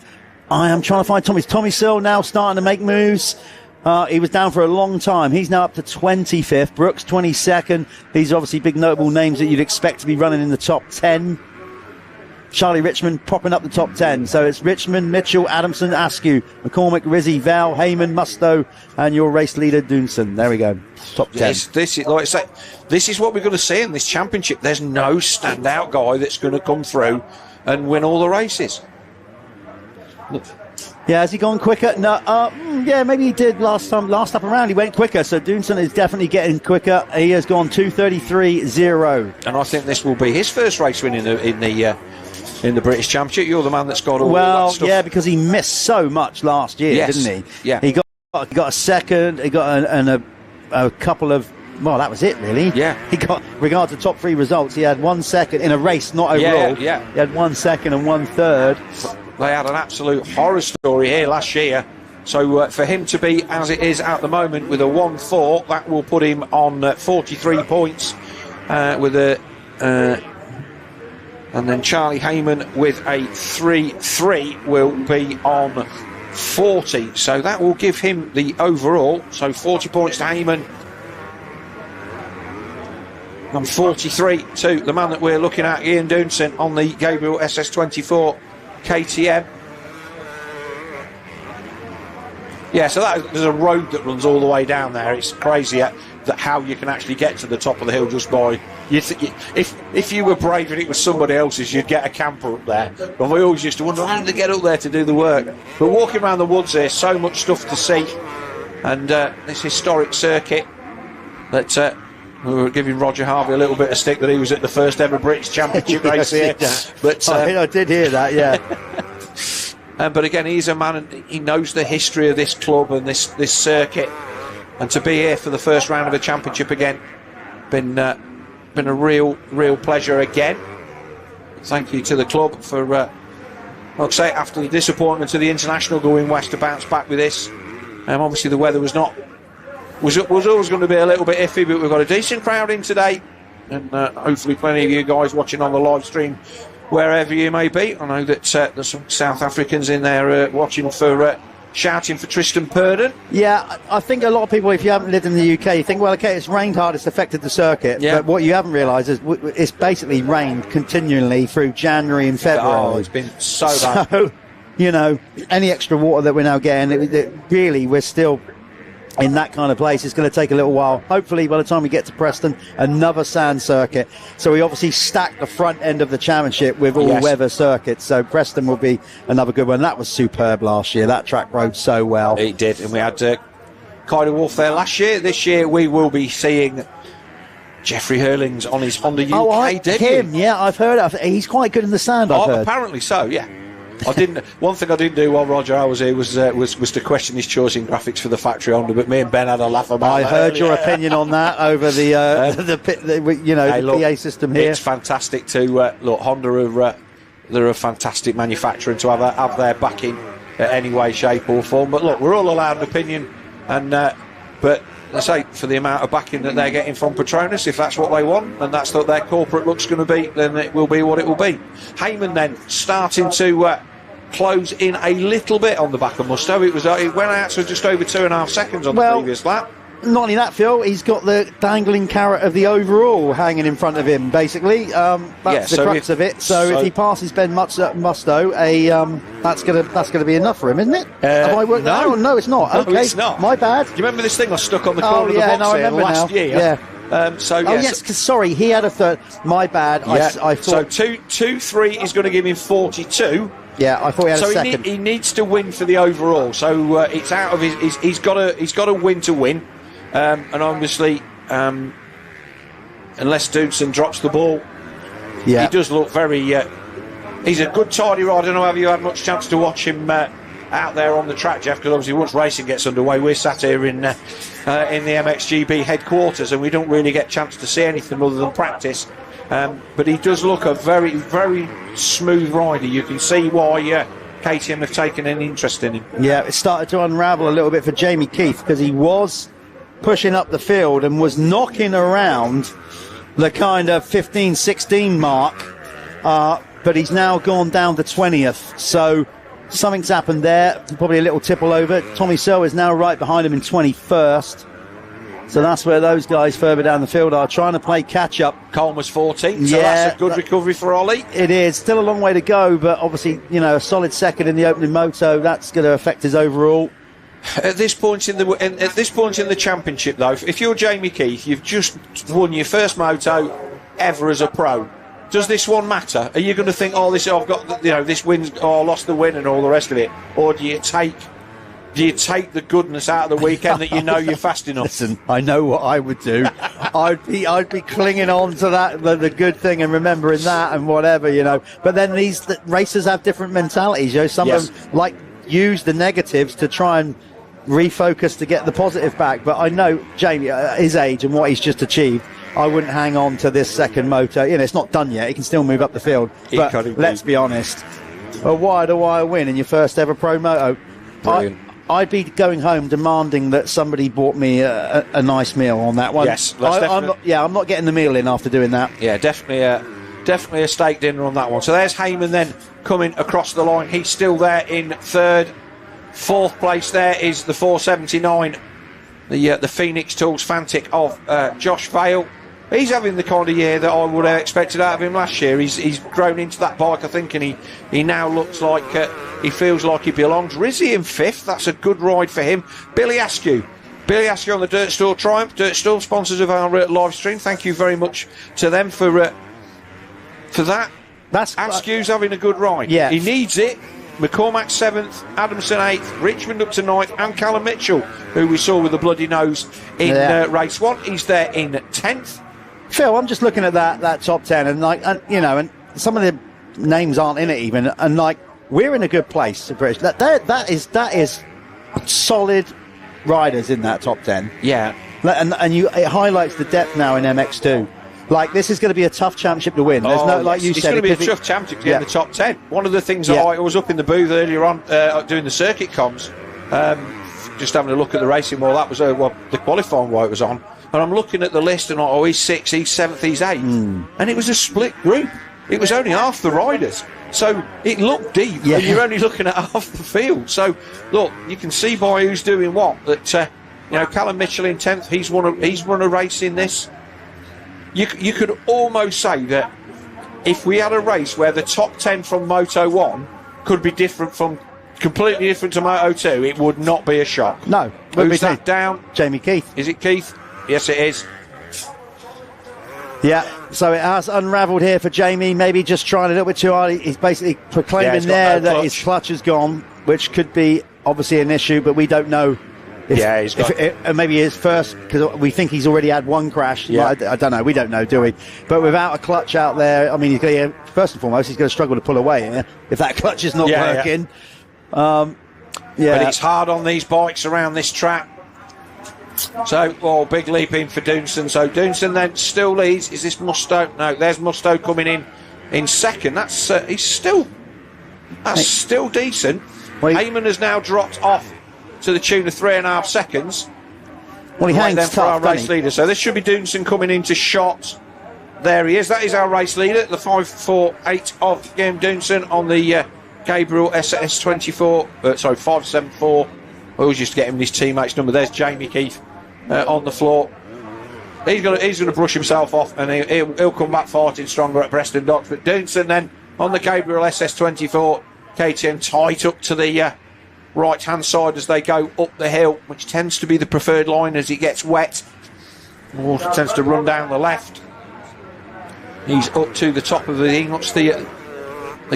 I am trying to find Tommy Searle now starting to make moves. He was down for a long time. He's now up to 25th. Brooks 22nd. These are obviously big notable names that you'd expect to be running in the top 10. Charlie Richmond popping up the top 10. So it's Richmond, Mitchell, Adamson, Askew, McCormick, Rizzi, Val, Heyman, Musto, and your race leader, Dunson. There we go. Top 10. This is, like I say, this is what we're going to see in this championship. There's no standout guy that's going to come through and win all the races. Look. Yeah, has he gone quicker? No, yeah, maybe he did last up around. He went quicker, so Dunson is definitely getting quicker. He has gone 2:33.0. And I think this will be his first race win in the British Championship. You're the man that's got all that stuff. Yeah, because he missed so much last year, didn't he? Yeah. He got a second. He got a couple of. Well, that was it, really. Yeah. He got, regard to top 3 results, he had 1 second in a race, not overall. Yeah. He had 1 second and 1 third. They had an absolute horror story here last year. So for him to be as it is at the moment with a 1-4, that will put him on 43 points with a. And then Charlie Heyman with a 3-3 will be on 40. So that will give him the overall. So 40 points to Heyman. And 43 to the man that we're looking at, Ian Doonson, on the Gabriel SS24 KTM. Yeah, so there's a road that runs all the way down there. It's crazy that how you can actually get to the top of the hill just by... If you were brave and it was somebody else's, you'd get a camper up there. But we always used to wonder how did they get up there to do the work. But walking around the woods there, so much stuff to see. And this historic circuit that... we were giving Roger Harvey a little bit of stick that he was at the first ever British Championship race here. But I did hear that, yeah. But again, he's a man, and he knows the history of this club and this circuit. And to be here for the first round of a championship again, been a real pleasure again. Thank you to the club for, like I say, after the disappointment of the international going west, to bounce back with this. Obviously, the weather was always going to be a little bit iffy, but we've got a decent crowd in today, and hopefully plenty of you guys watching on the live stream wherever you may be. I know that there's some South Africans in there watching for shouting for Tristan Purdon. Yeah, I think a lot of people, if you haven't lived in the UK, you think, well, okay, it's rained hard, it's affected the circuit. Yeah. But what you haven't realised is it's basically rained continually through January and February. Oh, it's been so bad. So, you know, any extra water that we're now getting, really, we're still in that kind of place. It's going to take a little while. Hopefully, by the time we get to Preston, another sand circuit. So we obviously stacked the front end of the championship with all-weather circuits. So Preston will be another good one. That was superb last year. That track rode so well. It did, and we had Kyle Wolf there last year. This year we will be seeing Jeffrey Hurlings on his Honda UK debut. Him, yeah, I've heard of. He's quite good in the sand, I've heard. Apparently so, yeah. One thing I didn't do while Roger I was here was to question his choice in graphics for the factory Honda, but me and Ben had a laugh about that. I heard your opinion on that over the PA system here. It's fantastic to look. Honda they're a fantastic manufacturer, and to have their backing in any way, shape or form. But look, we're all allowed an opinion, and but I say, for the amount of backing that they're getting from Petronas, if that's what they want and that's what their corporate look's going to be, then it will be what it will be. Heyman then starting to close in a little bit on the back of Musto. It went out to just over 2.5 seconds on the previous lap. Not only that, Phil, he's got the dangling carrot of the overall hanging in front of him, basically. That's the crux of it. So if he passes Ben Musto, that's going to be enough for him, isn't it? Have I worked that out? No, it's not. No, okay, it's not. My bad. Do you remember this thing I stuck on the corner of the box here last year? Yeah. Yes, because sorry, he had a third. My bad. Yeah. I thought. So 2-3 is going to give him 42. Yeah, I thought he had a second. He needs to win for the overall. So it's out of his. He's got to win to win. And obviously, unless Doodson drops the ball, he does look very... he's a good tidy rider. I don't know if you had much chance to watch him out there on the track, Jeff, because obviously once racing gets underway, we're sat here in the MXGB headquarters, and we don't really get a chance to see anything other than practice. But he does look a very, very smooth rider. You can see why KTM have taken an interest in him. Yeah, it started to unravel a little bit for Jamie Keith, because he was pushing up the field and was knocking around the kind of 15-16 mark, but he's now gone down to 20th, so something's happened there. Probably a little tipple over. Tommy Searle is now right behind him in 21st, so that's where those guys further down the field are trying to play catch up. Coleman's 14th, so that's a good recovery for Ollie. It is still a long way to go, but obviously, you know, a solid second in the opening moto, that's going to affect his overall. At this point in the championship, though, if you're Jamie Keith, you've just won your first moto ever as a pro. Does this one matter? Are you going to think, oh, I've got, this win, I lost the win and all the rest of it, or do you take the goodness out of the weekend that you know you're fast enough? Listen, I know what I would do. I'd be clinging on to that, the good thing, and remembering that and whatever, But then the racers have different mentalities. Some of them use the negatives to try and refocus to get the positive back. But I know Jamie, his age and what he's just achieved, I wouldn't hang on to this second moto. It's not done yet. He can still move up the field. But let's be honest, a wire-to-wire win in your first ever pro moto. Brilliant. I'd be going home demanding that somebody bought me a nice meal on that one. Yes, I'm not getting the meal in after doing that. Yeah, definitely a steak dinner on that one. So there's Heyman then coming across the line. He's still there in third. Fourth place there is the 479, the Phoenix Tools Fantic of Josh Vale. he's having the kind of year that I would have expected out of him last year. He's grown into that bike, I think, and he now looks like he feels like he belongs. Rizzy in 5th, that's a good ride for him. Billy Askew on the Dirt Store Triumph. Dirt Store, sponsors of our live stream. Thank you very much to them for that. Askew's having a good ride. Yeah. He needs it. McCormack 7th, Adamson 8th, Richmond up to 9th, and Callum Mitchell, who we saw with the bloody nose in race 1. He's there in 10th. Phil, I'm just looking at that top 10, and and some of the names aren't in it even, and we're in a good place. British. That is solid riders in that top 10. Yeah, and it highlights the depth now in MX2. This is going to be a tough championship to win. There's it's going to be a tough championship to get in the top 10. One of the things I was up in the booth earlier on doing the circuit comms, just having a look at the racing while that was the qualifying while it was on, and I'm looking at the list and he's 6th, he's 7th, he's 8th, and it was a split group. It was only half the riders, so it looked deep, and you're only looking at half the field. So look, you can see by who's doing what. That Callum Mitchell in 10th, he's won a race in this. You could almost say that if we had a race where the top 10 from Moto 1 could be completely different to Moto 2, it would not be a shock. No. Who's that down? Jamie Keith. Is it Keith? Yes, it is. Yeah, so it has unravelled here for Jamie, maybe just trying a little bit too hard. He's basically proclaiming that his clutch is gone, which could be obviously an issue, but we don't know. Maybe his first, because we think he's already had one crash. I don't know. We don't know, do we? But without a clutch out there, I mean, first and foremost, he's going to struggle to pull away if that clutch is not working. But it's hard on these bikes around this track. So, big leap in for Dunson. So Dunson then still leads. Is this Musto? No, there's Musto coming in second. That's he's still decent. Eamon has now dropped off to the tune of 3.5 seconds. Well, he hangs then for our race leader. So this should be Dunson coming into shot. There he is. That is our race leader, the 548 of Game Dunson on the Gabriel SS24. 574. I always used to get him his teammate's number. There's Jamie Keith on the floor. He's going to brush himself off, and he'll come back farting stronger at Preston Docks. But Dunson then on the Gabriel SS24 KTM tight up to the right hand side as they go up the hill, which tends to be the preferred line as it gets wet. Water tends to run down the left. He's up to the top of the thing. What's the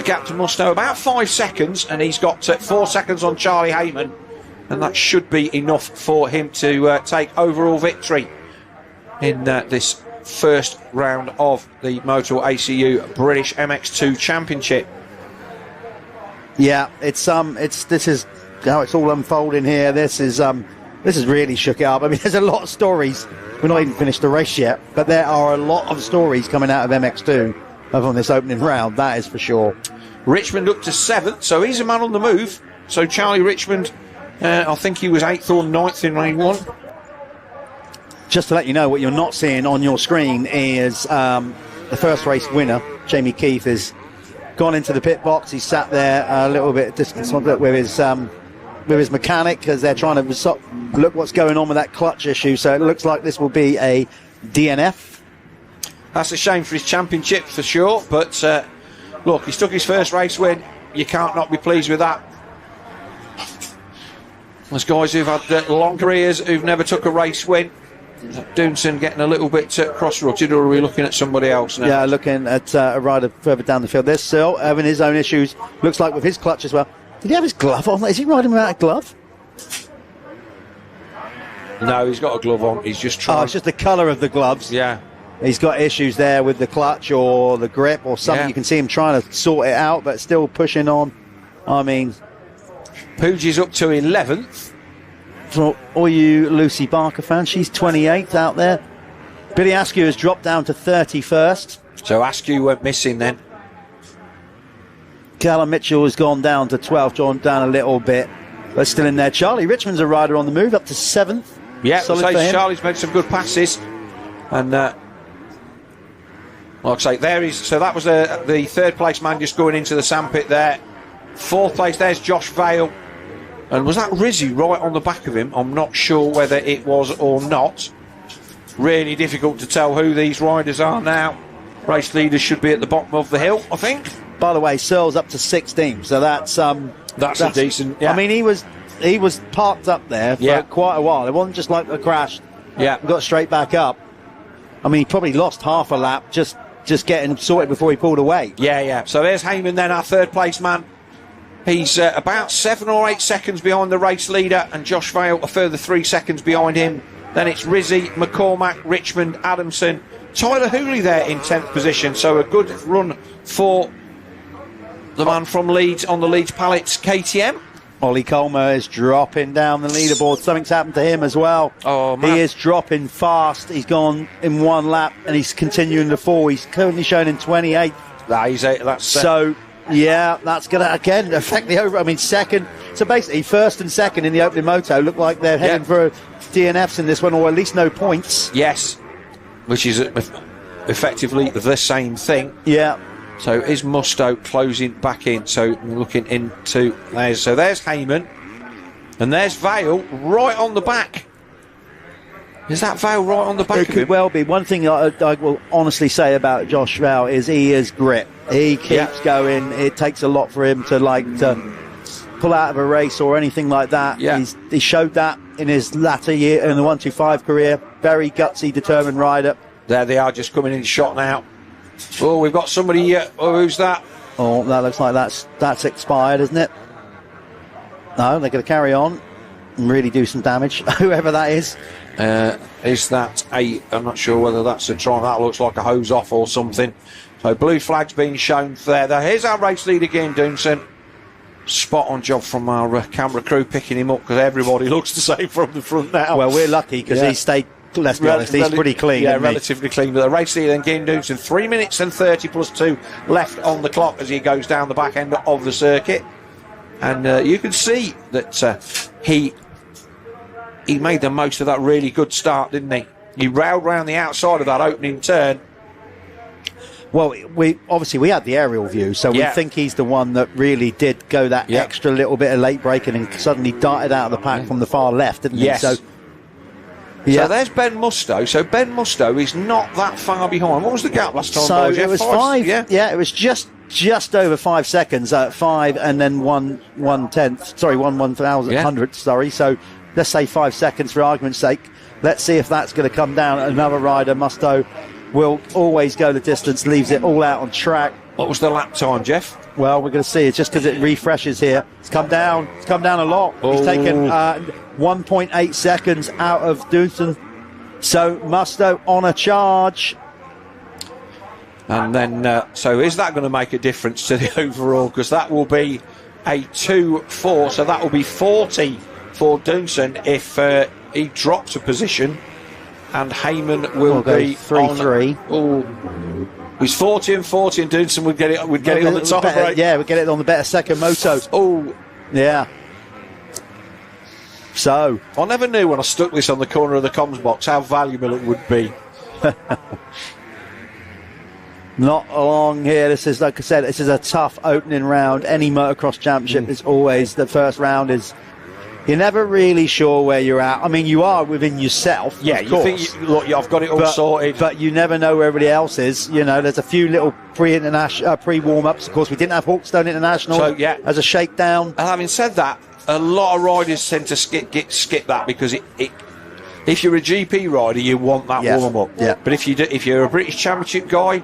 gap to Musto? About 5 seconds, and he's got 4 seconds on Charlie Heyman, and that should be enough for him to take overall victory in this first round of the Motul ACU British MX2 Championship. Yeah, this is how it's all unfolding here. This has really shook it up. I mean, there's a lot of stories. We're not even finished the race yet, but there are a lot of stories coming out of MX2 on this opening round, that is for sure. Richmond up to 7th, so he's a man on the move. So Charlie Richmond, I think he was 8th or 9th in lane 1. Just to let you know, what you're not seeing on your screen is the first race winner, Jamie Keith, has gone into the pit box. He's sat there a little bit disconsolate with his mechanic because they're trying to look what's going on with that clutch issue. So it looks like this will be a DNF. That's a shame for his championship for sure. But look, he's took his first race win. You can't not be pleased with that. There's guys who've had long careers who've never took a race win. Dunson getting a little bit cross-rutted, or are we looking at somebody else now? Yeah, looking at a rider further down the field. There's Searle having his own issues. Looks like with his clutch as well. Did he have his glove on? Is he riding without a glove? No, he's got a glove on. He's just trying. Oh, it's just the colour of the gloves. Yeah. He's got issues there with the clutch or the grip or something. Yeah. You can see him trying to sort it out, but still pushing on. I mean, Pooji's up to 11th. For all you Lucy Barker fans, she's 28th out there. Billy Askew has dropped down to 31st. So Askew went missing then. Callum Mitchell has gone down to 12th, drawn down a little bit, but still in there. Charlie Richmond's a rider on the move, up to 7th. Yeah, so Charlie's made some good passes. And like I say, there is. So that was the third place man just going into the sandpit there. 4th place, there's Josh Vale. And was that Rizzy right on the back of him? I'm not sure whether it was or not. really difficult to tell who these riders are now. Race leaders should be at the bottom of the hill, I think. By the way, Searle's up to 16, so that's a decent. Yeah. I mean, he was parked up there for quite a while. It wasn't just like a crash. Yeah, got straight back up. I mean, he probably lost half a lap just getting sorted before he pulled away. Yeah. So there's Heyman then, our third place man. He's about 7 or 8 seconds behind the race leader, and Josh Vale a further 3 seconds behind him. Then it's Rizzi, McCormack, Richmond, Adamson, Tyler Hooley there in 10th position. So a good run for the man from Leeds on the Leeds Pallets KTM. Ollie Colmer is dropping down the leaderboard. Something's happened to him as well. Oh, man. He is dropping fast. He's gone in 1 lap and he's continuing to fall. He's currently shown in 28th. That's going to, again, affect the over. I mean, second. So basically, first and second in the opening moto look like they're heading for DNFs in this one, or at least no points. Yes. Which is effectively the same thing. Yeah. So is Musto closing back in? So looking into there's Heyman, and there's Vale right on the back. Is that Vale right on the back? It could well be. One thing I will honestly say about Josh Vale is he is grit. He keeps going. It takes a lot for him to pull out of a race or anything like that. Yeah. He showed that in his latter year in the 125 career. Very gutsy, determined rider. There they are, just coming in shot now. Oh, we've got somebody here. Oh, who's that? Oh, that looks like that's expired, isn't it? No, they're going to carry on and really do some damage. Whoever that is. Is that I'm not sure whether that's a try. That looks like a hose off or something. So blue flag's being shown there. Here's our race leader again, Doonson. Spot on job from our camera crew picking him up, because everybody looks the same from the front now. Well, we're lucky because he stayed. Let's be honest, he's pretty clean. Yeah, relatively clean. But the race leader then, Gene Doonson, 3 minutes and 30 plus 2 left on the clock as he goes down the back end of the circuit. And you can see that he made the most of that really good start, didn't he? He railed round the outside of that opening turn. Well, we had the aerial view, so we think he's the one that really did go that extra little bit of late braking and suddenly darted out of the pack from the far left, didn't he? So there's Ben Musto. So Ben Musto is not that far behind. What was the gap last time? So it was 5. Yeah, it was just over 5 seconds. 5 and then 1/10. Sorry, 1/1000. Sorry. So let's say 5 seconds for argument's sake. Let's see if that's going to come down. Another rider, Musto, will always go the distance, leaves it all out on track. What was the lap time, Jeff? Well, we're going to see. It's just because it refreshes here. It's come down a lot. He's taken 1.8 seconds out of Doonson. So Musto on a charge. And then, so is that going to make a difference to the overall? Because that will be a 2-4. So that will be 40 for Doonson if he drops a position. And Heyman will be 3-3. Oh, he's 40 and 40, and Doonson would get it on the top right. Yeah, we'd get it on the better second moto. Oh, yeah. So I never knew when I stuck this on the corner of the comms box how valuable it would be. Not long here. This is, like I said, this is a tough opening round. Any motocross championship is always the first round is. You're never really sure where you're at. I mean, you are within yourself. Yeah, of you course. think, look, I've got it all sorted. But you never know where everybody else is. You know, there's a few little pre-warm-ups. Of course, we didn't have Hawkstone International as a shakedown. And having said that, a lot of riders tend to skip that because if you're a GP rider, you want that warm-up. Yeah. But if you're a British Championship guy,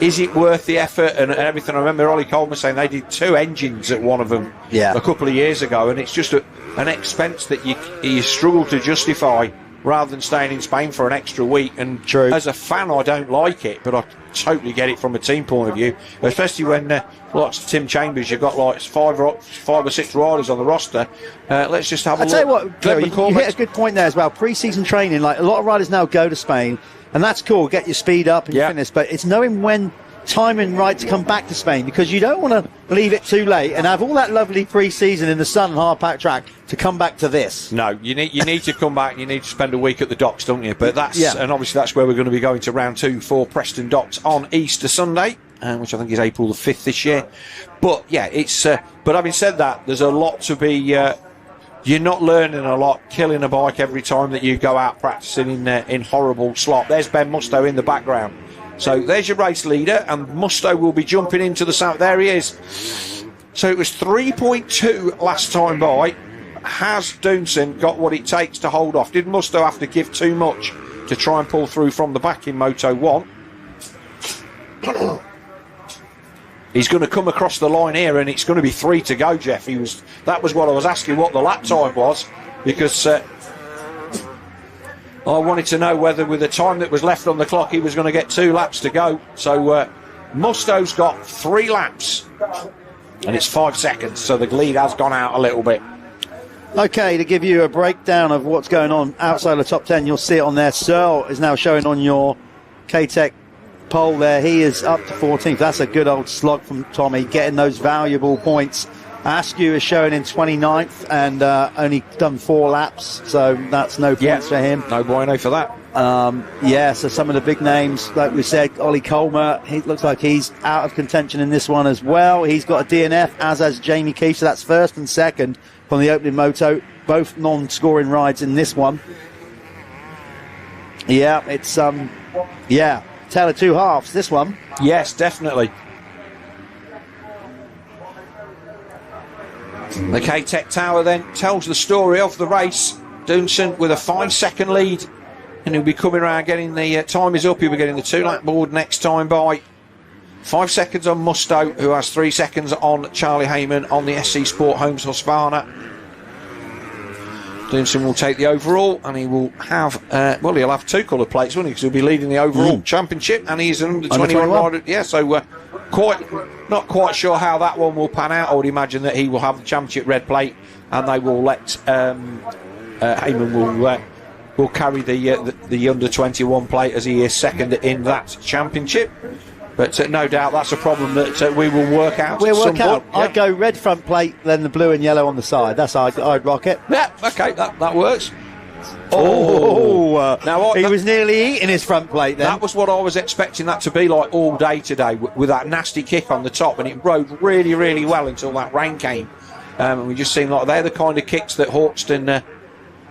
is it worth the effort and everything? I remember Ollie Coleman saying they did 2 engines at one of them a couple of years ago, and it's just an expense that you struggle to justify rather than staying in Spain for an extra week. And as a fan, I don't like it, but I totally get it from a team point of view, especially when like Tim Chambers, you've got like 5 or 6 riders on the roster. Let's just have a look. I'll tell you what, Gary, you hit a good point there as well. Pre-season training, like a lot of riders now go to Spain, and that's cool, get your speed up and your fitness, but it's knowing when timing right to come back to Spain, because you don't want to leave it too late and have all that lovely pre-season in the sun and hard packed track to come back to this. No, you need to come back. You need to spend a week at the docks, don't you? But and obviously that's where we're going to be going to round 2 for Preston Docks on Easter Sunday, which I think is April the 5th this year. But yeah, it's. But having said that, there's a lot to be you're not learning a lot, killing a bike every time that you go out practicing in horrible slop. There's Ben Musto in the background. So there's your race leader, and Musto will be jumping into the south. There he is. So it was 3.2 last time by. Has Doonson got what it takes to hold off? Did Musto have to give too much to try and pull through from the back in Moto 1? He's going to come across the line here, and it's going to be 3 to go, Jeff. That was what I was asking, what the lap time was, because I wanted to know whether with the time that was left on the clock he was going to get 2 laps to go. So Musto's got 3 laps, and it's 5 seconds, so the lead has gone out a little bit. Okay, to give you a breakdown of what's going on outside the top 10, you'll see it on there. Searle is now showing on your K-Tech poll there. He is up to 14th. That's a good old slog from Tommy, getting those valuable points. Askew is showing in 29th and only done 4 laps, so that's no points for him. No bueno for that. So some of the big names, like we said, Ollie Colmer, he looks like he's out of contention in this one as well. He's got a DNF, as has Jamie Keefe, so that's first and second from the opening moto, both non-scoring rides in this one. Yeah, it's tale of 2 halves, this one. Yes, definitely. The K-Tech Tower then tells the story of the race. Doonson with a 5-second lead, and he'll be coming around getting the time is up. He'll be getting the 2-lap board next time by. 5 seconds on Musto, who has 3 seconds on Charlie Heyman on the SC Sport Homes Husqvarna. Doonson will take the overall, and he will have he'll have 2 colour plates, won't he? Because he'll be leading the overall championship, and he's an under 21 rider. Yeah, so not quite sure how that one will pan out. I would imagine that he will have the championship red plate, and they will let Heyman will carry the under 21 plate as he is second in that championship. But no doubt that's a problem that we will work out. We'll work out. Yeah. I'd go red front plate, then the blue and yellow on the side. That's how I'd rock it. Yeah, okay, that works. He was nearly eating his front plate then. That was what I was expecting that to be like all day today, with that nasty kick on the top, and it rode really, really well until that rain came. And we just seem like they're the kind of kicks that Hawkstone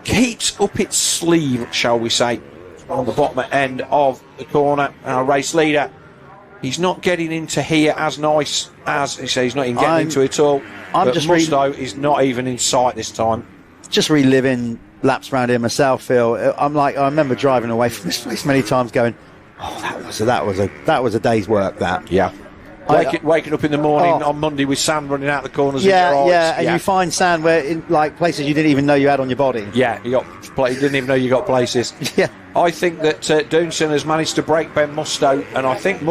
keeps up its sleeve, shall we say, on the bottom end of the corner. Our race leader, he's not getting into here as nice as he says. He's not even getting into it at all. Musto is not even in sight this time. Just reliving laps around here myself, Phil. I remember driving away from this place many times, going, that was a day's work. That waking up in the morning on Monday with sand running out the corners. And you find sand where in like places you didn't even know you had on your body. Yeah, you didn't even know you got places. Yeah. I think that Doonson has managed to break Ben Musto, and I think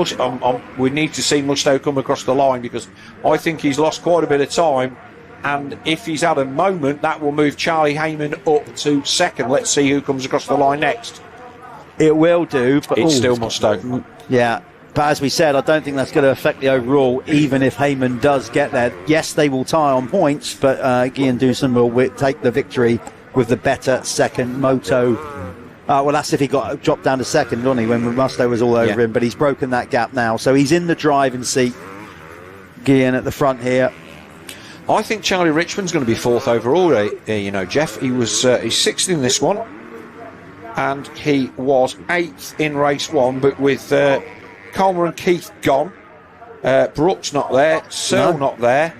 we need to see Musto come across the line, because I think he's lost quite a bit of time, and if he's had a moment, that will move Charlie Heyman up to second. Let's see who comes across the line next. It will do, but it's still Musto. Yeah. But as we said, I don't think that's going to affect the overall, even if Heyman does get there. Yes, they will tie on points, but Gian Doonson will take the victory with the better second moto. Well, that's if he got dropped down to second, didn't he, when Musto was all over him. But he's broken that gap now. So he's in the driving seat. Gian at the front here. I think Charlie Richmond's going to be 4th overall, Jeff. He was he's 6th in this one. And he was 8th in race 1, but with Colmer and Keith gone. Brooks not there. Searle not there.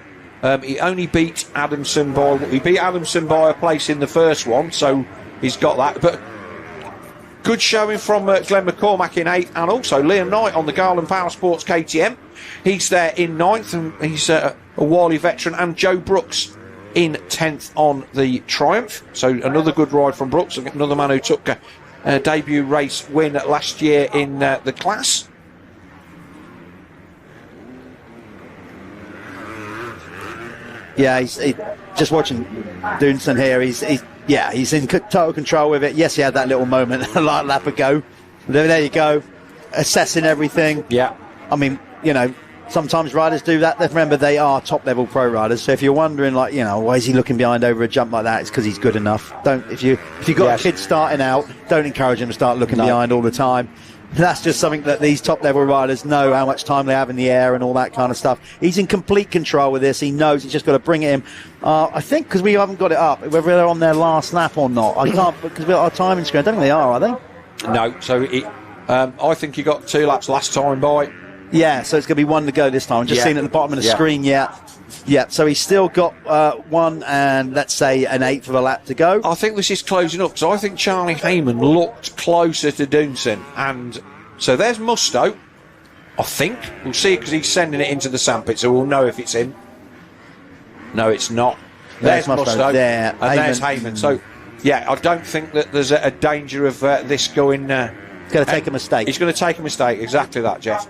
He only beat Adamson by a place in the first one, so he's got that. But good showing from Glenn McCormack in 8th, and also Liam Knight on the Garland Power Sports KTM. He's there in 9th, and he's a wily veteran, and Joe Brooks in 10th on the Triumph. So another good ride from Brooks, another man who took a debut race win last year in the class. Yeah, he's just watching Doonson here. He's in total control with it. Yes, he had that little moment a lap ago. There you go, assessing everything. Yeah, I mean, sometimes riders do that. Remember, they are top-level pro riders. So if you're wondering, why is he looking behind over a jump like that? It's because he's good enough. If you've got a kid starting out, don't encourage him to start looking behind all the time. That's just something that these top-level riders know how much time they have in the air and all that kind of stuff. He's in complete control with this. He knows he's just got to bring it in. I think because we haven't got it up, whether they're on their last lap or not. I can't, because we've got our timing screen. I don't think they are they? No, so I think he got 2 laps last time by. Yeah, so it's going to be 1 to go this time. I'm just seeing at the bottom of the screen, Yeah, so he's still got 1 and, let's say, an 1/8 of a lap to go. I think this is closing up, so I think Charlie Heyman looked closer to Dunson. And so there's Musto, I think. We'll see, because he's sending it into the sandpit, so we'll know if it's him. No, it's not. There's Musto, there, and there's Heyman. So, yeah, I don't think that there's a danger of this going... He's going to take a mistake. He's going to take a mistake, exactly that, Jeff.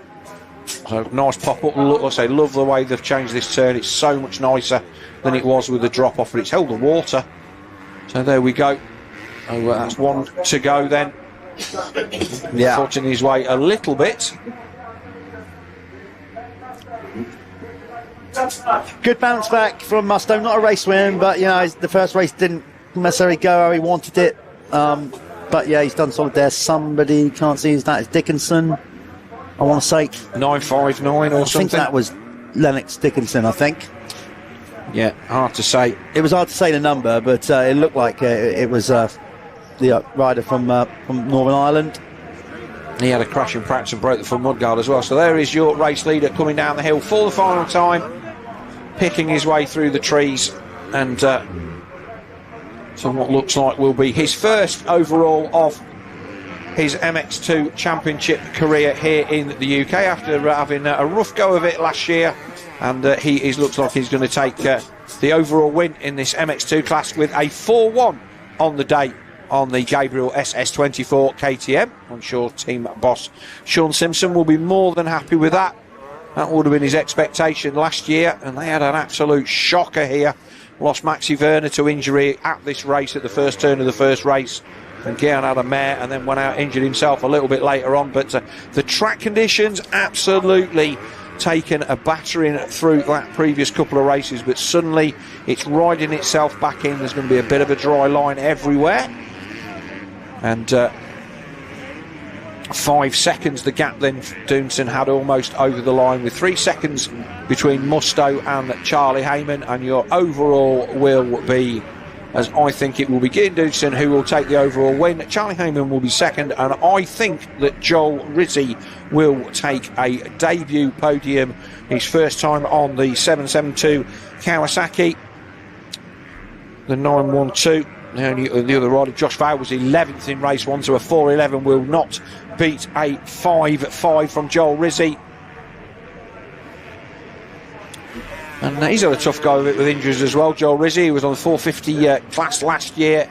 So nice pop-up. Look, I say, love the way they've changed this turn. It's so much nicer than it was with the drop-off, but it's held the water. So there we go. Oh, that's 1 to go then. Yeah. Forcing his way a little bit. Good bounce back from Musto. Not a race win, but, you know, the first race didn't necessarily go how he wanted it. But, yeah, he's done solid there. Somebody, can't see who's that. It's Dickinson. I want to say 959 or something. I think that was Lennox Dickinson, I think. Yeah, hard to say. It was hard to say the number, but it looked like it was the rider from Northern Ireland. He had a crash in practice and broke the front mudguard as well. So there is your race leader coming down the hill for the final time, picking his way through the trees, and so what looks like will be his first overall of his MX2 Championship career here in the UK after having a rough go of it last year, and looks like he's going to take the overall win in this MX2 class with a 4-1 on the day on the Gabriel SS24 KTM. I'm sure team boss Sean Simpson will be more than happy with that. That would have been his expectation last year, and they had an absolute shocker here. Lost Maxi Werner to injury at this race at the first turn of the first race. And Guerin had a mare and then went out, injured himself a little bit later on. But the track conditions absolutely taken a battering through that previous couple of races. But suddenly it's riding itself back in. There's going to be a bit of a dry line everywhere. And 5 seconds the gap then Dunson had almost over the line, with 3 seconds between Musto and Charlie Heyman. And your overall will be, as I think it will be, Guerin Dunson who will take the overall win. Charlie Heyman will be second, and I think that Joel Rizzi will take a debut podium, his first time on the 772 Kawasaki, the 912. The other rider, Josh Vale, was 11th in race 1, so a 4:11 will not beat a 5:5 from Joel Rizzi. And he's had a tough go of it with injuries as well. Joel Rizzi, who was on the 450 class last year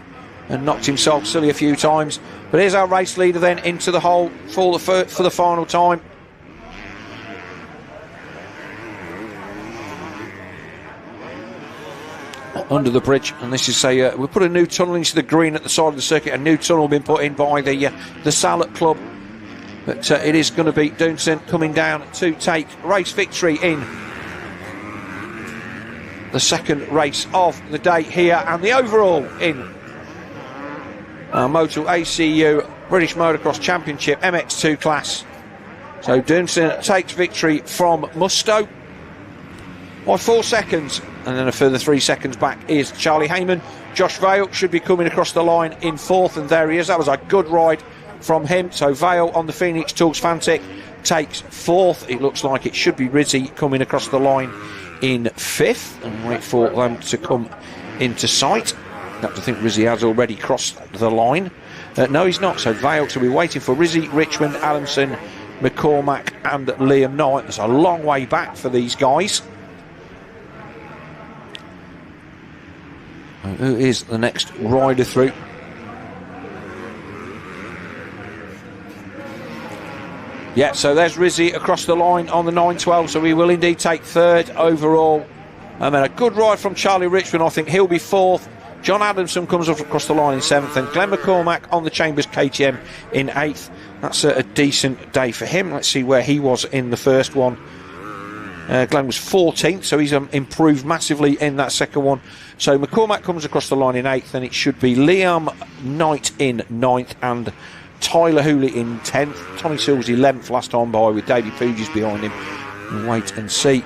and knocked himself silly a few times. But here's our race leader then into the hole for the final time. Under the bridge, and this is we put a new tunnel into the green at the side of the circuit. A new tunnel been put in by the Sallet Club. But it is going to be Dunson coming down to take race victory in the second race of the day here, and the overall in Motul ACU British Motocross Championship MX2 class. So Dunson takes victory from Musto by 4 seconds, and then a further 3 seconds back is Charlie Heyman. Josh Vale should be coming across the line in 4th, and there he is. That was a good ride from him. So Vale on the Phoenix Talks Fantic takes 4th. It looks like it should be Rizzi coming across the line in 5th, and wait for them to come into sight. I have to think Rizzi has already crossed the line. No, he's not. So Vale will be waiting for Rizzi, Richmond, Adamson, McCormack and Liam Knight. It's a long way back for these guys. Who is the next rider through? Yeah, so there's Rizzi across the line on the 912, so he will indeed take 3rd overall. And then a good ride from Charlie Richmond. I think he'll be 4th. John Adamson comes up across the line in 7th, and Glenn McCormack on the Chambers KTM in 8th. That's a decent day for him. Let's see where he was in the first one. Glenn was 14th, so he's improved massively in that second one. So McCormack comes across the line in 8th, and it should be Liam Knight in 9th, and Tyler Hooley in 10th. Tommy Sills 11th last time by, with Davey Pooges behind him. We'll wait and see.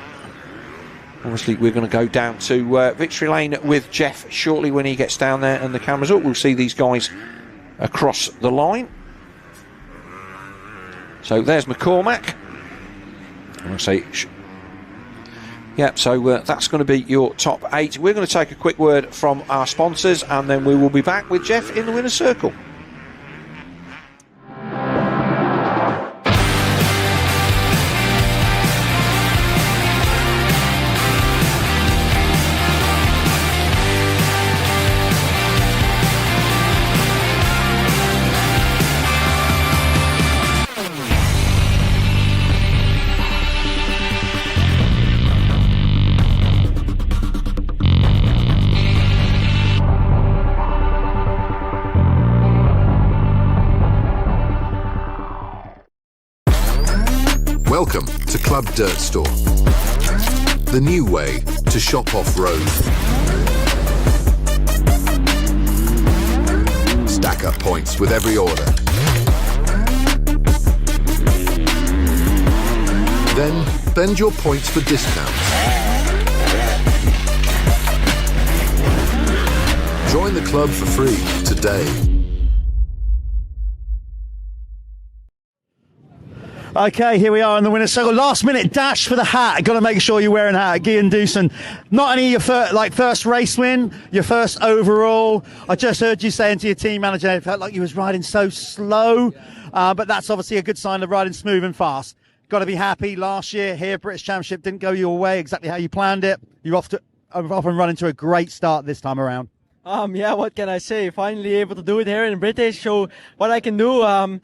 Obviously, we're going to go down to Victory Lane with Jeff shortly when he gets down there and the camera's up. We'll see these guys across the line. So there's McCormack. I'll say, yeah, so that's going to be your top 8. We're going to take a quick word from our sponsors and then we will be back with Jeff in the winner's circle. Welcome to Club Dirt Store, the new way to shop off-road. Stack up points with every order. Then bend your points for discounts. Join the club for free today. Okay, here we are in the winner's circle. Last minute dash for the hat. Got to make sure you're wearing a hat. Gian Doosan. Not only your first race win, your first overall. I just heard you saying to your team manager, it felt like you was riding so slow, but that's obviously a good sign of riding smooth and fast. Got to be happy. Last year here, British Championship didn't go your way exactly how you planned it. You're off and running to a great start this time around. Yeah, what can I say? Finally able to do it here in British. Show what I can do.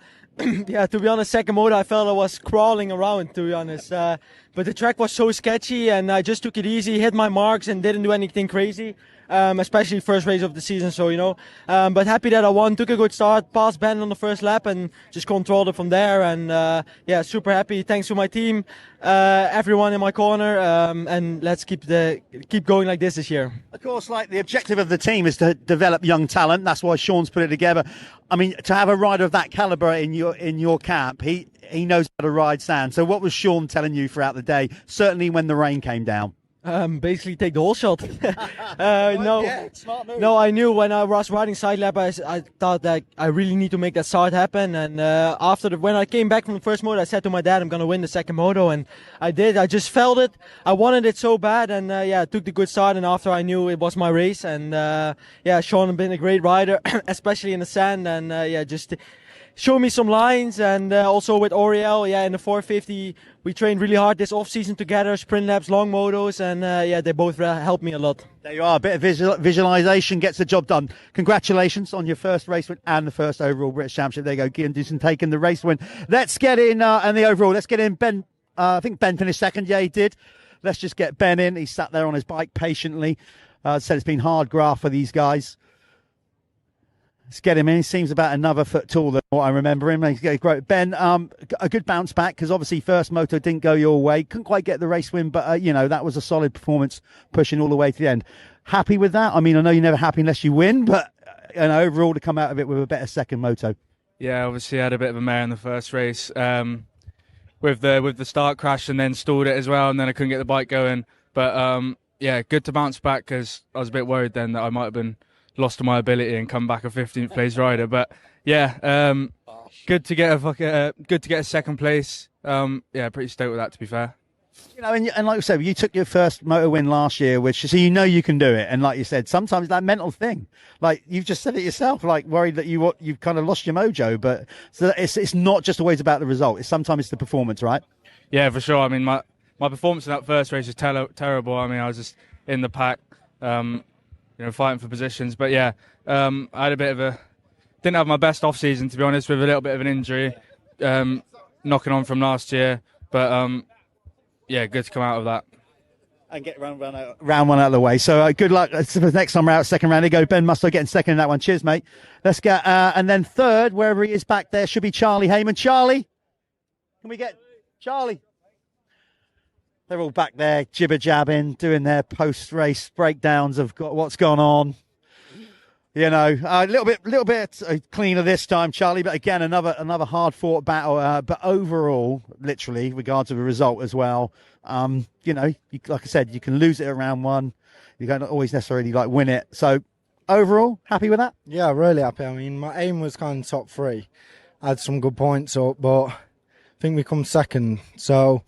Yeah, to be honest, second motor, I felt I was crawling around, to be honest. But the track was so sketchy, and I just took it easy, hit my marks, and didn't do anything crazy. Especially first race of the season, so, you know. But happy that I won, took a good start, passed Ben on the first lap, and just controlled it from there. And, yeah, super happy. Thanks to my team, everyone in my corner, and let's keep going like this year. Of course, like, the objective of the team is to develop young talent. That's why Sean's put it together. I mean, to have a rider of that caliber in your camp, he knows how to ride sand. So what was Sean telling you throughout the day, certainly when the rain came down? Basically take the whole shot. No, I knew when I was riding side lap, I thought that I really need to make that start happen. And when I came back from the first moto, I said to my dad, I'm going to win the second moto. And I did. I just felt it. I wanted it so bad. And yeah, I took the good start. And after I knew it was my race. And yeah, Sean has been a great rider, especially in the sand. And yeah, just show me some lines. And also with Oriel, yeah, in the 450, we trained really hard this off-season together, sprint laps, long motos, and yeah, they both helped me a lot. There you are, a bit of visualization gets the job done. Congratulations on your first race win and the first overall British Championship. There you go, Gian Doosan taking the race win. Let's get in, and the overall, let's get in Ben. I think Ben finished second. Yeah, he did. Let's just get Ben in. He sat there on his bike patiently. Said it's been hard graft for these guys. Let's get him in. He seems about another foot taller than what I remember him. He's great. Ben, a good bounce back because obviously first moto didn't go your way. Couldn't quite get the race win, but, you know, that was a solid performance pushing all the way to the end. Happy with that? I mean, I know you're never happy unless you win, but overall to come out of it with a better second moto. Yeah, obviously I had a bit of a mare in the first race with the start crash and then stalled it as well, and then I couldn't get the bike going. But, yeah, good to bounce back because I was a bit worried then that I might have been lost to my ability and come back a 15th place rider, but yeah, good to get a second place. Yeah, pretty stoked with that, to be fair. You know, and like I said, you took your first moto win last year, so you know you can do it. And like you said, sometimes that mental thing, like you've just said it yourself, like worried that you've kind of lost your mojo. But so it's not just always about the result. Sometimes it's the performance, right? Yeah, for sure. I mean, my performance in that first race was terrible. I mean, I was just in the pack. You know, fighting for positions. But yeah, I had didn't have my best off season, to be honest, with a little bit of an injury, knocking on from last year. But yeah, good to come out of that. And get round one out of the way. So good luck for the next time we're out, second round. There you go, Ben Musto getting second in that one. Cheers, mate. Let's get, and then third, wherever he is back there, should be Charlie Heyman. Charlie, can we get Charlie? They're all back there jibber-jabbing, doing their post-race breakdowns of what's gone on. You know, a little bit cleaner this time, Charlie. But again, another hard-fought battle. But overall, literally, regard to the result as well. You know, like I said, you can lose it at round one. You don't always necessarily win it. So overall, happy with that? Yeah, really happy. I mean, my aim was kind of top three. I had some good points up, but I think we come second. So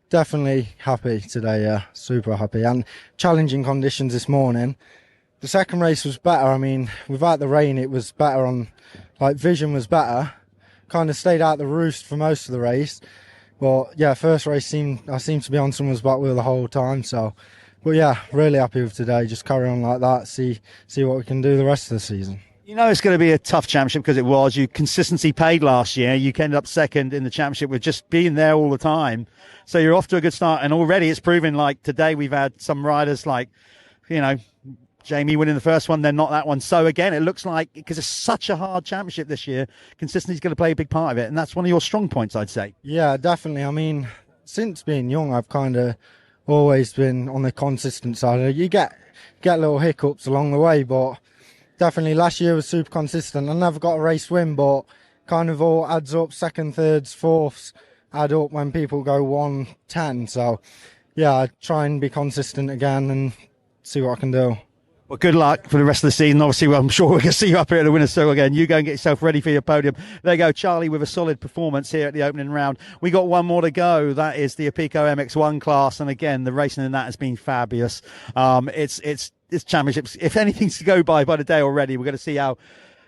definitely happy today. Yeah, super happy. And challenging conditions this morning. The second race was better. I mean, without the rain, it was better on, vision was better. Kind of stayed out the roost for most of the race. But yeah, first race I seemed to be on someone's back wheel the whole time. So, but yeah, really happy with today. Just carry on like that. See what we can do the rest of the season. You know it's going to be a tough championship because it was. You consistency paid last year. You ended up second in the championship with just being there all the time. So you're off to a good start. And already it's proven today we've had some riders Jamie winning the first one, then not that one. So again, it looks like, because it's such a hard championship this year, consistency is going to play a big part of it. And that's one of your strong points, I'd say. Yeah, definitely. I mean, since being young, I've kind of always been on the consistent side. You get little hiccups along the way, but definitely last year was super consistent. I never got a race win, but kind of all adds up. Second, thirds, fourths add up when people go 1-10. So yeah, I try and be consistent again and see what I can do. Well, good luck for the rest of the season. Obviously, I'm sure we're going to see you up here at the winner's circle again. You go and get yourself ready for your podium. There you go, Charlie, with a solid performance here at the opening round. We got one more to go. That is the Apico MX1 class. And again, the racing in that has been fabulous. It's championships. If anything's to go by the day already, we're going to see how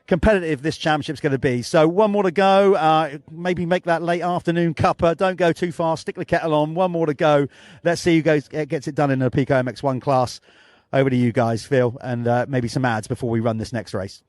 competitive this championship's going to be. So one more to go. Maybe make that late afternoon cuppa. Don't go too far. Stick the kettle on. One more to go. Let's see who gets it done in the Apico MX1 class. Over to you guys, Phil, and maybe some ads before we run this next race.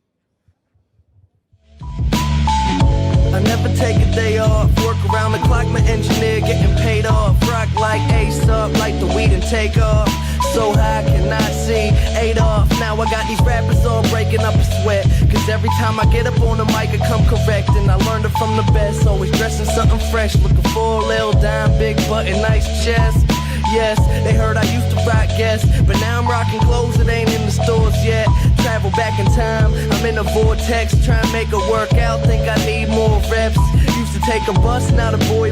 I never take a day off, work around the clock, my engineer getting paid off. Rock like Ace up, like the weed and take off. So high, cannot see, 8 off. Now I got these rappers all breaking up a sweat. Cause every time I get up on the mic, I come correct. And I learned it from the best, always dressing something fresh. Looking for a little dime, big button, nice chest. Yes, they heard I used to rock guests, but now I'm rocking clothes that ain't in the stores yet. Travel back in time, I'm in a vortex, trying to make it work out, think I need more reps. Used to take a bus, now the boy.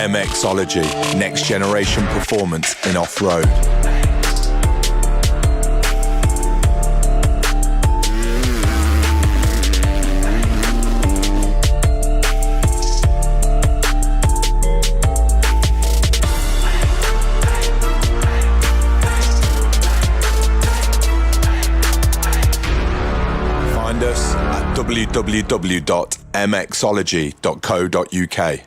MXology, next generation performance in off-road. Find us at www.mxology.co.uk.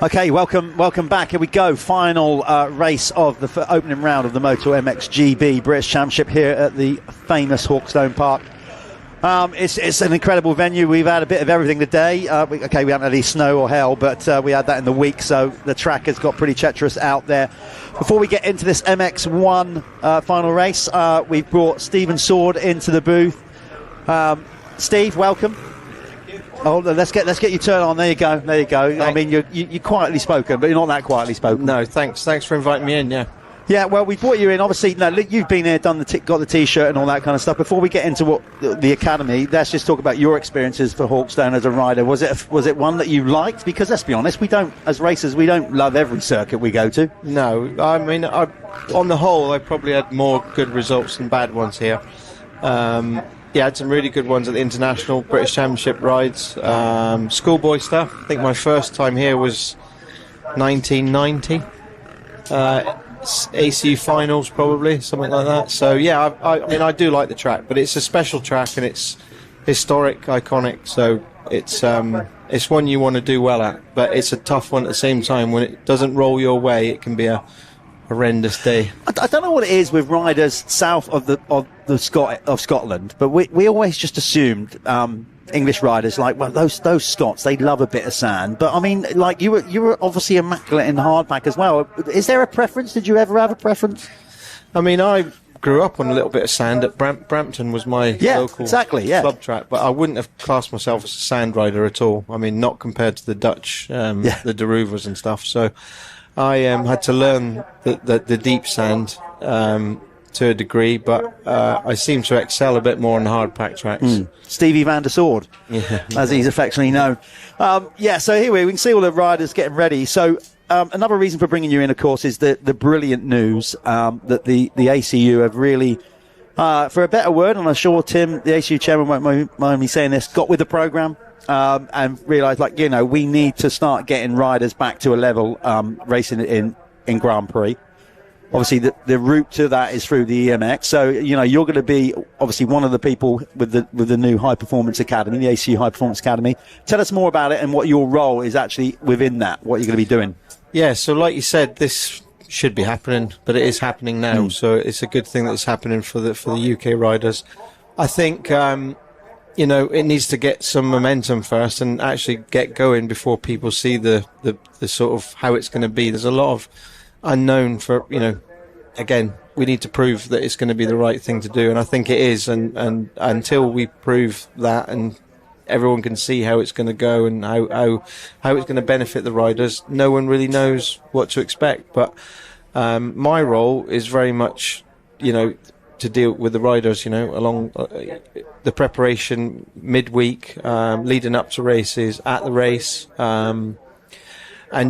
Okay, welcome back. Here we go. Final race of the opening round of the Motul MXGB British Championship here at the famous Hawkstone Park. It's an incredible venue. We've had a bit of everything today. We haven't had any snow or hail, but we had that in the week, so the track has got pretty treacherous out there. Before we get into this MX1 final race, we've brought Stephen Sword into the booth. Steve, welcome. Oh, let's get your turn on. There you go. I mean, you're quietly spoken, but you're not that quietly spoken. No, thanks for inviting me in. Yeah, well, we brought you in. Obviously, no, you've been here, got the T-shirt and all that kind of stuff. Before we get into what the academy, let's just talk about your experiences for Hawkstone as a rider. Was it one that you liked? Because let's be honest, as racers, we don't love every circuit we go to. No, I mean, on the whole, I probably had more good results than bad ones here. I had some really good ones at the International British Championship rides. Schoolboy stuff. I think my first time here was 1990. ACU finals, probably, something like that. So, yeah, I mean, I do like the track, but it's a special track and it's historic, iconic. So it's one you want to do well at, but it's a tough one at the same time. When it doesn't roll your way, it can be a horrendous day. I don't know what it is with riders south of Scotland, but we always just assumed English riders, like, well, those Scots, they love a bit of sand. But I mean, like, you were obviously immaculate in hardback as well. Is there a preference? Did you ever have a preference? I mean, I grew up on a little bit of sand at Brampton was my local club track, but I wouldn't have classed myself as a sand rider at all. I mean, not compared to the Dutch, the Deruvers and stuff. So I had to learn the deep sand to a degree, but I seem to excel a bit more on hard pack tracks. Stevie van der Sword, as he's affectionately known. So here we can see all the riders getting ready. So another reason for bringing you in, of course, is the brilliant news that the ACU have really, for a better word, and I'm sure Tim, the ACU chairman, won't mind me saying this, got with the programme and realised, like, we need to start getting riders back to a level racing in Grand Prix. Obviously, the route to that is through the EMX. So, you're going to be obviously one of the people with the new High Performance Academy, the ACU High Performance Academy. Tell us more about it and what your role is actually within that, what you're going to be doing. Yeah, so like you said, this should be happening, but it is happening now. So it's a good thing that it's happening for the UK riders. I think, it needs to get some momentum first and actually get going before people see the sort of how it's going to be. There's a lot of unknown for, again, we need to prove that it's going to be the right thing to do, and I think it is, and until we prove that and everyone can see how it's going to go and how it's going to benefit the riders, no one really knows what to expect. But my role is very much, to deal with the riders, along the preparation midweek, leading up to races, at the race, and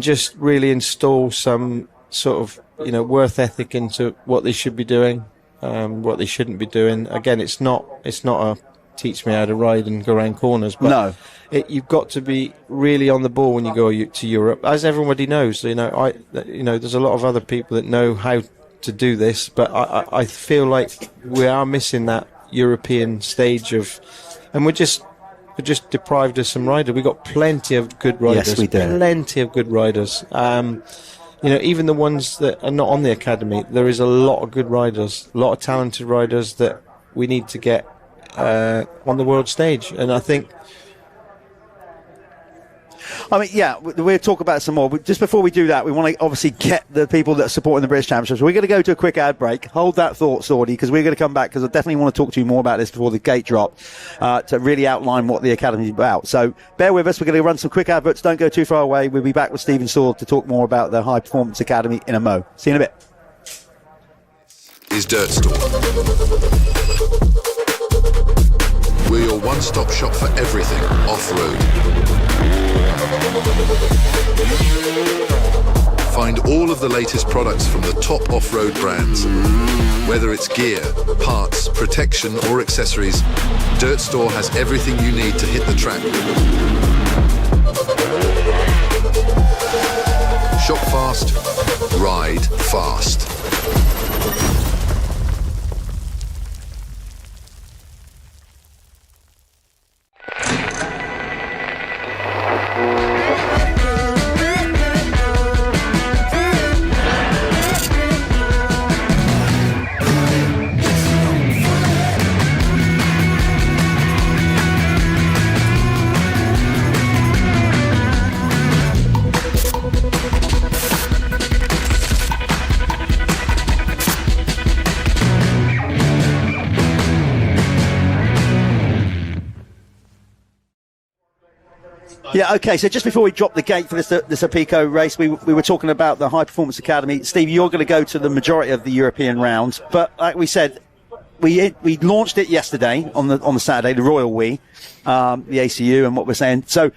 just really install some sort of worth ethic into what they should be doing, what they shouldn't be doing. Again, it's not a teach me how to ride and go around corners, but you've got to be really on the ball when you go to Europe, as everybody knows. There's a lot of other people that know how to do this, but I feel like we are missing that European stage and we're just deprived of some riders. We've got plenty of good riders. Yes, we do. Plenty of good riders. Even the ones that are not on the academy, there is a lot of good riders, a lot of talented riders that we need to get on the world stage. And I think, we'll talk about some more. But just before we do that, we want to obviously get the people that are supporting the British Championships. We're going to go to a quick ad break. Hold that thought, Sordy, because we're going to come back, because I definitely want to talk to you more about this before the gate drop, to really outline what the Academy is about. So bear with us. We're going to run some quick adverts. Don't go too far away. We'll be back with Stephen Sword to talk more about the High Performance Academy in a mo. See you in a bit. Is Dirt Store. We're your one-stop shop for everything off-road. Find all of the latest products from the top off-road brands. Whether it's gear, parts, protection or accessories, Dirt Store has everything you need to hit the track. Shop fast, ride fast. Yeah, okay, so just before we drop the gate for this Apico race, we were talking about the High Performance Academy. Steve, you're going to go to the majority of the European rounds, but like we said, we launched it yesterday on the Saturday, the Royal the ACU and what we're saying. So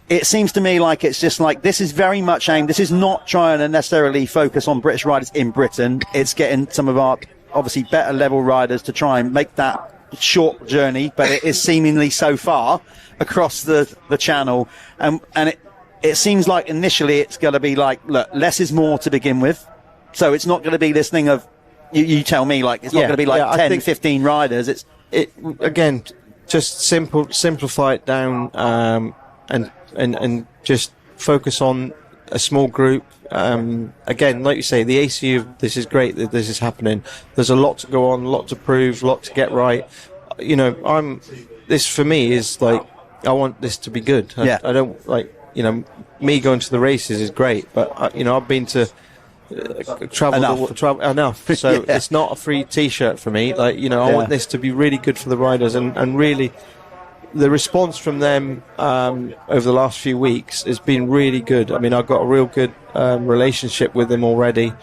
it seems to me like it's just like this is very much aimed. This is not trying to necessarily focus on British riders in Britain. It's getting some of our obviously better level riders to try and make that short journey, but it is seemingly so far across the channel. And it seems like initially it's going to be like, look, less is more to begin with. So it's not going to be this thing of, you tell me, like, it's not going to be like 10, 15 riders. It again, just simplify it down, and just focus on a small group. Again, like you say, the ACU, this is great that this is happening. There's a lot to go on, a lot to prove, a lot to get right. You know, this for me is like, I want this to be good. I don't like, you know, me going to the races is great, but you know, I've been to travel enough. So it's not a free T-shirt for me. Like, you know, I want this to be really good for the riders, and really the response from them over the last few weeks has been really good. I mean, I've got a real good relationship with them already.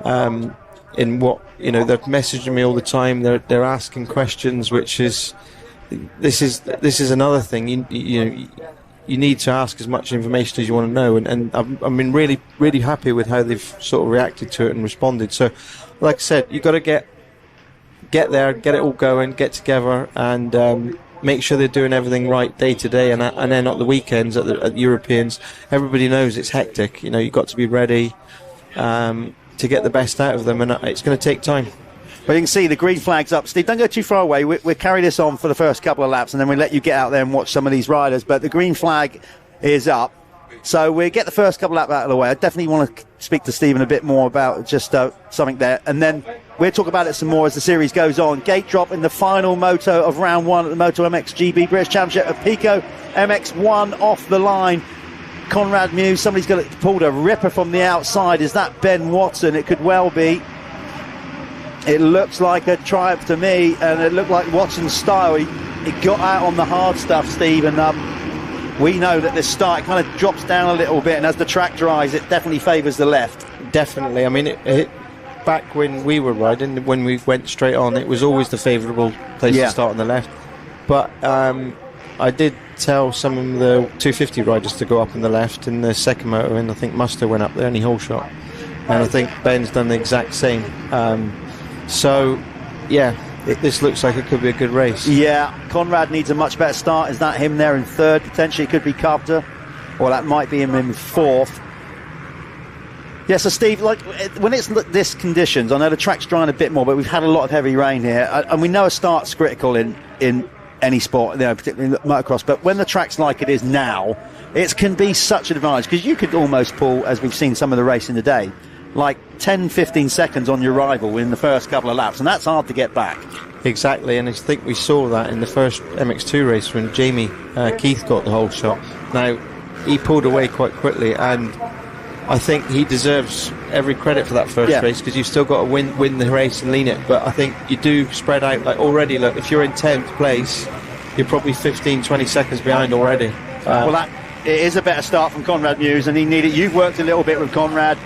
In what, you know, they're messaging me all the time. They're asking questions, which is this is another thing. You know, you need to ask as much information as you want to know, and I've been really, really happy with how they've sort of reacted to it and responded. So, like I said, you've got to get there, get it all going, get together, and make sure they're doing everything right day to day, and then at the weekends at the Europeans, everybody knows it's hectic. You know, you've got to be ready to get the best out of them, and it's going to take time. Well, you can see the green flag's up. Steve, don't go too far away. We'll carry this on for the first couple of laps, and then we'll let you get out there and watch some of these riders. But the green flag is up. So we'll get the first couple of laps out of the way. I definitely want to speak to Stephen a bit more about just something there. And then we'll talk about it some more as the series goes on. Gate drop in the final moto of round one at the Motul MXGB British Championship. Apico MX1 off the line. Conrad Muse, somebody's got pulled a ripper from the outside. Is that Ben Watson? It could well be. It looks like a triumph to me, and it looked like Watson's style. He got out on the hard stuff, Steve, and we know that this start kind of drops down a little bit, and as the track dries, it definitely favours the left. Definitely. I mean, it back when we were riding, when we went straight on, it was always the favourable place to start on the left. But I did tell some of the 250 riders to go up on the left in the second motor, and I think Muster went up there and he whole shot. And I think Ben's done the exact same. So, yeah, this looks like it could be a good race. Yeah, Conrad needs a much better start. Is that him there in third? Potentially it could be Carpenter, or that might be him in fourth. Yeah, so Steve, like when it's this conditions, I know the track's drying a bit more, but we've had a lot of heavy rain here, and we know a start's critical in any sport, you know, particularly in motocross. But when the track's like it is now, it can be such an advantage, because you could almost pull, as we've seen some of the racing today, like 10-15 seconds on your rival in the first couple of laps, and that's hard to get back. Exactly, and I think we saw that in the first MX2 race when Jamie Keith got the whole shot. Now, he pulled away quite quickly, and I think he deserves every credit for that first race, because you've still got to win the race and lean it. But I think you do spread out. Like already, look, if you're in 10th place, you're probably 15-20 seconds behind already. Well, it is a better start from Conrad Muse, and he needed. You've worked a little bit with Conrad,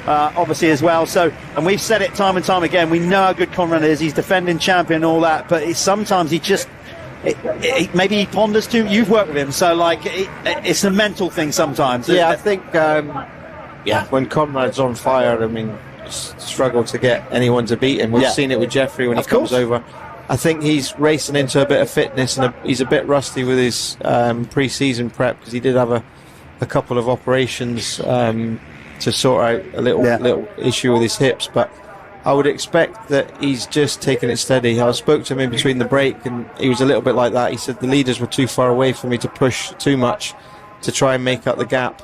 obviously as well. So, and we've said it time and time again. We know how good Conrad is. He's defending champion and all that, but sometimes he just. Maybe he ponders too. You've worked with him, so like it's a mental thing sometimes. Yeah, I think. When Conrad's on fire, I mean, struggle to get anyone to beat him. We've seen it with Jeffrey when he comes over. I think he's racing into a bit of fitness, and he's a bit rusty with his pre-season prep, because he did have a couple of operations to sort out a little issue with his hips. But I would expect that he's just taking it steady. I spoke to him in between the break, and he was a little bit like that. He said the leaders were too far away for me to push too much to try and make up the gap.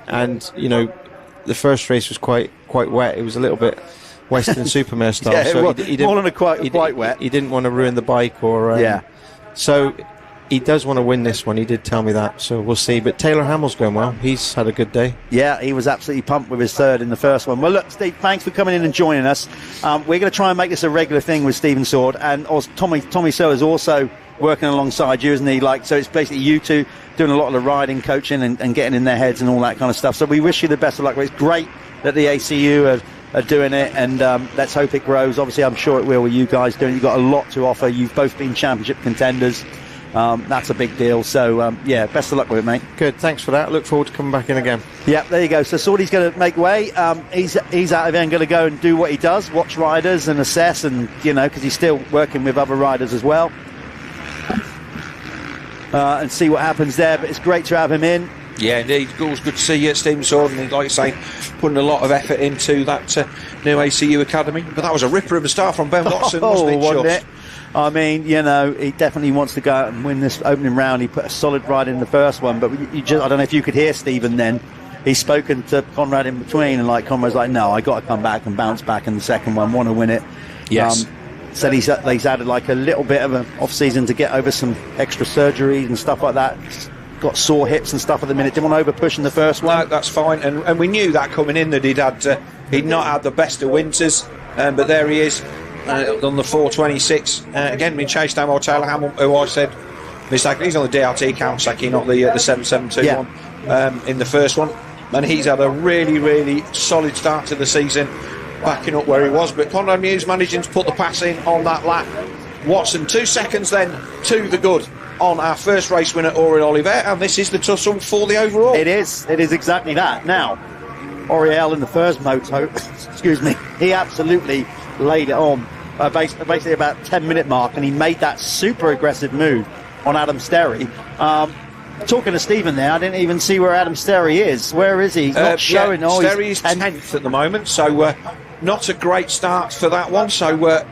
And you know, the first race was quite wet. It was a little bit Western Supermare style. So he didn't, more than quite wet. He didn't want to ruin the bike, or so he does want to win this one. He did tell me that, so we'll see. But Taylor Hamill's going well. He's had a good day. Yeah, he was absolutely pumped with his third in the first one. Well, look, Steve, thanks for coming in and joining us. We're going to try and make this a regular thing with Stephen Sword, and Tommy Searle is also working alongside you, isn't he? Like, so it's basically you two doing a lot of the riding, coaching, and getting in their heads and all that kind of stuff. So we wish you the best of luck. It's great that the ACU are doing it, and let's hope it grows. Obviously, I'm sure it will with you guys doing it. You've got a lot to offer. You've both been championship contenders. That's a big deal. So, yeah, best of luck with it, mate. Good, thanks for that. Look forward to coming back in again. Yeah, there you go. So Sordy's going to make way. He's out of there and going to go and do what he does, watch riders and assess, and, you know, because he's still working with other riders as well. And see what happens there. But it's great to have him in. Yeah, indeed. Always good to see Stephen Sorden, like you say, putting a lot of effort into that new ACU Academy. But that was a ripper of a start from Ben Watson, wasn't it? I mean, you know, he definitely wants to go out and win this opening round. He put a solid ride in the first one, but I don't know if you could hear Stephen then. He's spoken to Conrad in between, and Conrad's like, no, I got to come back and bounce back in the second one, want to win it. Yes. Said he's added a little bit of an off-season to get over some extra surgeries and stuff like that. Got sore hips and stuff at the minute. Didn't want to over-push in the first one. No, that's fine, and we knew that coming in that he'd not had the best of winters, but there he is. On the 426, again being chased down by Taylor Hamill, who I said mistakenly, he's on the DRT Kawasaki, not the 772 in the first one, and he's had a really, really solid start to the season, backing up where he was. But Conrad Muse managing to put the pass in on that lap. Watson 2 seconds then to the good on our first race winner, Auriel Oliver, and this is the tussle for the overall. It is exactly that. Now, Auriel in the first moto, excuse me, he absolutely laid it on. Basically about 10-minute mark, and he made that super aggressive move on Adam Sterry. Talking to Stephen there, I didn't even see where Adam Sterry is. Where is he? He's not showing. Yeah, Sterry is 10th at the moment, so not a great start for that one. So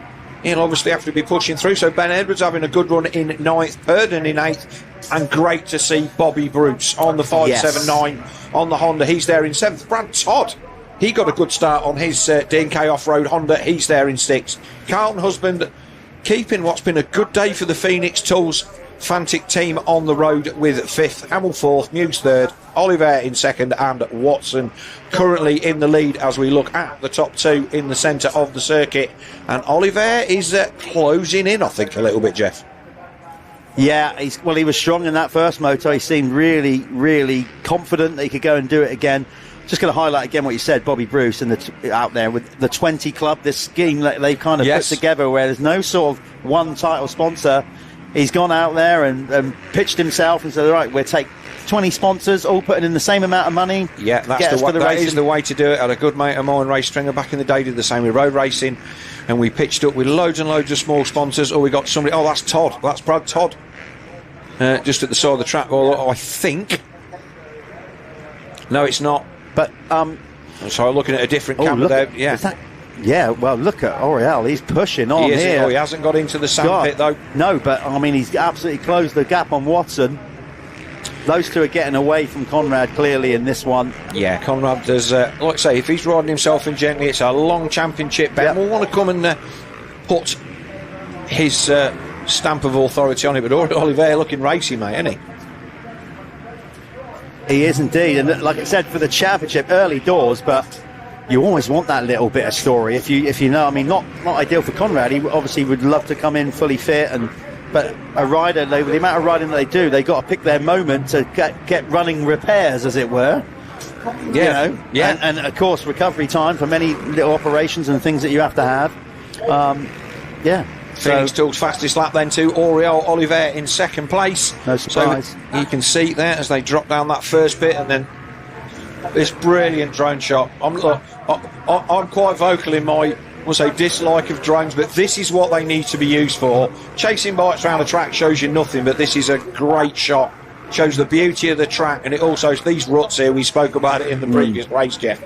he'll obviously have to be pushing through. So Ben Edwards having a good run in 9th, Purden in 8th, and great to see Bobby Bruce on the 579 on the Honda. He's there in 7th. Brad Todd, he got a good start on his D&K off-road Honda. He's there in 6th. Carlton Husband keeping what's been a good day for the Phoenix Tools Fantic team on the road with 5th, Hamill 4th, Muse 3rd, Oliver in 2nd, and Watson currently in the lead as we look at the top 2 in the centre of the circuit. And Oliver is closing in, I think, a little bit, Jeff. Yeah, he was strong in that first moto. He seemed really, really confident that he could go and do it again. Just going to highlight again what you said, Bobby Bruce, and out there with the 20 Club, this scheme that they've kind of put together where there's no sort of one title sponsor. He's gone out there and pitched himself and said, all right, we'll take 20 sponsors, all putting in the same amount of money. Yeah, that is the way to do it. Had a good mate of mine, Ray Stringer, back in the day, did the same with road racing, and we pitched up with loads and loads of small sponsors. Or we got somebody, that's Todd, that's Brad Todd, just at the side of the track. Well, I think, no, it's not. But so I'm looking at a different camera there. Yeah, well, look at Auriel. He's pushing on here. He hasn't got into the sandpit though. No, but I mean, he's absolutely closed the gap on Watson. Those two are getting away from Conrad clearly in this one. Yeah, Conrad does. Like I say, if he's riding himself in gently, it's a long championship. Ben will want to come and put his stamp of authority on it. But Oliver looking racy, mate, isn't he? He is indeed, and like I said, for the championship, early doors, but you always want that little bit of story. If you know, I mean, not ideal for Conrad. He obviously would love to come in fully fit, but a rider, the amount of riding that they do, they got to pick their moment to get running repairs, as it were. Yeah, you know? And of course recovery time for many little operations and things that you have to have. Phoenix Tools fastest lap then to Auriel Oliver in second place. No surprise. So you can see there as they drop down that first bit, and then this brilliant drone shot. I'm quite vocal in my dislike of drones, but this is what they need to be used for. Chasing bikes around the track shows you nothing, but this is a great shot. Shows the beauty of the track, and it also, these ruts here, we spoke about it in the previous race, Jeff.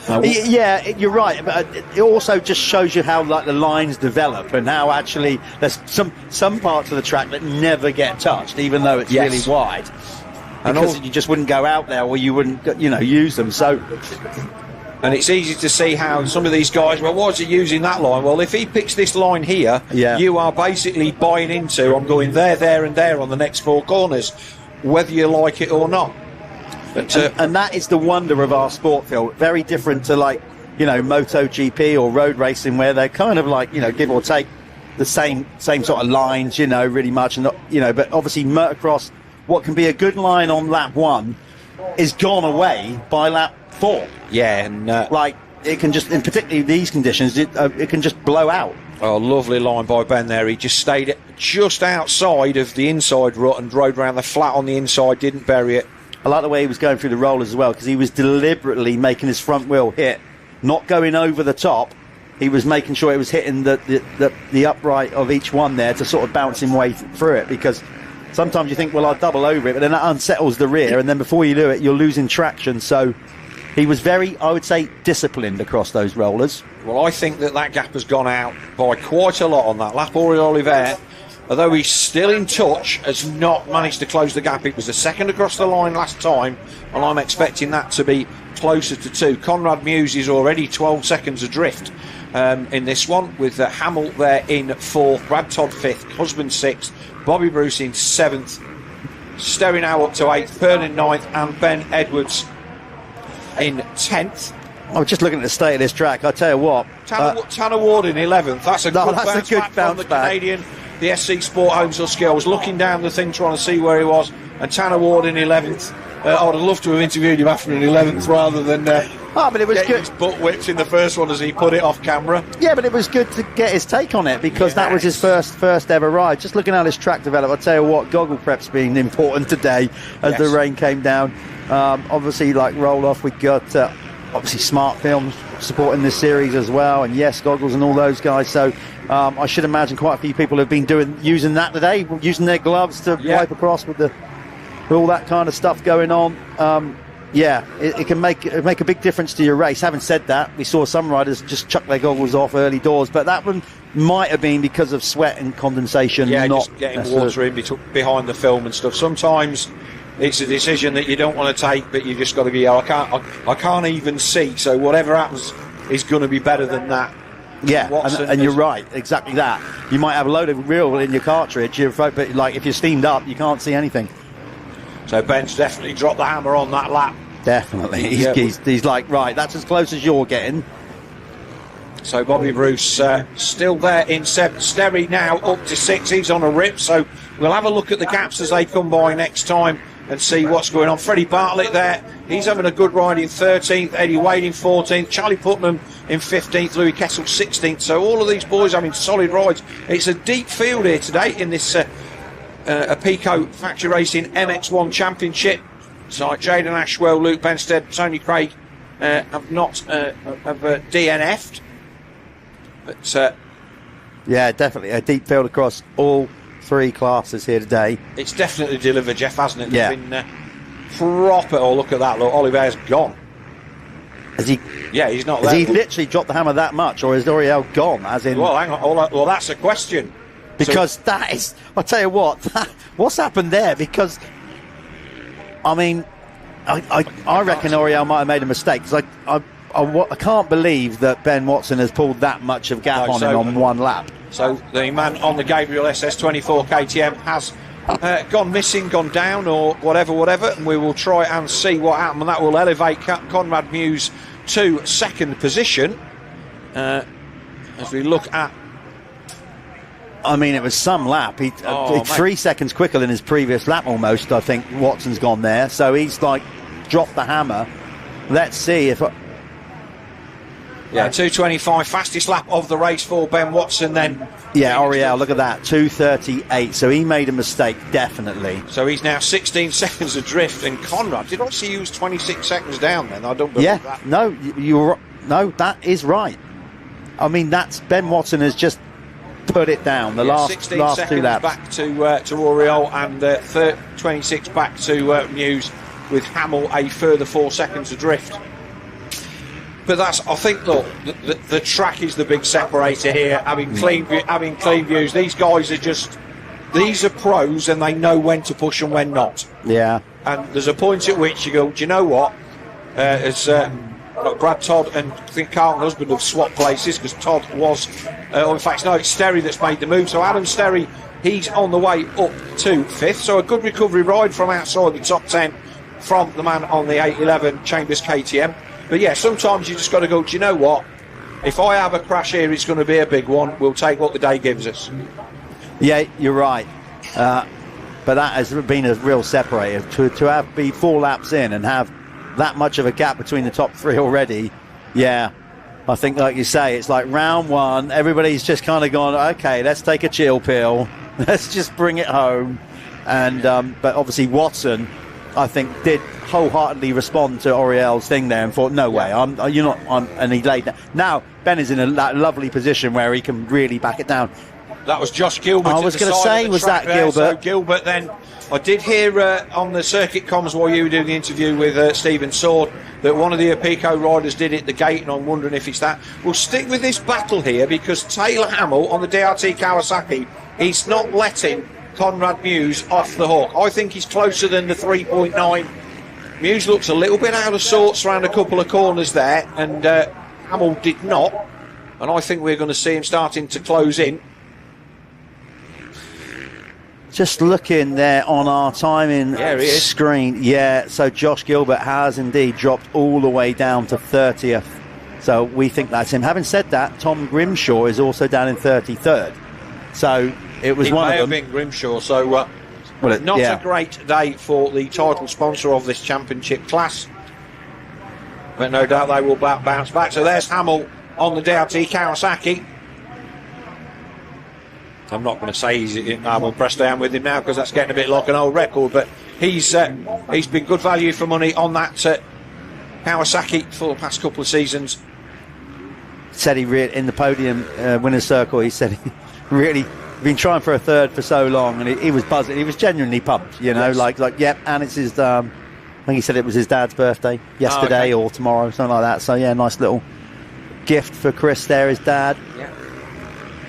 Yeah, you're right, but it also just shows you how the lines develop and how actually there's some parts of the track that never get touched, even though it's really wide, because you just wouldn't go out there or you wouldn't use them. So, and it's easy to see how some of these guys, well, why is he using that line? Well, if he picks this line here, you are basically buying into, I'm going there and there on the next 4 corners, whether you like it or not. But, and that is the wonder of our sport, Phil. Very different to MotoGP or road racing, where they're kind of give or take the same sort of lines, really much, and but obviously motocross, what can be a good line on lap 1 is gone away by lap 4. Yeah, and it can just, in particularly these conditions, it can just blow out. Oh, lovely line by Ben there. He just stayed just outside of the inside rut and rode around the flat on the inside, didn't bury it. I like the way he was going through the rollers as well, because he was deliberately making his front wheel hit, not going over the top. He was making sure it was hitting the upright of each one there to sort of bounce him way through it, because sometimes you think, well, I'll double over it, but then that unsettles the rear, and then before you do it, you're losing traction. So he was very, I would say, disciplined across those rollers. Well, I think that gap has gone out by quite a lot on that lap. Oliver, although he's still in touch, has not managed to close the gap. It was a second across the line last time, and I'm expecting that to be closer to 2. Conrad Muse is already 12 seconds adrift in this one, with Hamill there in 4th, Brad Todd 5th, Husband 6th, Bobby Bruce in 7th, Sterry now up to 8th, Pern in 9th, and Ben Edwards in 10th. I was just looking at the state of this track. I tell you what, Tanner Ward in 11th. That's a good bounce back. Canadian, the SC Sport Homes Husky. I was looking down the thing trying to see where he was, and Tanner Ward in 11th. I would have loved to have interviewed him after an 11th rather than but it was good. His butt whipped in the first one as he put it off camera. Yeah, but it was good to get his take on it, because that was his first ever ride. Just looking how this track developed, I'll tell you what, goggle prep's been important today as the rain came down. Obviously, like roll off, we got obviously Smart Films supporting this series as well, and Yes Goggles and all those guys. So I should imagine quite a few people have been using that today, using their gloves to wipe across with all that kind of stuff going on. It can make a big difference to your race. Having said that, we saw some riders just chuck their goggles off early doors, but that one might have been because of sweat and condensation. Yeah, not just getting water in behind the film and stuff. Sometimes it's a decision that you don't want to take, but you just got to be. I can't even see. So whatever happens is going to be better than that. Yeah, and you're right, exactly that. You might have a load of reel in your cartridge, but if you're steamed up, you can't see anything. So Ben's definitely dropped the hammer on that lap. Definitely. He's like, right, that's as close as you're getting. So Bobby Bruce still there in 7th. Sterry now up to 6. He's on a rip. So we'll have a look at the gaps as they come by next time and see what's going on. Freddie Bartlett there. He's having a good ride in 13th. Eddie Wade in 14th. Charlie Putnam in 15th. Louis Kessel 16th. So all of these boys having solid rides. It's a deep field here today in this Pico Factory Racing MX1 Championship. So Jaden Ashwell, Luke Benstead, Tony Craig have not DNF'd. But yeah, definitely a deep field across all 3 classes here today. It's definitely delivered, Jeff, hasn't it? Yeah. They've been proper. Oh, look at that! Look, Oliver's gone. Has he? Yeah, he's not there. Has he literally dropped the hammer that much, or is L'Oreal gone? As in? Well, hang on. Well, that's a question. Because that is, I'll tell you what, what's happened there? Because, I mean, I reckon L'Oreal might have made a mistake, because I can't believe that Ben Watson has pulled that much of gap on him on one lap. So the man on the Gabriel SS24 KTM has gone missing, gone down, or whatever, and we will try and see what happened, and that will elevate Conrad Muse to 2nd position as we look at. I mean, it was some lap. 3 seconds quicker than his previous lap almost, I think Watson's gone there. So he's dropped the hammer. Let's see if... 2:25, fastest lap of the race for Ben Watson then. Yeah, L'Oreal, look at that, 2:38. So he made a mistake, definitely. So he's now 16 seconds adrift. And Conrad, did I see he was 26 seconds down then? I don't believe that. No, that is right. I mean, that's Ben Watson has just put it down. The last 2 laps back to L'Oreal, and 26 back to Muse, with Hamill a further 4 seconds adrift. But that's, I think, look, the track is the big separator here. Having clean views, these guys these are pros, and they know when to push and when not. Yeah. And there's a point at which you go, do you know what? As Brad Todd and I think Carlton Husband have swapped places, because Todd was, in fact, no, it's Sterry that's made the move. So Adam Sterry, he's on the way up to 5th. So a good recovery ride from outside the top 10 from the man on the 811 Chambers KTM. But yeah, sometimes you just got to go, do you know what? if I have a crash here, it's going to be a big one. We'll take what the day gives us. Yeah, you're right. But that has been a real separator. To be 4 laps in and have that much of a gap between the top 3 already, yeah. I think, like you say, it's like round 1, everybody's just kind of gone, okay, let's take a chill pill. Let's just bring it home. And but obviously Watson, I think, did wholeheartedly respond to Oriel's thing there and thought, no way, and he laid that. Now, Ben is in that lovely position where he can really back it down. That was Josh Gilbert. I was going to say, was that Gilbert? So Gilbert then, I did hear on the circuit comms while you were doing the interview with Stephen Sword that one of the Apico riders did hit the gate, and I'm wondering if it's that. We'll stick with this battle here because Taylor Hamill on the DRT Kawasaki, he's not letting Conrad Muse off the hook. I think he's closer than the 3.9. Muse looks a little bit out of sorts around a couple of corners there, and Hamill did not. And I think we're going to see him starting to close in. Just looking there on our timing screen. Yeah, so Josh Gilbert has indeed dropped all the way down to 30th. So we think that's him. Having said that, Tom Grimshaw is also down in 33rd. So it was one of them. It may have been Grimshaw. So not a great day for the title sponsor of this championship class. But no doubt they will bounce back. So there's Hamill on the DRT Kawasaki. I'm not going to say I'm impressed down with him now because that's getting a bit like an old record, but he's been good value for money on that Kawasaki for the past couple of seasons. Said he in the podium winner's circle, he said he really been trying for a third for so long, and he was buzzing. He was genuinely pumped, yes. like yep. And it's his I think he said it was his dad's birthday yesterday or tomorrow, something like that. So yeah, nice little gift for Chris there, his dad. Yeah.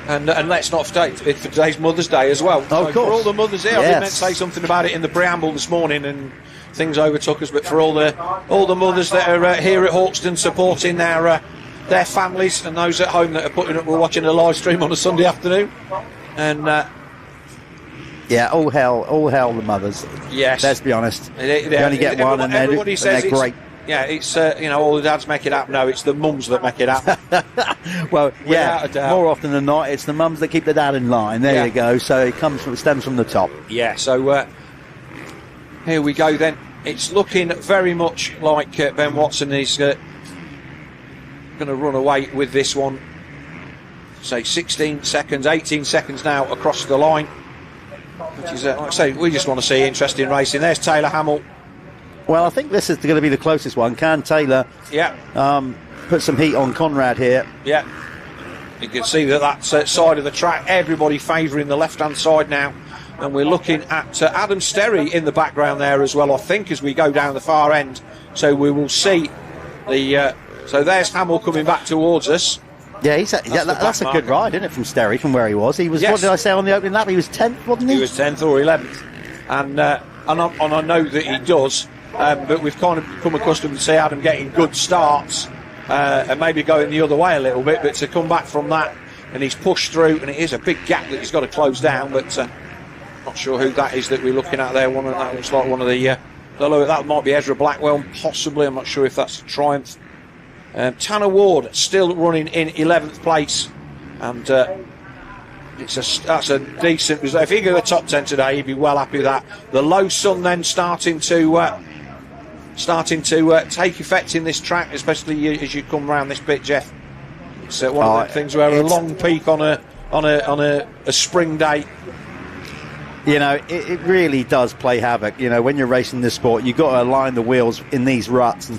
And let's not forget, it's for today's Mother's Day as well. Oh, of course. For all the mothers here, I did meant to say something about it in the preamble this morning, and things overtook us. But for all the mothers that are here at Hawkstone supporting their families and those at home that are watching a live stream on a Sunday afternoon, and all hell the mothers. Yes, let's be honest. You only get one, and they're great. Yeah, it's all the dads make it happen. No, it's the mums that make it happen. Well, yeah, more often than not, it's the mums that keep the dad in line. There you go. So it stems from the top. Yeah. So here we go. Then it's looking very much like Ben Watson is going to run away with this one. Say 16 seconds, 18 seconds now across the line. Which is, like I say, we just want to see interesting racing. There's Taylor Hamill. Well, I think this is going to be the closest one. Can Taylor put some heat on Conrad here? Yeah. You can see that side of the track, everybody favouring the left-hand side now. And we're looking at Adam Sterry in the background there as well, I think, as we go down the far end. So we will see so there's Hamill coming back towards us. Yeah, that's a good ride, isn't it, from Sterry, from where he was? He was, what did I say on the opening lap? He was 10th, wasn't he? He was 10th or 11th. And I know that he does. But we've kind of become accustomed to see Adam getting good starts and maybe going the other way a little bit, but to come back from that, and he's pushed through, and it is a big gap that he's got to close down, but not sure who that is that we're looking at there. That looks like one of the that might be Ezra Blackwell, possibly. I'm not sure if that's Triumph. Tanner Ward still running in 11th place, and that's a decent result. If he go to the top 10 today, he'd be well happy with that. The low sun then starting to take effect in this track, especially as you come around this bit, Jeff. It's one of the things where a long peak on a spring day. It really does play havoc. When you're racing this sport, you've got to align the wheels in these ruts. And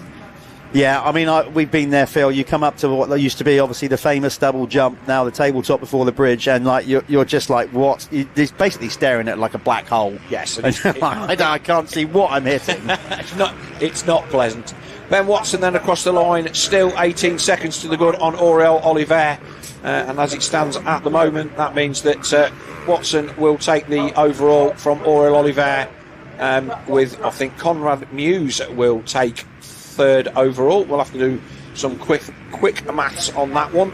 yeah, I mean, we've been there, Phil. You come up to what used to be obviously the famous double jump, now the tabletop before the bridge, and like you're just like, what? You're basically staring at like a black hole. Yes, I can't see what I'm hitting. It's not pleasant. Ben Watson then across the line, still 18 seconds to the good on Aurel Oliver, and as it stands at the moment, that means that Watson will take the overall from Aurel Oliver, with I think Conrad Muse will take third overall. We'll have to do some quick maths on that one,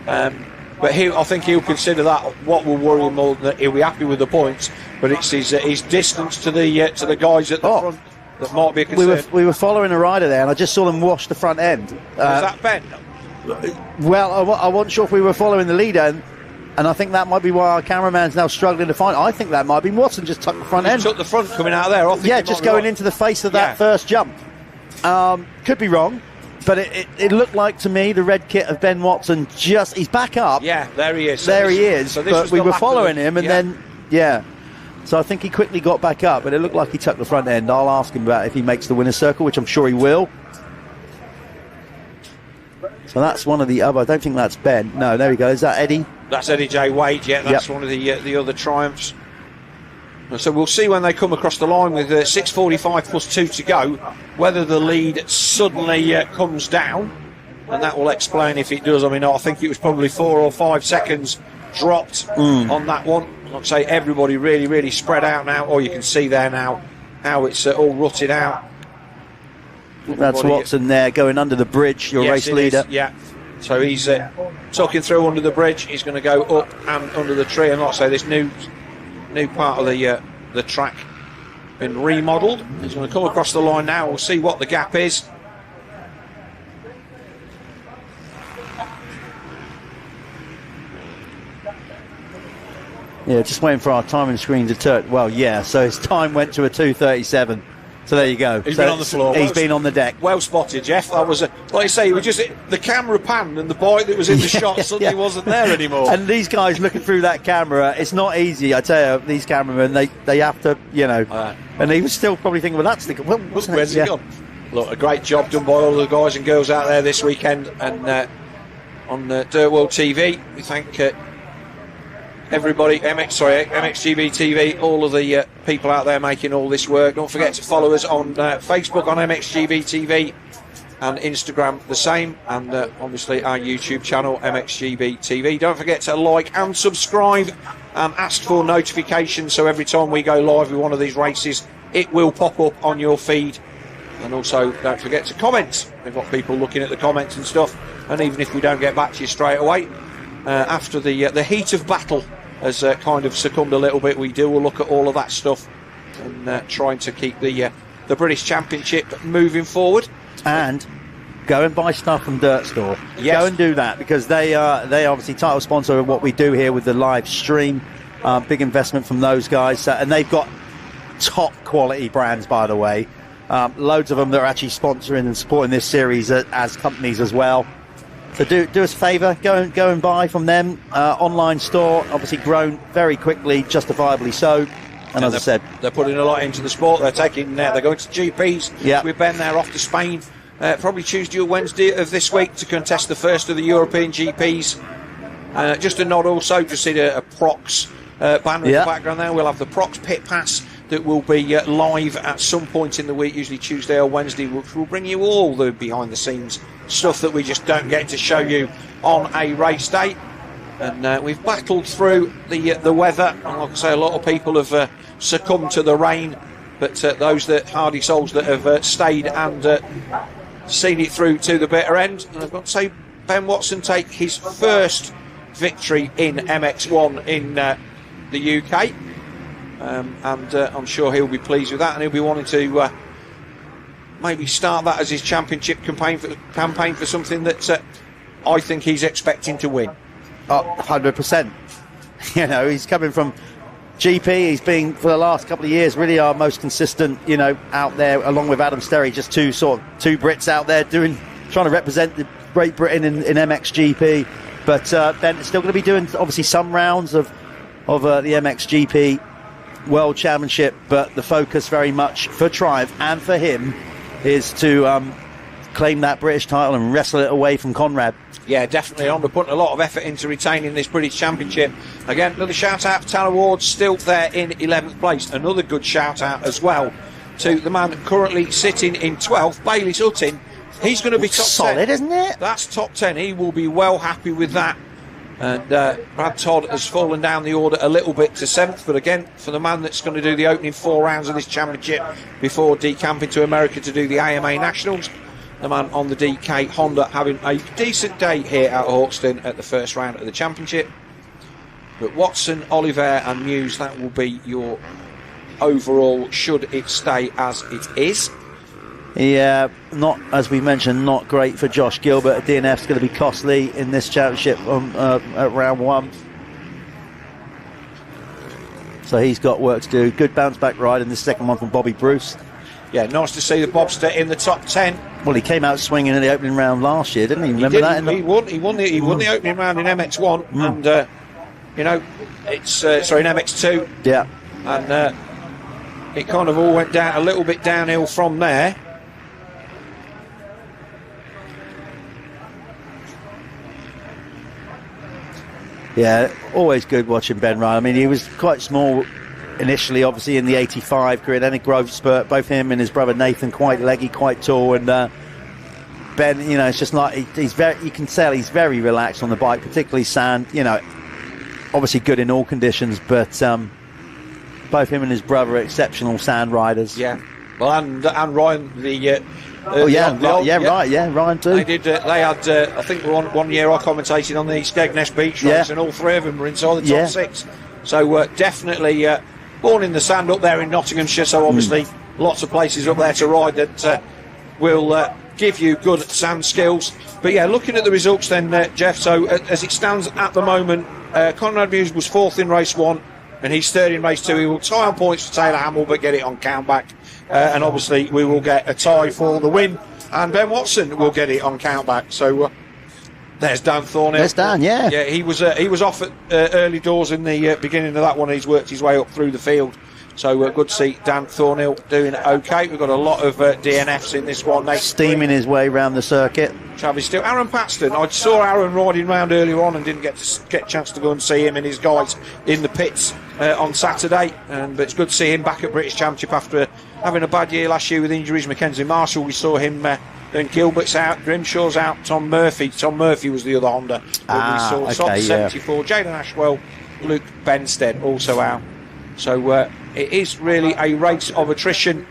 but I think he'll consider that. What will worry him more, that he'll be happy with the points, but it's his distance to the guys at the front that might be a concern. We were following a rider there, and I just saw them wash the front end. Was that Ben? Well, I wasn't sure if we were following the leader, and I think that might be why our cameraman's now struggling to find. I think that might be Watson just tucked the front end. Took the front coming out of there. I think yeah, just going into the face of that first jump. Could be wrong, but it looked like to me the red kit of Ben Watson he's back up. Yeah, there he is. So but we were following him, and then so I think he quickly got back up, but it looked like he tucked the front end. I'll ask him about if he makes the winner's circle, which I'm sure he will. So that's one of the other. I don't think that's Ben. No, there we go. Is that Eddie? That's Eddie J. Wade. Yeah, that's one of the other triumphs. So we'll see when they come across the line with 6:45 plus 2 to go, whether the lead suddenly comes down, and that will explain if it does. I mean, I think it was probably 4 or 5 seconds dropped on that one. Like I say, everybody really, really spread out now. Or you can see there now how it's all rutted out. That's Watson there going under the bridge, your race leader. Yeah. So he's tucking through under the bridge. He's going to go up and under the tree. And like I say, this new part of the track been remodelled. He's going to come across the line now. We'll see what the gap is. Yeah, just waiting for our timing screen to turn. Well, yeah, so his time went to a 2:37. So there you go. He's been on the floor. He's been on the deck. Well spotted, Jeff. That was, like I say, we just the camera panned and the boy that was in the shot suddenly wasn't there anymore. And these guys looking through that camera, it's not easy. I tell you, these cameramen, they have to, and he was still probably thinking, well, that's the. Well, where's he gone? Look, a great job done by all the guys and girls out there this weekend, and on Dirt World TV, we thank everybody, MXGB-TV, all of the people out there making all this work. Don't forget to follow us on Facebook on MXGB-TV and Instagram the same, and obviously our YouTube channel MXGB-TV. Don't forget to like and subscribe and ask for notifications, so every time we go live with one of these races it will pop up on your feed. And also don't forget to comment. We've got people looking at the comments and stuff, and even if we don't get back to you straight away, after the heat of battle has kind of succumbed a little bit, we'll look at all of that stuff and trying to keep the British Championship moving forward. And go and buy stuff from Dirt Store. Yes. Go and do that, because they obviously title sponsor of what we do here with the live stream. Big investment from those guys, and they've got top quality brands, by the way. Loads of them that are actually sponsoring and supporting this series as companies as well. So do us a favour, go and buy from them. Online store, obviously grown very quickly, justifiably so. And as I said, they're putting a lot into the sport. They're they're going to GPs with Ben. They're off to Spain, probably Tuesday or Wednesday of this week to contest the first of the European GPs. Just a nod also to see a Prox banner in the background there. We'll have the Prox Pit Pass that will be live at some point in the week, usually Tuesday or Wednesday, which will bring you all the behind the scenes stuff that we just don't get to show you on a race day. And we've battled through the weather, and like I say, a lot of people have succumbed to the rain, but those hardy souls that have stayed and seen it through to the bitter end. And I've got to say, Ben Watson take his first victory in MX1 in the UK. And I'm sure he'll be pleased with that, and he'll be wanting to maybe start that as his championship campaign for something that I think he's expecting to win. 100%. He's coming from GP. He's been for the last couple of years really our most consistent, out there, along with Adam Sterry, just two Brits out there trying to represent the Great Britain in MXGP. But Ben is still going to be doing obviously some rounds of the MXGP World Championship, but the focus very much for Triumph and for him is to claim that British title and wrestle it away from Conrad. Yeah, definitely on. We're putting a lot of effort into retaining this British Championship. Again, another shout out to Tyler Ward, still there in 11th place. Another good shout out as well to the man currently sitting in 12th, Bailey Sutton. He's going to be top 10. Solid, isn't it? That's top 10. He will be well happy with that. And Brad Todd has fallen down the order a little bit to 7th, but again, for the man that's going to do the opening 4 rounds of this championship before decamping to America to do the AMA Nationals, the man on the DK Honda having a decent day here at Hawkstone at the first round of the championship. But Watson, Oliver and Muse, that will be your overall should it stay as it is. Yeah, not, as we mentioned, not great for Josh Gilbert. A DNF's going to be costly in this championship at round 1. So he's got work to do. Good bounce back ride in the second one from Bobby Bruce. Yeah, nice to see the Bobster in the top 10. Well, he came out swinging in the opening round last year, didn't he? Remember that? He won the opening round in MX1, and it's in MX2. Yeah, and it kind of all went down a little bit downhill from there. Yeah, always good watching Ben Ryan. I mean, he was quite small initially, obviously, in the 85 career, then a growth spurt. Both him and his brother Nathan, quite leggy, quite tall, and Ben, it's just like he's very. You can tell he's very relaxed on the bike, particularly sand. Obviously good in all conditions, but both him and his brother are exceptional sand riders. Yeah, well, and Ryan, Ryan too. They did. They had. I think one year I commentated on the Skegness Beach race, and all three of them were inside the top 6. So definitely born in the sand up there in Nottinghamshire. So obviously lots of places up there to ride that will give you good sand skills. But yeah, looking at the results then, Jeff. So as it stands at the moment, Conrad Muse was 4th in race 1, and he's 3rd in race 2. He will tie on points for Taylor Hamill, but get it on countback. And obviously we will get a tie for the win, and Ben Watson will get it on countback. So there's Dan Thornhill. There's Dan, yeah. Yeah, he was off at early doors in the beginning of that one. He's worked his way up through the field. So good to see Dan Thornhill doing okay. We've got a lot of DNFs in this one. Steaming his way around the circuit. Travis Steele. Aaron Paxton. I saw Aaron riding round earlier on and didn't get a chance to go and see him and his guys in the pits on Saturday. But it's good to see him back at British Championship after having a bad year last year with injuries. Mackenzie Marshall, we saw him. And Gilbert's out, Grimshaw's out, Tom Murphy was the other Honda that we saw. Sob 74, Jaden Ashwell, Luke Benstead also out. So it is really a race of attrition.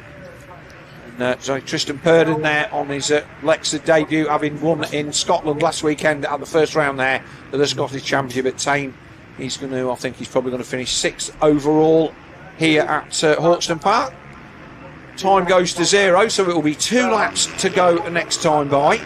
And, Tristan Purden there on his Lexa debut, having won in Scotland last weekend at the first round there of the Scottish Championship at Tain. I think he's probably going to finish 6th overall here at Hawkstone Park. Time goes to 0, so it will be 2 laps to go next time by.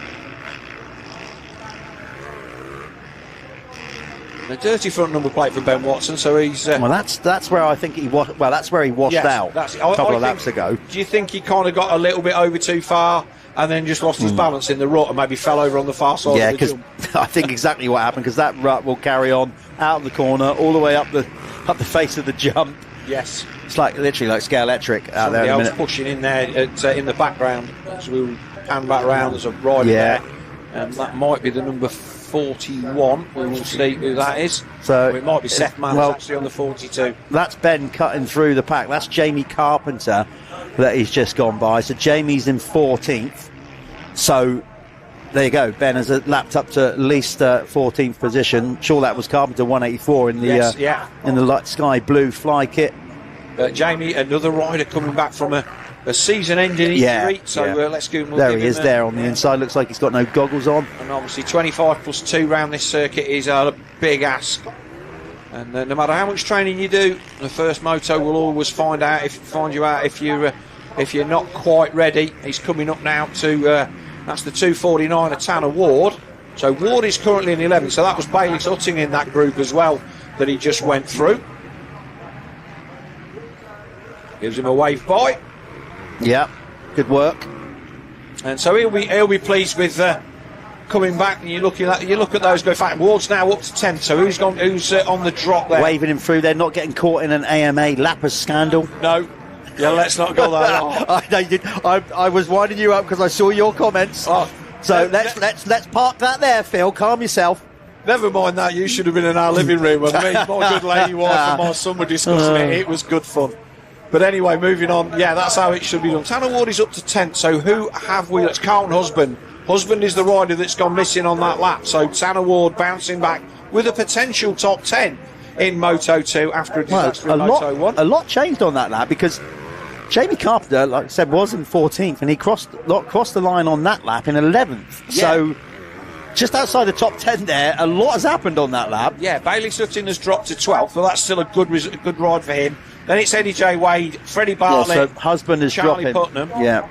A dirty front number plate for Ben Watson, so he's... well, that's where I think he was. Well, that's where he washed out a couple of laps ago. Do you think he kind of got a little bit over too far and then just lost his balance in the rut and maybe fell over on the far side of the jump? Yeah, because I think exactly what happened, because that rut will carry on out of the corner all the way up the face of the jump. Yes. It's literally like Scalextric out there in a minute. Pushing in there in the background as we pan back round. There's a rider there, and that might be the number 41. We will see who that is. So it might be Seth Mann, actually on the 42. That's Ben cutting through the pack. That's Jamie Carpenter that he's just gone by. So Jamie's in 14th. So there you go. Ben has lapped up to at least 14th position. Sure, that was Carpenter 184 in the in the light sky blue fly kit. Jamie, another rider coming back from a season-ending injury. Let's go. There he is, there on the inside. Looks like he's got no goggles on. And obviously 25 plus 2 round this circuit is a big ask. And no matter how much training you do, the first moto will always find you out if you're not quite ready. He's coming up now to that's the 249 of Tanner Ward. So Ward is currently in 11th. So that was Bailey Sutting in that group as well that he just went through. Gives him a wave by. Yeah, good work. And so he'll be pleased with coming back. And you look at those go. In fact, Ward's now up to 10th. So who's on the drop there? Waving him through. They're not getting caught in an AMA lappers scandal. No. Yeah, let's not go that. I was winding you up because I saw your comments. Let's park that there, Phil. Calm yourself. Never mind that. You should have been in our living room with me. My good lady wife and my son were discussing it. It was good fun. But anyway, moving on. Yeah, that's how it should be done. Tanner Ward is up to 10th. So who have we? That's Carlton Husband. Husband is the rider that's gone missing on that lap. So Tanner Ward bouncing back with a potential top 10 in Moto 2 after a disaster in Moto 1. A lot changed on that lap because Jamie Carpenter, like I said, was in 14th and he crossed the line on that lap in 11th. Yeah. So just outside the top 10 there, a lot has happened on that lap. Yeah, Bailey Sutton has dropped to 12th, so that's still a good ride for him. Then it's Eddie J. Wade, Freddie Bartlett, so Husband is Charlie dropping. Putnam. Yeah.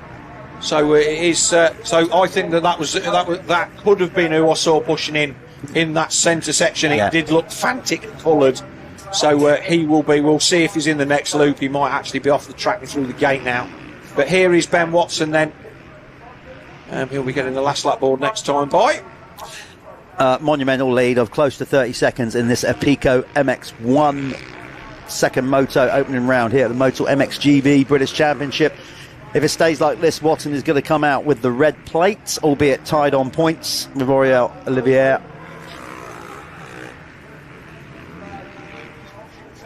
So it is. So I think that could have been who I saw pushing in that centre section. It did look Fantic coloured. So he will be. We'll see if he's in the next loop. He might actually be off the track and through the gate now. But here is Ben Watson then. He'll be getting the last lap board next time by. Monumental lead of close to 30 seconds in this Apico MX1 second moto opening round here at the Motul MXGB British Championship. If it stays like this, Watson is going to come out with the red plate, albeit tied on points with Oriol Olivier.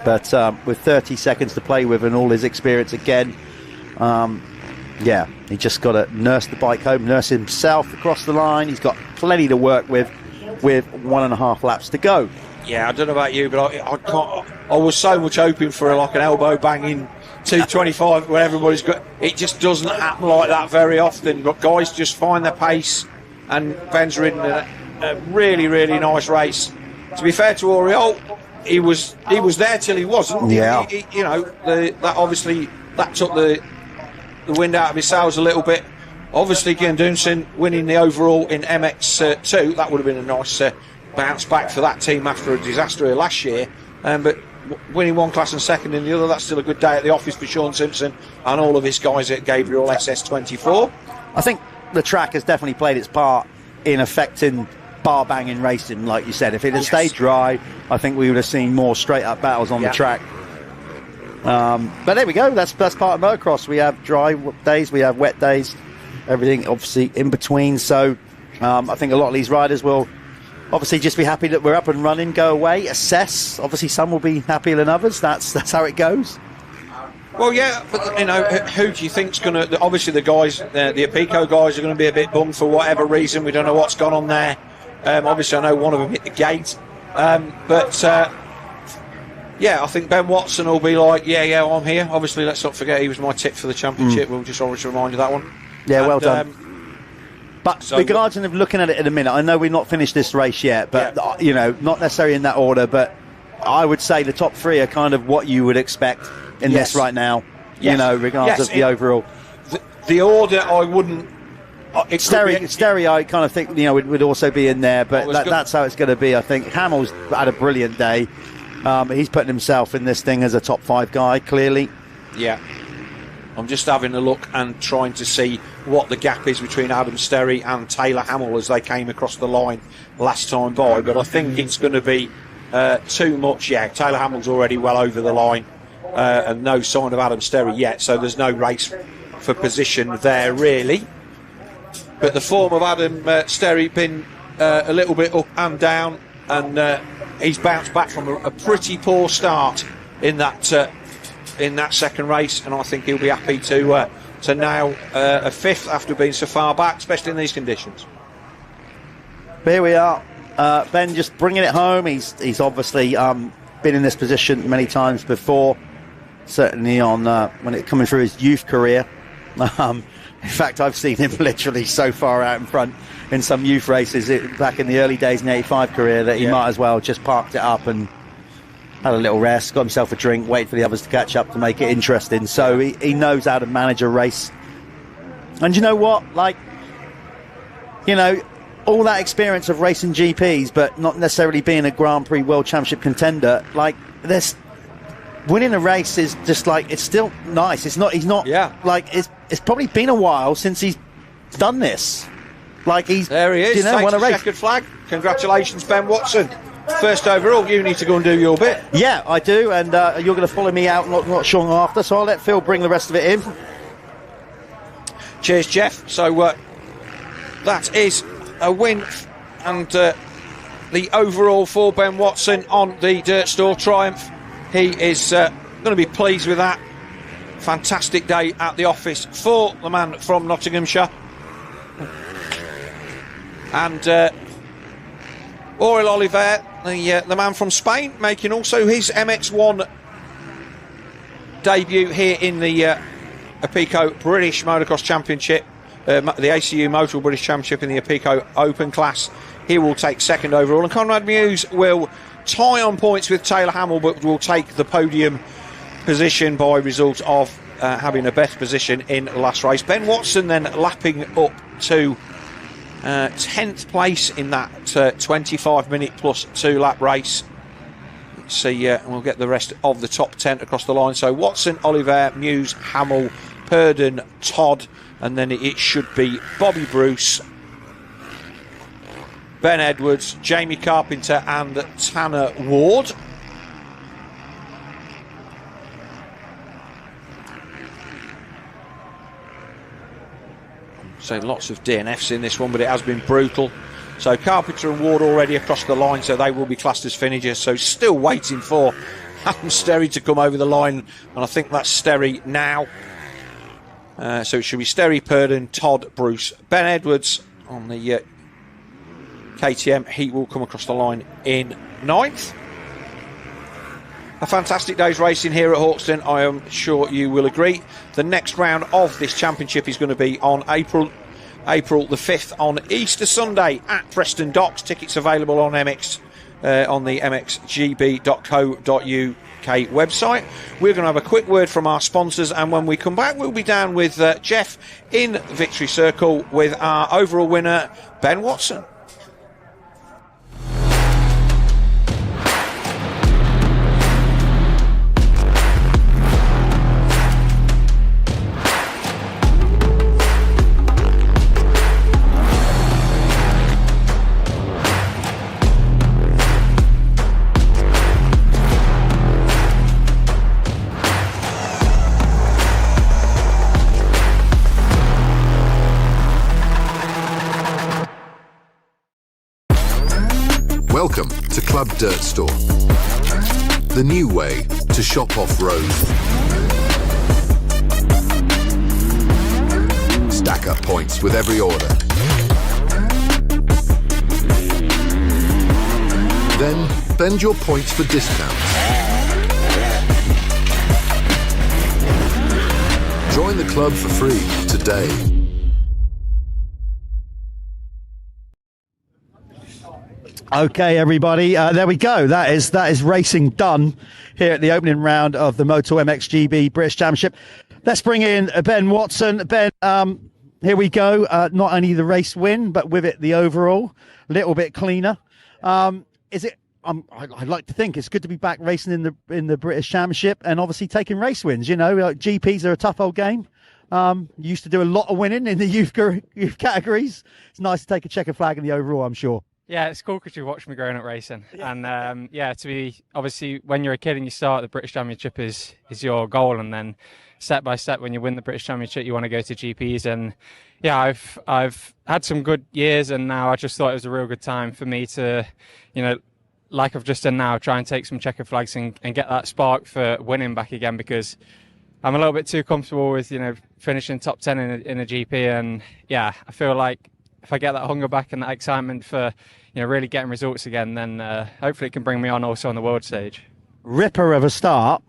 But with 30 seconds to play with and all his experience again, he just got to nurse the bike home, nurse himself across the line. He's got plenty to work with 1.5 laps to go. Yeah, I don't know about you, but I was so much hoping for like an elbow banging 225 when everybody's got. It just doesn't happen like that very often. But guys just find their pace, and Ben's ridden a really, really nice race. To be fair to Oriol, he was there till he wasn't. Yeah. That took the wind out of his sails a little bit. Obviously, Gundoonson winning the overall in MX2, that would have been a nice bounce back for that team after a disaster last year. But winning one class and second in the other, that's still a good day at the office for Sean Simpson and all of his guys at Gabriel SS24. I think the track has definitely played its part in affecting bar banging racing, like you said. If it had stayed dry, I think we would have seen more straight up battles on the track. But there we go. That's part of motocross. We have dry days, we have wet days, everything obviously in between. So I think a lot of these riders will obviously just be happy that we're up and running, go away, assess. Obviously some will be happier than others. That's how it goes. Well, yeah, but who do you think's going to? Obviously the guys, the Apico guys are going to be a bit bummed for whatever reason. We don't know what's gone on there. Obviously I know one of them hit the gate. I think Ben Watson will be like, yeah, I'm here. Obviously, let's not forget he was my tip for the championship. We'll just always remind you that one. Yeah, well done. But regarding of looking at it in a minute, I know we've not finished this race yet, but not necessarily in that order. But I would say the top three are kind of what you would expect in this right now. Regardless of the overall. The order, I wouldn't. Stereo, I kind of think would also be in there, but that's how it's going to be. I think Hamill's had a brilliant day. He's putting himself in this thing as a top 5 guy, clearly. Yeah. I'm just having a look and trying to see what the gap is between Adam Sterry and Taylor Hamill as they came across the line last time by, but I think it's going to be too much. Yeah, Taylor Hamill's already well over the line, and no sign of Adam Sterry yet, so there's no race for position there, really. But the form of Adam Sterry been a little bit up and down, and he's bounced back from a pretty poor start in that second race, and I think he'll be happy to nail a 5th after being so far back, especially in these conditions. Here we are. Ben just bringing it home. He's obviously been in this position many times before, certainly on when it coming through his youth career. In fact, I've seen him literally so far out in front in some youth races back in the early days in the 85 career that he might as well just parked it up and had a little rest, got himself a drink, waited for the others to catch up to make it interesting. So he knows how to manage a race. And you know what? All that experience of racing GPs, but not necessarily being a Grand Prix World Championship contender, winning a race is just it's still nice. It's it's probably been a while since he's done this. There he is, takes won a race. Checkered flag. Congratulations, Ben Watson. First overall. You need to go and do your bit. Yeah, I do, and you're going to follow me out not short after, so I'll let Phil bring the rest of it in. Cheers, Jeff. So that is a win, and the overall for Ben Watson on the Dirt Store Triumph. He is going to be pleased with that. Fantastic day at the office for the man from Nottinghamshire. And Oriol Olivier, the man from Spain, making also his MX1 debut here in the Apico British Motocross Championship, the ACU Motul British Championship in the Apico Open class. He will take second overall, and Conrad Muse will tie on points with Taylor Hamill, but will take the podium position by result of having a better position in the last race. Ben Watson then lapping up to 10th place in that 25-minute plus 2-lap race. Let's see, we'll get the rest of the top 10 across the line. So Watson, Oliver, Muse, Hamill, Purdon, Todd, and then it should be Bobby Bruce, Ben Edwards, Jamie Carpenter and Tanner Ward. So lots of DNFs in this one, but it has been brutal. So Carpenter and Ward already across the line, so they will be classed as finishers. So still waiting for Adam Sterry to come over the line, and I think that's Sterry now. So it should be Sterry, Purdon, Todd, Bruce, Ben Edwards on the KTM. He will come across the line in 9th. A fantastic day's racing here at Hawkstone, I am sure you will agree. The next round of this championship is going to be on April the 5th on Easter Sunday at Preston Docks. Tickets available on on the MXGB.co.uk website. We're going to have a quick word from our sponsors, and when we come back we'll be down with Jeff in Victory Circle with our overall winner Ben Watson. Welcome to Club Dirt Store, the new way to shop off-road. Stack up points with every order. Then bend your points for discounts. Join the club for free today. Okay, everybody, there we go. That is racing done here at the opening round of the Motul MXGB British Championship. Let's bring in Ben Watson. Ben, here we go. Not only the race win, but with it the overall, a little bit cleaner. Is it? I'd like to think it's good to be back racing in the British Championship and obviously taking race wins. You know, like GPs are a tough old game. You used to do a lot of winning in the youth categories. It's nice to take a checker flag in the overall, I'm sure. Yeah, it's cool because you watched me growing up racing. And to be obviously when you're a kid and you start, the British Championship is your goal, and then step by step when you win the British Championship you want to go to GPs. And yeah, I've had some good years, and now I just thought it was a real good time for me to, you know, like I've just done now, try and take some checker flags and get that spark for winning back again, because I'm a little bit too comfortable with, you know, finishing top 10 in a GP. And yeah, I feel like if I get that hunger back and that excitement for, you know, really getting results again, then hopefully it can bring me on also on the world stage. Ripper of a start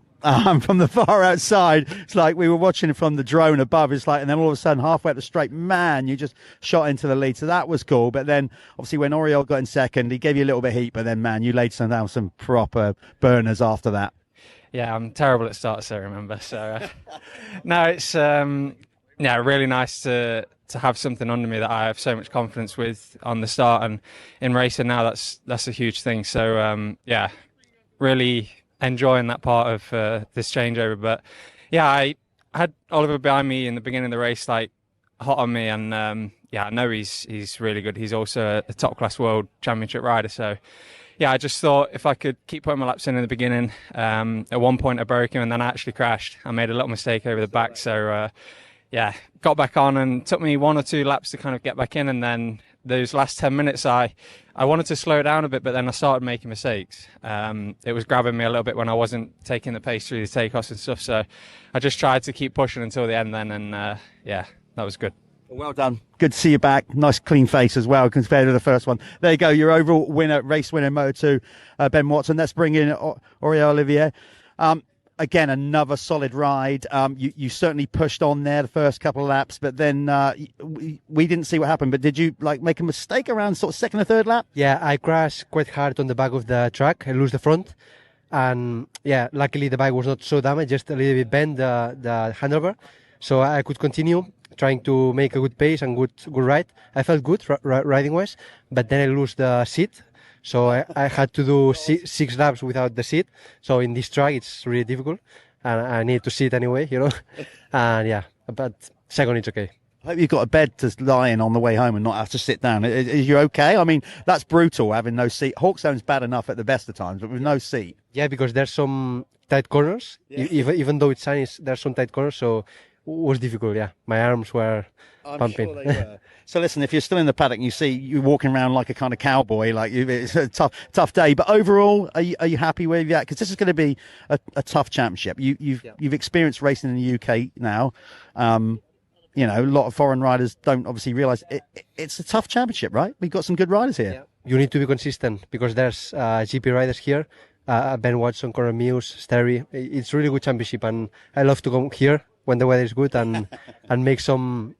from the far outside. It's like we were watching from the drone above. It's like, and then all of a sudden, halfway up the straight, man, you just shot into the lead. So that was cool. But then, obviously, when Oriol got in second, he gave you a little bit of heat. But then, man, you laid down some proper burners after that. Yeah, I'm terrible at starts, I remember. So, no, it's really nice to have something under me that I have so much confidence with on the start, and in racing now that's a huge thing. So really enjoying that part of this changeover. But yeah, I had Oliver behind me in the beginning of the race, like hot on me, and I know he's really good. He's also a top class world championship rider. So yeah, I just thought if I could keep putting my laps in the beginning. At one point I broke him and then I actually crashed. I made a little mistake over the back, so got back on, and took me 1 or 2 laps to kind of get back in. And then those last 10 minutes, I wanted to slow down a bit, but then I started making mistakes. It was grabbing me a little bit when I wasn't taking the pace through the takeoffs and stuff. So I just tried to keep pushing until the end then, and that was good. Well done. Good to see you back. Nice clean face as well compared to the first one. There you go. Your overall winner, race winner in Moto2, Ben Watson. Let's bring in Oriol Olivier. Again, another solid ride. You certainly pushed on there the first couple of laps, but then we didn't see what happened. But did you make a mistake around sort of second or third lap? Yeah, I crashed quite hard on the back of the track. I lose the front. And yeah, luckily the bike was not so damaged, just a little bit bent the handlebar, so I could continue trying to make a good pace and good ride. I felt good riding wise, but then I lost the seat, so I had to do 6 laps without the seat. So in this track it's really difficult, and I need to sit anyway, and yeah, but second it's okay. I hope you've got a bed to lie in on the way home and not have to sit down. Is you okay? I mean, that's brutal, having no seat. Hawkstone's bad enough at the best of times, but with no seat. Yeah, because there's some tight corners. Yeah. Even though it's sunny, there's some tight corners, so it was difficult, yeah. My arms were pumping. Sure they were. So listen, if you're still in the paddock and you see you walking around like a kind of cowboy, it's a tough day. But overall, are you happy where you're at? Because this is going to be a tough championship. You've experienced racing in the UK now. A lot of foreign riders don't obviously realise it's a tough championship, right? We've got some good riders here. Yeah. You need to be consistent because there's GP riders here. Ben Watson, Conor Mewes, Sterry. It's a really good championship, and I love to come here when the weather is good and make some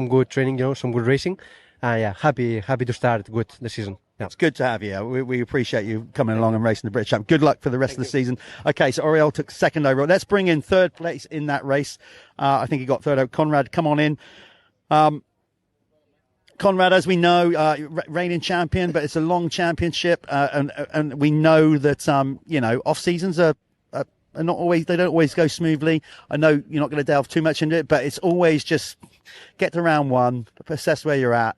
good training, some good racing. Happy to start good the season. Yeah. It's good to have you. We appreciate you coming along and racing the British Champ. Good luck for the rest of the season. Okay, so Oriol took second overall. Let's bring in third place in that race. I think he got third over. Conrad, come on in. Conrad, as we know, reigning champion, but it's a long championship, and we know that off seasons are not always. They don't always go smoothly. I know you're not going to delve too much into it, but it's always just get to round one, assess where you're at,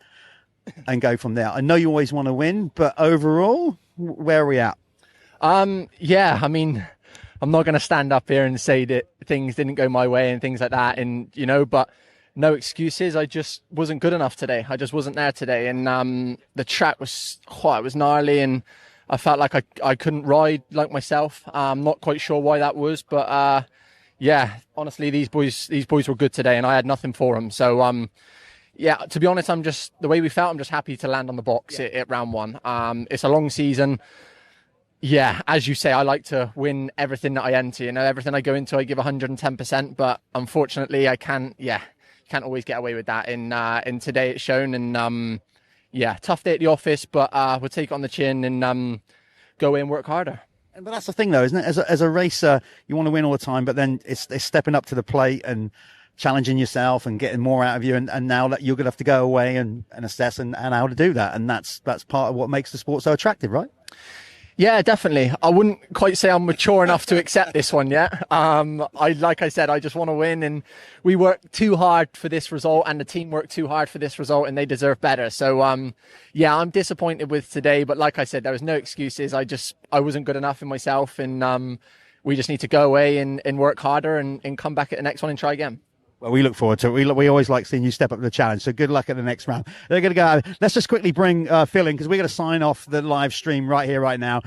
and go from there. I know you always want to win, but overall, where are we at? Yeah, I mean, I'm not going to stand up here and say that things didn't go my way and things like that, and but no excuses. I just wasn't good enough today. I just wasn't there today, and the track was it was gnarly, and I felt like I couldn't ride like myself. I'm not quite sure why that was, but yeah, honestly, these boys were good today, and I had nothing for them. So yeah, to be honest, the way we felt, I'm just happy to land on the box at round one. It's a long season. Yeah, as you say, I like to win everything that I enter. Everything I go into, I give 110%. But unfortunately, I can't always get away with that. In today, it's shown. And yeah, tough day at the office, but we'll take it on the chin and go in, work harder. But that's the thing, though, isn't it? As a racer, you want to win all the time, but then it's stepping up to the plate and challenging yourself and getting more out of you, and now that you're going to have to go away and assess and how to do that, and that's part of what makes the sport so attractive, right? Yeah, definitely. I wouldn't quite say I'm mature enough to accept this one yet. Like I said, I just want to win, and we worked too hard for this result, and the team worked too hard for this result, and they deserve better. So yeah, I'm disappointed with today, but like I said, there was no excuses. I wasn't good enough in myself, and we just need to go away and work harder and come back at the next one and try again. Well, we look forward to it. We always like seeing you step up to the challenge. So good luck at the next round. They're going to go. Let's just quickly bring Phil in because we're going to sign off the live stream right here, right now.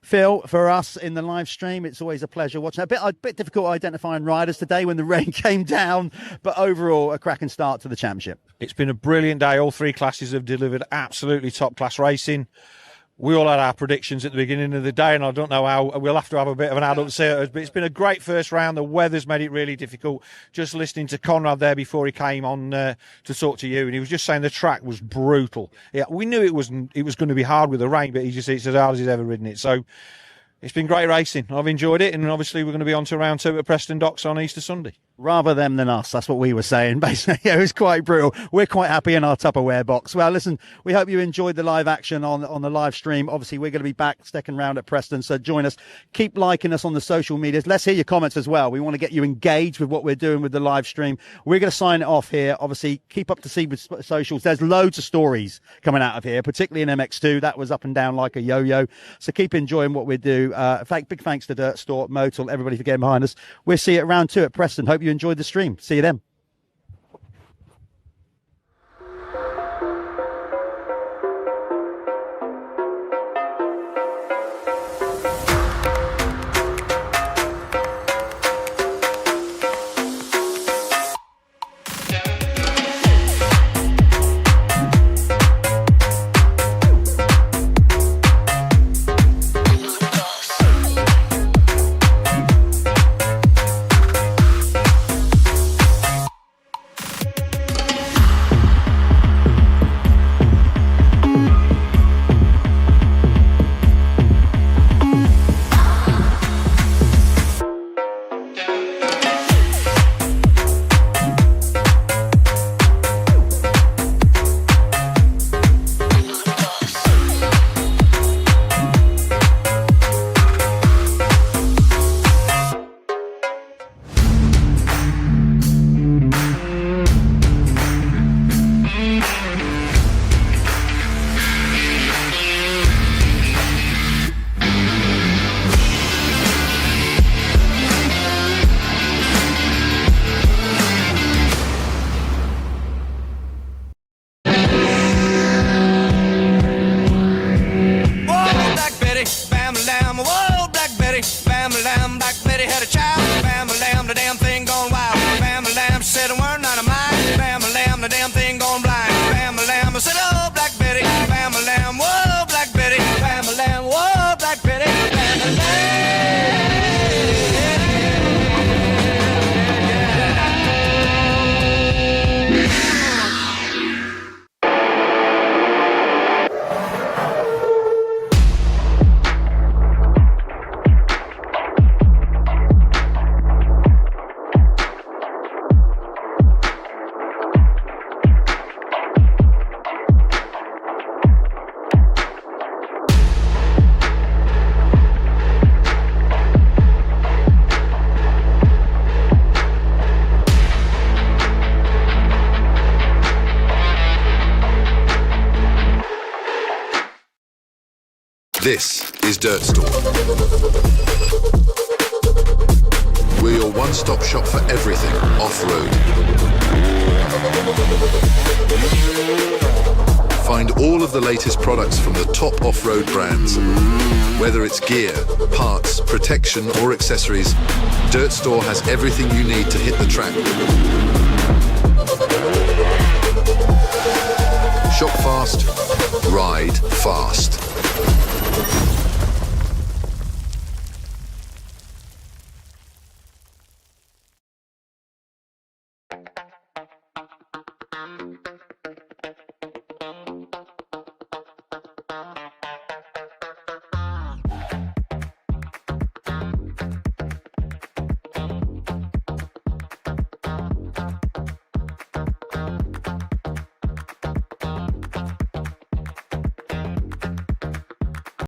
Phil, for us in the live stream, it's always a pleasure watching. A bit difficult identifying riders today when the rain came down, but overall a cracking start to the championship. It's been a brilliant day. All three classes have delivered absolutely top class racing. We all had our predictions at the beginning of the day, and I don't know how we'll have to have a bit of an adult say, but it's been a great first round. The weather's made it really difficult. Just listening to Conrad there before he came on to talk to you, and he was just saying the track was brutal. Yeah, we knew it was going to be hard with the rain, but it's as hard as he's ever ridden it. So it's been great racing. I've enjoyed it, and obviously we're going to be on to round two at Preston Docks on Easter Sunday. Rather them than us, that's what we were saying, basically. Yeah, it was quite brutal. We're quite happy in our Tupperware box. Well, listen, we hope you enjoyed the live action on the live stream. Obviously, we're going to be back second round at Preston, so join us. Keep liking us on the social medias. Let's hear your comments as well. We want to get you engaged with what we're doing with the live stream. We're going to sign it off here. Obviously, keep up to speed with socials. There's loads of stories coming out of here, particularly in MX2. That was up and down like a yo-yo. So keep enjoying what we do. In fact, big thanks to Dirt Store, Motul, everybody for getting behind us. We'll see you at round two at Preston. Hope you enjoyed the stream. See you then. This is Dirt Store. We're your one-stop shop for everything off-road. Find all of the latest products from the top off-road brands. Whether it's gear, parts, protection or accessories, Dirt Store has everything you need to hit the track. Shop fast, ride fast.